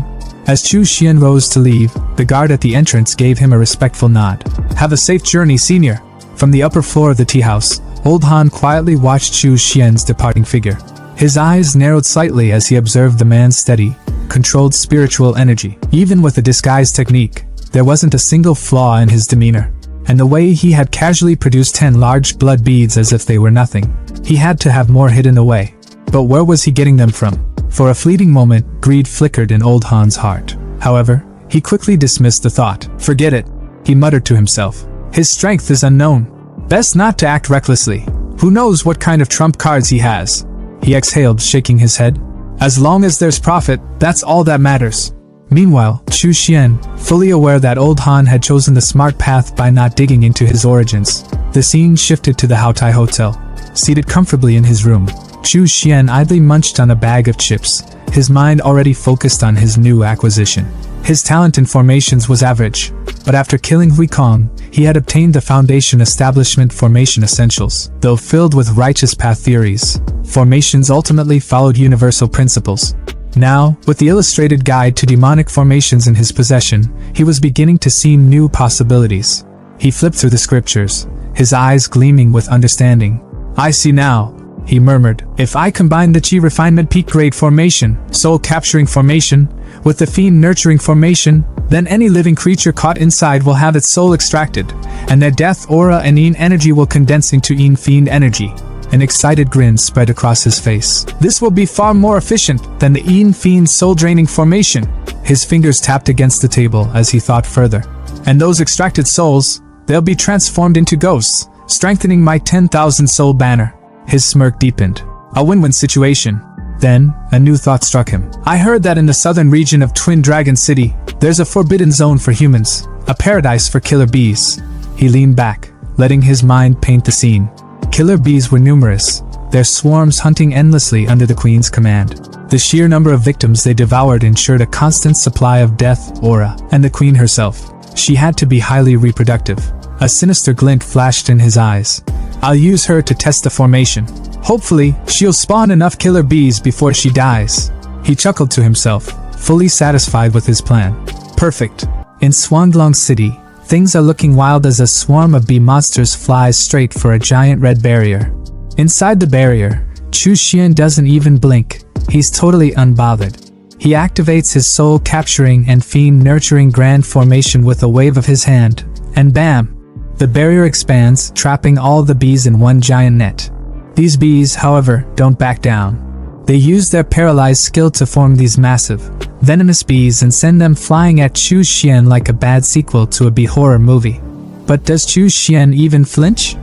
[SPEAKER 1] As Chu Xian rose to leave, the guard at the entrance gave him a respectful nod. Have a safe journey, senior. From the upper floor of the tea house, Old Han quietly watched Chu Xian's departing figure. His eyes narrowed slightly as he observed the man's steady, controlled spiritual energy. Even with the disguise technique, there wasn't a single flaw in his demeanor. And the way he had casually produced 10 large blood beads as if they were nothing. He had to have more hidden away. But where was he getting them from? For a fleeting moment, greed flickered in Old Han's heart. However, he quickly dismissed the thought. Forget it, he muttered to himself. His strength is unknown. Best not to act recklessly. Who knows what kind of trump cards he has? He exhaled, shaking his head. As long as there's profit, that's all that matters. Meanwhile, Chu Xian, fully aware that Old Han had chosen the smart path by not digging into his origins, the scene shifted to the Haotai Hotel. Seated comfortably in his room, Chu Xian idly munched on a bag of chips, his mind already focused on his new acquisition. His talent in formations was average, but after killing Hui Kong, he had obtained the Foundation Establishment Formation Essentials. Though filled with righteous path theories, formations ultimately followed universal principles. Now, with the illustrated guide to demonic formations in his possession, he was beginning to see new possibilities. He flipped through the scriptures, his eyes gleaming with understanding. I see now, he murmured. If I combine the Chi Refinement Peak Grade Formation, Soul Capturing Formation, with the Fiend Nurturing Formation, then any living creature caught inside will have its soul extracted, and their death aura and Yin energy will condense into Yin Fiend energy. An excited grin spread across his face. This will be far more efficient than the Yin Fiend soul-draining formation. His fingers tapped against the table as he thought further. And those extracted souls, they'll be transformed into ghosts, strengthening my 10,000 soul banner. His smirk deepened. A win-win situation. Then, a new thought struck him. I heard that in the southern region of Twin Dragon City, there's a forbidden zone for humans, a paradise for killer bees. He leaned back, letting his mind paint the scene. Killer bees were numerous, their swarms hunting endlessly under the Queen's command. The sheer number of victims they devoured ensured a constant supply of death aura, and the Queen herself. She had to be highly reproductive. A sinister glint flashed in his eyes. I'll use her to test the formation. Hopefully, she'll spawn enough killer bees before she dies. He chuckled to himself, fully satisfied with his plan. Perfect. In Swanglong City, things are looking wild as a swarm of bee monsters flies straight for a giant red barrier. Inside the barrier, Chu Xian doesn't even blink. He's totally unbothered. He activates his soul-capturing and fiend-nurturing grand formation with a wave of his hand, and bam! The barrier expands, trapping all the bees in one giant net. These bees, however, don't back down. They use their paralyzed skill to form these massive, venomous bees and send them flying at Chu Xian like a bad sequel to a bee horror movie. But does Chu Xian even flinch?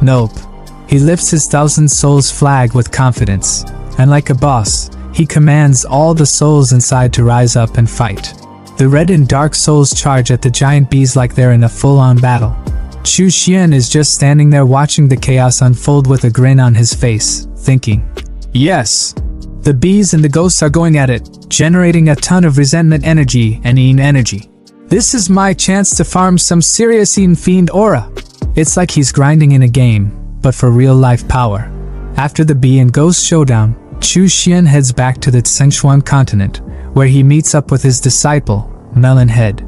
[SPEAKER 1] Nope. He lifts his 1,000 souls flag with confidence, and like a boss, he commands all the souls inside to rise up and fight. The red and dark souls charge at the giant bees like they're in a full-on battle. Chu Xian is just standing there watching the chaos unfold with a grin on his face, thinking, yes, the bees and the ghosts are going at it, generating a ton of resentment energy and Yin energy. This is my chance to farm some serious Yin Fiend aura. It's like he's grinding in a game, but for real-life power. After the bee and ghost showdown, Chu Xian heads back to the Sichuan continent, where he meets up with his disciple, Melonhead.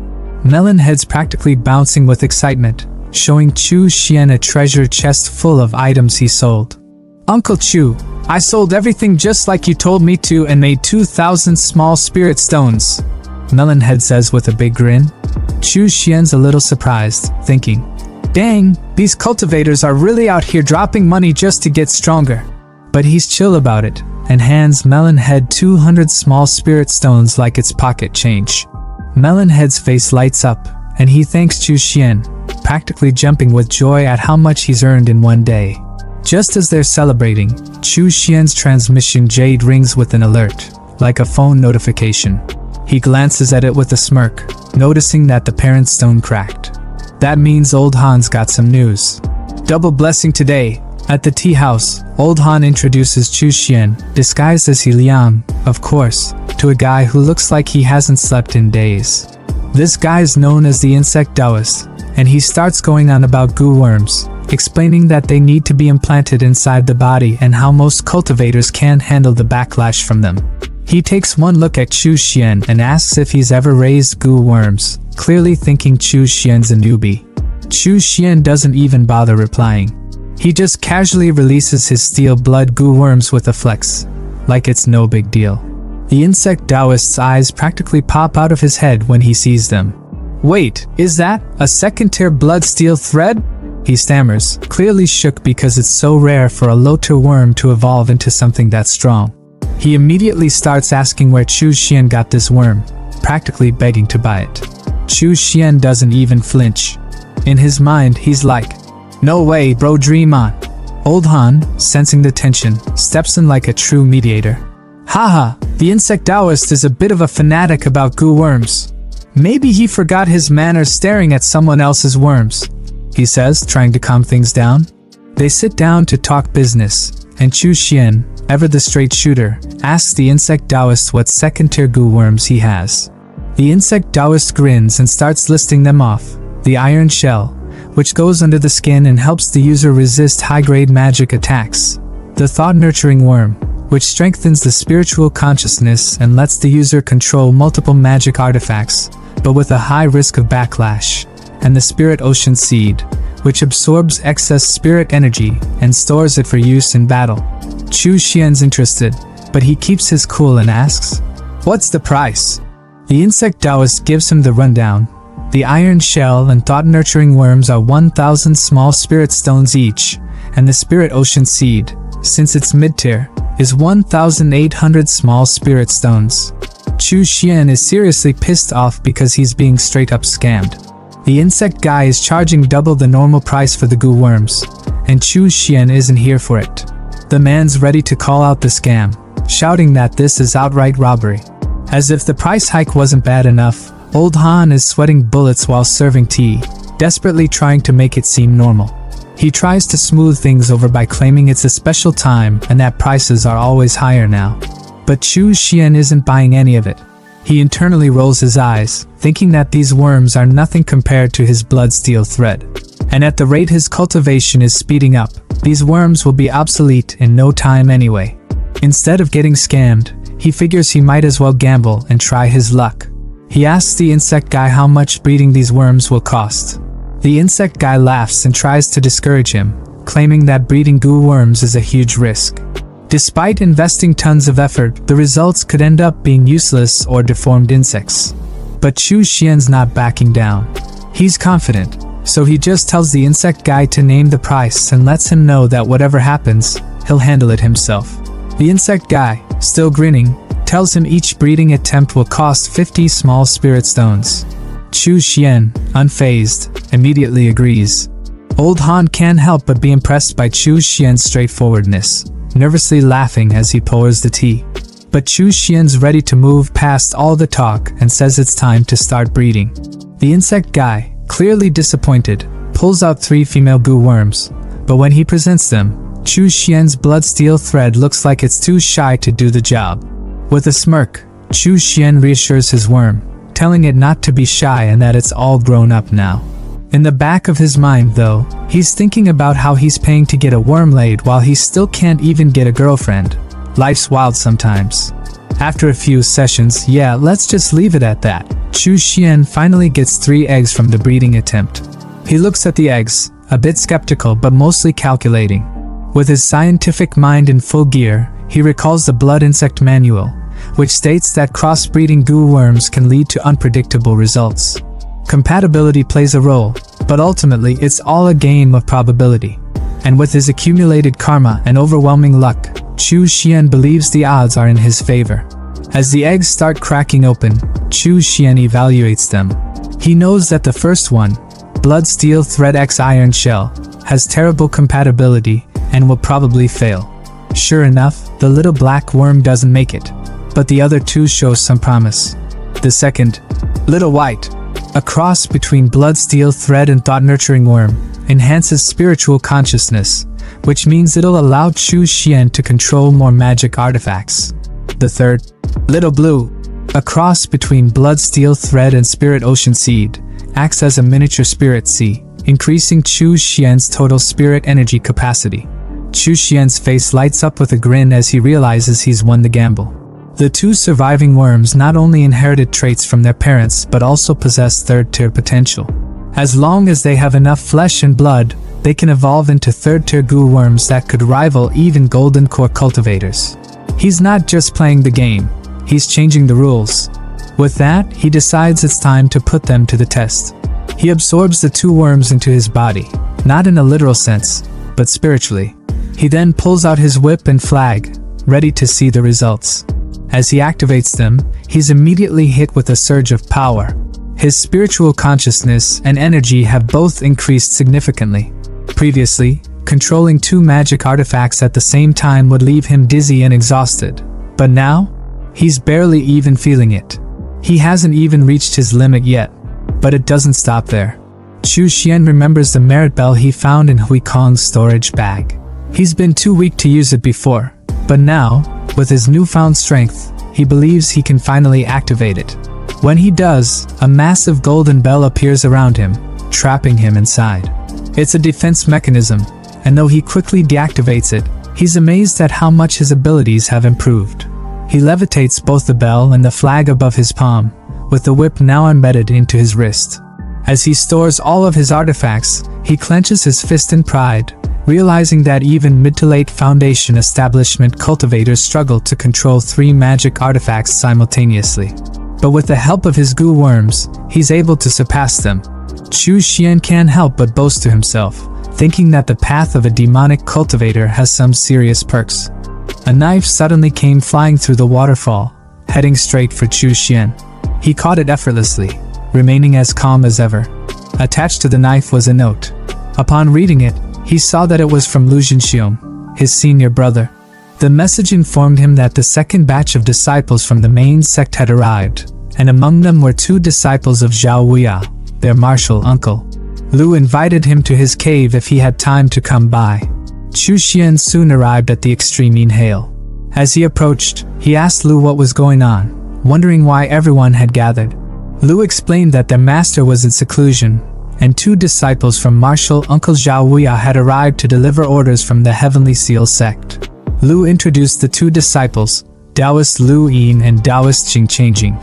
[SPEAKER 1] Melonhead's practically bouncing with excitement, showing Chu Xian a treasure chest full of items he sold. Uncle Chu, I sold everything just like you told me to and made 2,000 small spirit stones, Melonhead says with a big grin. Chu Xian's a little surprised, thinking, dang, these cultivators are really out here dropping money just to get stronger. But he's chill about it, and hands Melonhead 200 small spirit stones like it's pocket change. Melonhead's face lights up, and he thanks Chu Xian, practically jumping with joy at how much he's earned in one day. Just as they're celebrating, Chu Xian's transmission jade rings with an alert, like a phone notification. He glances at it with a smirk, noticing that the parent stone cracked. That means Old Han's got some news. Double blessing today. At the tea house, Old Han introduces Chu Xian, disguised as He Liang, of course, to a guy who looks like he hasn't slept in days. This guy is known as the Insect Taoist, and he starts going on about goo worms, explaining that they need to be implanted inside the body and how most cultivators can't handle the backlash from them. He takes one look at Chu Xian and asks if he's ever raised goo worms, clearly thinking Chu Xian's a newbie. Chu Xian doesn't even bother replying. He just casually releases his steel blood goo worms with a flex, like it's no big deal. The insect Taoist's eyes practically pop out of his head when he sees them. Wait, is that a second-tier blood steel thread? He stammers, clearly shook because it's so rare for a low-tier worm to evolve into something that strong. He immediately starts asking where Chu Xian got this worm, practically begging to buy it. Chu Xian doesn't even flinch. In his mind, he's like, no way, bro, dream on. Old Han, sensing the tension, steps in like a true mediator. Haha, the insect Taoist is a bit of a fanatic about goo worms. Maybe he forgot his manners staring at someone else's worms, he says, trying to calm things down. They sit down to talk business, and Chu Xian, ever the straight shooter, asks the insect Taoist what second-tier goo worms he has. The insect Taoist grins and starts listing them off. The iron shell, which goes under the skin and helps the user resist high-grade magic attacks. The thought-nurturing worm, which strengthens the spiritual consciousness and lets the user control multiple magic artifacts, but with a high risk of backlash. And the spirit ocean seed, which absorbs excess spirit energy and stores it for use in battle. Chu Xian's interested, but he keeps his cool and asks, "What's the price?" The insect Taoist gives him the rundown. The iron shell and thought-nurturing worms are 1,000 small spirit stones each, and the spirit ocean seed, since it's mid-tier, is 1,800 small spirit stones. Chu Xian is seriously pissed off because he's being straight-up scammed. The insect guy is charging double the normal price for the goo worms, and Chu Xian isn't here for it. The man's ready to call out the scam, shouting that this is outright robbery. As if the price hike wasn't bad enough, Old Han is sweating bullets while serving tea, desperately trying to make it seem normal. He tries to smooth things over by claiming it's a special time and that prices are always higher now. But Chu Xian isn't buying any of it. He internally rolls his eyes, thinking that these worms are nothing compared to his blood steel thread. And at the rate his cultivation is speeding up, these worms will be obsolete in no time anyway. Instead of getting scammed, he figures he might as well gamble and try his luck. He asks the insect guy how much breeding these worms will cost. The insect guy laughs and tries to discourage him, claiming that breeding goo worms is a huge risk. Despite investing tons of effort, the results could end up being useless or deformed insects. But Chu Xian's not backing down. He's confident, so he just tells the insect guy to name the price and lets him know that whatever happens, he'll handle it himself. The insect guy, still grinning, tells him each breeding attempt will cost 50 small spirit stones. Chu Xian, unfazed, immediately agrees. Old Han can't help but be impressed by Chu Xian's straightforwardness, nervously laughing as he pours the tea. But Chu Xian's ready to move past all the talk and says it's time to start breeding. The insect guy, clearly disappointed, pulls out 3 female goo worms, but when he presents them, Chu Xian's blood steel thread looks like it's too shy to do the job. With a smirk, Chu Xian reassures his worm, telling it not to be shy and that it's all grown up now. In the back of his mind, though, he's thinking about how he's paying to get a worm laid while he still can't even get a girlfriend. Life's wild sometimes. After a few sessions, yeah, let's just leave it at that, Chu Xian finally gets 3 eggs from the breeding attempt. He looks at the eggs, a bit skeptical but mostly calculating. With his scientific mind in full gear, he recalls the blood insect manual, which states that crossbreeding goo worms can lead to unpredictable results. Compatibility plays a role, but ultimately it's all a game of probability. And with his accumulated karma and overwhelming luck, Chu Xian believes the odds are in his favor. As the eggs start cracking open, Chu Xian evaluates them. He knows that the first one, Blood Steel Thread X Iron Shell, has terrible compatibility and will probably fail. Sure enough, the little black worm doesn't make it, but the other 2 show some promise. The second, Little White, a cross between blood steel thread and thought-nurturing worm, enhances spiritual consciousness, which means it'll allow Chu Xian to control more magic artifacts. The third, Little Blue, a cross between blood steel thread and spirit ocean seed, acts as a miniature spirit sea, increasing Chu Xian's total spirit energy capacity. Chu Xian's face lights up with a grin as he realizes he's won the gamble. The 2 surviving worms not only inherited traits from their parents but also possess third-tier potential. As long as they have enough flesh and blood, they can evolve into third-tier goo worms that could rival even golden core cultivators. He's not just playing the game, he's changing the rules. With that, he decides it's time to put them to the test. He absorbs the 2 worms into his body, not in a literal sense, but spiritually. He then pulls out his whip and flag, ready to see the results. As he activates them, he's immediately hit with a surge of power. His spiritual consciousness and energy have both increased significantly. Previously, controlling 2 magic artifacts at the same time would leave him dizzy and exhausted. But now, he's barely even feeling it. He hasn't even reached his limit yet. But it doesn't stop there. Chu Xian remembers the merit bell he found in Hui Kong's storage bag. He's been too weak to use it before, but now, with his newfound strength, he believes he can finally activate it. When he does, a massive golden bell appears around him, trapping him inside. It's a defense mechanism, and though he quickly deactivates it, he's amazed at how much his abilities have improved. He levitates both the bell and the flag above his palm, with the whip now embedded into his wrist. As he stores all of his artifacts, he clenches his fist in pride, realizing that even mid to late Foundation establishment cultivators struggled to control 3 magic artifacts simultaneously. But with the help of his goo worms, he's able to surpass them. Chu Xian can't help but boast to himself, thinking that the path of a demonic cultivator has some serious perks. A knife suddenly came flying through the waterfall, heading straight for Chu Xian. He caught it effortlessly, remaining as calm as ever. Attached to the knife was a note. Upon reading it, he saw that it was from Lu Jinxiong, his senior brother. The message informed him that the second batch of disciples from the main sect had arrived, and among them were 2 disciples of Zhao Wuya, their martial uncle. Lu invited him to his cave if he had time to come by. Chu Xian soon arrived at the extreme inhale. As he approached, he asked Lu what was going on, wondering why everyone had gathered. Lu explained that their master was in seclusion, and 2 disciples from martial uncle Zhao Wuya had arrived to deliver orders from the Heavenly Seal sect. Lu introduced the 2 disciples, Taoist Lu Yin and Taoist Jing Changjing.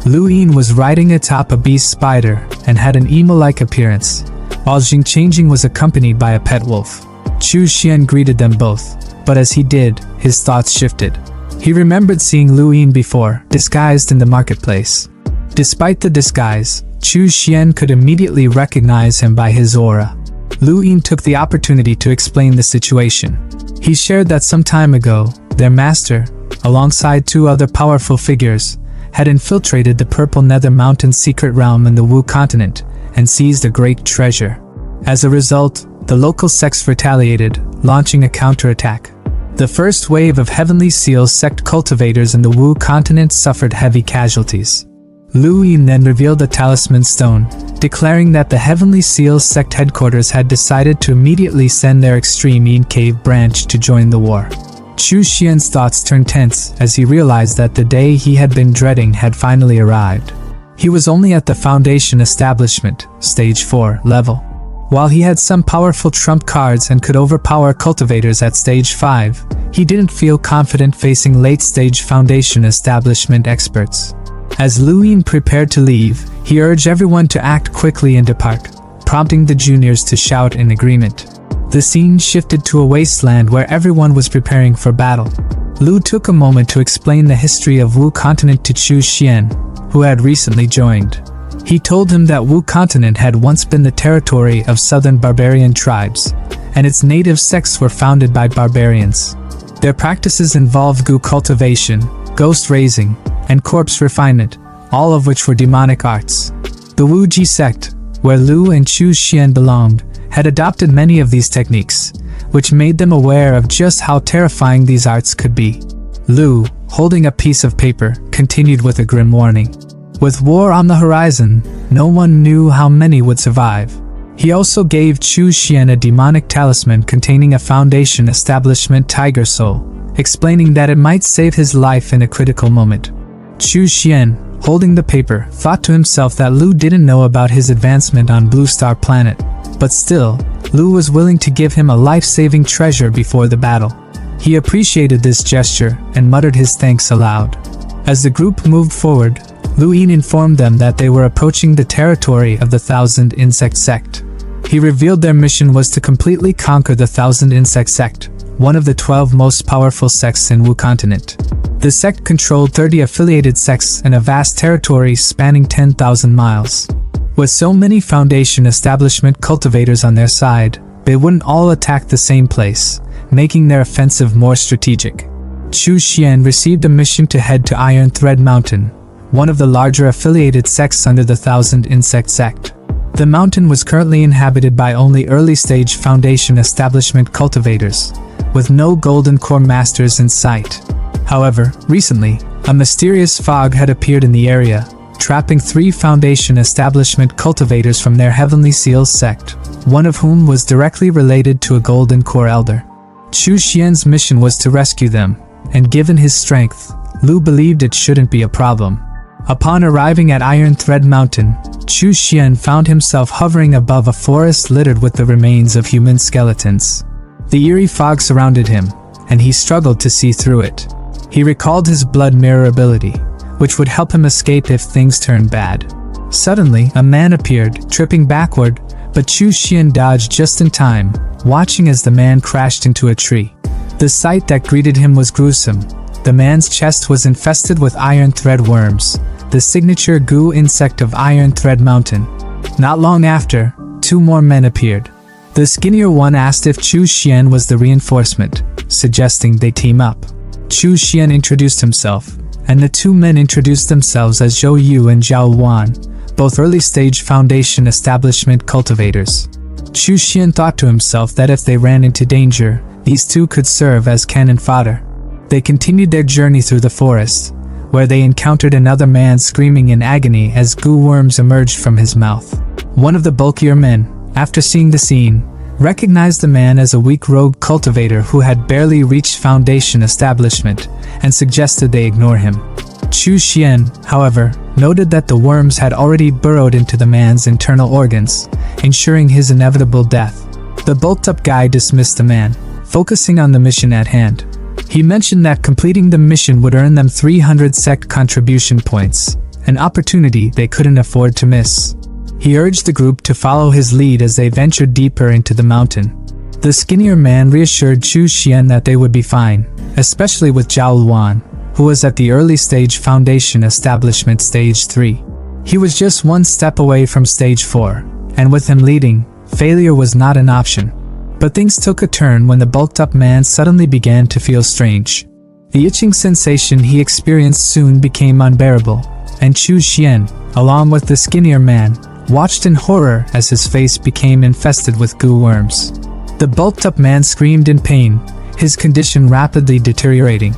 [SPEAKER 1] Lu Yin was riding atop a beast spider and had an emo-like appearance, while Jing Changjing was accompanied by a pet wolf. Chu Xian greeted them both, but as he did, his thoughts shifted. He remembered seeing Lu Yin before, disguised in the marketplace. Despite the disguise, Chu Xian could immediately recognize him by his aura. Lu Yin took the opportunity to explain the situation. He shared that some time ago, their master, alongside 2 other powerful figures, had infiltrated the Purple Nether Mountain secret realm in the Wu continent and seized a great treasure. As a result, the local sects retaliated, launching a counterattack. The first wave of Heavenly Seal sect cultivators in the Wu continent suffered heavy casualties. Lu Yin then revealed the talisman stone, declaring that the Heavenly Seal sect headquarters had decided to immediately send their Extreme Yin Cave branch to join the war. Chu Xian's thoughts turned tense as he realized that the day he had been dreading had finally arrived. He was only at the Foundation establishment, stage 4 level. While he had some powerful trump cards and could overpower cultivators at stage 5, he didn't feel confident facing late-stage Foundation establishment experts. As Lu Yin prepared to leave, he urged everyone to act quickly and depart, prompting the juniors to shout in agreement. The scene shifted to a wasteland where everyone was preparing for battle. Lu took a moment to explain the history of Wu continent to Chu Xian, who had recently joined. He told him that Wu continent had once been the territory of southern barbarian tribes, and its native sects were founded by barbarians. Their practices involved goo cultivation, ghost raising, and corpse refinement, all of which were demonic arts. The Wu Ji sect, where Lu and Chu Xian belonged, had adopted many of these techniques, which made them aware of just how terrifying these arts could be. Lu, holding a piece of paper, continued with a grim warning. With war on the horizon, no one knew how many would survive. He also gave Chu Xian a demonic talisman containing a Foundation establishment tiger soul, explaining that it might save his life in a critical moment. Chu Xian, holding the paper, thought to himself that Lu didn't know about his advancement on Blue Star Planet, but still, Lu was willing to give him a life-saving treasure before the battle. He appreciated this gesture and muttered his thanks aloud. As the group moved forward, Lu Yin informed them that they were approaching the territory of the Thousand Insect Sect. He revealed their mission was to completely conquer the Thousand Insect Sect, one of the 12 most powerful sects in Wu continent. The sect controlled 30 affiliated sects and a vast territory spanning 10,000 miles. With so many Foundation establishment cultivators on their side, they wouldn't all attack the same place, making their offensive more strategic. Chu Xian received a mission to head to Iron Thread Mountain, one of the larger affiliated sects under the Thousand Insect Sect. The mountain was currently inhabited by only early-stage Foundation establishment cultivators, with no Golden Core Masters in sight. However, recently, a mysterious fog had appeared in the area, trapping 3 Foundation establishment cultivators from their Heavenly Seal sect, one of whom was directly related to a Golden Core Elder. Chu Xian's mission was to rescue them, and given his strength, Lu believed it shouldn't be a problem. Upon arriving at Iron Thread Mountain, Chu Xian found himself hovering above a forest littered with the remains of human skeletons. The eerie fog surrounded him, and he struggled to see through it. He recalled his blood mirror ability, which would help him escape if things turned bad. Suddenly, a man appeared, tripping backward, but Chu Xian dodged just in time, watching as the man crashed into a tree. The sight that greeted him was gruesome. The man's chest was infested with iron thread worms, the signature goo insect of Iron Thread Mountain. Not long after, 2 more men appeared. The skinnier one asked if Chu Xian was the reinforcement, suggesting they team up. Chu Xian introduced himself, and the 2 men introduced themselves as Zhou Yu and Zhao Wan, both early-stage Foundation establishment cultivators. Chu Xian thought to himself that if they ran into danger, these 2 could serve as cannon fodder. They continued their journey through the forest, where they encountered another man screaming in agony as goo worms emerged from his mouth. One of the bulkier men, after seeing the scene, recognized the man as a weak rogue cultivator who had barely reached Foundation establishment and suggested they ignore him. Chu Xian, however, noted that the worms had already burrowed into the man's internal organs, ensuring his inevitable death. The bulked-up guy dismissed the man, focusing on the mission at hand. He mentioned that completing the mission would earn them 300 sect contribution points, an opportunity they couldn't afford to miss. He urged the group to follow his lead as they ventured deeper into the mountain. The skinnier man reassured Chu Xian that they would be fine, especially with Zhao Luan, who was at the early stage Foundation establishment stage 3. He was just 1 step away from stage 4, and with him leading, failure was not an option. But things took a turn when the bulked-up man suddenly began to feel strange. The itching sensation he experienced soon became unbearable, and Chu Xian, along with the skinnier man, watched in horror as his face became infested with goo worms. The bulked-up man screamed in pain, his condition rapidly deteriorating.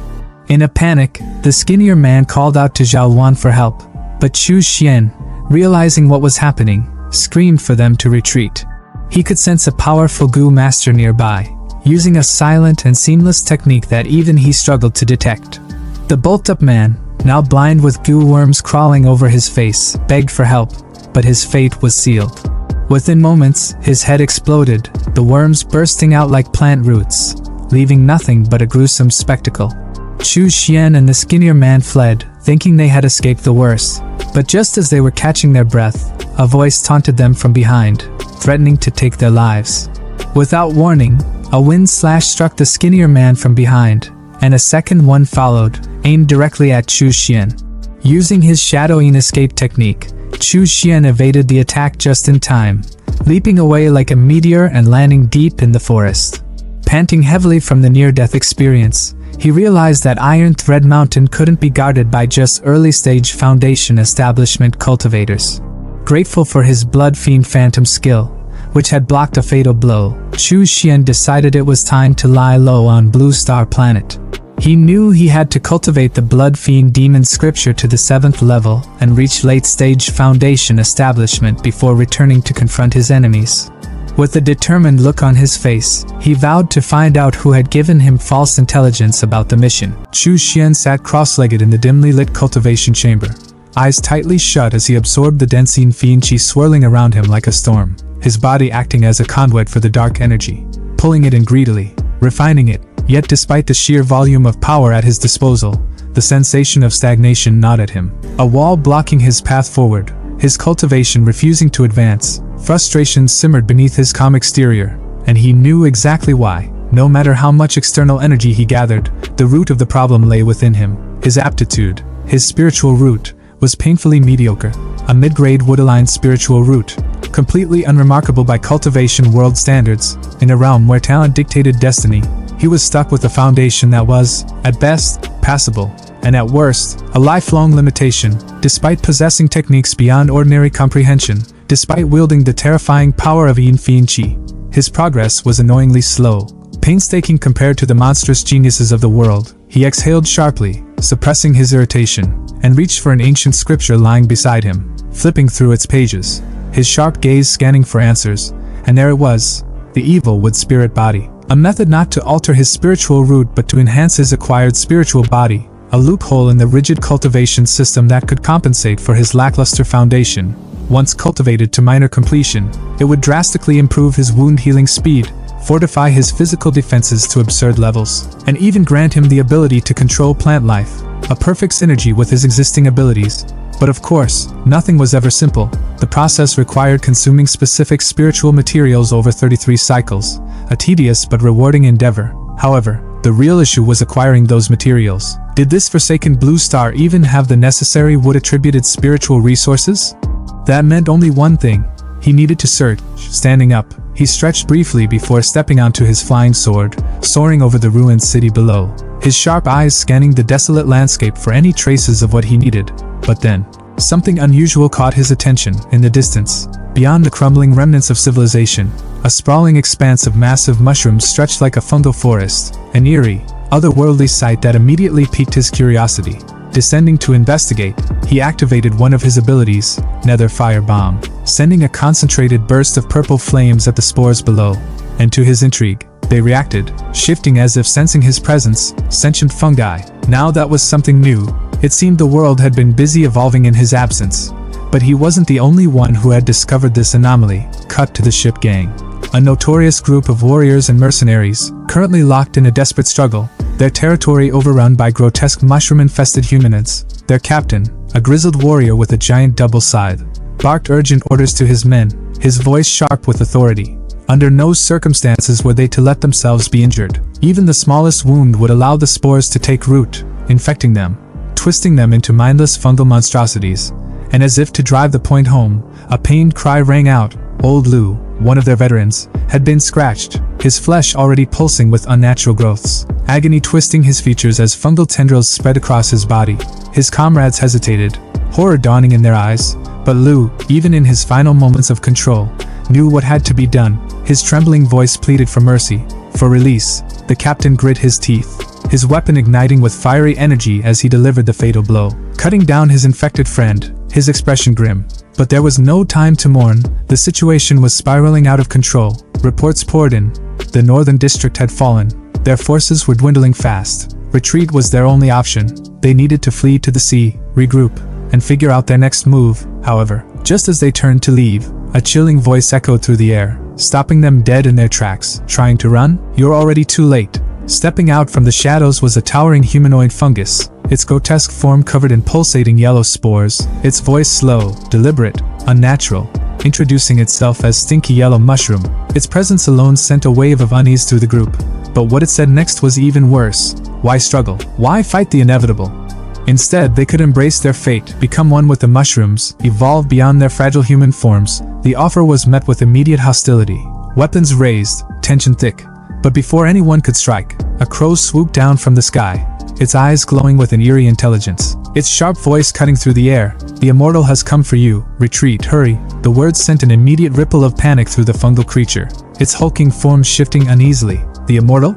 [SPEAKER 1] In a panic, the skinnier man called out to Zhao Wan for help, but Chu Xian, realizing what was happening, screamed for them to retreat. He could sense a powerful goo master nearby, using a silent and seamless technique that even he struggled to detect. The bulked-up man, now blind with goo worms crawling over his face, begged for help, but his fate was sealed. Within moments, his head exploded, the worms bursting out like plant roots, leaving nothing but a gruesome spectacle. Chu Xian and the skinnier man fled, thinking they had escaped the worst. But just as they were catching their breath, a voice taunted them from behind, threatening to take their lives. Without warning, a wind slash struck the skinnier man from behind, and a second one followed, aimed directly at Chu Xian. Using his shadowing escape technique, Chu Xian evaded the attack just in time, leaping away like a meteor and landing deep in the forest. Panting heavily from the near-death experience, he realized that Iron Thread Mountain couldn't be guarded by just early-stage Foundation establishment cultivators. Grateful for his blood fiend phantom skill, which had blocked a fatal blow, Chu Xian decided it was time to lie low on Blue Star Planet. He knew he had to cultivate the Blood Fiend Demon Scripture to the 7th level and reach late-stage Foundation establishment before returning to confront his enemies. With a determined look on his face, he vowed to find out who had given him false intelligence about the mission. Chu Xian sat cross-legged in the dimly lit cultivation chamber, eyes tightly shut as he absorbed the Densine Fiend Chi swirling around him like a storm, his body acting as a conduit for the dark energy, pulling it in greedily, refining it. Yet despite the sheer volume of power at his disposal, the sensation of stagnation gnawed at him. A wall blocking his path forward, his cultivation refusing to advance, frustration simmered beneath his calm exterior, and he knew exactly why. No matter how much external energy he gathered, the root of the problem lay within him. His aptitude, his spiritual root, was painfully mediocre, a mid-grade wood-aligned spiritual root, completely unremarkable by cultivation world standards. In a realm where talent dictated destiny, he was stuck with a foundation that was, at best, passable, and at worst, a lifelong limitation. Despite possessing techniques beyond ordinary comprehension, despite wielding the terrifying power of Yin Fiend Chi, his progress was annoyingly slow. Painstaking compared to the monstrous geniuses of the world, he exhaled sharply, suppressing his irritation, and reached for an ancient scripture lying beside him, flipping through its pages, his sharp gaze scanning for answers, and there it was, the evil wood spirit body. A method not to alter his spiritual root but to enhance his acquired spiritual body, a loophole in the rigid cultivation system that could compensate for his lackluster foundation. Once cultivated to minor completion, it would drastically improve his wound healing speed, fortify his physical defenses to absurd levels, and even grant him the ability to control plant life, a perfect synergy with his existing abilities. But of course, nothing was ever simple. The process required consuming specific spiritual materials over 33 cycles, a tedious but rewarding endeavor. However, the real issue was acquiring those materials. Did this forsaken blue star even have the necessary wood-attributed spiritual resources? That meant only one thing. He needed to search. Standing up, he stretched briefly before stepping onto his flying sword, soaring over the ruined city below, his sharp eyes scanning the desolate landscape for any traces of what he needed. But then, something unusual caught his attention. In the distance, beyond the crumbling remnants of civilization, a sprawling expanse of massive mushrooms stretched like a fungal forest, an eerie, otherworldly sight that immediately piqued his curiosity. Descending to investigate, he activated one of his abilities, Nether Fire Bomb, sending a concentrated burst of purple flames at the spores below. And to his intrigue, they reacted, shifting as if sensing his presence. Sentient fungi. Now that was something new. It seemed the world had been busy evolving in his absence. But he wasn't the only one who had discovered this anomaly. Cut to the ship gang. A notorious group of warriors and mercenaries, currently locked in a desperate struggle, their territory overrun by grotesque mushroom-infested humanoids. Their captain, a grizzled warrior with a giant double scythe, barked urgent orders to his men, his voice sharp with authority. Under no circumstances were they to let themselves be injured. Even the smallest wound would allow the spores to take root, infecting them, twisting them into mindless fungal monstrosities. And as if to drive the point home, a pained cry rang out. Old Lou, one of their veterans, had been scratched, his flesh already pulsing with unnatural growths, agony twisting his features as fungal tendrils spread across his body. His comrades hesitated, horror dawning in their eyes, but Lou, even in his final moments of control, knew what had to be done. His trembling voice pleaded for mercy, for release. The captain grit his teeth, his weapon igniting with fiery energy as he delivered the fatal blow, cutting down his infected friend, his expression grim. But there was no time to mourn. The situation was spiraling out of control. Reports poured in. The northern district had fallen. Their forces were dwindling fast. Retreat was their only option. They needed to flee to the sea, regroup, and figure out their next move. However, just as they turned to leave, a chilling voice echoed through the air, stopping them dead in their tracks. Trying to run? You're already too late. Stepping out from the shadows was a towering humanoid fungus, its grotesque form covered in pulsating yellow spores, its voice slow, deliberate, unnatural, introducing itself as Stinky Yellow Mushroom. Its presence alone sent a wave of unease through the group. But what it said next was even worse. Why struggle? Why fight the inevitable? Instead, they could embrace their fate, become one with the mushrooms, evolve beyond their fragile human forms. The offer was met with immediate hostility. Weapons raised, tension thick. But before anyone could strike, a crow swooped down from the sky, its eyes glowing with an eerie intelligence, its sharp voice cutting through the air. The immortal has come for you. Retreat, hurry. The words sent an immediate ripple of panic through the fungal creature, its hulking form shifting uneasily. The immortal?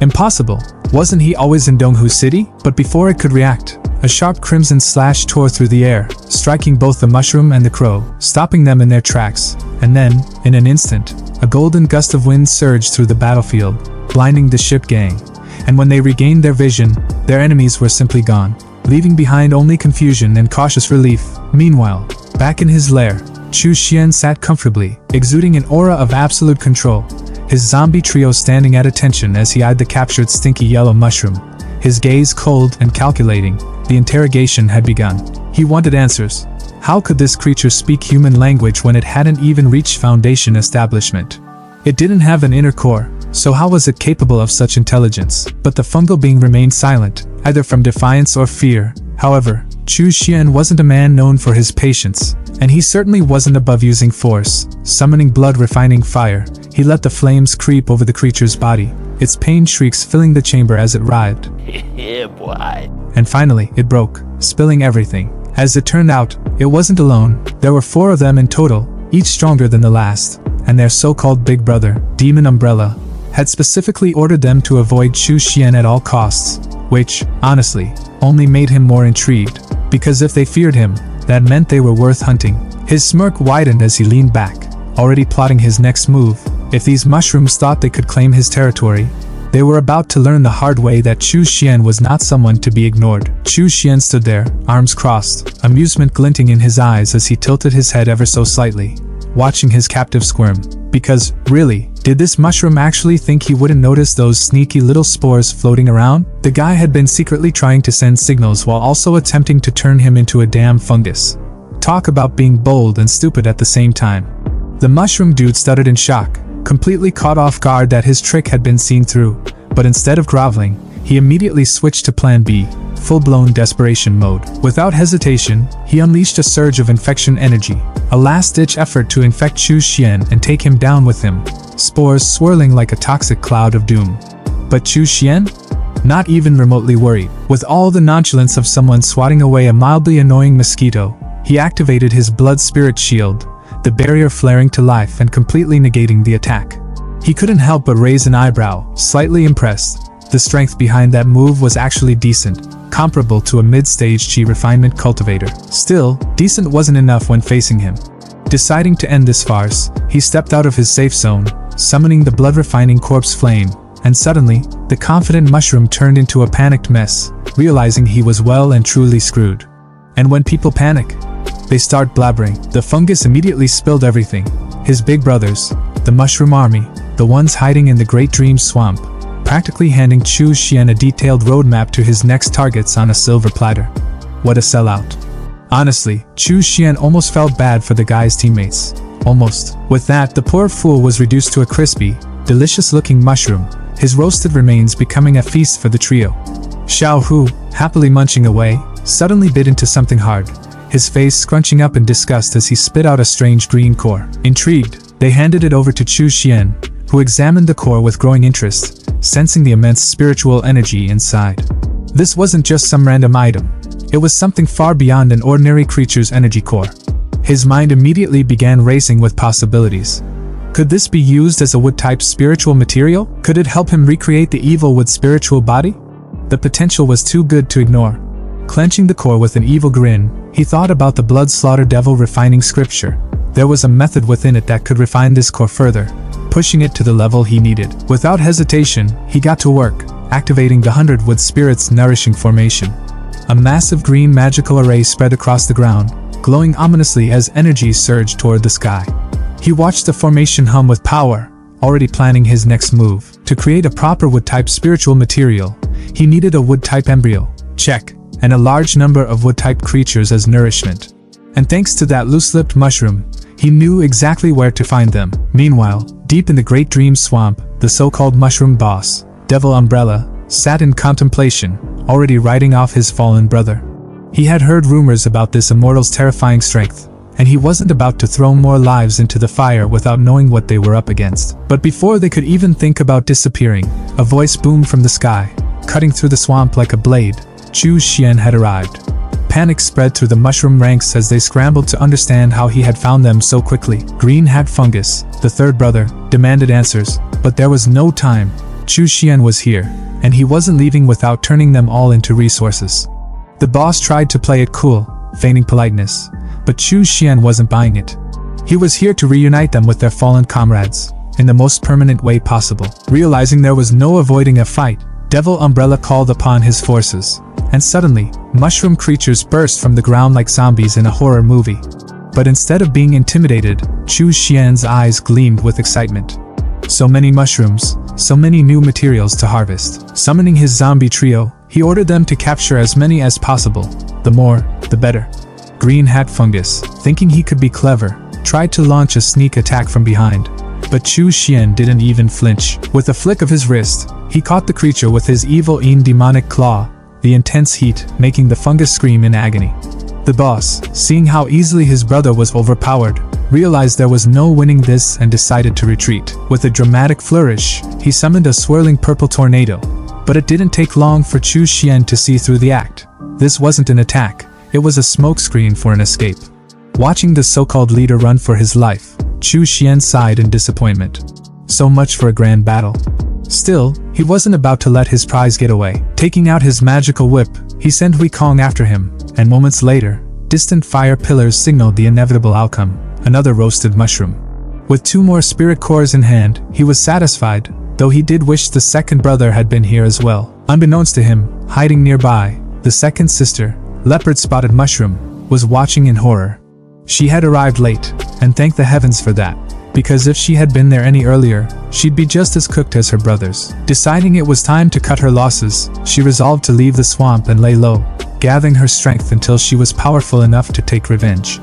[SPEAKER 1] Impossible. Wasn't he always in Donghu City? But before it could react, a sharp crimson slash tore through the air, striking both the mushroom and the crow, stopping them in their tracks. And then, in an instant, a golden gust of wind surged through the battlefield, blinding the ship gang. And when they regained their vision, their enemies were simply gone, leaving behind only confusion and cautious relief. Meanwhile, back in his lair, Chu Xian sat comfortably, exuding an aura of absolute control, his zombie trio standing at attention as he eyed the captured Stinky Yellow Mushroom, his gaze cold and calculating. The interrogation had begun. He wanted answers. How could this creature speak human language when it hadn't even reached Foundation establishment? It didn't have an inner core, so how was it capable of such intelligence? But the fungal being remained silent, either from defiance or fear. However, Chu Xian wasn't a man known for his patience, and he certainly wasn't above using force. Summoning blood-refining fire, he let the flames creep over the creature's body, its pain shrieks filling the chamber as it writhed.
[SPEAKER 2] Yeah, boy.
[SPEAKER 1] And finally, it broke, spilling everything. As it turned out, it wasn't alone. There were 4 of them in total, each stronger than the last, and their so-called big brother, Demon Umbrella, had specifically ordered them to avoid Chu Xian at all costs, which, honestly, only made him more intrigued, because if they feared him, that meant they were worth hunting. His smirk widened as he leaned back, already plotting his next move. If these mushrooms thought they could claim his territory, they were about to learn the hard way that Chu Xian was not someone to be ignored. Chu Xian stood there, arms crossed, amusement glinting in his eyes as he tilted his head ever so slightly, watching his captive squirm. Because, really, Did this mushroom actually think he wouldn't notice those sneaky little spores floating around? The guy had been secretly trying to send signals while also attempting to turn him into a damn fungus. Talk about being bold and stupid at the same time. The mushroom dude stuttered in shock, completely caught off guard that his trick had been seen through, but instead of groveling, he immediately switched to plan B, full-blown desperation mode. Without hesitation, he unleashed a surge of infection energy, a last-ditch effort to infect Chu Xian and take him down with him, spores swirling like a toxic cloud of doom. But Chu Xian? Not even remotely worried. With all the nonchalance of someone swatting away a mildly annoying mosquito, he activated his blood spirit shield, the barrier flaring to life and completely negating the attack. He couldn't help but raise an eyebrow, slightly impressed. The strength behind that move was actually decent, comparable to a mid-stage chi refinement cultivator. Still, decent wasn't enough when facing him. Deciding to end this farce, he stepped out of his safe zone, summoning the blood-refining corpse flame, and suddenly, the confident mushroom turned into a panicked mess, realizing he was well and truly screwed. And when people panic, they start blabbering. The fungus immediately spilled everything. His big brothers, the mushroom army, the ones hiding in the Great Dream Swamp, practically handing Chu Xian a detailed roadmap to his next targets on a silver platter. What a sellout. Honestly, Chu Xian almost felt bad for the guy's teammates. Almost. With that, the poor fool was reduced to a crispy, delicious-looking mushroom, his roasted remains becoming a feast for the trio. Xiao Hu, happily munching away, suddenly bit into something hard, his face scrunching up in disgust as he spit out a strange green core. Intrigued, they handed it over to Chu Xian, who examined the core with growing interest, sensing the immense spiritual energy inside. This wasn't just some random item. It was something far beyond an ordinary creature's energy core. His mind immediately began racing with possibilities. Could this be used as a wood-type spiritual material? Could it help him recreate the evil wood spiritual body? The potential was too good to ignore. Clenching the core with an evil grin, he thought about the blood slaughter devil refining scripture. There was a method within it that could refine this core further, pushing it to the level he needed. Without hesitation, he got to work, activating the 100 Wood Spirit's nourishing formation. A massive green magical array spread across the ground, glowing ominously as energy surged toward the sky. He watched the formation hum with power, already planning his next move. To create a proper wood-type spiritual material, he needed a wood-type embryo, check, and a large number of wood-type creatures as nourishment. And thanks to that loose-lipped mushroom, he knew exactly where to find them. Meanwhile, deep in the Great Dream Swamp, the so-called mushroom boss, Devil Umbrella, sat in contemplation, already writing off his fallen brother. He had heard rumors about this immortal's terrifying strength, and he wasn't about to throw more lives into the fire without knowing what they were up against. But before they could even think about disappearing, a voice boomed from the sky, cutting through the swamp like a blade. Chu Xian had arrived. Panic spread through the mushroom ranks as they scrambled to understand how he had found them so quickly. Green Hat Fungus, the third brother, demanded answers, but there was no time. Chu Xian was here, and he wasn't leaving without turning them all into resources. The boss tried to play it cool, feigning politeness, but Chu Xian wasn't buying it. He was here to reunite them with their fallen comrades, in the most permanent way possible. Realizing there was no avoiding a fight, Devil Umbrella called upon his forces, and suddenly, mushroom creatures burst from the ground like zombies in a horror movie. But instead of being intimidated, Chu Xian's eyes gleamed with excitement. So many mushrooms, so many new materials to harvest. Summoning his zombie trio, he ordered them to capture as many as possible. The more, the better. Green Hat Fungus, thinking he could be clever, tried to launch a sneak attack from behind. But Chu Xian didn't even flinch. With a flick of his wrist, he caught the creature with his evil demonic claw, the intense heat making the fungus scream in agony. The boss, seeing how easily his brother was overpowered, realized there was no winning this and decided to retreat. With a dramatic flourish, he summoned a swirling purple tornado. But it didn't take long for Chu Xian to see through the act. This wasn't an attack, it was a smokescreen for an escape. Watching the so-called leader run for his life, Chu Xian sighed in disappointment. So much for a grand battle. Still, he wasn't about to let his prize get away. Taking out his magical whip, he sent Wei Kong after him, and moments later, distant fire pillars signaled the inevitable outcome, another roasted mushroom. With 2 more spirit cores in hand, he was satisfied, though he did wish the second brother had been here as well. Unbeknownst to him, hiding nearby, the second sister, Leopard-Spotted Mushroom, was watching in horror. She had arrived late, and thank the heavens for that, because if she had been there any earlier, she'd be just as cooked as her brothers. Deciding it was time to cut her losses, she resolved to leave the swamp and lay low, gathering her strength until she was powerful enough to take revenge.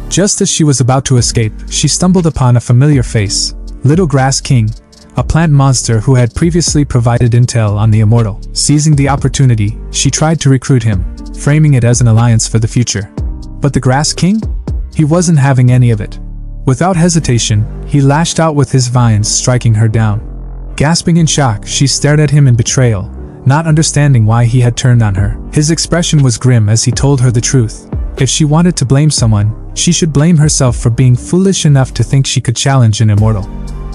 [SPEAKER 1] Just as she was about to escape, she stumbled upon a familiar face, Little Grass King, a plant monster who had previously provided intel on the immortal. Seizing the opportunity, she tried to recruit him, framing it as an alliance for the future. But the Grass King? He wasn't having any of it. Without hesitation, he lashed out with his vines, striking her down. Gasping in shock, she stared at him in betrayal, not understanding why he had turned on her. His expression was grim as he told her the truth. If she wanted to blame someone, she should blame herself for being foolish enough to think she could challenge an immortal.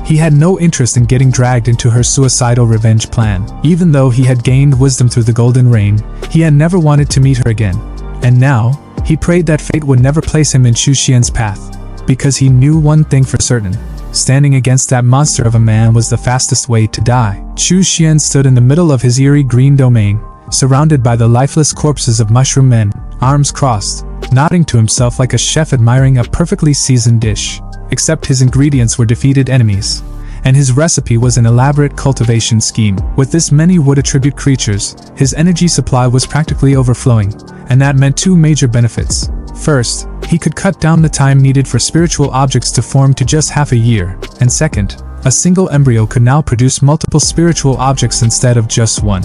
[SPEAKER 1] He had no interest in getting dragged into her suicidal revenge plan. Even though he had gained wisdom through the Golden Rain, he had never wanted to meet her again. And now, he prayed that fate would never place him in Chu Xian's path, because he knew one thing for certain. Standing against that monster of a man was the fastest way to die. Chu Xian stood in the middle of his eerie green domain, surrounded by the lifeless corpses of mushroom men, arms crossed, nodding to himself like a chef admiring a perfectly seasoned dish. Except his ingredients were defeated enemies, and his recipe was an elaborate cultivation scheme. With this many wood-attribute creatures, his energy supply was practically overflowing, and that meant two major benefits. First, he could cut down the time needed for spiritual objects to form to just half a year, and second, a single embryo could now produce multiple spiritual objects instead of just one.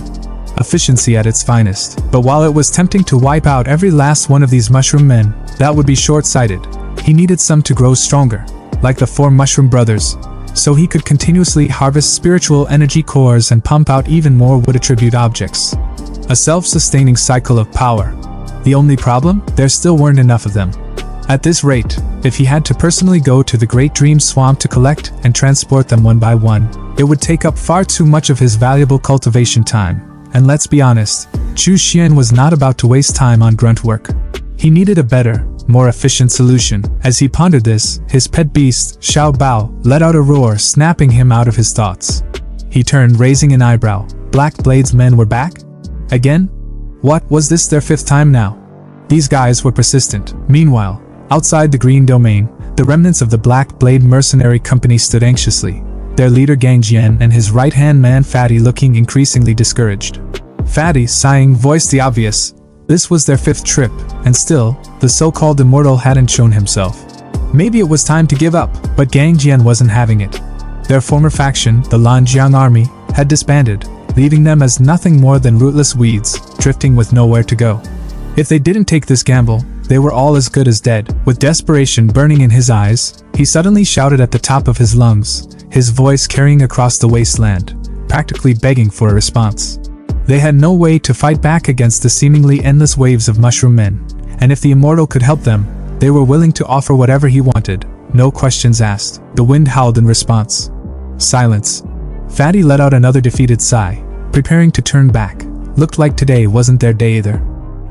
[SPEAKER 1] Efficiency at its finest. But while it was tempting to wipe out every last one of these mushroom men, that would be short-sighted. He needed some to grow stronger, like the 4 mushroom brothers, so he could continuously harvest spiritual energy cores and pump out even more wood-attribute objects. A self-sustaining cycle of power. The only problem? There still weren't enough of them. At this rate, if he had to personally go to the Great Dream Swamp to collect and transport them one by one, it would take up far too much of his valuable cultivation time. And let's be honest, Chu Xian was not about to waste time on grunt work. He needed a better, more efficient solution. As he pondered this, his pet beast, Xiao Bao, let out a roar, snapping him out of his thoughts. He turned, raising an eyebrow. Black Blade's men were back? Again? What, was this their 5th time now? These guys were persistent. Meanwhile, outside the green domain, the remnants of the Black Blade mercenary company stood anxiously, their leader Gang Jian and his right-hand man Fatty looking increasingly discouraged. Fatty, sighing, voiced the obvious. This was their 5th trip, and still, the so-called immortal hadn't shown himself. Maybe it was time to give up, but Gang Jian wasn't having it. Their former faction, the Lanjiang army, had disbanded, leaving them as nothing more than rootless weeds, drifting with nowhere to go. If they didn't take this gamble, they were all as good as dead. With desperation burning in his eyes, he suddenly shouted at the top of his lungs, his voice carrying across the wasteland, practically begging for a response. They had no way to fight back against the seemingly endless waves of mushroom men, and if the immortal could help them, they were willing to offer whatever he wanted, no questions asked. The wind howled in response. Silence. Fatty let out another defeated sigh, preparing to turn back. Looked like today wasn't their day either.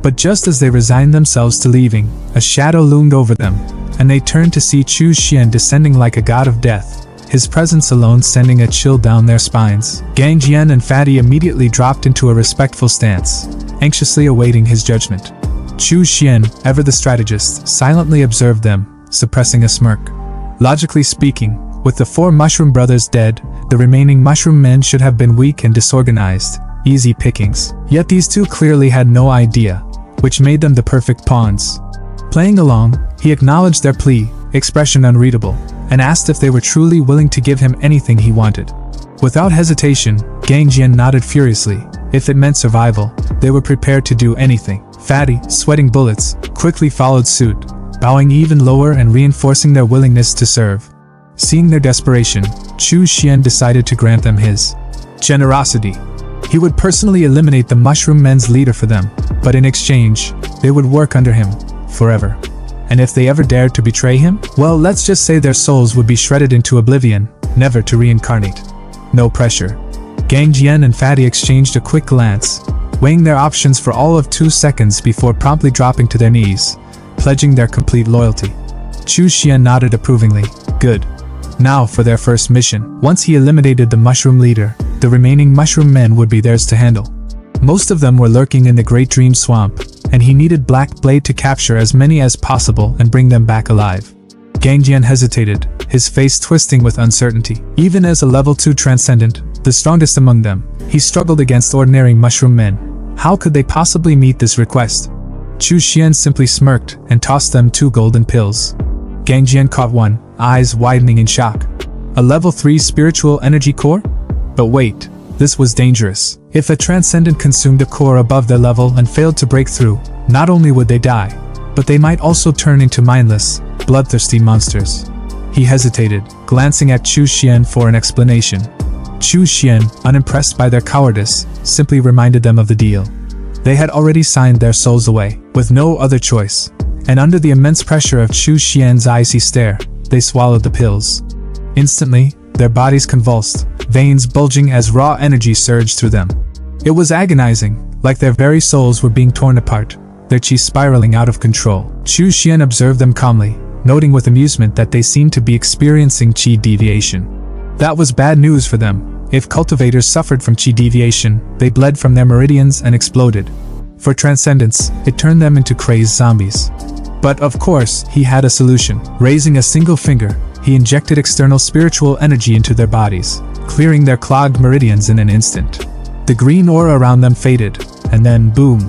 [SPEAKER 1] But just as they resigned themselves to leaving, a shadow loomed over them, and they turned to see Chu Xian descending like a god of death, his presence alone sending a chill down their spines. Gang Jian and Fatty immediately dropped into a respectful stance, anxiously awaiting his judgment. Chu Xian, ever the strategist, silently observed them, suppressing a smirk. Logically speaking, with the 4 mushroom brothers dead, the remaining mushroom men should have been weak and disorganized, easy pickings. Yet these 2 clearly had no idea, which made them the perfect pawns. Playing along, he acknowledged their plea, expression unreadable, and asked if they were truly willing to give him anything he wanted. Without hesitation, Gang Jian nodded furiously. If it meant survival, they were prepared to do anything. Fatty, sweating bullets, quickly followed suit, bowing even lower and reinforcing their willingness to serve. Seeing their desperation, Chu Xian decided to grant them his generosity. He would personally eliminate the mushroom men's leader for them, but in exchange, they would work under him, forever. And if they ever dared to betray him, well, let's just say their souls would be shredded into oblivion, never to reincarnate. No pressure. Gang Jian and Fatty exchanged a quick glance, weighing their options for all of 2 seconds before promptly dropping to their knees, pledging their complete loyalty. Chu Xian nodded approvingly. Good. Now for their first mission. Once he eliminated the mushroom leader, the remaining mushroom men would be theirs to handle. Most of them were lurking in the Great Dream Swamp, and he needed Black Blade to capture as many as possible and bring them back alive. Gangjian hesitated, his face twisting with uncertainty. Even as a level 2 transcendent, the strongest among them, he struggled against ordinary mushroom men. How could they possibly meet this request? Chu Xian simply smirked and tossed them 2 golden pills. Gangjian caught one, eyes widening in shock. A level 3 spiritual energy core? But wait, this was dangerous. If a transcendent consumed a core above their level and failed to break through, not only would they die, but they might also turn into mindless, bloodthirsty monsters. He hesitated, glancing at Chu Xian for an explanation. Chu Xian, unimpressed by their cowardice, simply reminded them of the deal. They had already signed their souls away, with no other choice, and under the immense pressure of Chu Xian's icy stare, they swallowed the pills. Instantly, their bodies convulsed, veins bulging as raw energy surged through them. It was agonizing, like their very souls were being torn apart, their chi spiraling out of control. Chu Xian observed them calmly, noting with amusement that they seemed to be experiencing chi deviation. That was bad news for them. If cultivators suffered from chi deviation, they bled from their meridians and exploded. For transcendence, it turned them into crazed zombies. But of course, he had a solution. Raising a single finger, he injected external spiritual energy into their bodies, clearing their clogged meridians in an instant. The green aura around them faded, and then boom.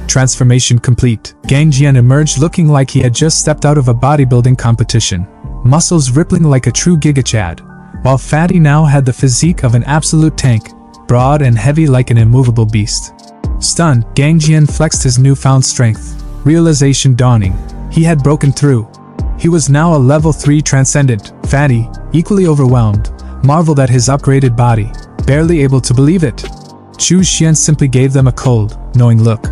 [SPEAKER 1] Transformation complete. Gangjian emerged looking like he had just stepped out of a bodybuilding competition, muscles rippling like a true gigachad, while Fatty now had the physique of an absolute tank, broad and heavy like an immovable beast. Stunned, Gangjian flexed his newfound strength, realization dawning. He had broken through. He was now a level 3 transcendent. Fatty, equally overwhelmed, marveled at his upgraded body, barely able to believe it. Chu Xian simply gave them a cold, knowing look.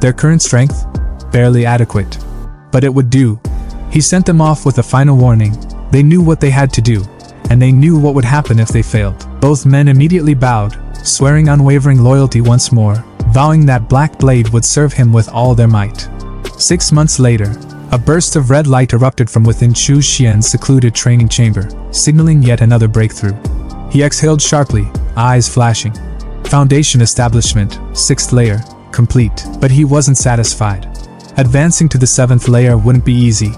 [SPEAKER 1] Their current strength? Barely adequate. But it would do. He sent them off with a final warning. They knew what they had to do, and they knew what would happen if they failed. Both men immediately bowed, swearing unwavering loyalty once more, vowing that Black Blade would serve him with all their might. 6 months later, a burst of red light erupted from within Chu Xian's secluded training chamber, signaling yet another breakthrough. He exhaled sharply, eyes flashing. Foundation establishment, 6th layer, complete. But he wasn't satisfied. Advancing to the 7th layer wouldn't be easy.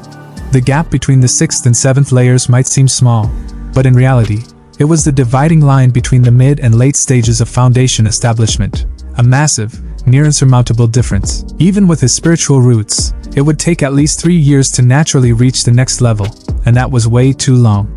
[SPEAKER 1] The gap between the 6th and 7th layers might seem small, but in reality, it was the dividing line between the mid and late stages of foundation establishment. A massive, near insurmountable difference. Even with his spiritual roots, it would take at least 3 years to naturally reach the next level, and that was way too long.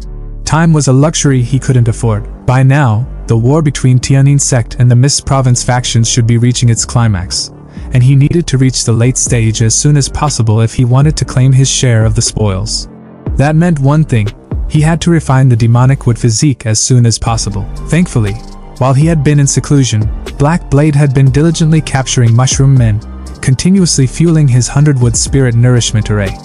[SPEAKER 1] Time was a luxury he couldn't afford. By now, the war between Tianyin sect and the Mist province factions should be reaching its climax, and he needed to reach the late stage as soon as possible if he wanted to claim his share of the spoils. That meant one thing: he had to refine the demonic wood physique as soon as possible. Thankfully, while he had been in seclusion, Black Blade had been diligently capturing mushroom men, continuously fueling his 100-wood spirit nourishment array.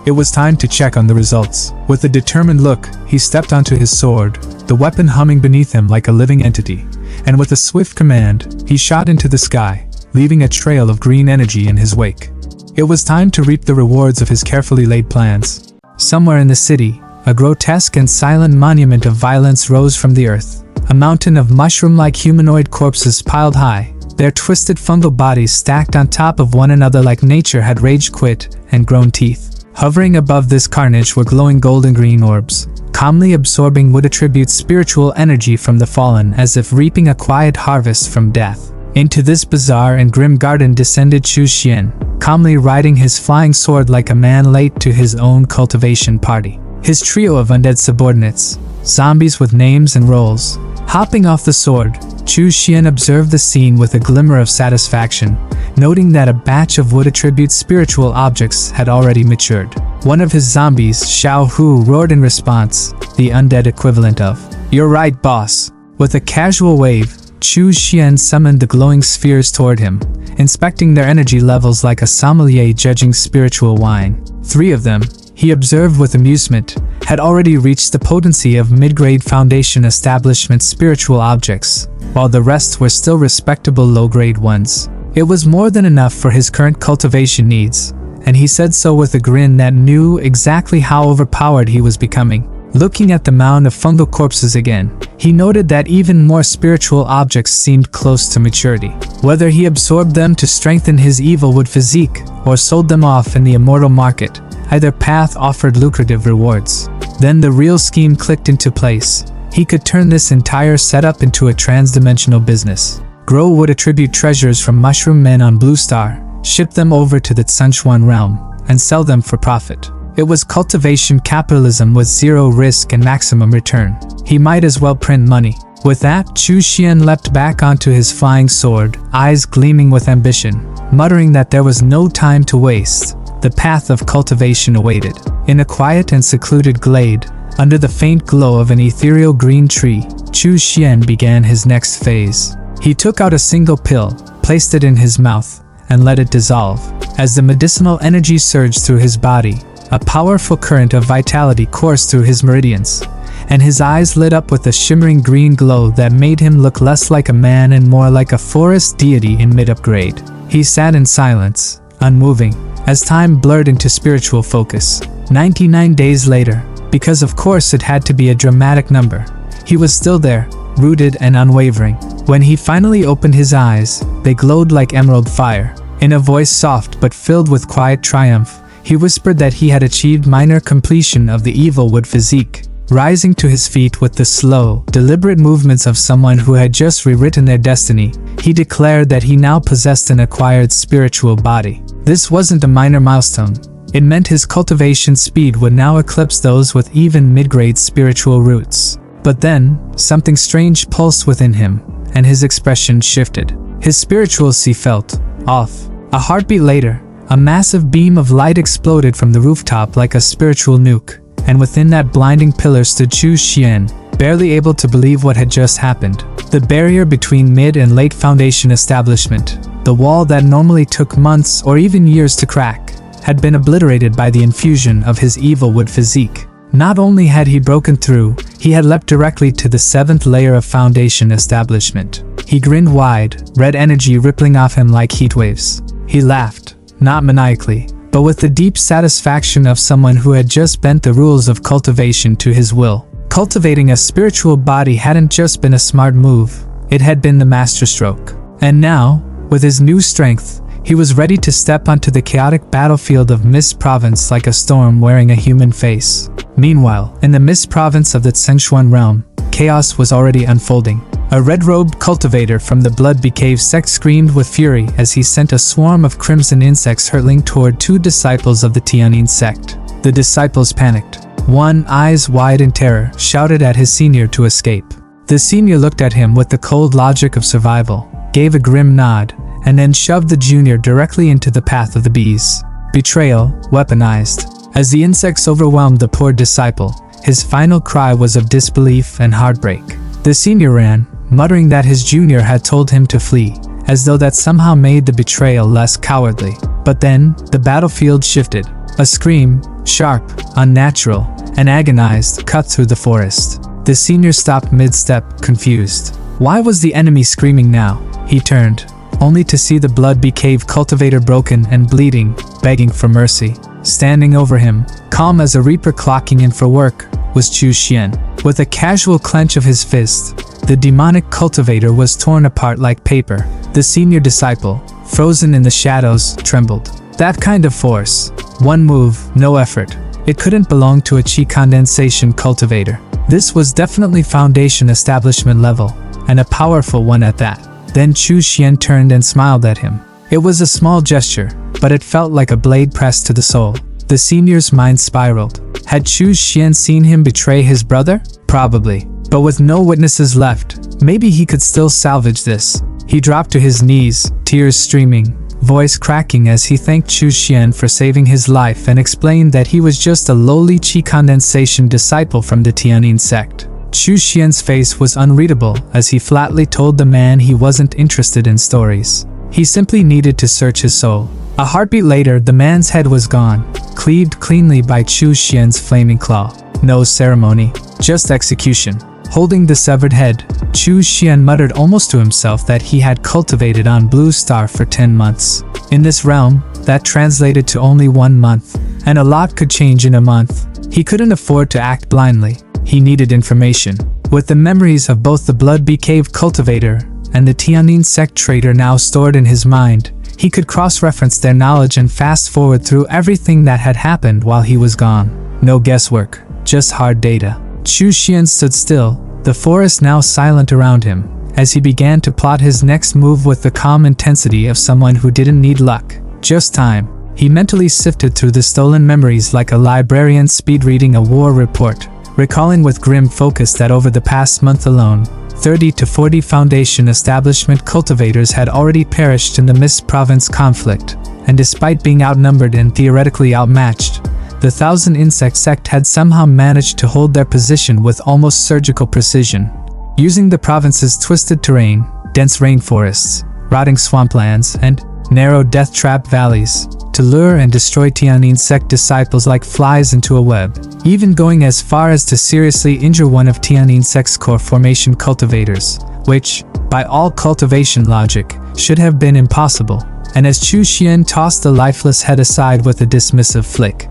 [SPEAKER 1] It was time to check on the results. With a determined look, he stepped onto his sword, the weapon humming beneath him like a living entity, and with a swift command, he shot into the sky, leaving a trail of green energy in his wake. It was time to reap the rewards of his carefully laid plans. Somewhere in the city, a grotesque and silent monument of violence rose from the earth. A mountain of mushroom-like humanoid corpses piled high, their twisted fungal bodies stacked on top of one another like nature had rage quit and grown teeth. Hovering above this carnage were glowing golden green orbs, calmly absorbing wood attribute's spiritual energy from the fallen as if reaping a quiet harvest from death. Into this bizarre and grim garden descended Chu Xian, calmly riding his flying sword like a man late to his own cultivation party. His trio of undead subordinates, zombies with names and roles. Hopping off the sword, Chu Xian observed the scene with a glimmer of satisfaction, noting that a batch of wood attribute spiritual objects had already matured. One of his zombies, Xiao Hu, roared in response, the undead equivalent of, "You're right, boss." With a casual wave, Chu Xian summoned the glowing spheres toward him, inspecting their energy levels like a sommelier judging spiritual wine. 3 of them, he observed with amusement, had already reached the potency of mid-grade foundation establishment spiritual objects, while the rest were still respectable low-grade ones. It was more than enough for his current cultivation needs, and he said so with a grin that knew exactly how overpowered he was becoming. Looking at the mound of fungal corpses again, he noted that even more spiritual objects seemed close to maturity. Whether he absorbed them to strengthen his evil wood physique, or sold them off in the immortal market, either path offered lucrative rewards. Then the real scheme clicked into place. He could turn this entire setup into a trans-dimensional business. Grow would attribute treasures from mushroom men on Blue Star, ship them over to the Tsunchuan realm, and sell them for profit. It was cultivation capitalism with zero risk and maximum return. He might as well print money. With that, Chu Xian leapt back onto his flying sword, eyes gleaming with ambition, muttering that there was no time to waste. The path of cultivation awaited. In a quiet and secluded glade, under the faint glow of an ethereal green tree, Chu Xian began his next phase. He took out a single pill, placed it in his mouth, and let it dissolve. As the medicinal energy surged through his body, a powerful current of vitality coursed through his meridians, and his eyes lit up with a shimmering green glow that made him look less like a man and more like a forest deity in mid-upgrade. He sat in silence, unmoving, as time blurred into spiritual focus. 99 days later, because of course it had to be a dramatic number, he was still there, rooted and unwavering. When he finally opened his eyes, they glowed like emerald fire. In a voice soft but filled with quiet triumph, he whispered that he had achieved minor completion of the Evilwood physique. Rising to his feet with the slow, deliberate movements of someone who had just rewritten their destiny, he declared that he now possessed an acquired spiritual body. This wasn't a minor milestone. It meant his cultivation speed would now eclipse those with even mid-grade spiritual roots. But then, something strange pulsed within him, and his expression shifted. His spirituality felt off. A heartbeat later, a massive beam of light exploded from the rooftop like a spiritual nuke, and within that blinding pillar stood Chu Xian, barely able to believe what had just happened. The barrier between mid and late foundation establishment, the wall that normally took months or even years to crack, had been obliterated by the infusion of his Evilwood physique. Not only had he broken through, he had leapt directly to the 7th layer of foundation establishment. He grinned wide, red energy rippling off him like heat waves. He laughed, not maniacally, but with the deep satisfaction of someone who had just bent the rules of cultivation to his will. Cultivating a spiritual body hadn't just been a smart move, it had been the masterstroke. And now, with his new strength, he was ready to step onto the chaotic battlefield of Mist Province like a storm wearing a human face. Meanwhile, in the Mist Province of the Tsunchuan realm, chaos was already unfolding. A red-robed cultivator from the Blood Cave sect screamed with fury as he sent a swarm of crimson insects hurtling toward 2 disciples of the Tianyin sect. The disciples panicked. One, eyes wide in terror, shouted at his senior to escape. The senior looked at him with the cold logic of survival, gave a grim nod, and then shoved the junior directly into the path of the bees. Betrayal, weaponized. As the insects overwhelmed the poor disciple, his final cry was of disbelief and heartbreak. The senior ran, muttering that his junior had told him to flee, as though that somehow made the betrayal less cowardly. But then, the battlefield shifted. A scream, sharp, unnatural, and agonized, cut through the forest. The senior stopped mid-step, confused. Why was the enemy screaming now? He turned, only to see the Blood Cave cultivator broken and bleeding, begging for mercy. Standing over him, calm as a reaper clocking in for work, was Chu Xian. With a casual clench of his fist, the demonic cultivator was torn apart like paper. The senior disciple, frozen in the shadows, trembled. That kind of force. One move, no effort. It couldn't belong to a chi condensation cultivator. This was definitely foundation establishment level, and a powerful one at that. Then Chu Xian turned and smiled at him. It was a small gesture, but it felt like a blade pressed to the soul. The senior's mind spiraled. Had Chu Xian seen him betray his brother? Probably. But with no witnesses left, maybe he could still salvage this. He dropped to his knees, tears streaming, voice cracking as he thanked Chu Xian for saving his life and explained that he was just a lowly chi condensation disciple from the Tianyin sect. Chu Xian's face was unreadable as he flatly told the man he wasn't interested in stories. He simply needed to search his soul. A heartbeat later, the man's head was gone, cleaved cleanly by Chu Xian's flaming claw. No ceremony, just execution. Holding the severed head, Chu Xian muttered almost to himself that he had cultivated on Blue Star for 10 months. In this realm, that translated to only 1 month, and a lot could change in a month. He couldn't afford to act blindly. He needed information. With the memories of both the Blood Cave cultivator and the Tianyin sect trader now stored in his mind, he could cross-reference their knowledge and fast-forward through everything that had happened while he was gone. No guesswork, just hard data. Chu Xian stood still, the forest now silent around him, as he began to plot his next move with the calm intensity of someone who didn't need luck, just time. He mentally sifted through the stolen memories like a librarian speed-reading a war report, recalling with grim focus that over the past month alone, 30 to 40 Foundation establishment cultivators had already perished in the Mist Province conflict, and despite being outnumbered and theoretically outmatched, the Thousand Insect sect had somehow managed to hold their position with almost surgical precision, using the province's twisted terrain, dense rainforests, rotting swamplands, and narrow death-trap valleys to lure and destroy Tianyin sect disciples like flies into a web, even going as far as to seriously injure one of Tianyin sect's core formation cultivators, which, by all cultivation logic, should have been impossible. And as Chu Xian tossed the lifeless head aside with a dismissive flick,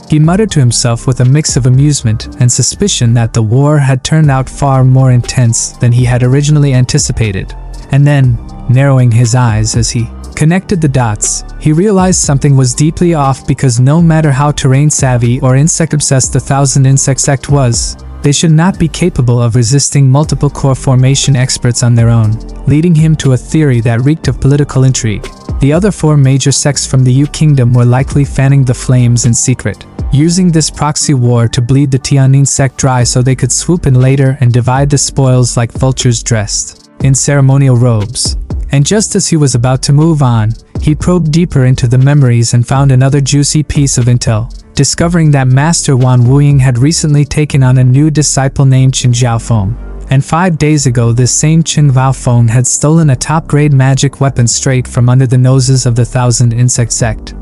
[SPEAKER 1] he muttered to himself with a mix of amusement and suspicion that the war had turned out far more intense than he had originally anticipated. And then, narrowing his eyes as he connected the dots, he realized something was deeply off, because no matter how terrain-savvy or insect-obsessed the Thousand Insect sect was, they should not be capable of resisting multiple core formation experts on their own, leading him to a theory that reeked of political intrigue. The other 4 major sects from the Yu Kingdom were likely fanning the flames in secret, using this proxy war to bleed the Tianyin sect dry so they could swoop in later and divide the spoils like vultures dressed in ceremonial robes. And just as he was about to move on, he probed deeper into the memories and found another juicy piece of intel, discovering that Master Wan Wuying had recently taken on a new disciple named Chen Zhaofeng. And 5 days ago this same Chen Zhaofeng had stolen a top-grade magic weapon straight from under the noses of the Thousand Insect sect,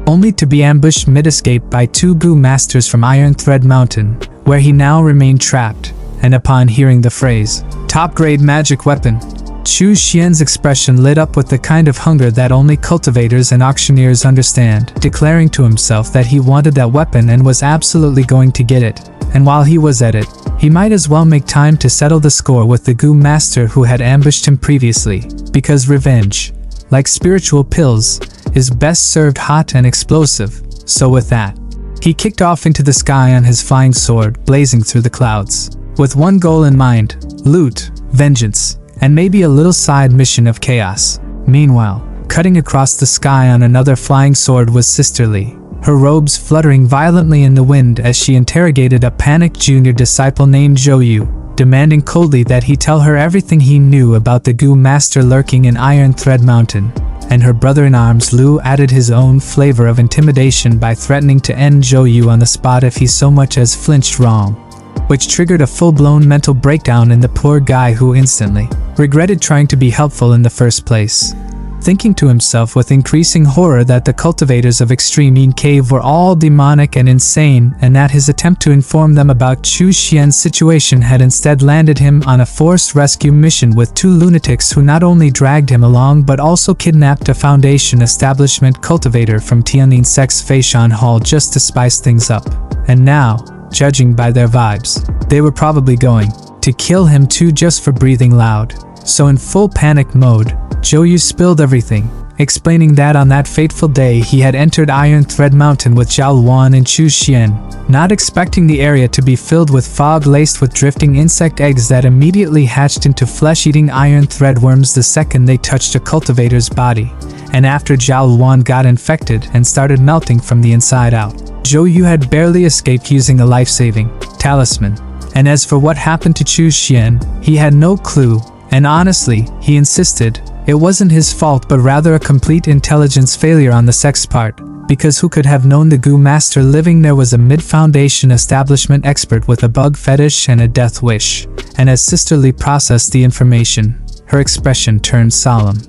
[SPEAKER 1] only to be ambushed mid-escape by 2 Gu masters from Iron Thread Mountain, where he now remained trapped. And upon hearing the phrase, top-grade magic weapon, Chu Xian's expression lit up with the kind of hunger that only cultivators and auctioneers understand, declaring to himself that he wanted that weapon and was absolutely going to get it. And while he was at it, he might as well make time to settle the score with the Gu master who had ambushed him previously, because revenge, like spiritual pills, is best served hot and explosive. So with that, he kicked off into the sky on his flying sword, blazing through the clouds, with one goal in mind: loot, vengeance, and maybe a little side mission of chaos. Meanwhile, cutting across the sky on another flying sword was Sisterly, her robes fluttering violently in the wind as she interrogated a panicked junior disciple named Zhou, demanding coldly that he tell her everything he knew about the Gu master lurking in Iron Thread Mountain. And her brother-in-arms Lu added his own flavor of intimidation by threatening to end Zhou on the spot if he so much as flinched wrong, which triggered a full-blown mental breakdown in the poor guy, who instantly regretted trying to be helpful in the first place, thinking to himself with increasing horror that the cultivators of Extreme Yin Cave were all demonic and insane, and that his attempt to inform them about Chu Xian's situation had instead landed him on a forced rescue mission with 2 lunatics who not only dragged him along but also kidnapped a Foundation establishment cultivator from Tianyin sect's Feishan Hall just to spice things up. And now, judging by their vibes, they were probably going to kill him too just for breathing loud. So in full panic mode, Zhou spilled everything, explaining that on that fateful day he had entered Iron Thread Mountain with Zhao Luan and Chu Xian, not expecting the area to be filled with fog laced with drifting insect eggs that immediately hatched into flesh-eating iron thread worms the second they touched a cultivator's body. And after Zhao Luan got infected and started melting from the inside out, Zhou had barely escaped using a life-saving talisman. And as for what happened to Chu Xian, he had no clue, and honestly, he insisted, it wasn't his fault but rather a complete intelligence failure on the sect's part, because who could have known the Gu master living there was a mid-foundation establishment expert with a bug fetish and a death wish. And as Sisterly processed the information, her expression turned solemn,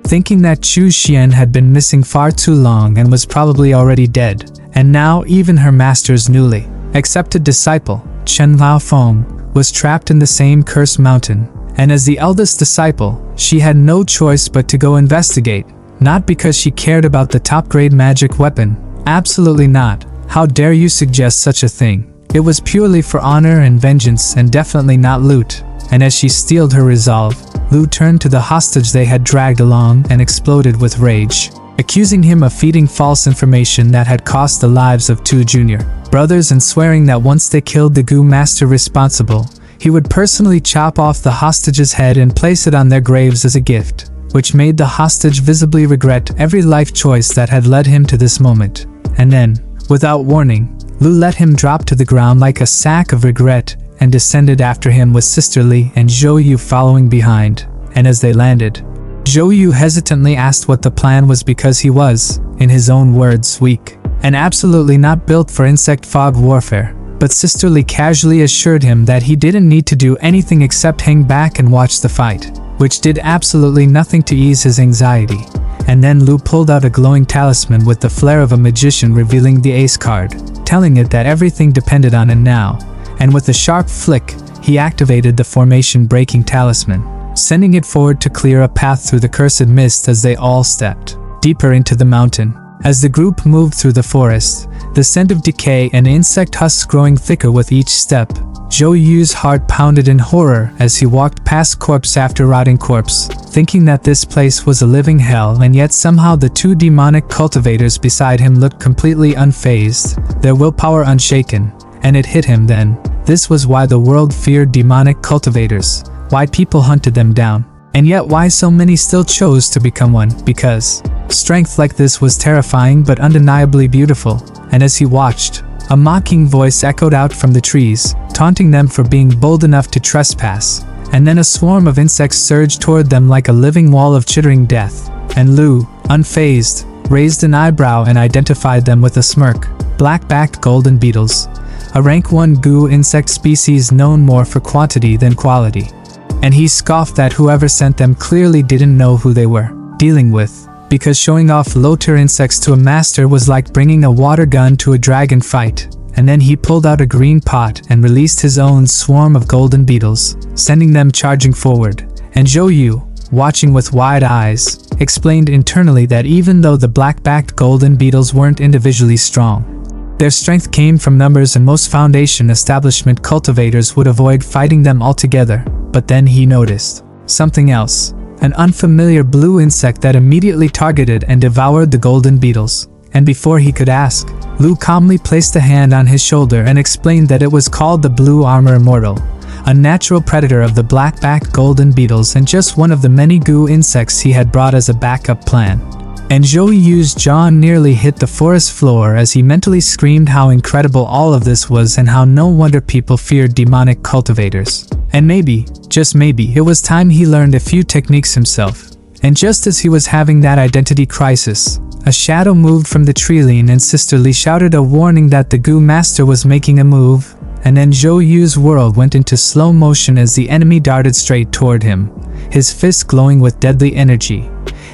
[SPEAKER 1] thinking that Chu Xian had been missing far too long and was probably already dead, and now even her master's newly accepted disciple, Chen Zhaofeng, was trapped in the same cursed mountain. And as the eldest disciple, she had no choice but to go investigate, not because she cared about the top-grade magic weapon. Absolutely not. How dare you suggest such a thing? It was purely for honor and vengeance, and definitely not loot. And as she steeled her resolve, Lu turned to the hostage they had dragged along and exploded with rage. accusing him of feeding false information that had cost the lives of 2 junior brothers and swearing that once they killed the goo master responsible, he would personally chop off the hostage's head and place it on their graves as a gift, which made the hostage visibly regret every life choice that had led him to this moment. And then, without warning, Lu let him drop to the ground like a sack of regret and descended after him with Sister Lee and Zhou Yu following behind. And as they landed, Zhou Yu hesitantly asked what the plan was because he was, in his own words, weak and absolutely not built for insect fog warfare. But Sister Lee casually assured him that he didn't need to do anything except hang back and watch the fight, which did absolutely nothing to ease his anxiety. And then Lu pulled out a glowing talisman with the flair of a magician, revealing the ace card, telling it that everything depended on it now. And with a sharp flick, he activated the formation-breaking talisman, sending it forward to clear a path through the cursed mist as they all stepped deeper into the mountain. As the group moved through the forest, the scent of decay and insect husks growing thicker with each step, Zhou Yu's heart pounded in horror as he walked past corpse after rotting corpse, thinking that this place was a living hell, and yet somehow the 2 demonic cultivators beside him looked completely unfazed, their willpower unshaken. And it hit him then. This was why the world feared demonic cultivators, why people hunted them down, and yet why so many still chose to become one, because strength like this was terrifying but undeniably beautiful. And as he watched, a mocking voice echoed out from the trees, taunting them for being bold enough to trespass. And then a swarm of insects surged toward them like a living wall of chittering death. And Lu, unfazed, raised an eyebrow and identified them with a smirk. Black-backed golden beetles, a rank 1 goo insect species known more for quantity than quality. And he scoffed that whoever sent them clearly didn't know who they were dealing with, because showing off low-tier insects to a master was like bringing a water gun to a dragon fight. And then he pulled out a green pot and released his own swarm of golden beetles, sending them charging forward. And Zhou Yu, watching with wide eyes, explained internally that even though the black-backed golden beetles weren't individually strong, their strength came from numbers, and most foundation establishment cultivators would avoid fighting them altogether. But then he noticed something else, an unfamiliar blue insect that immediately targeted and devoured the golden beetles. And before he could ask, Lu calmly placed a hand on his shoulder and explained that it was called the Blue Armor Immortal, a natural predator of the black-backed golden beetles and just one of the many goo insects he had brought as a backup plan. And Zhou Yu's jaw nearly hit the forest floor as he mentally screamed how incredible all of this was and how no wonder people feared demonic cultivators. And maybe, just maybe, it was time he learned a few techniques himself. And just as he was having that identity crisis, a shadow moved from the tree line and Sister Lee shouted a warning that the goo master was making a move. And then Zhou Yu's world went into slow motion as the enemy darted straight toward him, his fist glowing with deadly energy.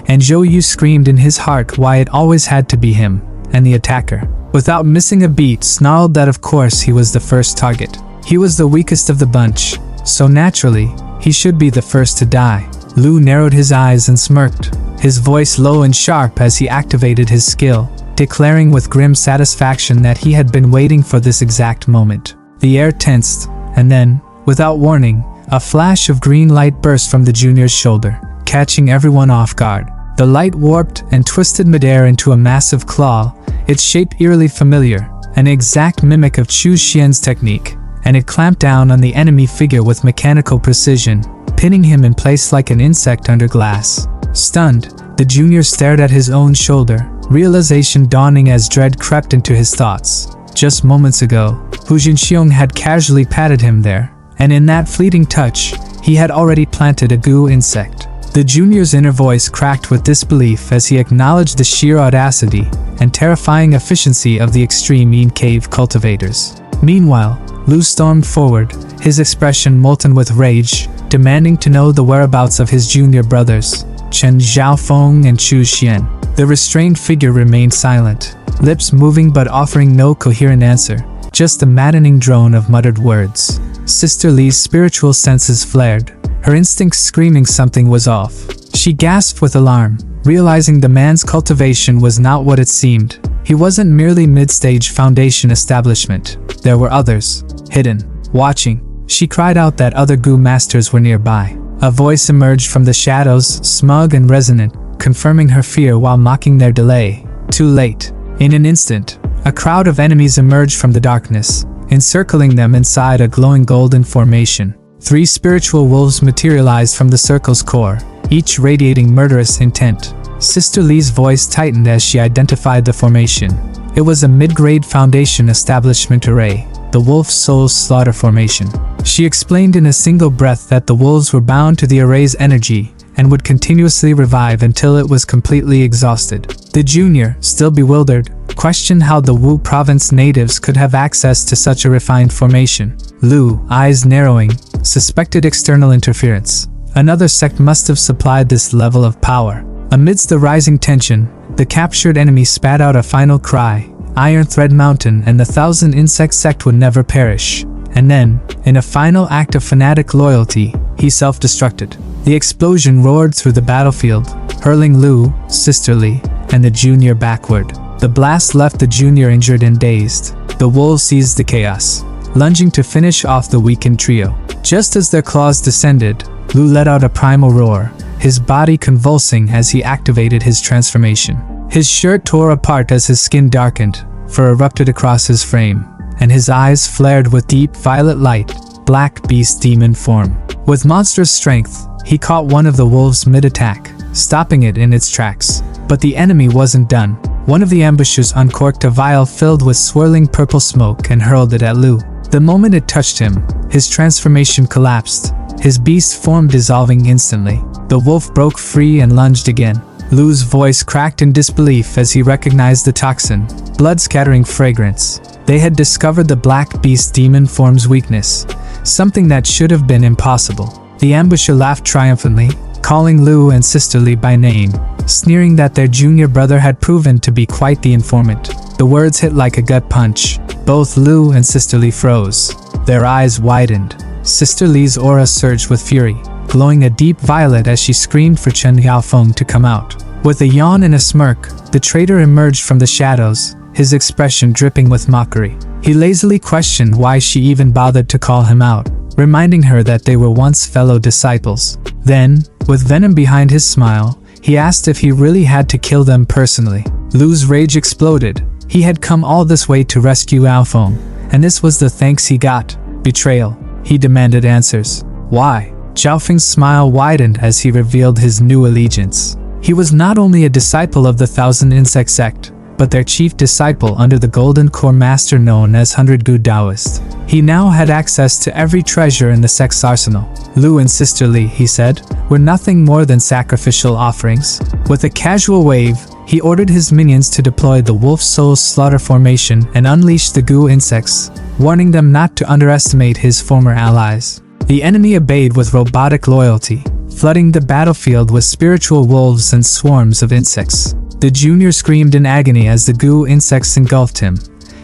[SPEAKER 1] And Zhou Yu screamed in his heart why it always had to be him, and the attacker, without missing a beat, snarled that of course he was the first target. He was the weakest of the bunch, so naturally, he should be the first to die. Lu narrowed his eyes and smirked, his voice low and sharp as he activated his skill, declaring with grim satisfaction that he had been waiting for this exact moment. The air tensed, and then, without warning, a flash of green light burst from the junior's shoulder, catching everyone off guard. The light warped and twisted midair into a massive claw, its shape eerily familiar, an exact mimic of Chu Xian's technique, and it clamped down on the enemy figure with mechanical precision, pinning him in place like an insect under glass. Stunned, the junior stared at his own shoulder, realization dawning as dread crept into his thoughts. Just moments ago, Hu Jinxiong had casually patted him there, and in that fleeting touch, he had already planted a goo insect. The junior's inner voice cracked with disbelief as he acknowledged the sheer audacity and terrifying efficiency of the extreme Yin Cave cultivators. Meanwhile, Lu stormed forward, his expression molten with rage, demanding to know the whereabouts of his junior brothers, Chen Xiaofeng and Chu Xian. The restrained figure remained silent, lips moving but offering no coherent answer, just a maddening drone of muttered words. Sister Lee's spiritual senses flared, her instincts screaming something was off. She gasped with alarm, realizing the man's cultivation was not what it seemed. He wasn't merely mid-stage foundation establishment. There were others, hidden, watching. She cried out that other goo masters were nearby. A voice emerged from the shadows, smug and resonant, confirming her fear while mocking their delay. Too late. In an instant, a crowd of enemies emerged from the darkness, encircling them inside a glowing golden formation. 3 spiritual wolves materialized from the circle's core, each radiating murderous intent. Sister Lee's voice tightened as she identified the formation. It was a mid-grade Foundation establishment array, the Wolf Soul's Slaughter Formation. She explained in a single breath that the wolves were bound to the array's energy and would continuously revive until it was completely exhausted. The junior, still bewildered, questioned how the Wu province natives could have access to such a refined formation. Lu, eyes narrowing, suspected external interference. Another sect must have supplied this level of power. Amidst the rising tension, the captured enemy spat out a final cry. Iron Thread Mountain and the 1,000 Insect sect would never perish. And then, in a final act of fanatic loyalty, he self-destructed. The explosion roared through the battlefield, hurling Lu, Sister Lee, and the junior backward. The blast left the junior injured and dazed. The wolves seized the chaos, lunging to finish off the weakened trio. Just as their claws descended, Lu let out a primal roar, his body convulsing as he activated his transformation. His shirt tore apart as his skin darkened, fur erupted across his frame, and his eyes flared with deep violet light, black beast demon form. With monstrous strength, he caught one of the wolves mid-attack, stopping it in its tracks. But the enemy wasn't done. One of the ambushers uncorked a vial filled with swirling purple smoke and hurled it at Lu. The moment it touched him, his transformation collapsed, his beast form dissolving instantly. The wolf broke free and lunged again. Lu's voice cracked in disbelief as he recognized the toxin, blood-scattering fragrance. They had discovered the black beast demon form's weakness, something that should have been impossible. The ambusher laughed triumphantly, calling Lu and Sister Lee by name, sneering that their junior brother had proven to be quite the informant. The words hit like a gut punch. Both Lu and Sister Lee froze. Their eyes widened. Sister Lee's aura surged with fury, glowing a deep violet as she screamed for Chen Yaofeng to come out. With a yawn and a smirk, the traitor emerged from the shadows, his expression dripping with mockery. He lazily questioned why she even bothered to call him out, reminding her that they were once fellow disciples. Then, with venom behind his smile, he asked if he really had to kill them personally. Lu's rage exploded. He had come all this way to rescue Yaofeng, and this was the thanks he got. Betrayal. He demanded answers. Why? Zhaofeng's smile widened as he revealed his new allegiance. He was not only a disciple of the 1,000 Insect sect, but their chief disciple under the Golden Core Master known as 100 Gu Taoist. He now had access to every treasure in the sect's arsenal. Lu and Sister Lee, he said, were nothing more than sacrificial offerings. With a casual wave, he ordered his minions to deploy the Wolf Soul's Slaughter Formation and unleash the Gu insects, warning them not to underestimate his former allies. The enemy obeyed with robotic loyalty, flooding the battlefield with spiritual wolves and swarms of insects. The junior screamed in agony as the Gu insects engulfed him,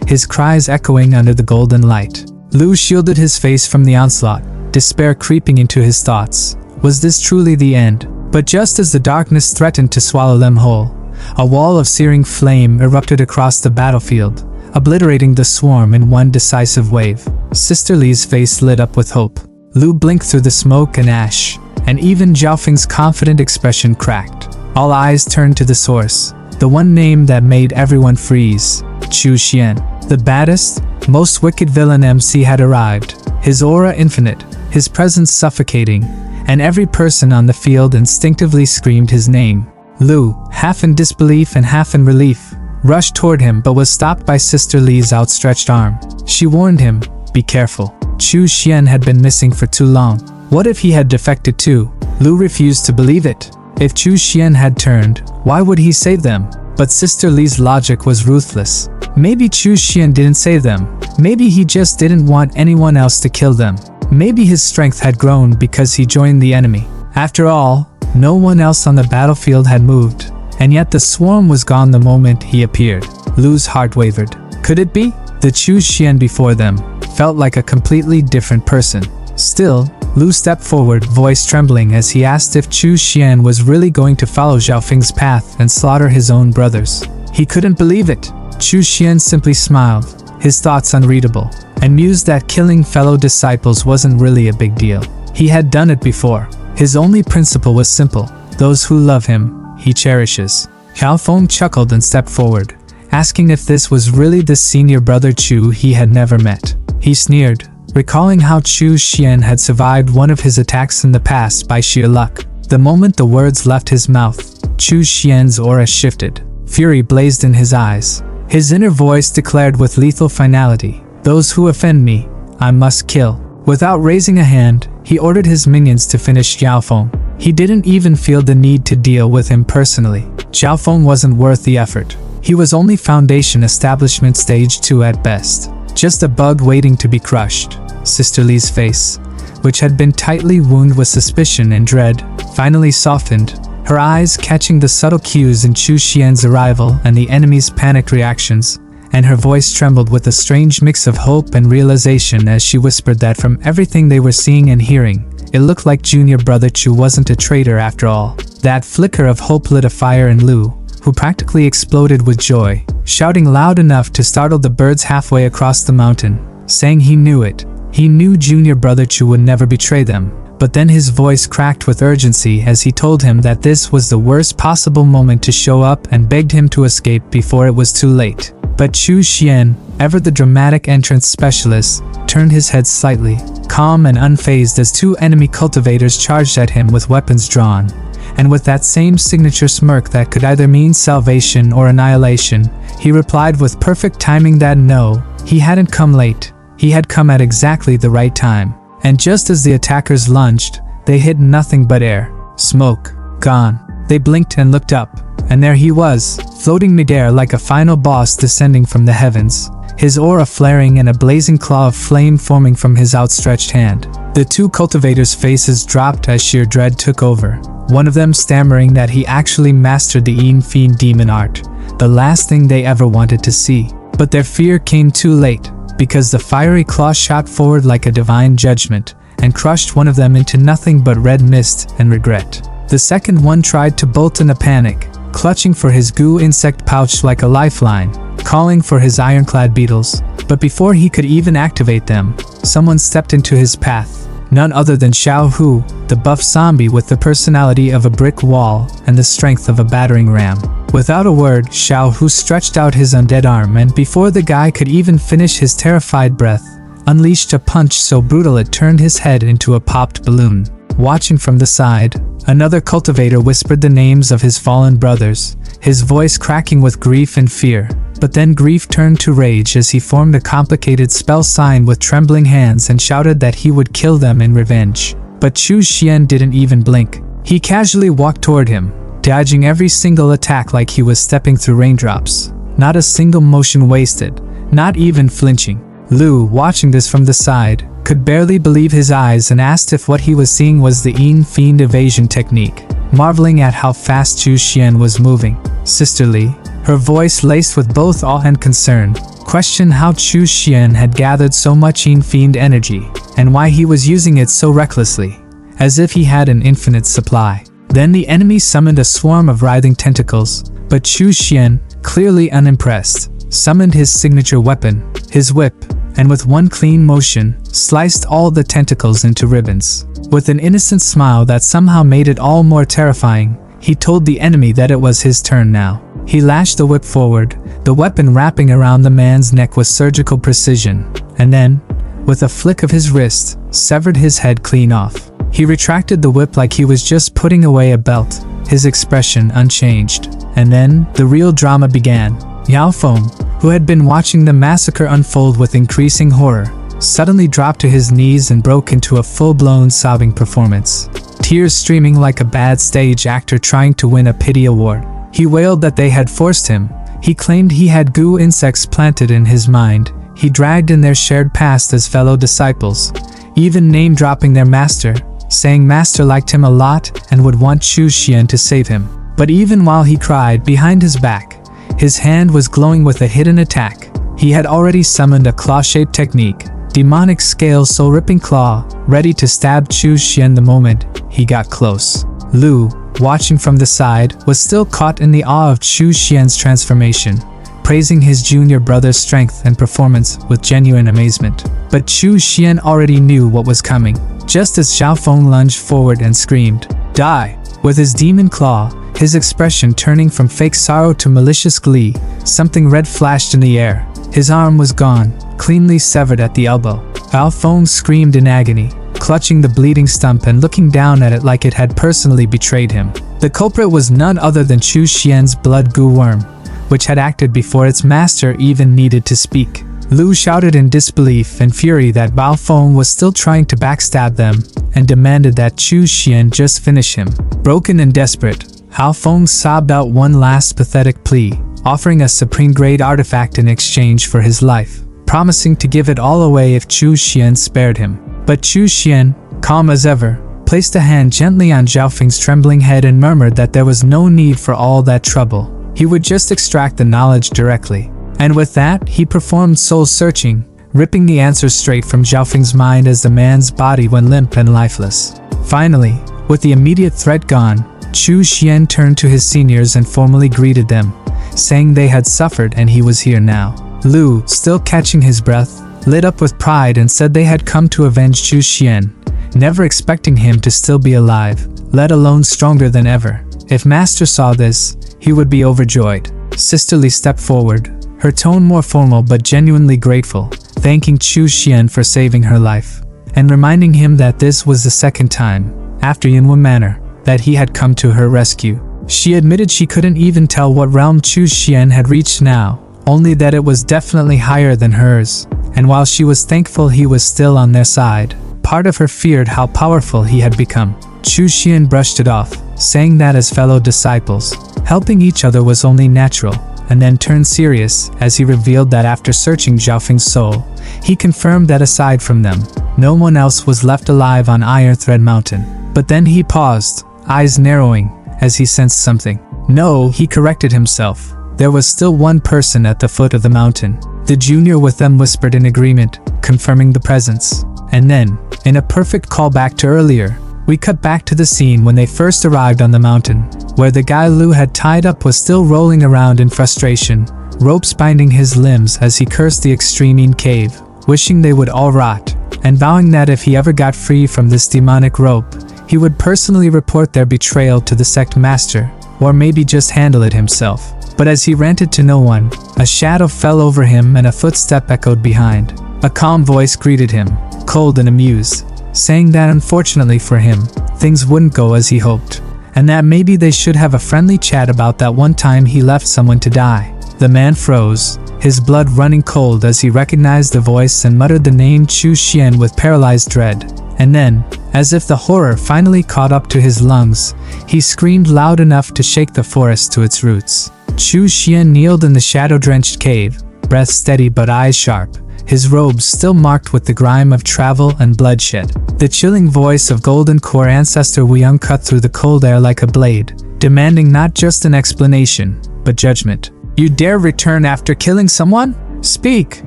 [SPEAKER 1] his cries echoing under the golden light. Lu shielded his face from the onslaught, despair creeping into his thoughts. Was this truly the end? But just as the darkness threatened to swallow them whole, a wall of searing flame erupted across the battlefield, obliterating the swarm in one decisive wave. Sister Lee's face lit up with hope. Lu blinked through the smoke and ash, and even Zhaofeng's confident expression cracked. All eyes turned to the source, the one name that made everyone freeze. Chu Xian. The baddest, most wicked villain MC had arrived, his aura infinite, his presence suffocating, and every person on the field instinctively screamed his name. Lu, half in disbelief and half in relief, rushed toward him but was stopped by Sister Lee's outstretched arm. She warned him, "Be careful." Chu Xian had been missing for too long. What if he had defected too? Lu refused to believe it. If Chu Xian had turned, why would he save them? But Sister Lee's logic was ruthless. Maybe Chu Xian didn't save them. Maybe he just didn't want anyone else to kill them. Maybe his strength had grown because he joined the enemy. After all, no one else on the battlefield had moved, and yet the swarm was gone the moment he appeared. Lu's heart wavered. Could it be? The Chu Xian before them felt like a completely different person. Still, Lu stepped forward, voice trembling as he asked if Chu Xian was really going to follow Zhaofeng's path and slaughter his own brothers. He couldn't believe it. Chu Xian simply smiled, his thoughts unreadable, and mused that killing fellow disciples wasn't really a big deal. He had done it before. His only principle was simple: those who love him he cherishes. Xiao Feng chuckled and stepped forward, asking if this was really the senior brother Chu he had never met. He sneered, recalling how Chu Xian had survived one of his attacks in the past by sheer luck. The moment the words left his mouth, Chu Xian's aura shifted. Fury blazed in his eyes. His inner voice declared with lethal finality, "Those who offend me, I must kill." Without raising a hand, he ordered his minions to finish Xiao Feng. He didn't even feel the need to deal with him personally. Xiao Feng wasn't worth the effort. He was only Foundation Establishment Stage 2 at best. Just a bug waiting to be crushed. Sister Li's face, which had been tightly wounded with suspicion and dread, finally softened, her eyes catching the subtle cues in Chu Xian's arrival and the enemy's panicked reactions, and her voice trembled with a strange mix of hope and realization as she whispered that from everything they were seeing and hearing, it looked like junior brother Chu wasn't a traitor after all. That flicker of hope lit a fire in Lu, who practically exploded with joy, shouting loud enough to startle the birds halfway across the mountain, saying he knew it. He knew junior brother Chu would never betray them. But then his voice cracked with urgency as he told him that this was the worst possible moment to show up and begged him to escape before it was too late. But Chu Xian, ever the dramatic entrance specialist, turned his head slightly, calm and unfazed as two enemy cultivators charged at him with weapons drawn. And with that same signature smirk that could either mean salvation or annihilation, he replied with perfect timing that no, he hadn't come late. He had come at exactly the right time. And just as the attackers lunged, they hit nothing but air. Smoke. Gone. They blinked and looked up, and there he was, floating midair like a final boss descending from the heavens, his aura flaring and a blazing claw of flame forming from his outstretched hand. The two cultivators' faces dropped as sheer dread took over, one of them stammering that he actually mastered the Yin Fiend demon art, the last thing they ever wanted to see. But their fear came too late, because the fiery claw shot forward like a divine judgment and crushed one of them into nothing but red mist and regret. The second one tried to bolt in a panic, clutching for his goo insect pouch like a lifeline, calling for his ironclad beetles. But before he could even activate them, someone stepped into his path. None other than Xiao Hu, the buff zombie with the personality of a brick wall and the strength of a battering ram. Without a word, Xiao Hu stretched out his undead arm and before the guy could even finish his terrified breath, unleashed a punch so brutal it turned his head into a popped balloon. Watching from the side, another cultivator whispered the names of his fallen brothers, his voice cracking with grief and fear. But then grief turned to rage as he formed a complicated spell sign with trembling hands and shouted that he would kill them in revenge. But Chu Xian didn't even blink. He casually walked toward him, dodging every single attack like he was stepping through raindrops. Not a single motion wasted, not even flinching. Lu, watching this from the side, could barely believe his eyes and asked if what he was seeing was the Yin Fiend evasion technique, marveling at how fast Chu Xian was moving. Sister Li, her voice laced with both awe and concern, questioned how Chu Xian had gathered so much Yin Fiend energy, and why he was using it so recklessly, as if he had an infinite supply. Then the enemy summoned a swarm of writhing tentacles, but Chu Xian, clearly unimpressed, summoned his signature weapon, his whip, and with one clean motion, sliced all the tentacles into ribbons. With an innocent smile that somehow made it all more terrifying, he told the enemy that it was his turn now. He lashed the whip forward, the weapon wrapping around the man's neck with surgical precision, and then, with a flick of his wrist, severed his head clean off. He retracted the whip like he was just putting away a belt, his expression unchanged. And then, the real drama began. Xiao Feng, who had been watching the massacre unfold with increasing horror, suddenly dropped to his knees and broke into a full-blown sobbing performance. Tears streaming like a bad stage actor trying to win a pity award. He wailed that they had forced him. He claimed he had goo insects planted in his mind. He dragged in their shared past as fellow disciples, even name-dropping their master, saying master liked him a lot and would want Chu Xian to save him. But even while he cried behind his back, his hand was glowing with a hidden attack. He had already summoned a claw-shaped technique, demonic scale soul-ripping claw, ready to stab Chu Xian the moment he got close. Lu, watching from the side, was still caught in the awe of Chu Xian's transformation, praising his junior brother's strength and performance with genuine amazement. But Chu Xian already knew what was coming. Just as Xiao Feng lunged forward and screamed, "Die!" With his demon claw, his expression turning from fake sorrow to malicious glee. Something red flashed in the air. His arm was gone, cleanly severed at the elbow. Alphonse screamed in agony, clutching the bleeding stump and looking down at it like it had personally betrayed him. The culprit was none other than Chu Xian's blood goo worm, which had acted before its master even needed to speak. Lu shouted in disbelief and fury that Bao Feng was still trying to backstab them, and demanded that Chu Xian just finish him. Broken and desperate, Bao Feng sobbed out one last pathetic plea, offering a supreme-grade artifact in exchange for his life, promising to give it all away if Chu Xian spared him. But Chu Xian, calm as ever, placed a hand gently on Zhao Feng's trembling head and murmured that there was no need for all that trouble. He would just extract the knowledge directly. And with that, he performed soul-searching, ripping the answers straight from Zhao Feng's mind as the man's body went limp and lifeless. Finally, with the immediate threat gone, Chu Xian turned to his seniors and formally greeted them, saying they had suffered and he was here now. Lu, still catching his breath, lit up with pride and said they had come to avenge Chu Xian, never expecting him to still be alive, let alone stronger than ever. If Master saw this, he would be overjoyed. Sisterly stepped forward, her tone more formal but genuinely grateful, thanking Chu Xian for saving her life, and reminding him that this was the second time, after Yanhua Manor, that he had come to her rescue. She admitted she couldn't even tell what realm Chu Xian had reached now, only that it was definitely higher than hers, and while she was thankful he was still on their side, part of her feared how powerful he had become. Chu Xian brushed it off, saying that as fellow disciples, helping each other was only natural, and then turned serious as he revealed that after searching Zhao Feng's soul, he confirmed that aside from them, no one else was left alive on Iron Thread Mountain. But then he paused, eyes narrowing, as he sensed something. No, he corrected himself. There was still one person at the foot of the mountain. The junior with them whispered in agreement, confirming the presence. And then, in a perfect callback to earlier, we cut back to the scene when they first arrived on the mountain, where the guy Lu had tied up was still rolling around in frustration, ropes binding his limbs as he cursed the extreme cave, wishing they would all rot, and vowing that if he ever got free from this demonic rope, he would personally report their betrayal to the sect master, or maybe just handle it himself. But as he ranted to no one, a shadow fell over him and a footstep echoed behind. A calm voice greeted him, cold and amused, saying that unfortunately for him, things wouldn't go as he hoped, and that maybe they should have a friendly chat about that one time he left someone to die. The man froze, his blood running cold as he recognized the voice and muttered the name Chu Xian with paralyzed dread. And then, as if the horror finally caught up to his lungs, he screamed loud enough to shake the forest to its roots. Chu Xian kneeled in the shadow-drenched cave, breath steady but eyes sharp, his robes still marked with the grime of travel and bloodshed. The chilling voice of Golden Core ancestor Wu Yang cut through the cold air like a blade, demanding not just an explanation, but judgment. You dare return after killing someone? Speak!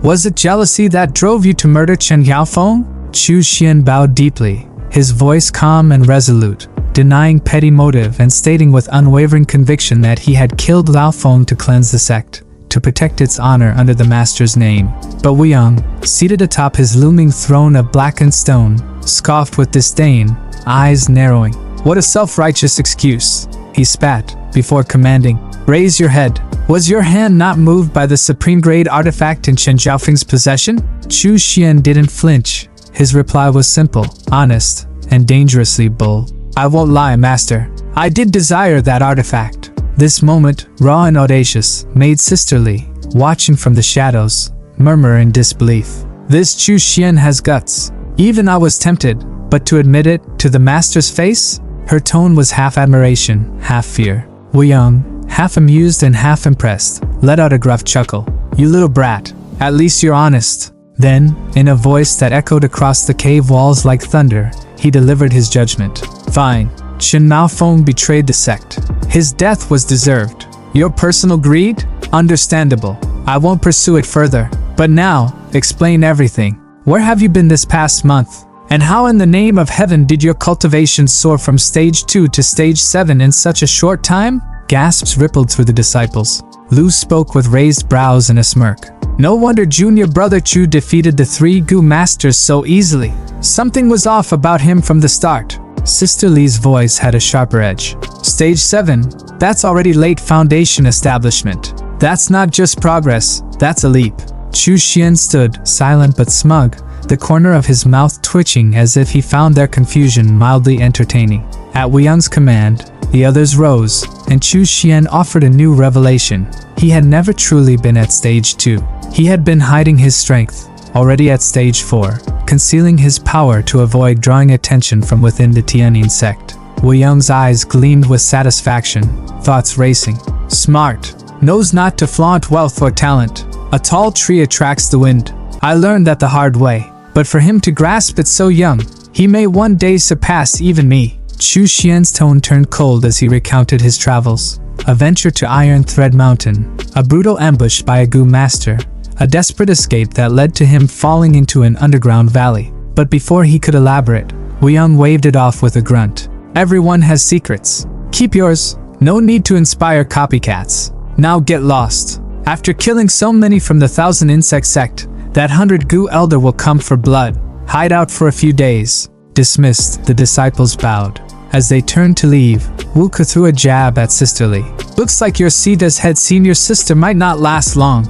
[SPEAKER 1] Was it jealousy that drove you to murder Chen Yaofeng? Chu Xian bowed deeply, his voice calm and resolute, denying petty motive and stating with unwavering conviction that he had killed Lao Feng to cleanse the sect, to protect its honor under the master's name. But Wu Yang, seated atop his looming throne of blackened stone, scoffed with disdain, eyes narrowing. What a self-righteous excuse, he spat, before commanding, raise your head. Was your hand not moved by the supreme-grade artifact in Chen Zhaofeng's possession? Chu Xian didn't flinch. His reply was simple, honest, and dangerously bold. I won't lie, master. I did desire that artifact. This moment, raw and audacious, made sisterly, watching from the shadows, murmur in disbelief. This Chu Xian has guts. Even I was tempted, but to admit it, to the master's face? Her tone was half admiration, half fear. Wu Yang, half amused and half impressed, let out a gruff chuckle. You little brat, at least you're honest. Then, in a voice that echoed across the cave walls like thunder, he delivered his judgment. Fine. Chen Yaofeng betrayed the sect. His death was deserved. Your personal greed? Understandable. I won't pursue it further. But now, explain everything. Where have you been this past month? And how in the name of heaven did your cultivation soar from stage 2 to stage 7 in such a short time? Gasps rippled through the disciples. Lu spoke with raised brows and a smirk. No wonder junior brother Chu defeated the 3 Gu masters so easily. Something was off about him from the start. Sister Lee's voice had a sharper edge. Stage 7, that's already late foundation establishment. That's not just progress, that's a leap. Chu Xian stood, silent but smug, the corner of his mouth twitching as if he found their confusion mildly entertaining. At Wu Yang's command, the others rose, and Chu Xian offered a new revelation. He had never truly been at stage 2. He had been hiding his strength, already at stage 4, concealing his power to avoid drawing attention from within the Tianyin sect. Wu Yang's eyes gleamed with satisfaction, thoughts racing. Smart. Knows not to flaunt wealth or talent. A tall tree attracts the wind. I learned that the hard way, but for him to grasp it so young, he may one day surpass even me. Chu Xian's tone turned cold as he recounted his travels. A venture to Iron Thread Mountain, a brutal ambush by a Gu master, a desperate escape that led to him falling into an underground valley. But before he could elaborate, Wu Yang waved it off with a grunt. Everyone has secrets. Keep yours. No need to inspire copycats. Now get lost. After killing so many from the 1,000 Insect sect, that 100 Gu elder will come for blood. Hide out for a few days. Dismissed, the disciples bowed. As they turned to leave, Wu Ke threw a jab at Sister Lee. Looks like your seat as head senior sister might not last long.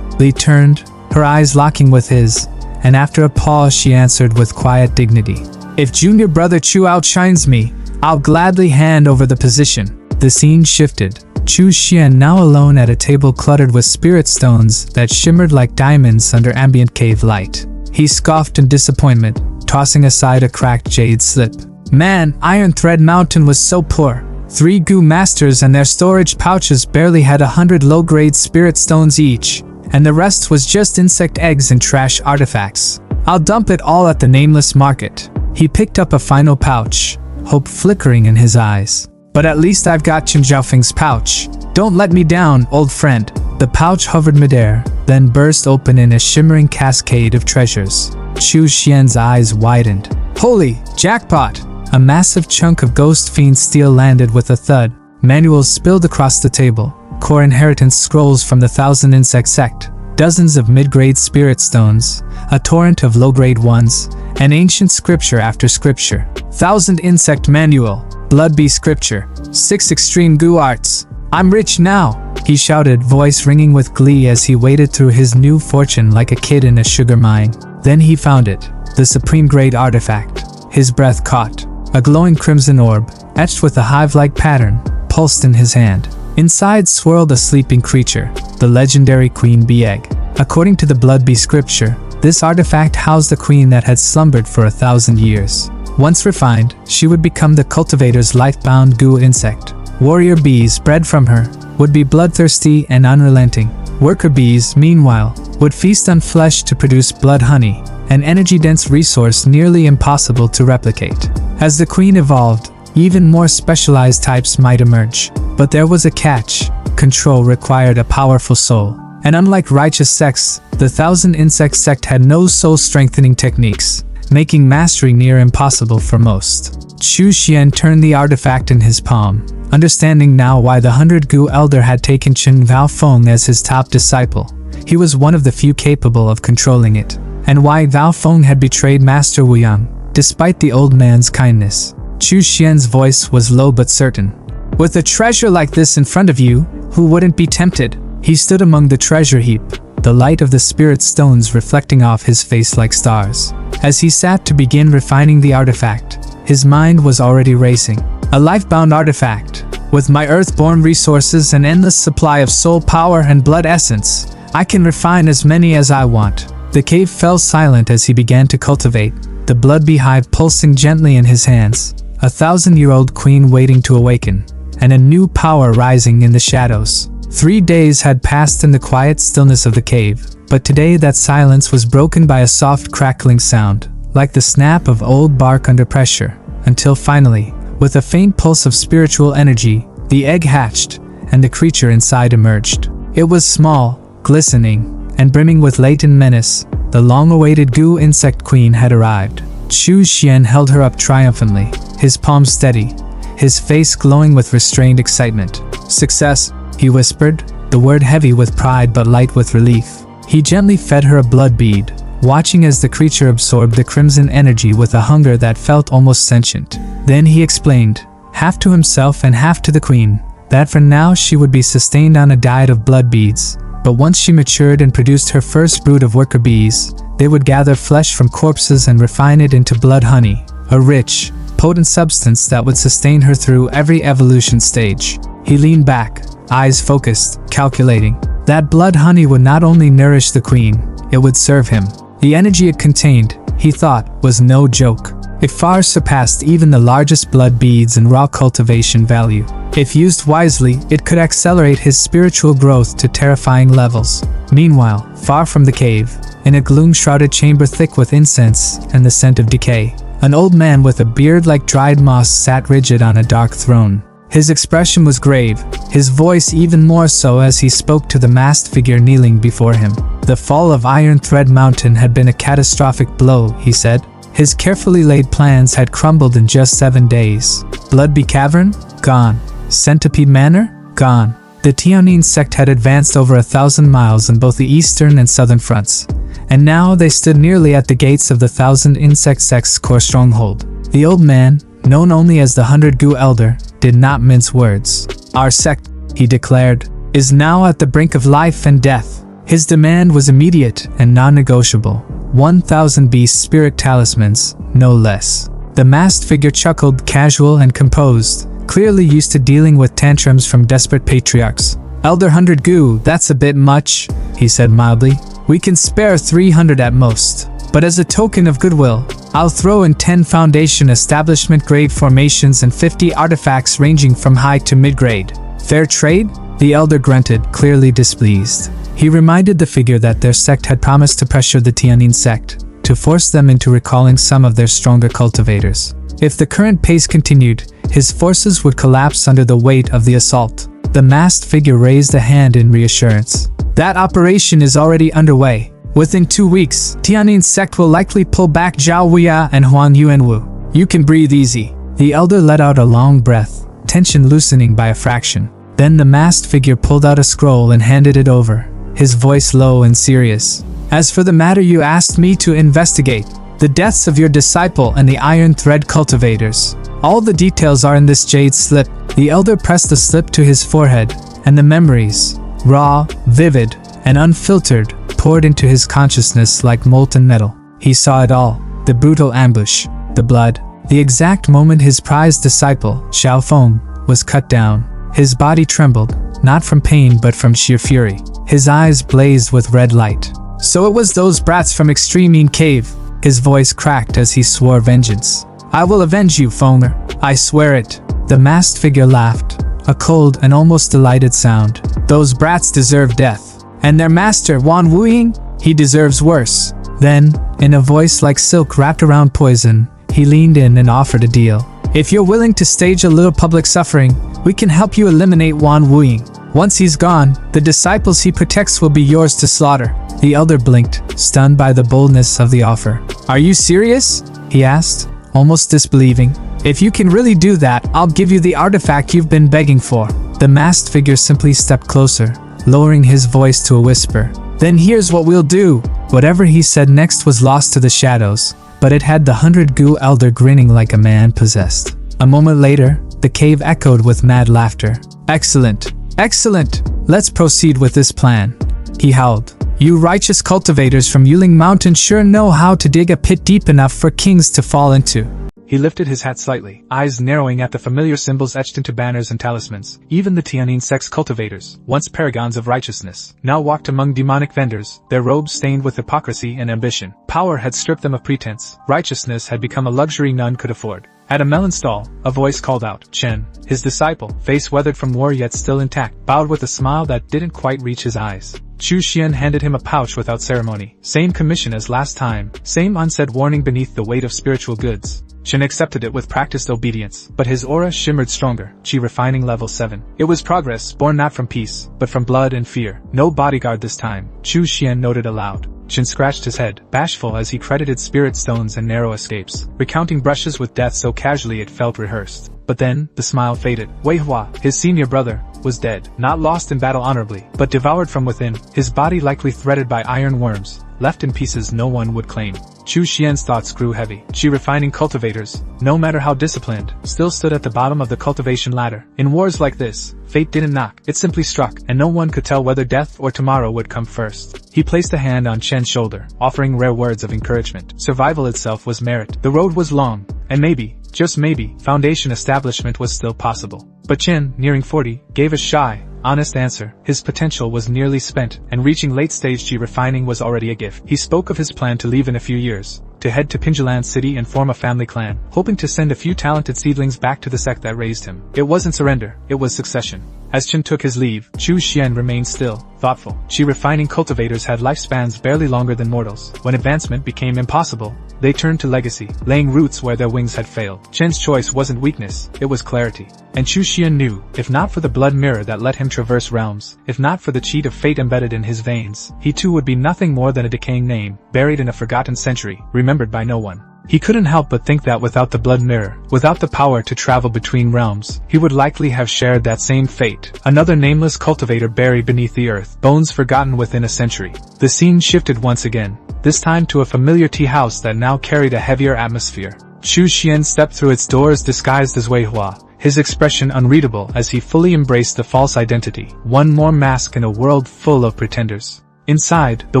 [SPEAKER 1] Lee turned, her eyes locking with his, and after a pause she answered with quiet dignity. If junior brother Chu outshines me, I'll gladly hand over the position. The scene shifted. Chu Xian, now alone at a table cluttered with spirit stones that shimmered like diamonds under ambient cave light. He scoffed in disappointment, tossing aside a cracked jade slip. Man, Iron Thread Mountain was so poor. 3 Gu masters and their storage pouches barely had 100 low-grade spirit stones each, and the rest was just insect eggs and trash artifacts. I'll dump it all at the nameless market. He picked up a final pouch, hope flickering in his eyes. But at least I've got Chen Zhaofeng's pouch. Don't let me down, old friend. The pouch hovered midair, then burst open in a shimmering cascade of treasures. Chu Xian's eyes widened. Holy jackpot! A massive chunk of ghost fiend steel landed with a thud. Manuals spilled across the table. Core inheritance scrolls from the 1,000 Insect sect. Dozens of mid-grade spirit stones. A torrent of low-grade ones. And ancient scripture after scripture. 1,000 Insect manual. Blood Bee scripture. 6 extreme Gu arts. I'm rich now, he shouted, voice ringing with glee as he waded through his new fortune like a kid in a sugar mine. Then he found it, the supreme grade artifact. His breath caught. A glowing crimson orb, etched with a hive-like pattern, pulsed in his hand. Inside swirled a sleeping creature, the legendary Queen Bee Egg. According to the Blood Bee scripture, this artifact housed the queen that had slumbered for 1,000 years. Once refined, she would become the cultivator's life-bound Gu insect. Warrior bees bred from her would be bloodthirsty and unrelenting. Worker bees, meanwhile, would feast on flesh to produce blood honey, an energy-dense resource nearly impossible to replicate. As the queen evolved, even more specialized types might emerge. But there was a catch. Control required a powerful soul. And unlike righteous sects, the 1,000 Insect sect had no soul-strengthening techniques, making mastery near impossible for most. Chu Xian turned the artifact in his palm, understanding now why the 100 Gu elder had taken Chen Vaofeng as his top disciple. He was one of the few capable of controlling it, and why Vaofeng had betrayed Master Wu Yang, despite the old man's kindness. Chu Xian's voice was low but certain. With a treasure like this in front of you, who wouldn't be tempted? He stood among the treasure heap, the light of the spirit stones reflecting off his face like stars. As he sat to begin refining the artifact, his mind was already racing. A life-bound artifact. With my earth-born resources and endless supply of soul power and blood essence, I can refine as many as I want. The cave fell silent as he began to cultivate, the blood beehive pulsing gently in his hands, a 1,000-year-old queen waiting to awaken, and a new power rising in the shadows. 3 days had passed in the quiet stillness of the cave, but today that silence was broken by a soft crackling sound, like the snap of old bark under pressure, until finally, with a faint pulse of spiritual energy, the egg hatched, and the creature inside emerged. It was small, glistening, and brimming with latent menace. The long-awaited Gu insect queen had arrived. Chu Xian held her up triumphantly, his palms steady, his face glowing with restrained excitement. Success, he whispered, the word heavy with pride but light with relief. He gently fed her a blood bead, watching as the creature absorbed the crimson energy with a hunger that felt almost sentient. Then he explained, half to himself and half to the queen, that for now she would be sustained on a diet of blood beads, but once she matured and produced her first brood of worker bees, they would gather flesh from corpses and refine it into blood honey, a rich, potent substance that would sustain her through every evolution stage. He leaned back, eyes focused, calculating. That blood honey would not only nourish the queen, it would serve him. The energy it contained, he thought, was no joke. It far surpassed even the largest blood beads in raw cultivation value. If used wisely, it could accelerate his spiritual growth to terrifying levels. Meanwhile, far from the cave, in a gloom-shrouded chamber thick with incense and the scent of decay, an old man with a beard like dried moss sat rigid on a dark throne. His expression was grave, his voice even more so as he spoke to the masked figure kneeling before him. The fall of Iron Thread Mountain had been a catastrophic blow, he said. His carefully laid plans had crumbled in just 7 days. Bloodbee Cavern? Gone. Centipede Manor? Gone. The Tianyin sect had advanced over 1,000 miles on both the eastern and southern fronts, and now they stood nearly at the gates of the Thousand Insect Sect's core stronghold. The old man, known only as the 100 Gu Elder, did not mince words. Our sect, he declared, is now at the brink of life and death. His demand was immediate and non-negotiable. 1,000 beast spirit talismans, no less. The masked figure chuckled, casual and composed, clearly used to dealing with tantrums from desperate patriarchs. Elder 100 Gu, that's a bit much, he said mildly. We can spare 300 at most. But as a token of goodwill, I'll throw in 10 Foundation Establishment grade formations and 50 artifacts ranging from high to mid-grade. Fair trade? The elder grunted, clearly displeased. He reminded the figure that their sect had promised to pressure the Tianyin sect, to force them into recalling some of their stronger cultivators. If the current pace continued, his forces would collapse under the weight of the assault. The masked figure raised a hand in reassurance. That operation is already underway. Within 2 weeks, Tianyin sect will likely pull back Zhao Wuya and Huan Yuanwu. You can breathe easy. The elder let out a long breath, tension loosening by a fraction. Then the masked figure pulled out a scroll and handed it over, his voice low and serious. As for the matter you asked me to investigate, the deaths of your disciple and the Iron Thread cultivators, all the details are in this jade slip. The elder pressed the slip to his forehead, and the memories, raw, vivid, and unfiltered, poured into his consciousness like molten metal. He saw it all, the brutal ambush, the blood, the exact moment his prized disciple, Xiao Feng, was cut down. His body trembled, not from pain but from sheer fury. His eyes blazed with red light. So it was those brats from Extreme Cave. His voice cracked as he swore vengeance. I will avenge you, Fenger. I swear it. The masked figure laughed, a cold and almost delighted sound. Those brats deserve death. And their master, Wan Wuying? He deserves worse. Then, in a voice like silk wrapped around poison, he leaned in and offered a deal. If you're willing to stage a little public suffering, we can help you eliminate Wan Wuying. Once he's gone, the disciples he protects will be yours to slaughter. The elder blinked, stunned by the boldness of the offer. Are you serious? He asked, almost disbelieving. If you can really do that, I'll give you the artifact you've been begging for. The masked figure simply stepped closer, lowering his voice to a whisper. Then here's what we'll do. Whatever he said next was lost to the shadows, but it had the 100 Gu elder grinning like a man possessed. A moment later, the cave echoed with mad laughter. Excellent. Excellent. Let's proceed with this plan. He howled. You righteous cultivators from Yuling Mountain sure know how to dig a pit deep enough for kings to fall into. He lifted his hat slightly, eyes narrowing at the familiar symbols etched into banners and talismans. Even the Tianyin sect's cultivators, once paragons of righteousness, now walked among demonic vendors, their robes stained with hypocrisy and ambition. Power had stripped them of pretense. Righteousness had become a luxury none could afford. At a melon stall, a voice called out. Chen, his disciple, face weathered from war yet still intact, bowed with a smile that didn't quite reach his eyes. Chu Xian handed him a pouch without ceremony. Same commission as last time, same unsaid warning beneath the weight of spiritual goods. Chen accepted it with practiced obedience, but his aura shimmered stronger, Qi refining level 7. It was progress, born not from peace, but from blood and fear. No bodyguard this time, Chu Xian noted aloud. Chen scratched his head, bashful as he credited spirit stones and narrow escapes, recounting brushes with death so casually it felt rehearsed. But then, the smile faded. Wei Hua, his senior brother, was dead, not lost in battle honorably, but devoured from within, his body likely threaded by iron worms, left in pieces no one would claim. Chu Xian's thoughts grew heavy. Refining cultivators, no matter how disciplined, still stood at the bottom of the cultivation ladder. In wars like this, fate didn't knock, it simply struck, and no one could tell whether death or tomorrow would come first. He placed a hand on Chen's shoulder, offering rare words of encouragement. Survival itself was merit. The road was long, and maybe, just maybe, foundation establishment was still possible. But Chen, nearing 40, gave a shy, honest answer. His potential was nearly spent, and reaching late-stage refining was already a gift. He spoke of his plan to leave in a few years, to head to Pinjalan City and form a family clan, hoping to send a few talented seedlings back to the sect that raised him. It wasn't surrender, it was succession. As Chen took his leave, Chu Xian remained still, thoughtful. Refining cultivators had lifespans barely longer than mortals. When advancement became impossible, they turned to legacy, laying roots where their wings had failed. Chen's choice wasn't weakness, it was clarity. And Chu Xian knew, if not for the blood mirror that let him traverse realms, if not for the cheat of fate embedded in his veins, he too would be nothing more than a decaying name, buried in a forgotten century, remembered by no one. He couldn't help but think that without the blood mirror, without the power to travel between realms, he would likely have shared that same fate. Another nameless cultivator buried beneath the earth, bones forgotten within a century. The scene shifted once again, this time to a familiar tea house that now carried a heavier atmosphere. Chu Xian stepped through its doors disguised as Wei Hua, his expression unreadable as he fully embraced the false identity, one more mask in a world full of pretenders. Inside, the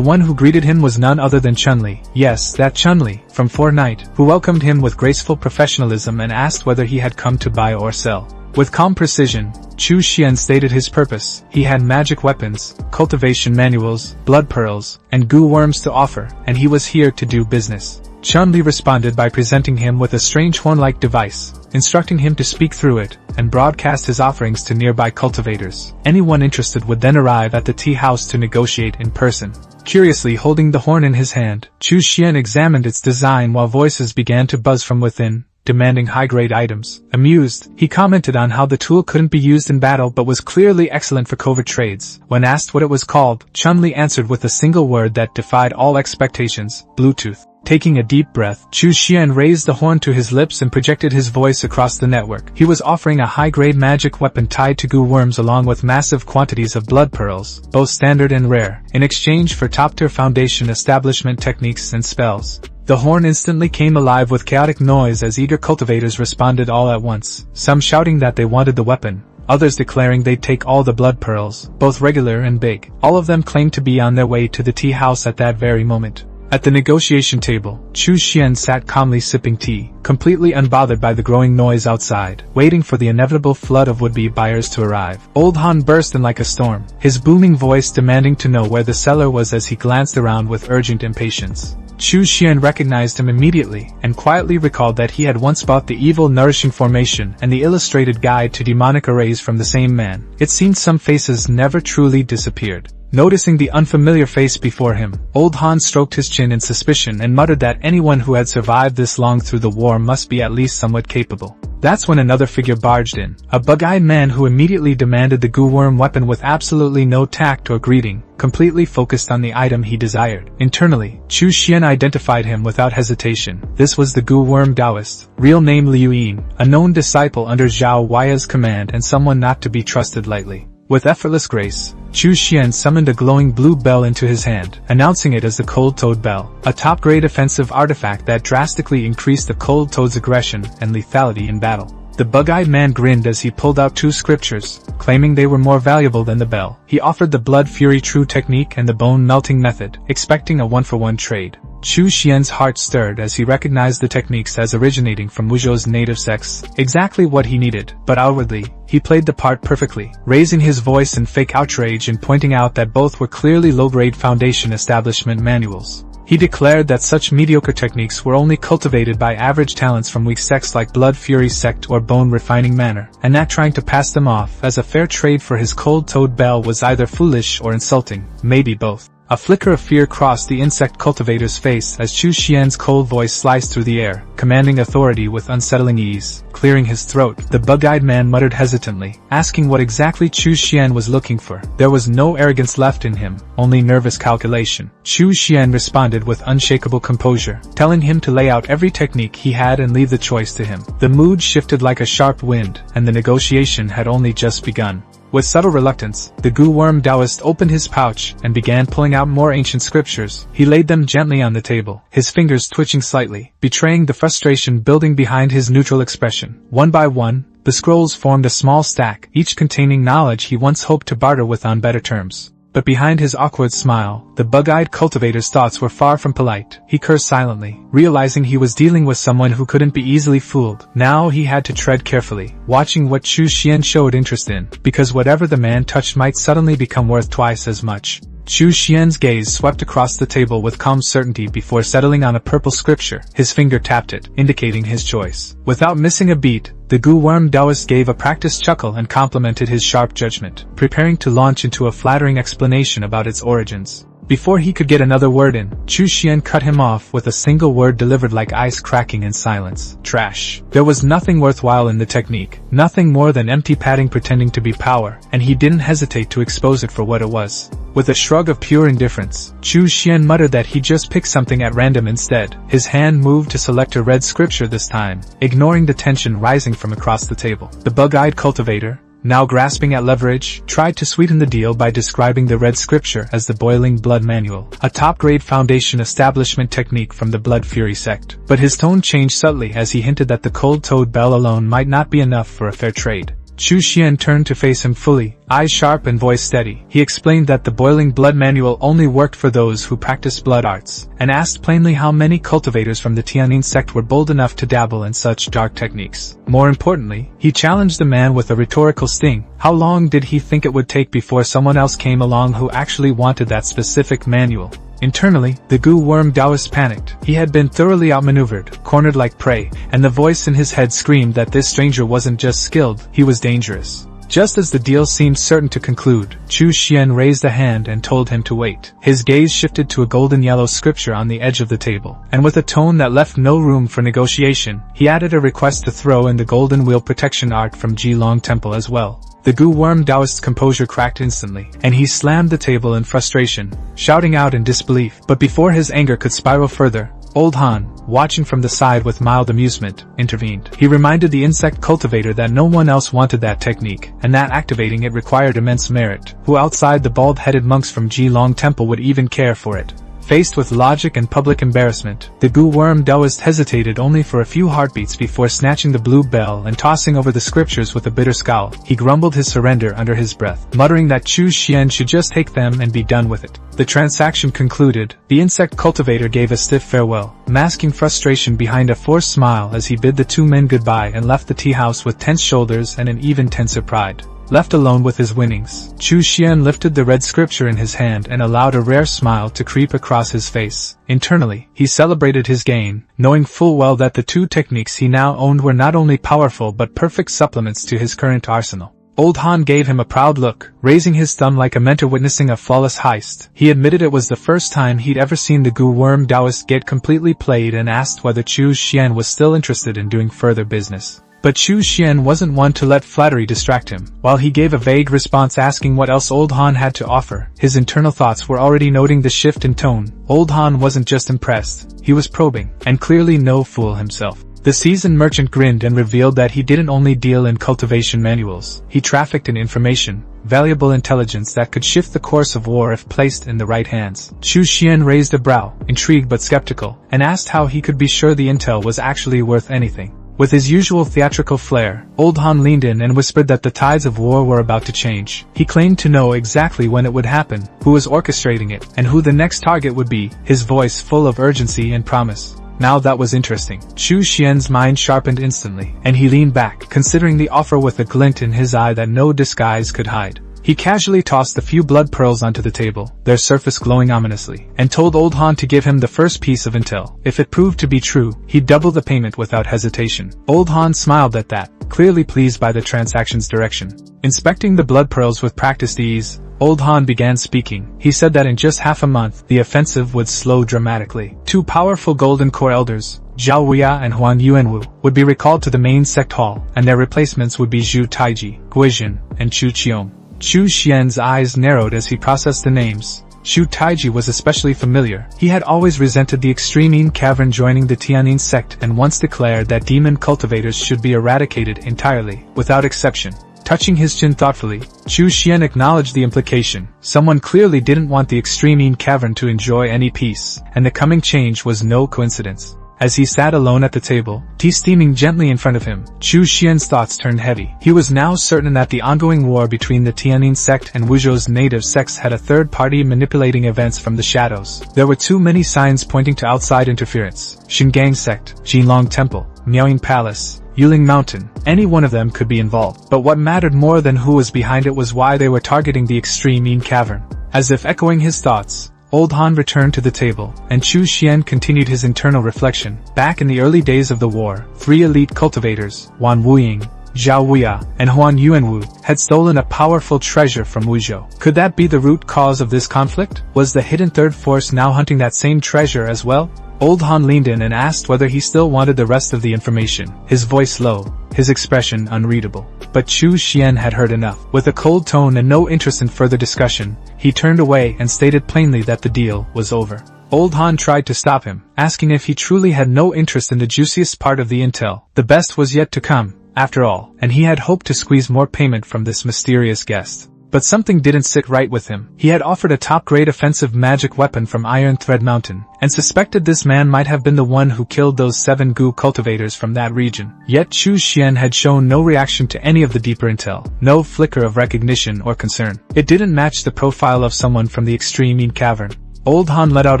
[SPEAKER 1] one who greeted him was none other than Chun-Li. Yes, that Chun-Li, from Fortnite, who welcomed him with graceful professionalism and asked whether he had come to buy or sell. With calm precision, Chu Xian stated his purpose. He had magic weapons, cultivation manuals, blood pearls, and goo worms to offer, and he was here to do business. Chun-Li responded by presenting him with a strange horn-like device, instructing him to speak through it, and broadcast his offerings to nearby cultivators. Anyone interested would then arrive at the tea house to negotiate in person. Curiously holding the horn in his hand, Chu Xian examined its design while voices began to buzz from within, demanding high-grade items. Amused, he commented on how the tool couldn't be used in battle but was clearly excellent for covert trades. When asked what it was called, Chun-Li answered with a single word that defied all expectations: Bluetooth. Taking a deep breath, Chu Xian raised the horn to his lips and projected his voice across the network. He was offering a high-grade magic weapon tied to goo worms along with massive quantities of blood pearls, both standard and rare, in exchange for top-tier foundation establishment techniques and spells. The horn instantly came alive with chaotic noise as eager cultivators responded all at once, some shouting that they wanted the weapon, others declaring they'd take all the blood pearls, both regular and big. All of them claimed to be on their way to the tea house at that very moment. At the negotiation table, Chu Xian sat calmly sipping tea, completely unbothered by the growing noise outside, waiting for the inevitable flood of would-be buyers to arrive. Old Han burst in like a storm, his booming voice demanding to know where the seller was as he glanced around with urgent impatience. Chu Xian recognized him immediately, and quietly recalled that he had once bought the Evil Nourishing Formation and the illustrated guide to demonic arrays from the same man. It seemed some faces never truly disappeared. Noticing the unfamiliar face before him, Old Han stroked his chin in suspicion and muttered that anyone who had survived this long through the war must be at least somewhat capable. That's when another figure barged in, a bug-eyed man who immediately demanded the goo worm weapon with absolutely no tact or greeting, completely focused on the item he desired. Internally, Chu Xian identified him without hesitation. This was the goo worm Taoist, real name Liu Yin, a known disciple under Zhao Huai's command and someone not to be trusted lightly. With effortless grace, Chu Xian summoned a glowing blue bell into his hand, announcing it as the Cold Toad Bell, a top-grade offensive artifact that drastically increased the Cold Toad's aggression and lethality in battle. The bug-eyed man grinned as he pulled out two scriptures, claiming they were more valuable than the bell. He offered the Blood Fury True Technique and the Bone Melting Method, expecting a one-for-one trade. Chu Xian's heart stirred as he recognized the techniques as originating from Wuzhou's native sects, exactly what he needed, but outwardly, he played the part perfectly, raising his voice in fake outrage and pointing out that both were clearly low-grade foundation establishment manuals. He declared that such mediocre techniques were only cultivated by average talents from weak sects like Blood Fury Sect or Bone Refining Manor, and that trying to pass them off as a fair trade for his Cold Toad Bell was either foolish or insulting, maybe both. A flicker of fear crossed the insect cultivator's face as Chu Xian's cold voice sliced through the air, commanding authority with unsettling ease. Clearing his throat, the bug-eyed man muttered hesitantly, asking what exactly Chu Xian was looking for. There was no arrogance left in him, only nervous calculation. Chu Xian responded with unshakable composure, telling him to lay out every technique he had and leave the choice to him. The mood shifted like a sharp wind, and the negotiation had only just begun. With subtle reluctance, the goo worm Taoist opened his pouch and began pulling out more ancient scriptures. He laid them gently on the table, his fingers twitching slightly, betraying the frustration building behind his neutral expression. One by one, the scrolls formed a small stack, each containing knowledge he once hoped to barter with on better terms. But behind his awkward smile, the bug-eyed cultivator's thoughts were far from polite. He cursed silently, realizing he was dealing with someone who couldn't be easily fooled. Now he had to tread carefully, watching what Chu Xian showed interest in, because whatever the man touched might suddenly become worth twice as much. Chu Xian's gaze swept across the table with calm certainty before settling on a purple scripture. His finger tapped it, indicating his choice. Without missing a beat, the goo worm Taoist gave a practiced chuckle and complimented his sharp judgment, preparing to launch into a flattering explanation about its origins. Before he could get another word in, Chu Xian cut him off with a single word delivered like ice cracking in silence. Trash. There was nothing worthwhile in the technique, nothing more than empty padding pretending to be power, and he didn't hesitate to expose it for what it was. With a shrug of pure indifference, Chu Xian muttered that he just picked something at random instead. His hand moved to select a red scripture this time, ignoring the tension rising from across the table. The bug-eyed cultivator, now grasping at leverage, tried to sweeten the deal by describing the red scripture as the Boiling Blood Manual, a top-grade foundation establishment technique from the Blood Fury sect. But his tone changed subtly as he hinted that the cold-toed bell alone might not be enough for a fair trade. Chu Xian turned to face him fully, eyes sharp and voice steady. He explained that the Boiling Blood Manual only worked for those who practiced blood arts, and asked plainly how many cultivators from the Tianyin sect were bold enough to dabble in such dark techniques. More importantly, he challenged the man with a rhetorical sting. How long did he think it would take before someone else came along who actually wanted that specific manual? Internally, the goo worm Taoist panicked. He had been thoroughly outmaneuvered, cornered like prey, and the voice in his head screamed that this stranger wasn't just skilled, he was dangerous. Just as the deal seemed certain to conclude, Chu Xian raised a hand and told him to wait. His gaze shifted to a golden yellow scripture on the edge of the table, and with a tone that left no room for negotiation, he added a request to throw in the golden wheel protection art from Jilong Temple as well. The goo worm Taoist's composure cracked instantly, and he slammed the table in frustration, shouting out in disbelief. But before his anger could spiral further, Old Han, watching from the side with mild amusement, intervened. He reminded the insect cultivator that no one else wanted that technique, and that activating it required immense merit. Who outside the bald-headed monks from Jilong Temple would even care for it? Faced with logic and public embarrassment, the goo worm Taoist hesitated only for a few heartbeats before snatching the blue bell and tossing over the scriptures with a bitter scowl. He grumbled his surrender under his breath, muttering that Chu Xian should just take them and be done with it. The transaction concluded, the insect cultivator gave a stiff farewell, masking frustration behind a forced smile as he bid the two men goodbye and left the tea house with tense shoulders and an even tenser pride. Left alone with his winnings, Chu Xian lifted the red scripture in his hand and allowed a rare smile to creep across his face. Internally, he celebrated his gain, knowing full well that the two techniques he now owned were not only powerful but perfect supplements to his current arsenal. Old Han gave him a proud look, raising his thumb like a mentor witnessing a flawless heist. He admitted it was the first time he'd ever seen the goo worm Taoist get completely played and asked whether Chu Xian was still interested in doing further business. But Chu Xian wasn't one to let flattery distract him. While he gave a vague response asking what else Old Han had to offer, his internal thoughts were already noting the shift in tone. Old Han wasn't just impressed, he was probing, and clearly no fool himself. The seasoned merchant grinned and revealed that he didn't only deal in cultivation manuals, he trafficked in information, valuable intelligence that could shift the course of war if placed in the right hands. Chu Xian raised a brow, intrigued but skeptical, and asked how he could be sure the intel was actually worth anything. With his usual theatrical flair, Old Han leaned in and whispered that the tides of war were about to change. He claimed to know exactly when it would happen, who was orchestrating it, and who the next target would be, his voice full of urgency and promise. Now that was interesting. Chu Xian's mind sharpened instantly, and he leaned back, considering the offer with a glint in his eye that no disguise could hide. He casually tossed a few blood pearls onto the table, their surface glowing ominously, and told Old Han to give him the first piece of intel. If it proved to be true, he'd double the payment without hesitation. Old Han smiled at that, clearly pleased by the transaction's direction. Inspecting the blood pearls with practiced ease, Old Han began speaking. He said that in just half a month, the offensive would slow dramatically. Two powerful Golden Core elders, Zhao Wuya and Huan Yuanwu, would be recalled to the main sect hall, and their replacements would be Zhu Taiji, Guizhen, and Chu Qiong. Chu Xian's eyes narrowed as he processed the names. Zhu Taiji was especially familiar. He had always resented the extreme cavern joining the Tianyin sect and once declared that demon cultivators should be eradicated entirely, without exception. Touching his chin thoughtfully, Chu Xian acknowledged the implication. Someone clearly didn't want the extreme Yin Cavern to enjoy any peace, and the coming change was no coincidence. As he sat alone at the table, tea steaming gently in front of him, Chu Xian's thoughts turned heavy. He was now certain that the ongoing war between the Tianyin sect and Wuzhou's native sects had a third party manipulating events from the shadows. There were too many signs pointing to outside interference. Xingang sect, Jinlong Temple, Miaoying Palace, Yuling Mountain, any one of them could be involved. But what mattered more than who was behind it was why they were targeting the extreme Yin Cavern. As if echoing his thoughts, Old Han returned to the table, and Chu Xian continued his internal reflection. Back in the early days of the war, 3 elite cultivators, Wan Wuying, Zhao Wuya, and Huan Yuanwu, had stolen a powerful treasure from Wuzhou. Could that be the root cause of this conflict? Was the hidden third force now hunting that same treasure as well? Old Han leaned in and asked whether he still wanted the rest of the information, his voice low, his expression unreadable. But Chu Xian had heard enough. With a cold tone and no interest in further discussion, he turned away and stated plainly that the deal was over. Old Han tried to stop him, asking if he truly had no interest in the juiciest part of the intel. The best was yet to come, after all, and he had hoped to squeeze more payment from this mysterious guest. But something didn't sit right with him. He had offered a top-grade offensive magic weapon from Iron Thread Mountain, and suspected this man might have been the one who killed those 7 Gu cultivators from that region. Yet Chu Xian had shown no reaction to any of the deeper intel, no flicker of recognition or concern. It didn't match the profile of someone from the extreme Yin Cavern. Old Han let out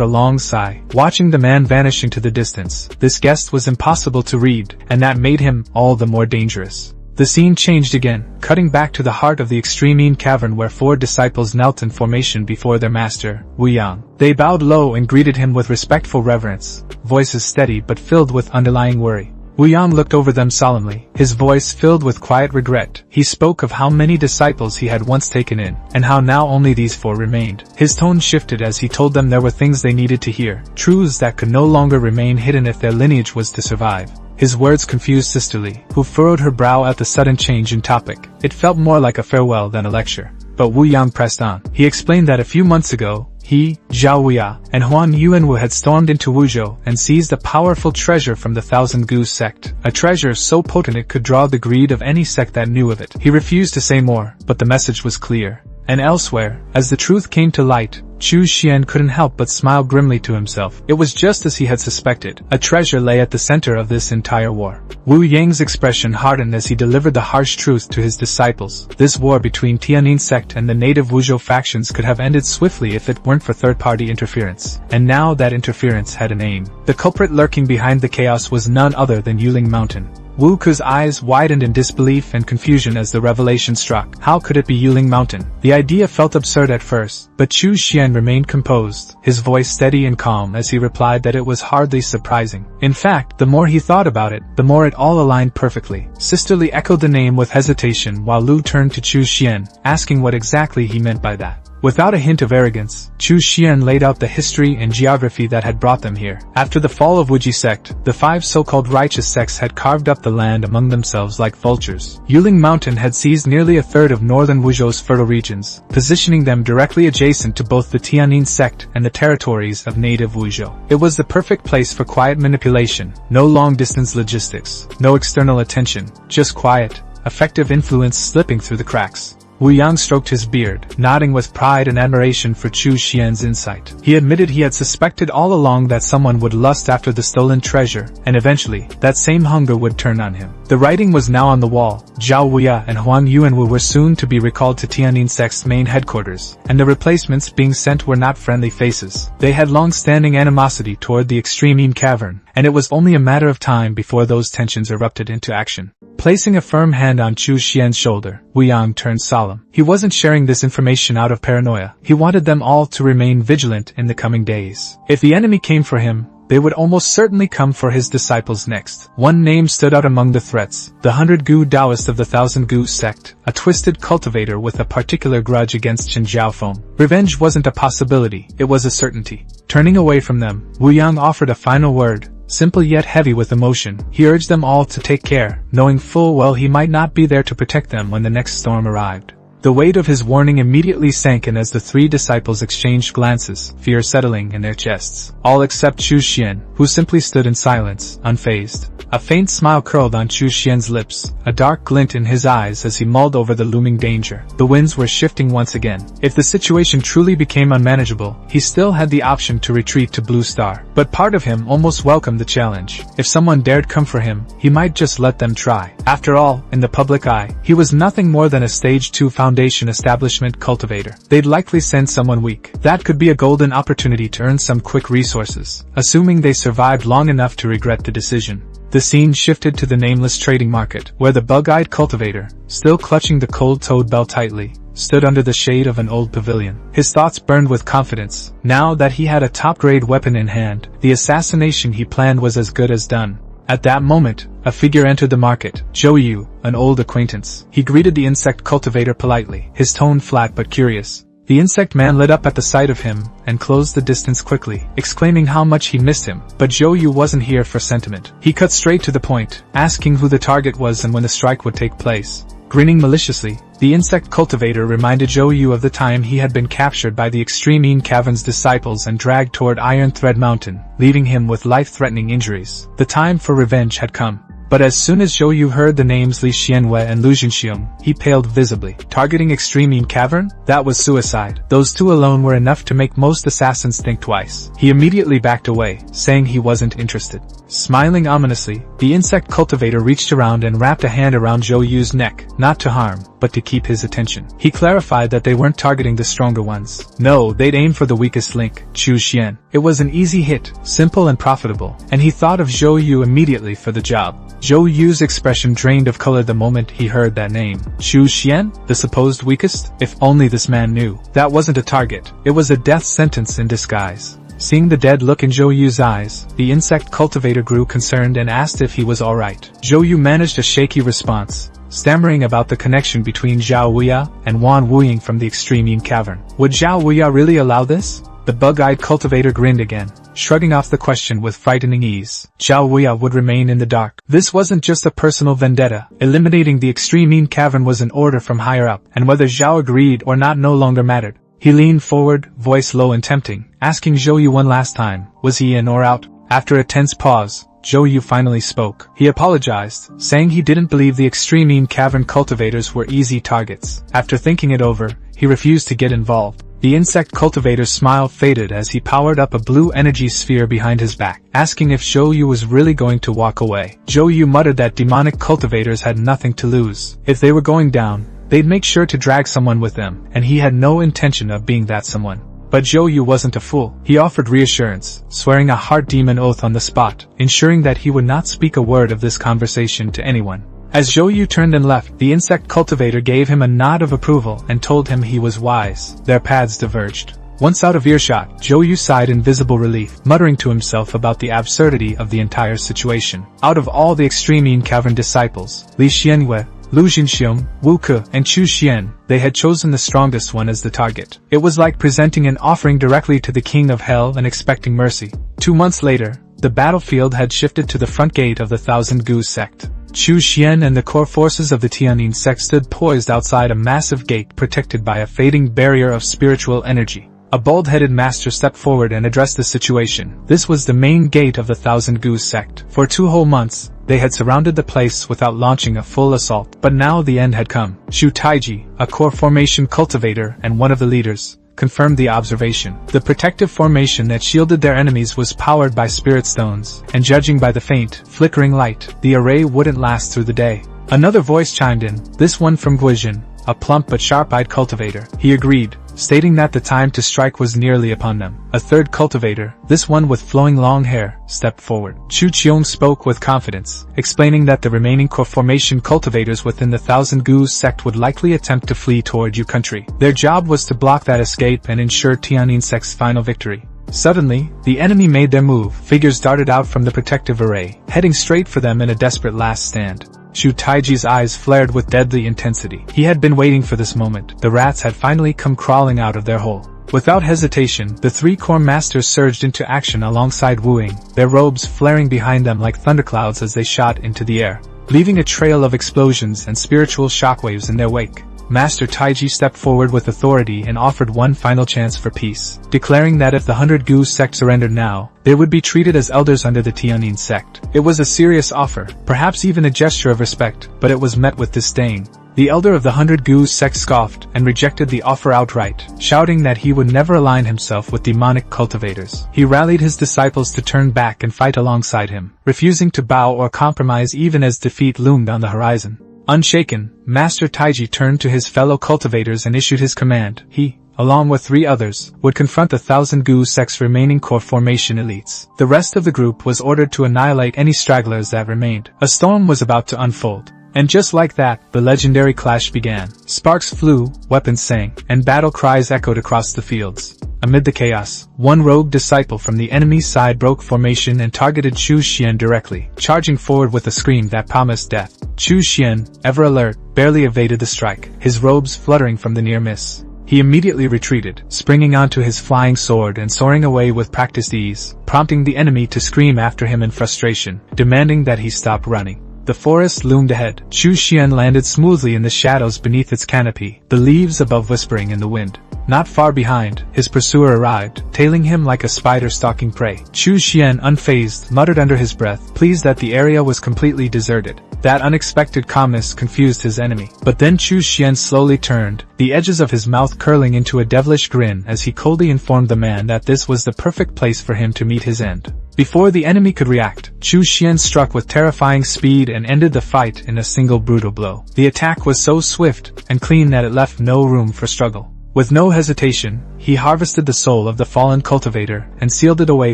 [SPEAKER 1] a long sigh, watching the man vanish into the distance. This guest was impossible to read, and that made him all the more dangerous. The scene changed again, cutting back to the heart of the extreme Yin Cavern where 4 disciples knelt in formation before their master, Wu Yang. They bowed low and greeted him with respectful reverence, voices steady but filled with underlying worry. Wu Yang looked over them solemnly, his voice filled with quiet regret. He spoke of how many disciples he had once taken in, and how now only these 4 remained. His tone shifted as he told them there were things they needed to hear, truths that could no longer remain hidden if their lineage was to survive. His words confused Sister Li, who furrowed her brow at the sudden change in topic. It felt more like a farewell than a lecture. But Wu Yang pressed on. He explained that a few months ago, he, Zhao Wuya, and Huan Yuanwu had stormed into Wuzhou and seized a powerful treasure from the Thousand Gu sect. A treasure so potent it could draw the greed of any sect that knew of it. He refused to say more, but the message was clear. And elsewhere, as the truth came to light, Chu Xian couldn't help but smile grimly to himself. It was just as he had suspected. A treasure lay at the center of this entire war. Wu Yang's expression hardened as he delivered the harsh truth to his disciples. This war between Tianyin sect and the native Wuzhou factions could have ended swiftly if it weren't for third-party interference. And now that interference had an aim. The culprit lurking behind the chaos was none other than Yuling Mountain. Wu Ke's eyes widened in disbelief and confusion as the revelation struck. How could it be Yuling Mountain? The idea felt absurd at first, but Chu Xian remained composed, his voice steady and calm as he replied that it was hardly surprising. In fact, the more he thought about it, the more it all aligned perfectly. Sister Li echoed the name with hesitation while Lu turned to Chu Xian, asking what exactly he meant by that. Without a hint of arrogance, Chu Xian laid out the history and geography that had brought them here. After the fall of Wuji sect, the 5 so-called righteous sects had carved up the land among themselves like vultures. Yuling Mountain had seized nearly a third of northern Wuzhou's fertile regions, positioning them directly adjacent to both the Tianyin sect and the territories of native Wuzhou. It was the perfect place for quiet manipulation, no long-distance logistics, no external attention, just quiet, effective influence slipping through the cracks. Wu Yang stroked his beard, nodding with pride and admiration for Chu Xian's insight. He admitted he had suspected all along that someone would lust after the stolen treasure, and eventually, that same hunger would turn on him. The writing was now on the wall. Zhao Wuya and Huan Yuanwu were soon to be recalled to Tianyin sect's main headquarters, and the replacements being sent were not friendly faces. They had long-standing animosity toward the extreme Yin Cavern, and it was only a matter of time before those tensions erupted into action. Placing a firm hand on Chu Xian's shoulder, Wu Yang turned solemn. He wasn't sharing this information out of paranoia. He wanted them all to remain vigilant in the coming days. If the enemy came for him, they would almost certainly come for his disciples next. One name stood out among the threats, the 100 Gu Taoist of the Thousand Gu sect, a twisted cultivator with a particular grudge against Chen Jiaofeng. Revenge wasn't a possibility, it was a certainty. Turning away from them, Wu Yang offered a final word. Simple yet heavy with emotion, he urged them all to take care, knowing full well he might not be there to protect them when the next storm arrived. The weight of his warning immediately sank in as the three disciples exchanged glances, fear settling in their chests. All except Chu Xian, who simply stood in silence, unfazed. A faint smile curled on Chu Xian's lips, a dark glint in his eyes as he mulled over the looming danger. The winds were shifting once again. If the situation truly became unmanageable, he still had the option to retreat to Blue Star. But part of him almost welcomed the challenge. If someone dared come for him, he might just let them try. After all, in the public eye, he was nothing more than a Stage 2 Foundation establishment cultivator. They'd likely send someone weak. That could be a golden opportunity to earn some quick resources, assuming they survived long enough to regret the decision. The scene shifted to the nameless trading market, where the bug-eyed cultivator, still clutching the cold-toed bell tightly, stood under the shade of an old pavilion. His thoughts burned with confidence. Now that he had a top-grade weapon in hand, the assassination he planned was as good as done. At that moment, a figure entered the market, Zhou Yu, an old acquaintance. He greeted the insect cultivator politely, his tone flat but curious. The insect man lit up at the sight of him, and closed the distance quickly, exclaiming how much he missed him. But Zhou Yu wasn't here for sentiment. He cut straight to the point, asking who the target was and when the strike would take place. Grinning maliciously, the insect cultivator reminded Zhou Yu of the time he had been captured by the Extreme Cavern's disciples and dragged toward Iron Thread Mountain, leaving him with life-threatening injuries. The time for revenge had come. But as soon as Zhou Yu heard the names Li Xianwei and Lu Jinxiong, he paled visibly. Targeting Extreme Cavern? That was suicide. Those two alone were enough to make most assassins think twice. He immediately backed away, saying he wasn't interested. Smiling ominously, the insect cultivator reached around and wrapped a hand around Zhou Yu's neck, not to harm, but to keep his attention. He clarified that they weren't targeting the stronger ones. No, they'd aim for the weakest link, Chu Xian. It was an easy hit, simple and profitable, and he thought of Zhou Yu immediately for the job. Zhou Yu's expression drained of color the moment he heard that name. Chu Xian, the supposed weakest? If only this man knew. That wasn't a target. It was a death sentence in disguise. Seeing the dead look in Zhou Yu's eyes, the insect cultivator grew concerned and asked if he was alright. Zhou Yu managed a shaky response, stammering about the connection between Zhao Wuya and Wan Wuying from the Extreme Cavern. Would Zhao Wuya really allow this? The bug-eyed cultivator grinned again, shrugging off the question with frightening ease. Zhao Wuya would remain in the dark. This wasn't just a personal vendetta. Eliminating the Extreme Cavern was an order from higher up, and whether Zhao agreed or not no longer mattered. He leaned forward, voice low and tempting, asking Zhou Yu one last time, was he in or out? After a tense pause, Zhou Yu finally spoke. He apologized, saying he didn't believe the Extreme Cavern cultivators were easy targets. After thinking it over, he refused to get involved. The insect cultivator's smile faded as he powered up a blue energy sphere behind his back, asking if Zhou Yu was really going to walk away. Zhou Yu muttered that demonic cultivators had nothing to lose. If they were going down, they'd make sure to drag someone with them, and he had no intention of being that someone. But Zhou Yu wasn't a fool. He offered reassurance, swearing a heart demon oath on the spot, ensuring that he would not speak a word of this conversation to anyone. As Zhou Yu turned and left, the insect cultivator gave him a nod of approval and told him he was wise. Their paths diverged. Once out of earshot, Zhou Yu sighed in visible relief, muttering to himself about the absurdity of the entire situation. Out of all the Extreme Cavern disciples, Li Xianwei, Lu Jinxiong, Wu Ke, and Chu Xian, they had chosen the strongest one as the target. It was like presenting an offering directly to the King of Hell and expecting mercy. 2 months later, the battlefield had shifted to the front gate of the Thousand Goose sect. Chu Xian and the core forces of the Tianyin sect stood poised outside a massive gate protected by a fading barrier of spiritual energy. A bald-headed master stepped forward and addressed the situation. This was the main gate of the Thousand Goose sect. For 2 whole months, they had surrounded the place without launching a full assault. But now the end had come. Shu Taiji, a core formation cultivator and one of the leaders, confirmed the observation. The protective formation that shielded their enemies was powered by spirit stones, and judging by the faint, flickering light, the array wouldn't last through the day. Another voice chimed in, this one from Guizhen, a plump but sharp-eyed cultivator. He agreed, stating that the time to strike was nearly upon them. A third cultivator, this one with flowing long hair, stepped forward. Chu Qiong spoke with confidence, explaining that the remaining core formation cultivators within the Thousand Goose sect would likely attempt to flee toward Yu country. Their job was to block that escape and ensure Tianyin sect's final victory. Suddenly, the enemy made their move. Figures darted out from the protective array, heading straight for them in a desperate last stand. Shu Taiji's eyes flared with deadly intensity. He had been waiting for this moment. The rats had finally come crawling out of their hole. Without hesitation, the 3 core masters surged into action alongside Wu Ying, their robes flaring behind them like thunderclouds as they shot into the air, leaving a trail of explosions and spiritual shockwaves in their wake. Master Taiji stepped forward with authority and offered one final chance for peace, declaring that if the 100 Gu sect surrendered now, they would be treated as elders under the Tianyin sect. It was a serious offer, perhaps even a gesture of respect, but it was met with disdain. The elder of the 100 Gu sect scoffed and rejected the offer outright, shouting that he would never align himself with demonic cultivators. He rallied his disciples to turn back and fight alongside him, refusing to bow or compromise even as defeat loomed on the horizon. Unshaken, Master Taiji turned to his fellow cultivators and issued his command. He, along with 3 others, would confront the 1,000 Gu sect's remaining core formation elites. The rest of the group was ordered to annihilate any stragglers that remained. A storm was about to unfold. And just like that, the legendary clash began. Sparks flew, weapons sang, and battle cries echoed across the fields. Amid the chaos, one rogue disciple from the enemy's side broke formation and targeted Chu Xian directly, charging forward with a scream that promised death. Chu Xian, ever alert, barely evaded the strike, his robes fluttering from the near miss. He immediately retreated, springing onto his flying sword and soaring away with practiced ease, prompting the enemy to scream after him in frustration, demanding that he stop running. The forest loomed ahead. Chu Xian landed smoothly in the shadows beneath its canopy, the leaves above whispering in the wind. Not far behind, his pursuer arrived, tailing him like a spider stalking prey. Chu Xian, unfazed, muttered under his breath, pleased that the area was completely deserted. That unexpected calmness confused his enemy. But then Chu Xian slowly turned, the edges of his mouth curling into a devilish grin as he coldly informed the man that this was the perfect place for him to meet his end. Before the enemy could react, Chu Xian struck with terrifying speed and ended the fight in a single brutal blow. The attack was so swift and clean that it left no room for struggle. With no hesitation, he harvested the soul of the fallen cultivator and sealed it away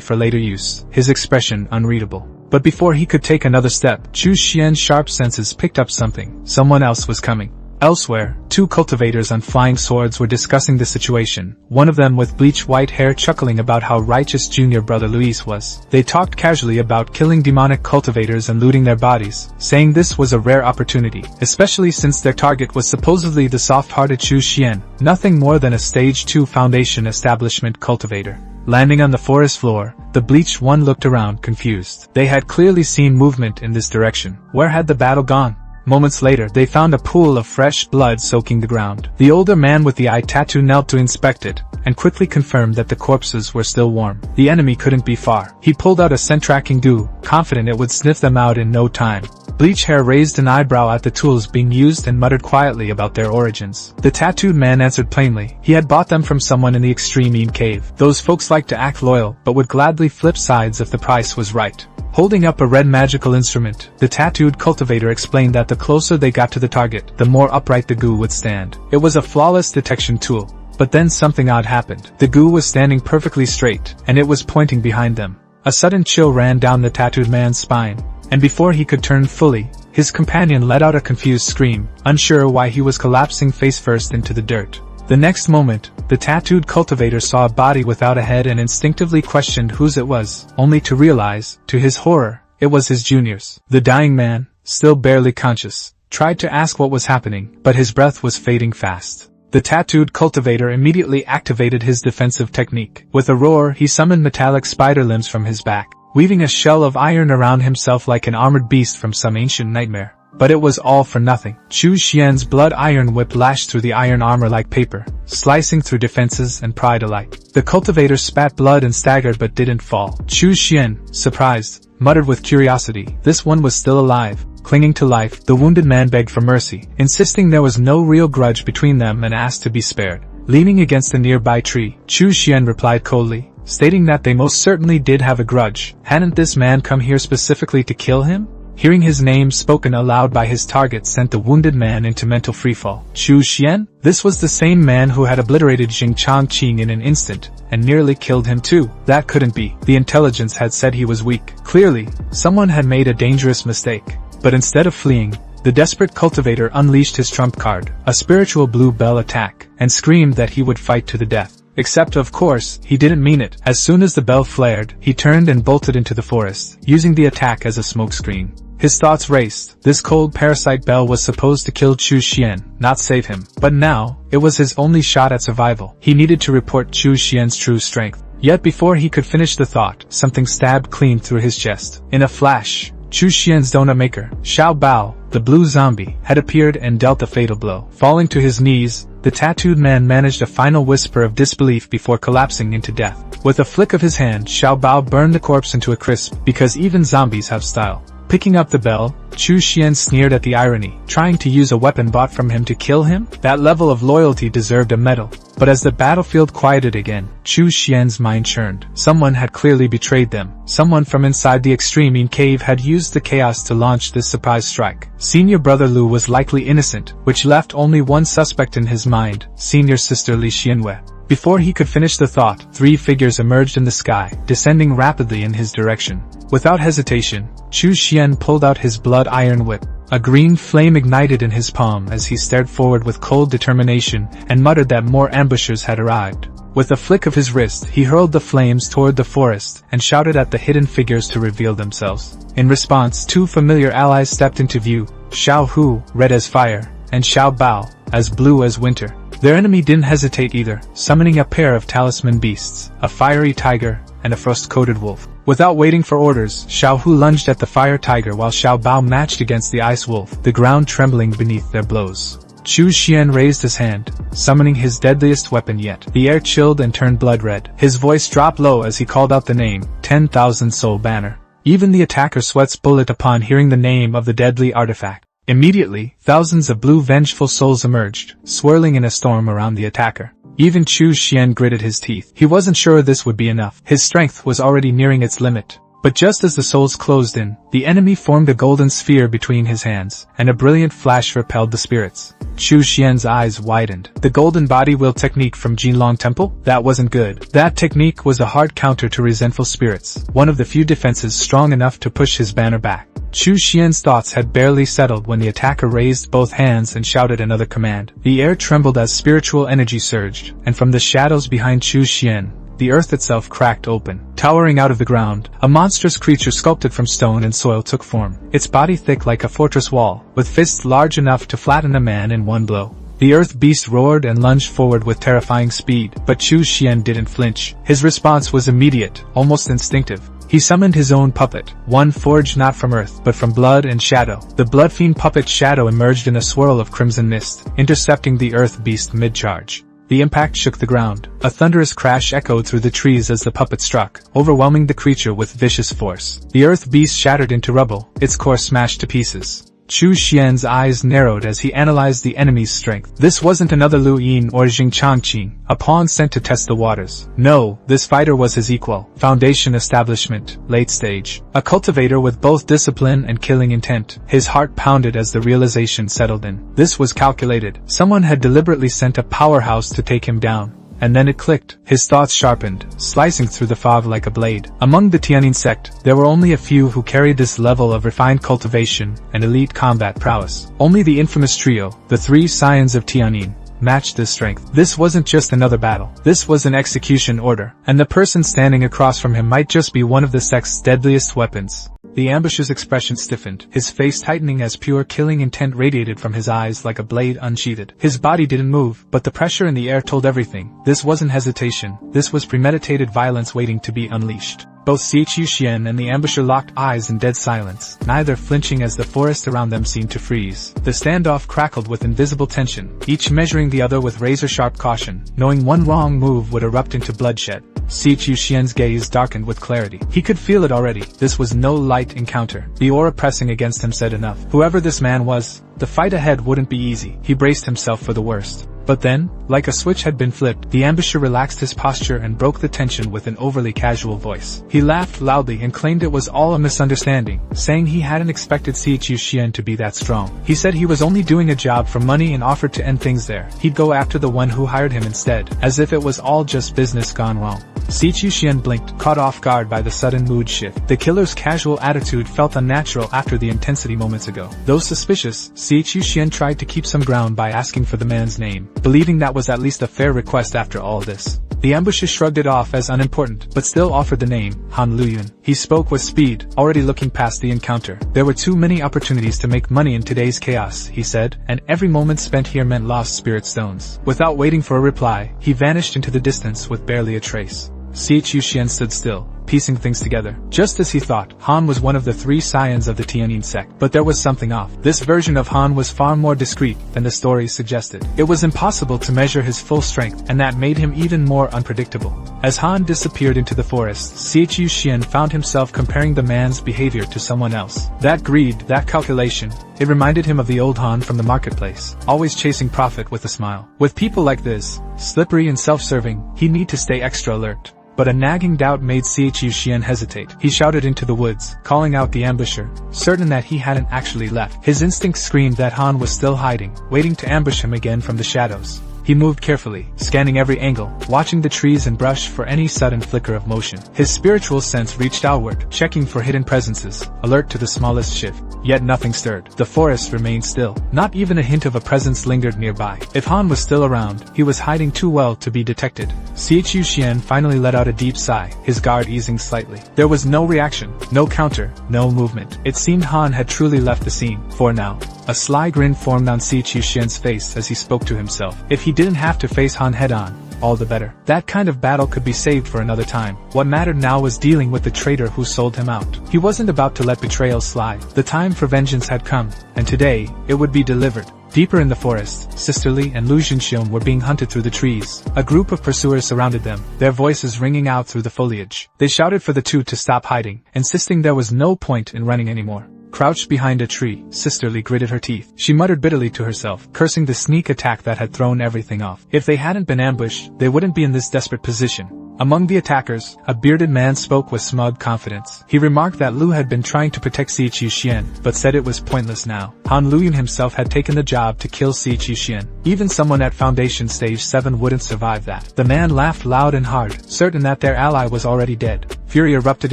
[SPEAKER 1] for later use, his expression unreadable. But before he could take another step, Chu Xian's sharp senses picked up something. Someone else was coming. Elsewhere, 2 cultivators on flying swords were discussing the situation, one of them with bleach white hair chuckling about how righteous junior brother Luis was. They talked casually about killing demonic cultivators and looting their bodies, saying this was a rare opportunity, especially since their target was supposedly the soft-hearted Chu Xian, nothing more than a stage 2 foundation establishment cultivator. Landing on the forest floor, the bleached one looked around confused. They had clearly seen movement in this direction. Where had the battle gone? Moments later, they found a pool of fresh blood soaking the ground. The older man with the eye tattoo knelt to inspect it, and quickly confirmed that the corpses were still warm. The enemy couldn't be far. He pulled out a scent-tracking goo, confident it would sniff them out in no time. Bleach Hair raised an eyebrow at the tools being used and muttered quietly about their origins. The tattooed man answered plainly. He had bought them from someone in the Extreme Cave. Those folks like to act loyal, but would gladly flip sides if the price was right. Holding up a red magical instrument, the tattooed cultivator explained that the closer they got to the target, the more upright the goo would stand. It was a flawless detection tool. But then something odd happened. The goo was standing perfectly straight, and it was pointing behind them. A sudden chill ran down the tattooed man's spine, and before he could turn fully, his companion let out a confused scream, unsure why he was collapsing face first into the dirt. The next moment, the tattooed cultivator saw a body without a head and instinctively questioned whose it was, only to realize, to his horror, it was his junior's. The dying man, still barely conscious, tried to ask what was happening, but his breath was fading fast. The tattooed cultivator immediately activated his defensive technique. With a roar, he summoned metallic spider limbs from his back, weaving a shell of iron around himself like an armored beast from some ancient nightmare. But it was all for nothing. Chu Xian's blood iron whip lashed through the iron armor like paper, slicing through defenses and pride alike. The cultivator spat blood and staggered but didn't fall. Chu Xian, surprised, muttered with curiosity. This one was still alive. Clinging to life, the wounded man begged for mercy, insisting there was no real grudge between them and asked to be spared. Leaning against a nearby tree, Chu Xian replied coldly, stating that they most certainly did have a grudge. Hadn't this man come here specifically to kill him? Hearing his name spoken aloud by his target sent the wounded man into mental freefall. Chu Xian? This was the same man who had obliterated Jing Chongqing in an instant, and nearly killed him too. That couldn't be. The intelligence had said he was weak. Clearly, someone had made a dangerous mistake. But instead of fleeing, the desperate cultivator unleashed his trump card, a spiritual blue bell attack, and screamed that he would fight to the death. Except, of course, he didn't mean it. As soon as the bell flared, he turned and bolted into the forest, using the attack as a smokescreen. His thoughts raced. This cold parasite bell was supposed to kill Chu Xian, not save him. But now, it was his only shot at survival. He needed to report Chu Xian's true strength. Yet before he could finish the thought, something stabbed clean through his chest. In a flash, Chu Xian's donut maker, Xiao Bao, the blue zombie, had appeared and dealt a fatal blow. Falling to his knees, the tattooed man managed a final whisper of disbelief before collapsing into death. With a flick of his hand, Xiao Bao burned the corpse into a crisp, because even zombies have style. Picking up the bell, Chu Xian sneered at the irony, trying to use a weapon bought from him to kill him? That level of loyalty deserved a medal. But as the battlefield quieted again, Chu Xian's mind churned. Someone had clearly betrayed them. Someone from inside the Extreme Cave had used the chaos to launch this surprise strike. Senior brother Lu was likely innocent, which left only one suspect in his mind, senior sister Li Xianwei. Before he could finish the thought, 3 figures emerged in the sky, descending rapidly in his direction. Without hesitation, Chu Xian pulled out his blood iron whip. A green flame ignited in his palm as he stared forward with cold determination and muttered that more ambushers had arrived. With a flick of his wrist, he hurled the flames toward the forest and shouted at the hidden figures to reveal themselves. In response, 2 familiar allies stepped into view, Xiao Hu, red as fire, and Xiao Bao, as blue as winter. Their enemy didn't hesitate either, summoning a pair of talisman beasts, a fiery tiger, and a frost-coated wolf. Without waiting for orders, Xiao Hu lunged at the fire tiger while Xiao Bao matched against the ice wolf, the ground trembling beneath their blows. Chu Xian raised his hand, summoning his deadliest weapon yet. The air chilled and turned blood red. His voice dropped low as he called out the name, 10,000 Soul Banner. Even the attacker sweats bullet upon hearing the name of the deadly artifact. Immediately, thousands of blue vengeful souls emerged, swirling in a storm around the attacker. Even Chu Xian gritted his teeth. He wasn't sure this would be enough. His strength was already nearing its limit. But just as the souls closed in, the enemy formed a golden sphere between his hands, and a brilliant flash repelled the spirits. Chu Xian's eyes widened. The golden body wheel technique from Jinlong Temple? That wasn't good. That technique was a hard counter to resentful spirits, one of the few defenses strong enough to push his banner back. Chu Xian's thoughts had barely settled when the attacker raised both hands and shouted another command. The air trembled as spiritual energy surged, and from the shadows behind Chu Xian, the earth itself cracked open. Towering out of the ground, a monstrous creature sculpted from stone and soil took form, its body thick like a fortress wall, with fists large enough to flatten a man in one blow. The earth beast roared and lunged forward with terrifying speed, but Chu Xian didn't flinch. His response was immediate, almost instinctive. He summoned his own puppet, one forged not from earth, but from blood and shadow. The blood fiend puppet's shadow emerged in a swirl of crimson mist, intercepting the earth beast mid-charge. The impact shook the ground. A thunderous crash echoed through the trees as the puppet struck, overwhelming the creature with vicious force. The earth beast shattered into rubble, its core smashed to pieces. Chu Xian's eyes narrowed as he analyzed the enemy's strength. This wasn't another Lu Yin or Jing Changqing, a pawn sent to test the waters. No, this fighter was his equal. Foundation establishment, late stage. A cultivator with both discipline and killing intent. His heart pounded as the realization settled in. This was calculated. Someone had deliberately sent a powerhouse to take him down. And then it clicked. His thoughts sharpened, slicing through the fog like a blade. Among the Tianyin sect, there were only a few who carried this level of refined cultivation and elite combat prowess. Only the infamous trio, the 3 scions of Tianyin, matched this strength. This wasn't just another battle. This was an execution order, and the person standing across from him might just be one of the sect's deadliest weapons. The ambusher's expression stiffened, his face tightening as pure killing intent radiated from his eyes like a blade unsheathed. His body didn't move, but the pressure in the air told everything. This wasn't hesitation. This was premeditated violence waiting to be unleashed. Both Chu Xian and the ambusher locked eyes in dead silence, neither flinching as the forest around them seemed to freeze. The standoff crackled with invisible tension, each measuring the other with razor-sharp caution, knowing one wrong move would erupt into bloodshed. Chu Xian's gaze darkened with clarity. He could feel it already. This was no light encounter. The aura pressing against him said enough. Whoever this man was, the fight ahead wouldn't be easy. He braced himself for the worst. But then, like a switch had been flipped, the ambusher relaxed his posture and broke the tension with an overly casual voice. He laughed loudly and claimed it was all a misunderstanding, saying he hadn't expected Chu Xian to be that strong. He said he was only doing a job for money and offered to end things there. He'd go after the one who hired him instead, as if it was all just business gone wrong. Chu Xian blinked, caught off guard by the sudden mood shift. The killer's casual attitude felt unnatural after the intensity moments ago. Though suspicious, Chu Xian tried to keep some ground by asking for the man's name, believing that was at least a fair request after all this. The ambusher shrugged it off as unimportant, but still offered the name, Han Luyun. He spoke with speed, already looking past the encounter. There were too many opportunities to make money in today's chaos, he said, and every moment spent here meant lost spirit stones. Without waiting for a reply, he vanished into the distance with barely a trace. Chu Xian stood still, piecing things together. Just as he thought, Han was one of the 3 scions of the Tianyin sect. But there was something off. This version of Han was far more discreet than the story suggested. It was impossible to measure his full strength, and that made him even more unpredictable. As Han disappeared into the forest, Xiu Xian found himself comparing the man's behavior to someone else. That greed, that calculation, it reminded him of the old Han from the marketplace, always chasing profit with a smile. With people like this, slippery and self-serving, he'd need to stay extra alert. But a nagging doubt made Xiu Xian hesitate. He shouted into the woods, calling out the ambusher, certain that he hadn't actually left. His instinct screamed that Han was still hiding, waiting to ambush him again from the shadows. He moved carefully, scanning every angle, watching the trees and brush for any sudden flicker of motion. His spiritual sense reached outward, checking for hidden presences, alert to the smallest shift. Yet nothing stirred. The forest remained still. Not even a hint of a presence lingered nearby. If Han was still around, he was hiding too well to be detected. Xiu Xian finally let out a deep sigh, his guard easing slightly. There was no reaction, no counter, no movement. It seemed Han had truly left the scene, for now. A sly grin formed on Xiu Xian's face as he spoke to himself. If he didn't have to face Han head-on, all the better. That kind of battle could be saved for another time. What mattered now was dealing with the traitor who sold him out. He wasn't about to let betrayal slide. The time for vengeance had come, and today, it would be delivered. Deeper in the forest, Sister Li and Lu Xinxiong were being hunted through the trees. A group of pursuers surrounded them, their voices ringing out through the foliage. They shouted for the two to stop hiding, insisting there was no point in running anymore. Crouched behind a tree, Sister Li gritted her teeth. She muttered bitterly to herself, cursing the sneak attack that had thrown everything off. If they hadn't been ambushed, they wouldn't be in this desperate position. Among the attackers, a bearded man spoke with smug confidence. He remarked that Lu had been trying to protect Xiu Xian, but said it was pointless now. Han Luyun himself had taken the job to kill Xiu Xian. Even someone at Foundation Stage 7 wouldn't survive that. The man laughed loud and hard, certain that their ally was already dead. Fury erupted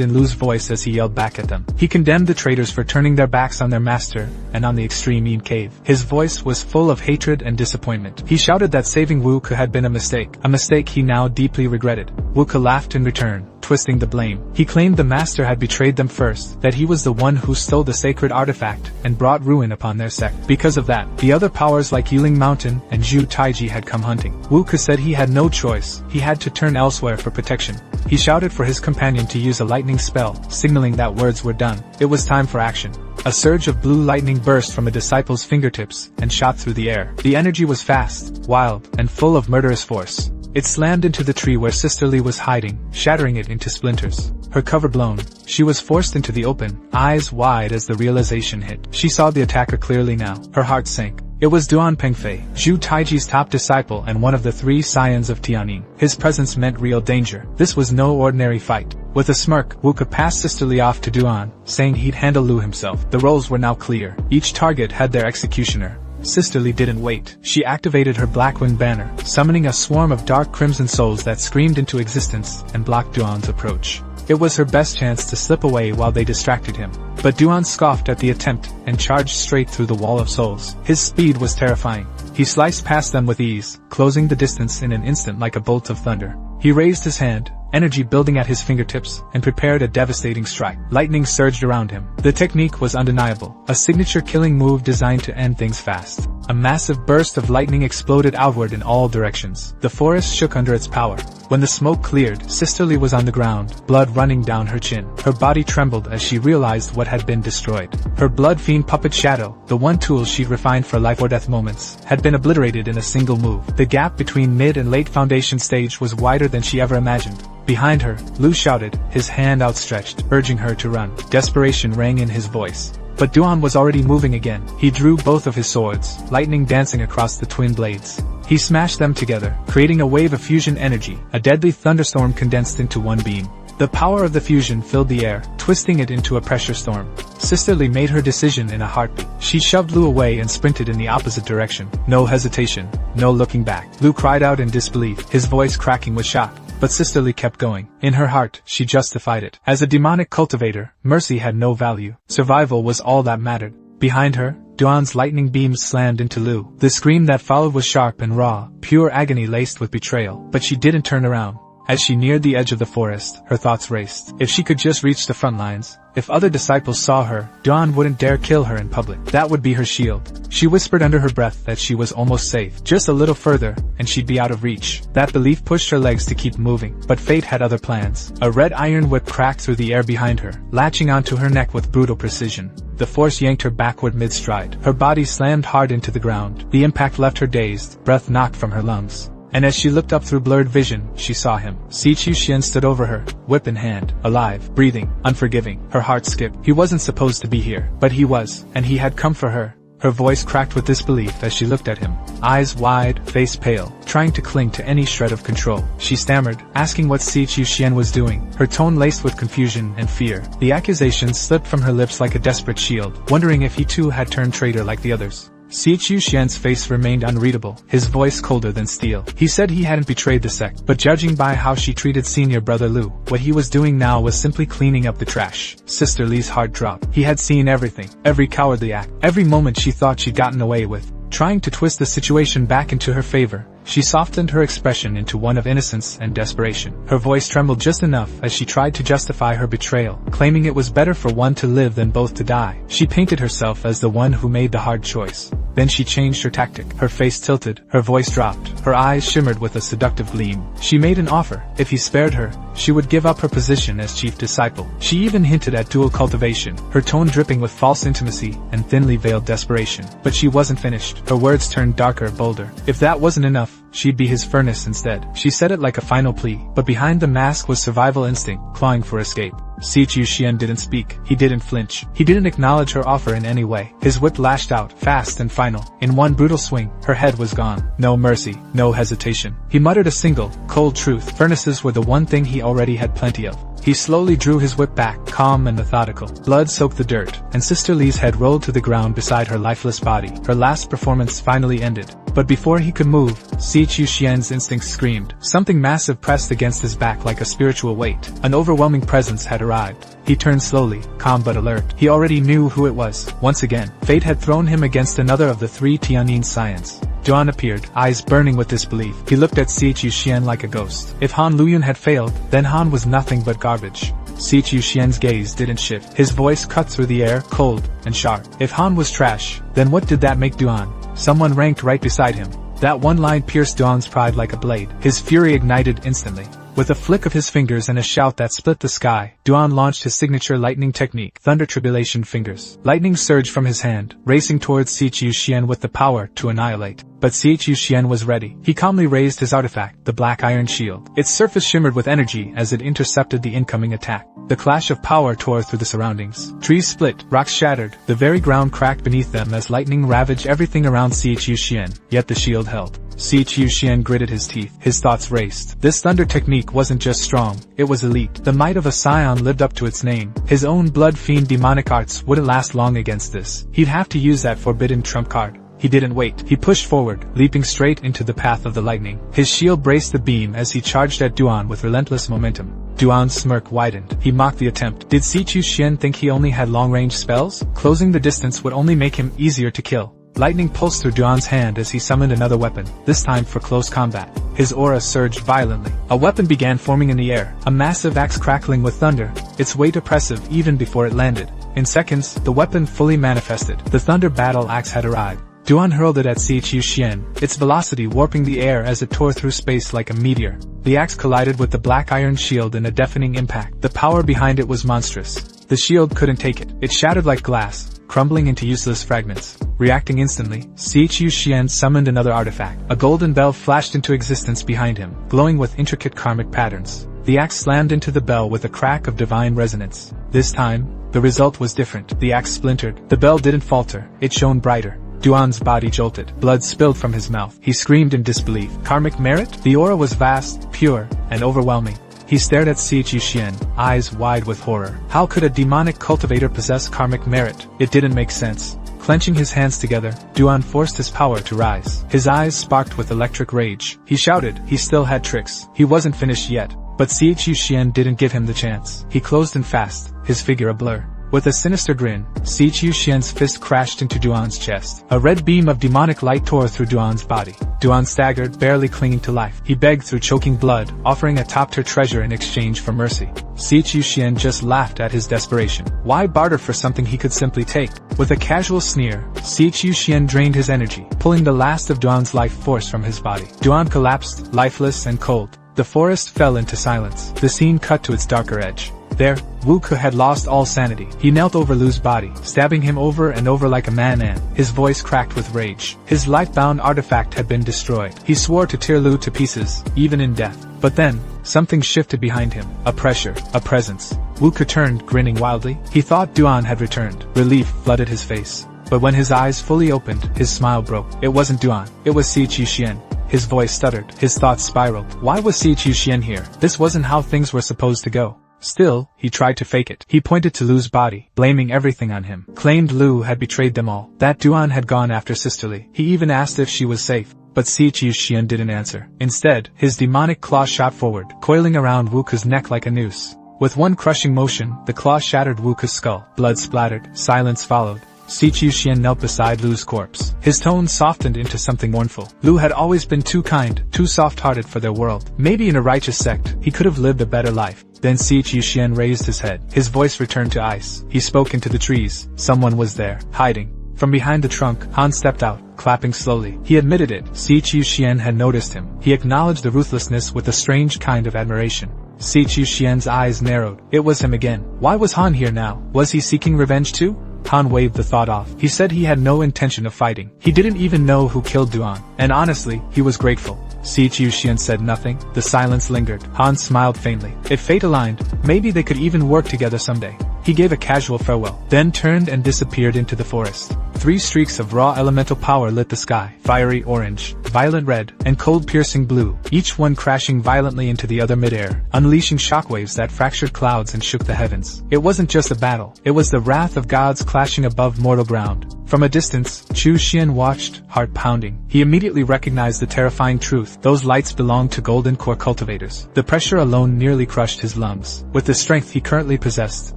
[SPEAKER 1] in Lu's voice as he yelled back at them. He condemned the traitors for turning their backs on their master, and on the extreme Yin cave. His voice was full of hatred and disappointment. He shouted that saving Wu Ke had been a mistake he now deeply regretted. Wu Ke laughed in return, twisting the blame. He claimed the master had betrayed them first, that he was the one who stole the sacred artifact, and brought ruin upon their sect. Because of that, the other powers like Yiling Mountain and Zhu Taiji had come hunting. Wu Ke said he had no choice, he had to turn elsewhere for protection. He shouted for his companion to use a lightning spell, signaling that words were done. It was time for action. A surge of blue lightning burst from a disciple's fingertips, and shot through the air. The energy was fast, wild, and full of murderous force. It slammed into the tree where Sister Li was hiding, shattering it into splinters. Her cover blown, she was forced into the open, eyes wide as the realization hit. She saw the attacker clearly now. Her heart sank. It was Duan Pengfei, Zhu Taiji's top disciple and one of the 3 scions of Tianyin. His presence meant real danger. This was no ordinary fight. With a smirk, Wu Ke passed Sister Li off to Duan, saying he'd handle Lu himself. The roles were now clear. Each target had their executioner. Sister Li didn't wait. She activated her Blackwing banner, summoning a swarm of dark crimson souls that screamed into existence and blocked Duan's approach. It was her best chance to slip away while they distracted him. But Duan scoffed at the attempt and charged straight through the wall of souls. His speed was terrifying. He sliced past them with ease, closing the distance in an instant like a bolt of thunder. He raised his hand, energy building at his fingertips, and prepared a devastating strike. Lightning surged around him. The technique was undeniable, a signature killing move designed to end things fast. A massive burst of lightning exploded outward in all directions. The forest shook under its power. When the smoke cleared, Sister Li was on the ground, blood running down her chin. Her body trembled as she realized what had been destroyed. Her blood fiend puppet Shadow, the one tool she'd refined for life or death moments, had been obliterated in a single move. The gap between mid and late Foundation stage was wider than she ever imagined. Behind her, Lu shouted, his hand outstretched, urging her to run. Desperation rang in his voice. But Duan was already moving again. He drew both of his swords, lightning dancing across the twin blades. He smashed them together, creating a wave of fusion energy, a deadly thunderstorm condensed into one beam. The power of the fusion filled the air, twisting it into a pressure storm. Sister Li made her decision in a heartbeat. She shoved Lu away and sprinted in the opposite direction. No hesitation, no looking back. Lu cried out in disbelief, his voice cracking with shock. But Sister Li kept going. In her heart, she justified it. As a demonic cultivator, mercy had no value. Survival was all that mattered. Behind her, Duan's lightning beams slammed into Lu. The scream that followed was sharp and raw, pure agony laced with betrayal. But she didn't turn around. As she neared the edge of the forest, her thoughts raced. If she could just reach the front lines, if other disciples saw her, Duan wouldn't dare kill her in public. That would be her shield. She whispered under her breath that she was almost safe. Just a little further, and she'd be out of reach. That belief pushed her legs to keep moving, but fate had other plans. A red iron whip cracked through the air behind her, latching onto her neck with brutal precision. The force yanked her backward mid-stride. Her body slammed hard into the ground. The impact left her dazed, breath knocked from her lungs. And as she looked up through blurred vision, she saw him. Si Chuxian stood over her, whip in hand, alive, breathing, unforgiving. Her heart skipped. He wasn't supposed to be here, but he was, and he had come for her. Her voice cracked with disbelief as she looked at him, eyes wide, face pale, trying to cling to any shred of control. She stammered, asking what Si Chuxian was doing, her tone laced with confusion and fear. The accusations slipped from her lips like a desperate shield, wondering if he too had turned traitor like the others. Si Chuxian's face remained unreadable, his voice colder than steel. He said he hadn't betrayed the sect, but judging by how she treated senior brother Lu, what he was doing now was simply cleaning up the trash. Sister Li's heart dropped. He had seen everything, every cowardly act, every moment she thought she'd gotten away with. Trying to twist the situation back into her favor, she softened her expression into one of innocence and desperation. Her voice trembled just enough as she tried to justify her betrayal, claiming it was better for one to live than both to die. She painted herself as the one who made the hard choice. Then she changed her tactic. Her face tilted, her voice dropped, her eyes shimmered with a seductive gleam. She made an offer. If he spared her, she would give up her position as chief disciple. She even hinted at dual cultivation, her tone dripping with false intimacy and thinly veiled desperation. But she wasn't finished. Her words turned darker, bolder. If that wasn't enough, she'd be his furnace instead. She said it like a final plea, but behind the mask was survival instinct, clawing for escape. Si Chuxian didn't speak. He didn't flinch. He didn't acknowledge her offer in any way. His whip lashed out, fast and final. In one brutal swing, her head was gone. No mercy, no hesitation. He muttered a single, cold truth. Furnaces were the one thing he already had plenty of. He slowly drew his whip back, calm and methodical. Blood soaked the dirt, and Sister Li's head rolled to the ground beside her lifeless body. Her last performance finally ended. But before he could move, Si Chuxian's instincts screamed. Something massive pressed against his back like a spiritual weight. An overwhelming presence had arrived. He turned slowly, calm but alert. He already knew who it was. Once again, fate had thrown him against another of the three Tianyin scions. Duan appeared, eyes burning with disbelief. He looked at Si Chuxian like a ghost. If Han Luyun had failed, then Han was nothing but garbage. Si Chuxian's gaze didn't shift. His voice cut through the air, cold and sharp. If Han was trash, then what did that make Duan? Someone ranked right beside him. That one line pierced Duan's pride like a blade. His fury ignited instantly. With a flick of his fingers and a shout that split the sky, Duan launched his signature lightning technique, Thunder Tribulation Fingers. Lightning surged from his hand, racing towards Si Chuxian with the power to annihilate. But Si Chuxian was ready. He calmly raised his artifact, the black iron shield. Its surface shimmered with energy as it intercepted the incoming attack. The clash of power tore through the surroundings. Trees split, rocks shattered, the very ground cracked beneath them as lightning ravaged everything around Si Chuxian, yet the shield held. Si Chuxian gritted his teeth. His thoughts raced. This thunder technique wasn't just strong, it was elite. The might of a scion lived up to its name. His own blood fiend demonic arts wouldn't last long against this. He'd have to use that forbidden trump card. He didn't wait. He pushed forward, leaping straight into the path of the lightning. His shield braced the beam as he charged at Duan with relentless momentum. Duan's smirk widened. He mocked the attempt. Did Si Chuxian think he only had long-range spells? Closing the distance would only make him easier to kill. Lightning pulsed through Duan's hand as he summoned another weapon, this time for close combat. His aura surged violently. A weapon began forming in the air, a massive axe crackling with thunder, its weight oppressive even before it landed. In seconds, the weapon fully manifested. The thunder battle axe had arrived. Duan hurled it at Si Chuxian, its velocity warping the air as it tore through space like a meteor. The axe collided with the black iron shield in a deafening impact. The power behind it was monstrous. The shield couldn't take it. It shattered like glass, crumbling into useless fragments. Reacting instantly, Si Chuxian summoned another artifact. A golden bell flashed into existence behind him, glowing with intricate karmic patterns. The axe slammed into the bell with a crack of divine resonance. This time, the result was different. The axe splintered. The bell didn't falter. It shone brighter. Duan's body jolted. Blood spilled from his mouth. He screamed in disbelief. Karmic merit? The aura was vast, pure, and overwhelming. He stared at Si Chuxian, eyes wide with horror. How could a demonic cultivator possess karmic merit? It didn't make sense. Clenching his hands together, Duan forced his power to rise. His eyes sparked with electric rage. He shouted. He still had tricks. He wasn't finished yet. But Si Chuxian didn't give him the chance. He closed in fast, his figure a blur. With a sinister grin, Sichu Xian's fist crashed into Duan's chest. A red beam of demonic light tore through Duan's body. Duan staggered, barely clinging to life. He begged through choking blood, offering a top-tier treasure in exchange for mercy. Sichu Xian just laughed at his desperation. Why barter for something he could simply take? With a casual sneer, Sichu Xian drained his energy, pulling the last of Duan's life force from his body. Duan collapsed, lifeless and cold. The forest fell into silence. The scene cut to its darker edge. There, Wu Ke had lost all sanity. He knelt over Lu's body, stabbing him over and over like a man-ant. His voice cracked with rage. His life-bound artifact had been destroyed. He swore to tear Lu to pieces, even in death. But then, something shifted behind him. A pressure, a presence. Wu Ke turned, grinning wildly. He thought Duan had returned. Relief flooded his face. But when his eyes fully opened, his smile broke. It wasn't Duan. It was Sichu Xian. His voice stuttered. His thoughts spiraled. Why was Sichu Xian here? This wasn't how things were supposed to go. Still, he tried to fake it. He pointed to Lu's body, blaming everything on him. Claimed Lu had betrayed them all. That Duan had gone after Sisterly. He even asked if she was safe. But Sichu Xian didn't answer. Instead, his demonic claw shot forward, coiling around Wu Ke's neck like a noose. With one crushing motion, the claw shattered Wu Ke's skull. Blood splattered. Silence followed. Sichu Xian knelt beside Lu's corpse. His tone softened into something mournful. Lu had always been too kind, too soft-hearted for their world. Maybe in a righteous sect, he could have lived a better life. Then Sichu Xian raised his head. His voice returned to ice. He spoke into the trees. Someone was there, hiding. From behind the trunk, Han stepped out, clapping slowly. He admitted it. Sichu Xian had noticed him. He acknowledged the ruthlessness with a strange kind of admiration. Sichu Xian's eyes narrowed. It was him again. Why was Han here now? Was he seeking revenge too? Han waved the thought off. He said he had no intention of fighting. He didn't even know who killed Duan. And honestly, he was grateful. Sichu Xian said nothing. The silence lingered. Han smiled faintly. If fate aligned, maybe they could even work together someday. He gave a casual farewell, then turned and disappeared into the forest. 3 streaks of raw elemental power lit the sky. Fiery orange, violent red, and cold piercing blue, each one crashing violently into the other midair, unleashing shockwaves that fractured clouds and shook the heavens. It wasn't just a battle. It was the wrath of gods clashing above mortal ground. From a distance, Chu Xian watched, heart pounding. He immediately recognized the terrifying truth. Those lights belonged to golden core cultivators. The pressure alone nearly crushed his lungs. With the strength he currently possessed,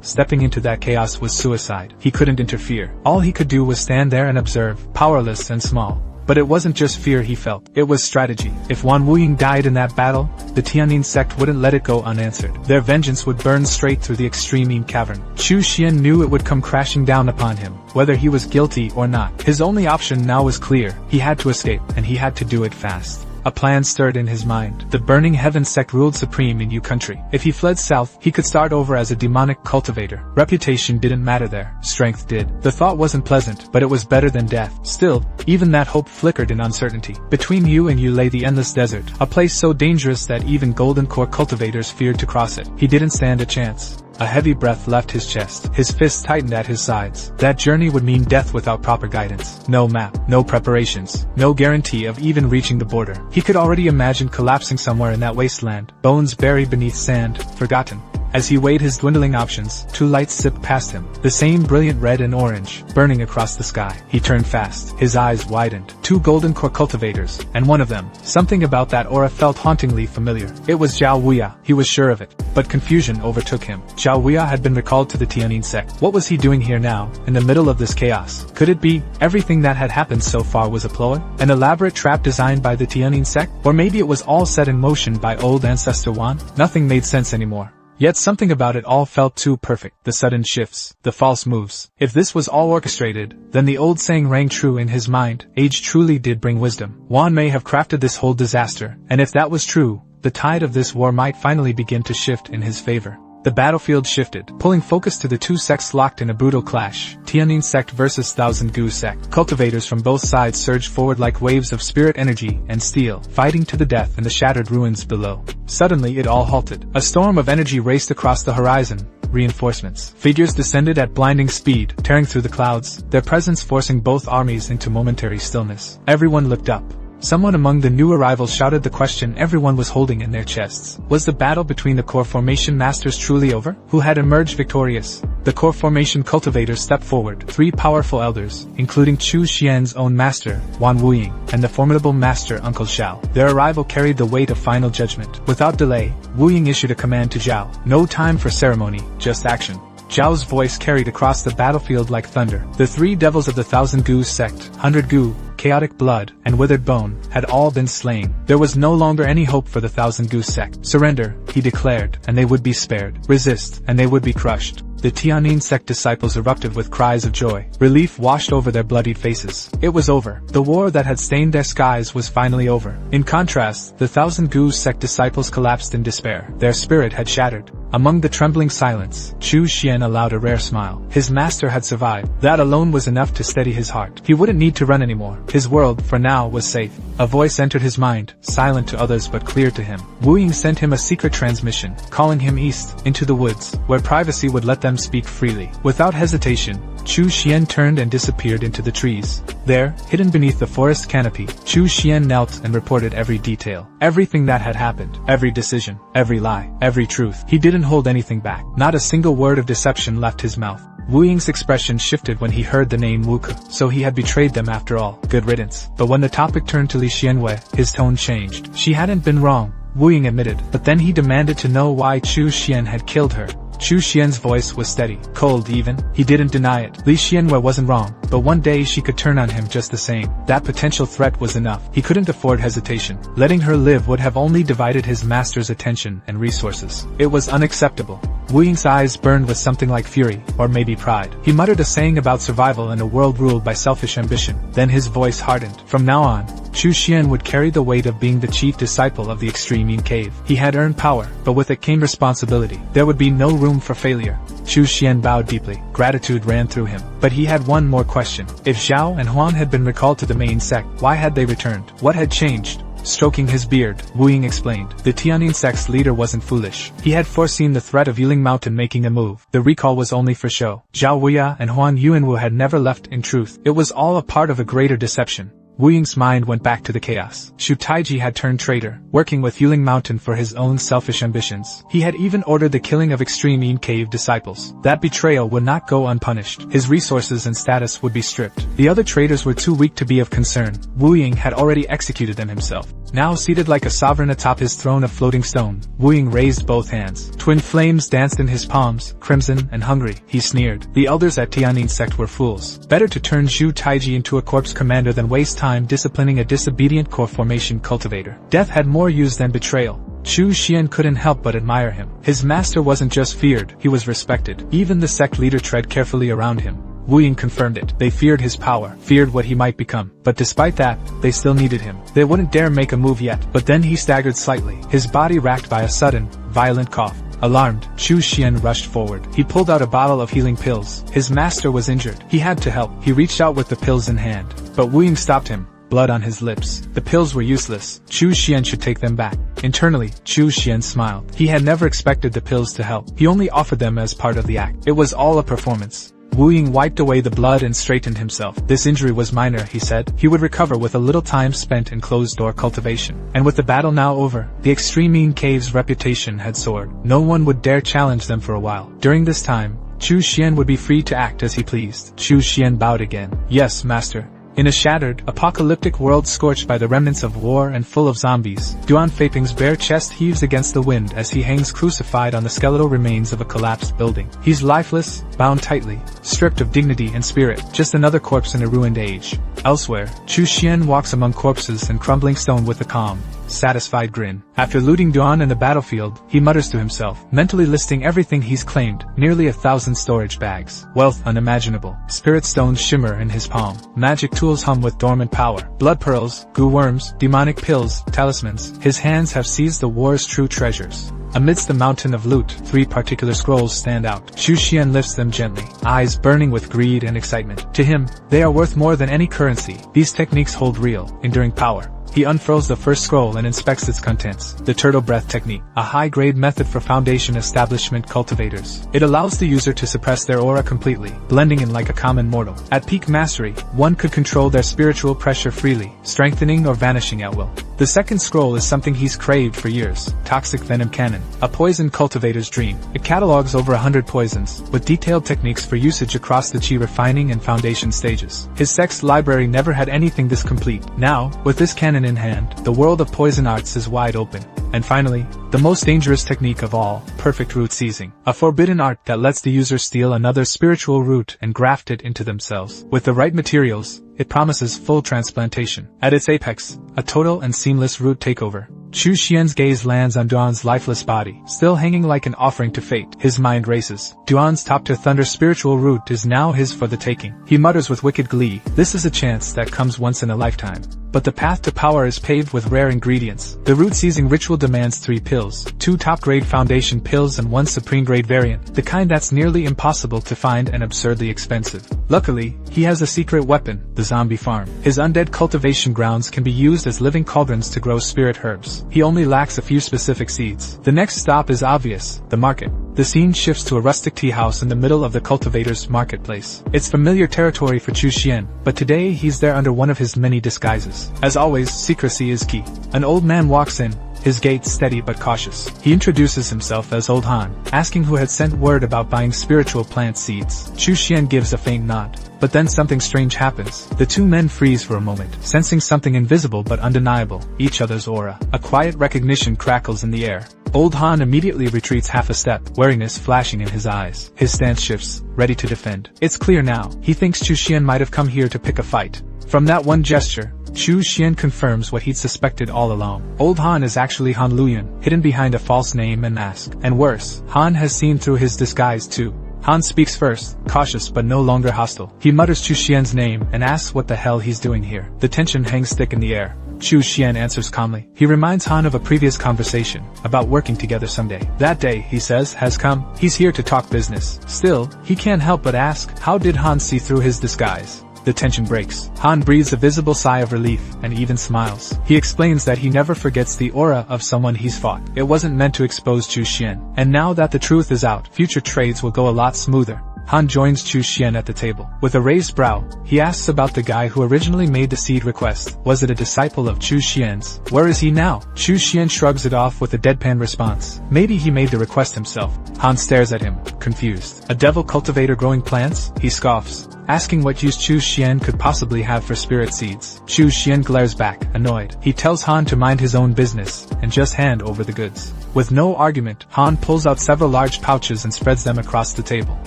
[SPEAKER 1] stepping into that chaos was suicide. He couldn't interfere. All he could do was stand there and observe, powerless and small. But it wasn't just fear he felt, it was strategy. If Wan Wuying died in that battle, the Tianyin sect wouldn't let it go unanswered. Their vengeance would burn straight through the extreme Yin cavern. Chu Xian knew it would come crashing down upon him, whether he was guilty or not. His only option now was clear. He had to escape, and he had to do it fast. A plan stirred in his mind. The Burning Heaven sect ruled supreme in Yu country. If he fled south, he could start over as a demonic cultivator. Reputation didn't matter there. Strength did. The thought wasn't pleasant, but it was better than death. Still, even that hope flickered in uncertainty. Between Yu and Yu lay the endless desert, a place so dangerous that even golden core cultivators feared to cross it. He didn't stand a chance. A heavy breath left his chest. His fists tightened at his sides. That journey would mean death without proper guidance. No map, no preparations, no guarantee of even reaching the border. He could already imagine collapsing somewhere in that wasteland, bones buried beneath sand, forgotten. As he weighed his dwindling options, 2 lights zipped past him, the same brilliant red and orange, burning across the sky. He turned fast. His eyes widened. 2 golden core cultivators, and one of them, something about that aura felt hauntingly familiar. It was Zhao Wuya. He was sure of it. But confusion overtook him. Zhao Wuya had been recalled to the Tianyin sect. What was he doing here now, in the middle of this chaos? Could it be everything that had happened so far was a ploy? An elaborate trap designed by the Tianyin sect? Or maybe it was all set in motion by old ancestor Wan? Nothing made sense anymore. Yet something about it all felt too perfect. The sudden shifts, the false moves. If this was all orchestrated, then the old saying rang true in his mind. Age truly did bring wisdom. Wan may have crafted this whole disaster, and if that was true, the tide of this war might finally begin to shift in his favor. The battlefield shifted, pulling focus to the 2 sects locked in a brutal clash. Tianyin sect versus Thousand Gu sect. Cultivators from both sides surged forward like waves of spirit energy and steel, fighting to the death in the shattered ruins below. Suddenly it all halted. A storm of energy raced across the horizon. Reinforcements. Figures descended at blinding speed, tearing through the clouds, their presence forcing both armies into momentary stillness. Everyone looked up. Someone among the new arrivals shouted the question everyone was holding in their chests. Was the battle between the core formation masters truly over? Who had emerged victorious? The core formation cultivators stepped forward, 3 powerful elders, including Chu Xian's own master, Wan Wuying, and the formidable master Uncle Xiao. Their arrival carried the weight of final judgment. Without delay, Wuying issued a command to Zhao. No time for ceremony, just action. Zhao's voice carried across the battlefield like thunder. The 3 devils of the Thousand Gu sect, 100 Gu, Chaotic Blood, and Withered Bone, had all been slain. There was no longer any hope for the Thousand Gu sect. Surrender, he declared, and they would be spared. Resist, and they would be crushed. The Tianyin sect disciples erupted with cries of joy. Relief washed over their bloodied faces. It was over. The war that had stained their skies was finally over. In contrast, the Thousand Gu sect disciples collapsed in despair. Their spirit had shattered. Among the trembling silence, Chu Xian allowed a rare smile. His master had survived. That alone was enough to steady his heart. He wouldn't need to run anymore. His world, for now, was safe. A voice entered his mind, silent to others but clear to him. Wu Ying sent him a secret transmission, calling him east, into the woods, where privacy would let them speak freely. Without hesitation, Chu Xian turned and disappeared into the trees. There, hidden beneath the forest canopy, Chu Xian knelt and reported every detail. Everything that had happened, every decision, every lie, every truth. He didn't hold anything back. Not a single word of deception left his mouth. Wu Ying's expression shifted when he heard the name Wu Ke, so he had betrayed them after all. Good riddance. But when the topic turned to Li Xianwei, his tone changed. She hadn't been wrong, Wu Ying admitted, but then he demanded to know why Chu Xian had killed her. Chu Xian's voice was steady, cold even. He didn't deny it. Li Xianwei wasn't wrong, but one day she could turn on him just the same. That potential threat was enough. He couldn't afford hesitation. Letting her live would have only divided his master's attention and resources. It was unacceptable. Wu Ying's eyes burned with something like fury, or maybe pride. He muttered a saying about survival in a world ruled by selfish ambition. Then his voice hardened. From now on, Chu Xian would carry the weight of being the chief disciple of the Extreme Yin Cave. He had earned power, but with it came responsibility. There would be no room for failure. Chu Xian bowed deeply. Gratitude ran through him. But he had one more question. If Zhao and Huan had been recalled to the main sect, why had they returned? What had changed? Stroking his beard, Wu Ying explained. The Tianyin sect's leader wasn't foolish. He had foreseen the threat of Yiling Mountain making a move. The recall was only for show. Zhao Wuya and Huan Yuanwu had never left in truth. It was all a part of a greater deception. Wu Ying's mind went back to the chaos. Shu Taiji had turned traitor, working with Yiling Mountain for his own selfish ambitions. He had even ordered the killing of Extreme Yin Cave disciples. That betrayal would not go unpunished. His resources and status would be stripped. The other traitors were too weak to be of concern. Wu Ying had already executed them himself. Now seated like a sovereign atop his throne of floating stone, Wu Ying raised both hands. Twin flames danced in his palms, crimson and hungry. He sneered. The elders at Tianyin sect were fools. Better to turn Zhu Taiji into a corpse commander than waste time disciplining a disobedient core formation cultivator. Death had more use than betrayal. Chu Xian couldn't help but admire him. His master wasn't just feared, he was respected. Even the sect leader tread carefully around him. Wu Ying confirmed it. They feared his power, feared what he might become. But despite that, they still needed him. They wouldn't dare make a move yet. But then he staggered slightly, his body racked by a sudden, violent cough. Alarmed, Chu Xian rushed forward. He pulled out a bottle of healing pills. His master was injured. He had to help. He reached out with the pills in hand. But Wu Ying stopped him. Blood on his lips. The pills were useless. Chu Xian should take them back. Internally, Chu Xian smiled. He had never expected the pills to help. He only offered them as part of the act. It was all a performance. Wu Ying wiped away the blood and straightened himself. This injury was minor, he said. He would recover with a little time spent in closed-door cultivation. And with the battle now over, the Extreme Yin Cave's reputation had soared. No one would dare challenge them for a while. During this time, Chu Xian would be free to act as he pleased. Chu Xian bowed again. Yes, master. In a shattered, apocalyptic world scorched by the remnants of war and full of zombies, Duan Feiping's bare chest heaves against the wind as he hangs crucified on the skeletal remains of a collapsed building. He's lifeless, bound tightly, stripped of dignity and spirit, just another corpse in a ruined age. Elsewhere, Chu Xian walks among corpses and crumbling stone with a calm, satisfied grin. After looting Duan in the battlefield, he mutters to himself, mentally listing everything he's claimed, nearly 1,000 storage bags. Wealth unimaginable. Spirit stones shimmer in his palm. Magic tools hum with dormant power. Blood pearls, goo worms, demonic pills, talismans. His hands have seized the war's true treasures. Amidst the mountain of loot, 3 particular scrolls stand out. Chu Xian lifts them gently, eyes burning with greed and excitement. To him, they are worth more than any currency. These techniques hold real, enduring power. He unfurls the first scroll and inspects its contents. The turtle breath technique, a high-grade method for foundation establishment cultivators. It allows the user to suppress their aura completely, blending in like a common mortal. At peak mastery, one could control their spiritual pressure freely, strengthening or vanishing at will. The second scroll is something he's craved for years, Toxic Venom Cannon, a poison cultivator's dream. It catalogs over 100 poisons, with detailed techniques for usage across the chi refining and foundation stages. His sect's library never had anything this complete. Now, with this cannon in hand, the world of poison arts is wide open. And finally, the most dangerous technique of all, perfect root seizing. A forbidden art that lets the user steal another spiritual root and graft it into themselves. With the right materials, it promises full transplantation. At its apex, a total and seamless root takeover. Chu Xian's gaze lands on Duan's lifeless body, still hanging like an offering to fate. His mind races. Duan's top-to thunder spiritual root is now his for the taking. He mutters with wicked glee, this is a chance that comes once in a lifetime. But the path to power is paved with rare ingredients. The root-seizing ritual demands 3 pills, 2 top-grade foundation pills and 1 supreme-grade variant, the kind that's nearly impossible to find and absurdly expensive. Luckily, he has a secret weapon, the zombie farm. His undead cultivation grounds can be used as living cauldrons to grow spirit herbs. He only lacks a few specific seeds. The next stop is obvious, the market. The scene shifts to a rustic tea house in the middle of the cultivator's marketplace. It's familiar territory for Chu Xian, but today he's there under one of his many disguises. As always, secrecy is key. An old man walks in, his gait steady but cautious. He introduces himself as Old Han, asking who had sent word about buying spiritual plant seeds. Chu Xian gives a faint nod. But then something strange happens. The two men freeze for a moment, sensing something invisible but undeniable, each other's aura. A quiet recognition crackles in the air. Old Han immediately retreats half a step, wariness flashing in his eyes. His stance shifts, ready to defend. It's clear now, he thinks Chu Xian might have come here to pick a fight. From that one gesture, Chu Xian confirms what he'd suspected all along. Old Han is actually Han Luyan, hidden behind a false name and mask. And worse, Han has seen through his disguise too. Han speaks first, cautious but no longer hostile. He mutters Chu Xian's name and asks what the hell he's doing here. The tension hangs thick in the air. Chu Xian answers calmly. He reminds Han of a previous conversation, about working together someday. That day, he says, has come. He's here to talk business. Still, he can't help but ask, how did Han see through his disguise? The tension breaks. Han breathes a visible sigh of relief, and even smiles. He explains that he never forgets the aura of someone he's fought. It wasn't meant to expose Chu Xian. And now that the truth is out, future trades will go a lot smoother. Han joins Chu Xian at the table. With a raised brow, he asks about the guy who originally made the seed request. Was it a disciple of Chu Xian's? Where is he now? Chu Xian shrugs it off with a deadpan response. Maybe he made the request himself. Han stares at him, confused. A devil cultivator growing plants? He scoffs, asking what use Chu Xian could possibly have for spirit seeds. Chu Xian glares back, annoyed. He tells Han to mind his own business, and just hand over the goods. With no argument, Han pulls out several large pouches and spreads them across the table.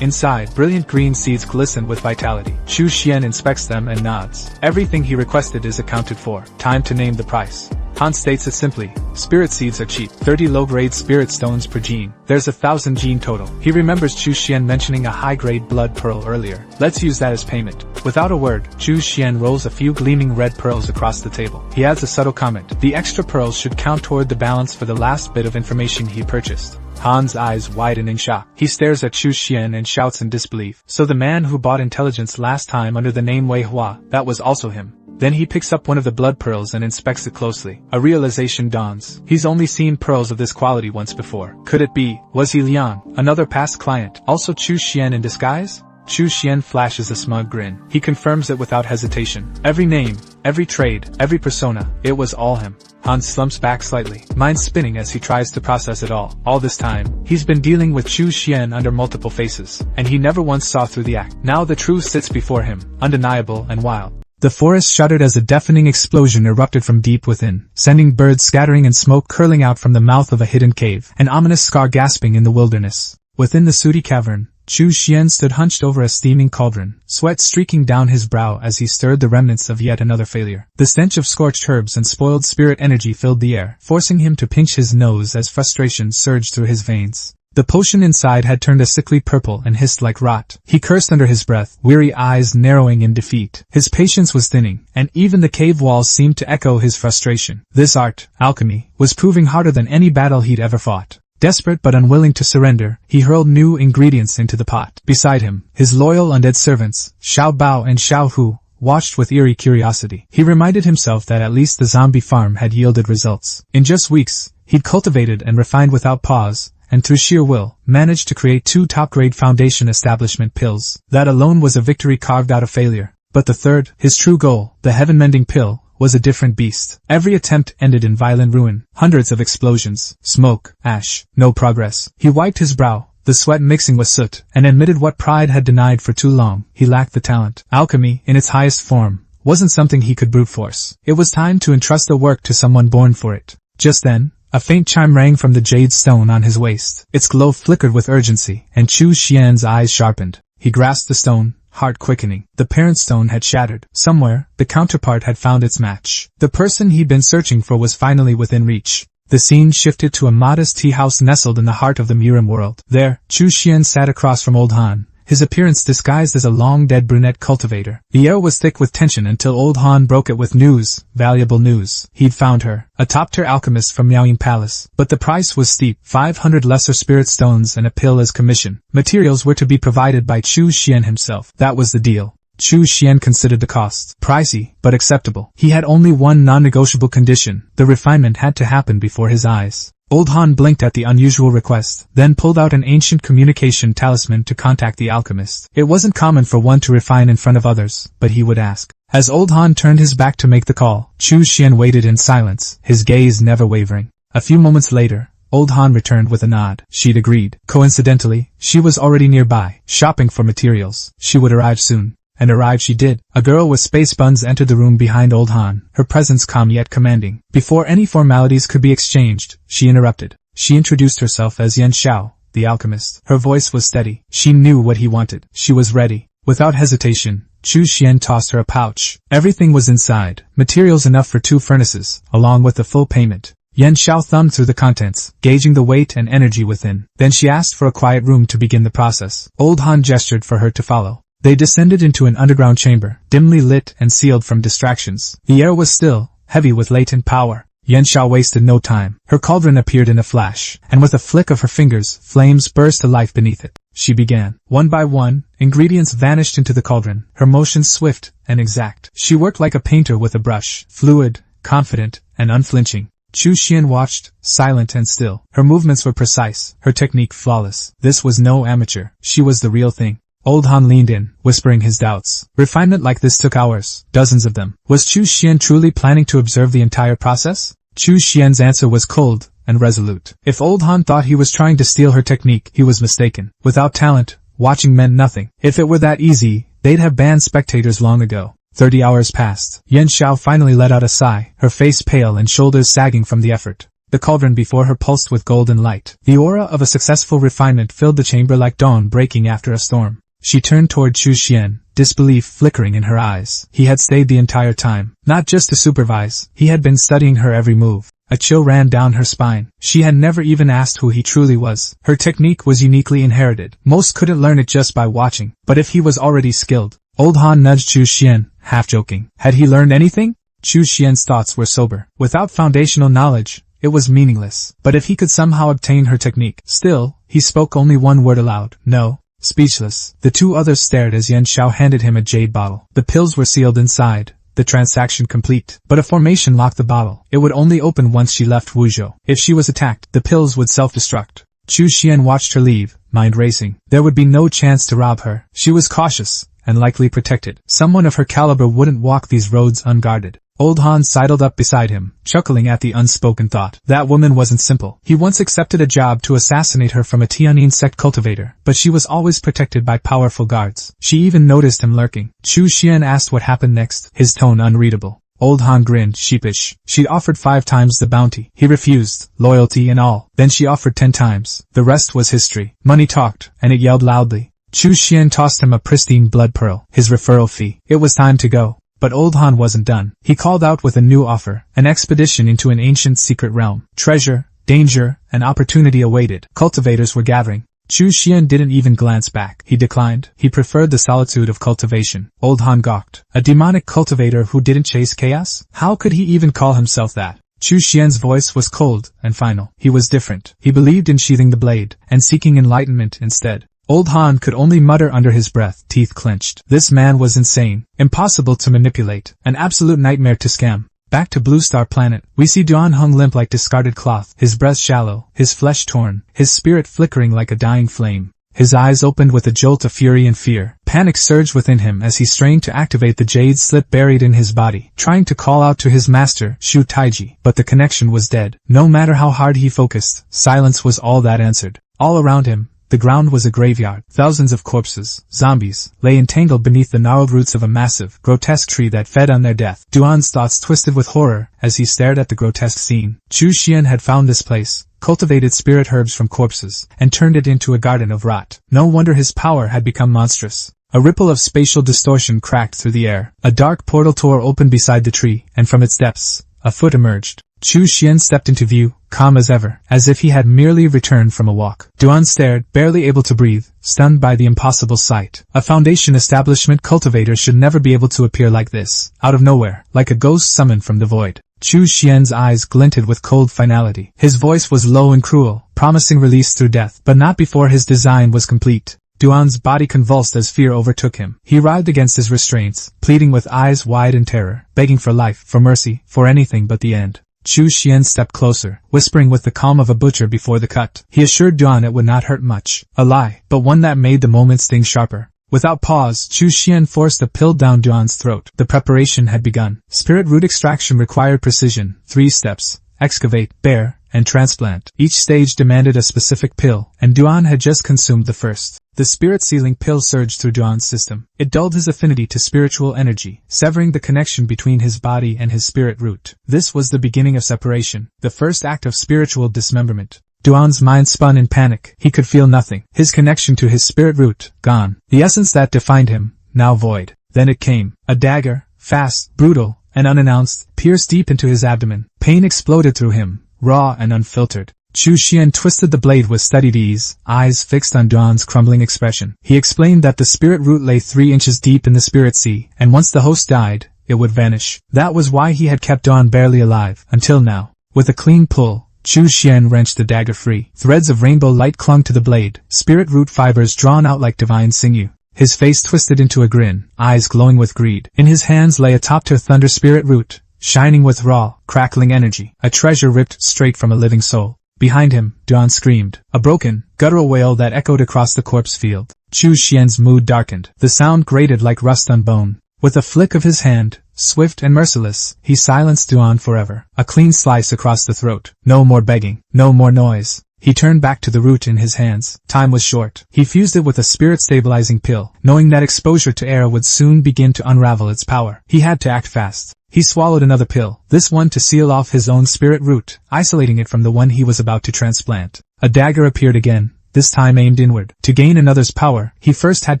[SPEAKER 1] Inside, brilliant green seeds glisten with vitality. Chu Xian inspects them and nods. Everything he requested is accounted for. Time to name the price. Han states it simply. Spirit seeds are cheap. 30 low-grade spirit stones per gene. There's 1,000 gene total. He remembers Chu Xian mentioning a high-grade blood pearl earlier. Let's use that as payment. Without a word, Chu Xian rolls a few gleaming red pearls across the table. He adds a subtle comment. The extra pearls should count toward the balance for the last bit of information he purchased. Han's eyes widen in shock. He stares at Chu Xian and shouts in disbelief. So the man who bought intelligence last time under the name Wei Hua, that was also him. Then he picks up one of the blood pearls and inspects it closely. A realization dawns. He's only seen pearls of this quality once before. Could it be? Was he Lian, another past client, also Chu Xian in disguise? Chu Xian flashes a smug grin. He confirms it without hesitation. Every name, every trade, every persona, it was all him. Han slumps back slightly, mind spinning as he tries to process it all. All this time, he's been dealing with Chu Xian under multiple faces, and he never once saw through the act. Now the truth sits before him, undeniable and wild. The forest shuddered as a deafening explosion erupted from deep within, sending birds scattering and smoke curling out from the mouth of a hidden cave, an ominous scar gasping in the wilderness. Within the sooty cavern, Chu Xian stood hunched over a steaming cauldron, sweat streaking down his brow as he stirred the remnants of yet another failure. The stench of scorched herbs and spoiled spirit energy filled the air, forcing him to pinch his nose as frustration surged through his veins. The potion inside had turned a sickly purple and hissed like rot. He cursed under his breath, weary eyes narrowing in defeat. His patience was thinning, and even the cave walls seemed to echo his frustration. This art, alchemy, was proving harder than any battle he'd ever fought. Desperate but unwilling to surrender, he hurled new ingredients into the pot. Beside him, his loyal undead servants, Xiao Bao and Xiao Hu, watched with eerie curiosity. He reminded himself that at least the zombie farm had yielded results. In just weeks, he'd cultivated and refined without pause, and through sheer will, managed to create 2 top-grade foundation establishment pills. That alone was a victory carved out of failure. But the third, his true goal, the heaven-mending pill, was a different beast. Every attempt ended in violent ruin. Hundreds of explosions, smoke, ash, no progress. He wiped his brow, the sweat mixing with soot, and admitted what pride had denied for too long. He lacked the talent. Alchemy, in its highest form, wasn't something he could brute force. It was time to entrust the work to someone born for it. Just then, A faint chime rang from the jade stone on his waist. Its glow flickered with urgency, and Chu Xian's eyes sharpened. He grasped the stone, heart quickening. The parent stone had shattered. Somewhere, the counterpart had found its match. The person he'd been searching for was finally within reach. The scene shifted to a modest tea house nestled in the heart of the MURIM world. There, Chu Xian sat across from Old Han, his appearance disguised as a long-dead brunette cultivator. The air was thick with tension until Old Han broke it with news, valuable news. He'd found her, a top-tier alchemist from Miaoying Palace. But the price was steep, 500 lesser spirit stones and a pill as commission. Materials were to be provided by Chu Xian himself. That was the deal. Chu Xian considered the cost pricey, but acceptable. He had only one non-negotiable condition: the refinement had to happen before his eyes. Old Han blinked at the unusual request, then pulled out an ancient communication talisman to contact the alchemist. It wasn't common for one to refine in front of others, but he would ask. As Old Han turned his back to make the call, Chu Xian waited in silence, his gaze never wavering. A few moments later, Old Han returned with a nod. She'd agreed. Coincidentally, she was already nearby, shopping for materials. She would arrive soon. And arrive she did. A girl with space buns entered the room behind Old Han, her presence calm yet commanding. Before any formalities could be exchanged, she interrupted. She introduced herself as Yan Xiao, the alchemist. Her voice was steady. She knew what he wanted. She was ready. Without hesitation, Chu Xian tossed her a pouch. Everything was inside, materials enough for 2 furnaces, along with the full payment. Yan Xiao thumbed through the contents, gauging the weight and energy within. Then she asked for a quiet room to begin the process. Old Han gestured for her to follow. They descended into an underground chamber, dimly lit and sealed from distractions. The air was still, heavy with latent power. Yan Xiao wasted no time. Her cauldron appeared in a flash, and with a flick of her fingers, flames burst to life beneath it. She began. One by one, ingredients vanished into the cauldron, her motions swift and exact. She worked like a painter with a brush, fluid, confident, and unflinching. Chu Xian watched, silent and still. Her movements were precise, her technique flawless. This was no amateur. She was the real thing. Old Han leaned in, whispering his doubts. Refinement like this took hours, dozens of them. Was Chu Xian truly planning to observe the entire process? Chu Xian's answer was cold and resolute. If Old Han thought he was trying to steal her technique, he was mistaken. Without talent, watching meant nothing. If it were that easy, they'd have banned spectators long ago. 30 hours passed. Yan Xiao finally let out a sigh, her face pale and shoulders sagging from the effort. The cauldron before her pulsed with golden light. The aura of a successful refinement filled the chamber like dawn breaking after a storm. She turned toward Chu Xian, disbelief flickering in her eyes. He had stayed the entire time, not just to supervise, he had been studying her every move. A chill ran down her spine. She had never even asked who he truly was. Her technique was uniquely inherited. Most couldn't learn it just by watching. But if he was already skilled, Old Han nudged Chu Xian, half joking. Had he learned anything? Chu Xian's thoughts were sober. Without foundational knowledge, it was meaningless. But if he could somehow obtain her technique. Still, he spoke only one word aloud. No. Speechless, the 2 others stared as Yan Xiao handed him a jade bottle. The pills were sealed inside, the transaction complete. But a formation locked the bottle. It would only open once she left Wuzhou. If she was attacked, the pills would self-destruct. Chu Xian watched her leave, mind racing. There would be no chance to rob her. She was cautious, and likely protected. Someone of her caliber wouldn't walk these roads unguarded. Old Han sidled up beside him, chuckling at the unspoken thought. That woman wasn't simple. He once accepted a job to assassinate her from a Tianyin sect cultivator, but she was always protected by powerful guards. She even noticed him lurking. Chu Xian asked what happened next, his tone unreadable. Old Han grinned, sheepish. She'd offered 5 times the bounty. He refused, loyalty and all. Then she offered 10 times. The rest was history. Money talked, and it yelled loudly. Chu Xian tossed him a pristine blood pearl, his referral fee. It was time to go. But Old Han wasn't done. He called out with a new offer, an expedition into an ancient secret realm. Treasure, danger, and opportunity awaited. Cultivators were gathering. Chu Xian didn't even glance back. He declined. He preferred the solitude of cultivation. Old Han gawked. A demonic cultivator who didn't chase chaos? How could he even call himself that? Chu Xian's voice was cold and final. He was different. He believed in sheathing the blade, and seeking enlightenment instead. Old Han could only mutter under his breath, teeth clenched. This man was insane, impossible to manipulate, an absolute nightmare to scam. Back to Blue Star Planet, we see Duan hung limp like discarded cloth, his breath shallow, his flesh torn, his spirit flickering like a dying flame. His eyes opened with a jolt of fury and fear. Panic surged within him as he strained to activate the jade slip buried in his body, trying to call out to his master, Shu Taiji. But the connection was dead. No matter how hard he focused, silence was all that answered. All around him, The ground was a graveyard. Thousands of corpses, zombies, lay entangled beneath the gnarled roots of a massive, grotesque tree that fed on their death. Duan's thoughts twisted with horror as he stared at the grotesque scene. Chu Xian had found this place, cultivated spirit herbs from corpses, and turned it into a garden of rot. No wonder his power had become monstrous. A ripple of spatial distortion cracked through the air. A dark portal door opened beside the tree, and from its depths, a foot emerged. Chu Xian stepped into view, calm as ever, as if he had merely returned from a walk. Duan stared, barely able to breathe, stunned by the impossible sight. A Foundation establishment cultivator should never be able to appear like this, out of nowhere, like a ghost summoned from the void. Chu Xian's eyes glinted with cold finality. His voice was low and cruel, promising release through death, but not before his design was complete. Duan's body convulsed as fear overtook him. He writhed against his restraints, pleading with eyes wide in terror, begging for life, for mercy, for anything but the end. Chu Xian stepped closer, whispering with the calm of a butcher before the cut. He assured Duan it would not hurt much. A lie, but one that made the moment sting sharper. Without pause, Chu Xian forced a pill down Duan's throat. The preparation had begun. Spirit root extraction required precision. 3 steps: excavate, bare, and transplant. Each stage demanded a specific pill, and Duan had just consumed the first. The spirit-sealing pill surged through Duan's system. It dulled his affinity to spiritual energy, severing the connection between his body and his spirit root. This was the beginning of separation, the first act of spiritual dismemberment. Duan's mind spun in panic. He could feel nothing. His connection to his spirit root, gone. The essence that defined him, now void. Then it came. A dagger, fast, brutal, and unannounced, pierced deep into his abdomen. Pain exploded through him, raw and unfiltered. Chu Xian twisted the blade with studied ease, eyes fixed on Duan's crumbling expression. He explained that the spirit root lay 3 inches deep in the spirit sea, and once the host died, it would vanish. That was why he had kept Duan barely alive, until now. With a clean pull, Chu Xian wrenched the dagger free. Threads of rainbow light clung to the blade, spirit root fibers drawn out like divine sinew. His face twisted into a grin, eyes glowing with greed. In his hands lay a top-tier thunder spirit root, shining with raw, crackling energy, a treasure ripped straight from a living soul. Behind him, Duan screamed, a broken, guttural wail that echoed across the corpse field. Chu Xian's mood darkened. The sound grated like rust on bone. With a flick of his hand, swift and merciless, he silenced Duan forever. A clean slice across the throat. No more begging. No more noise. He turned back to the root in his hands. Time was short. He fused it with a spirit-stabilizing pill, knowing that exposure to air would soon begin to unravel its power. He had to act fast. He swallowed another pill, this one to seal off his own spirit root, isolating it from the one he was about to transplant. A dagger appeared again, this time aimed inward. To gain another's power, he first had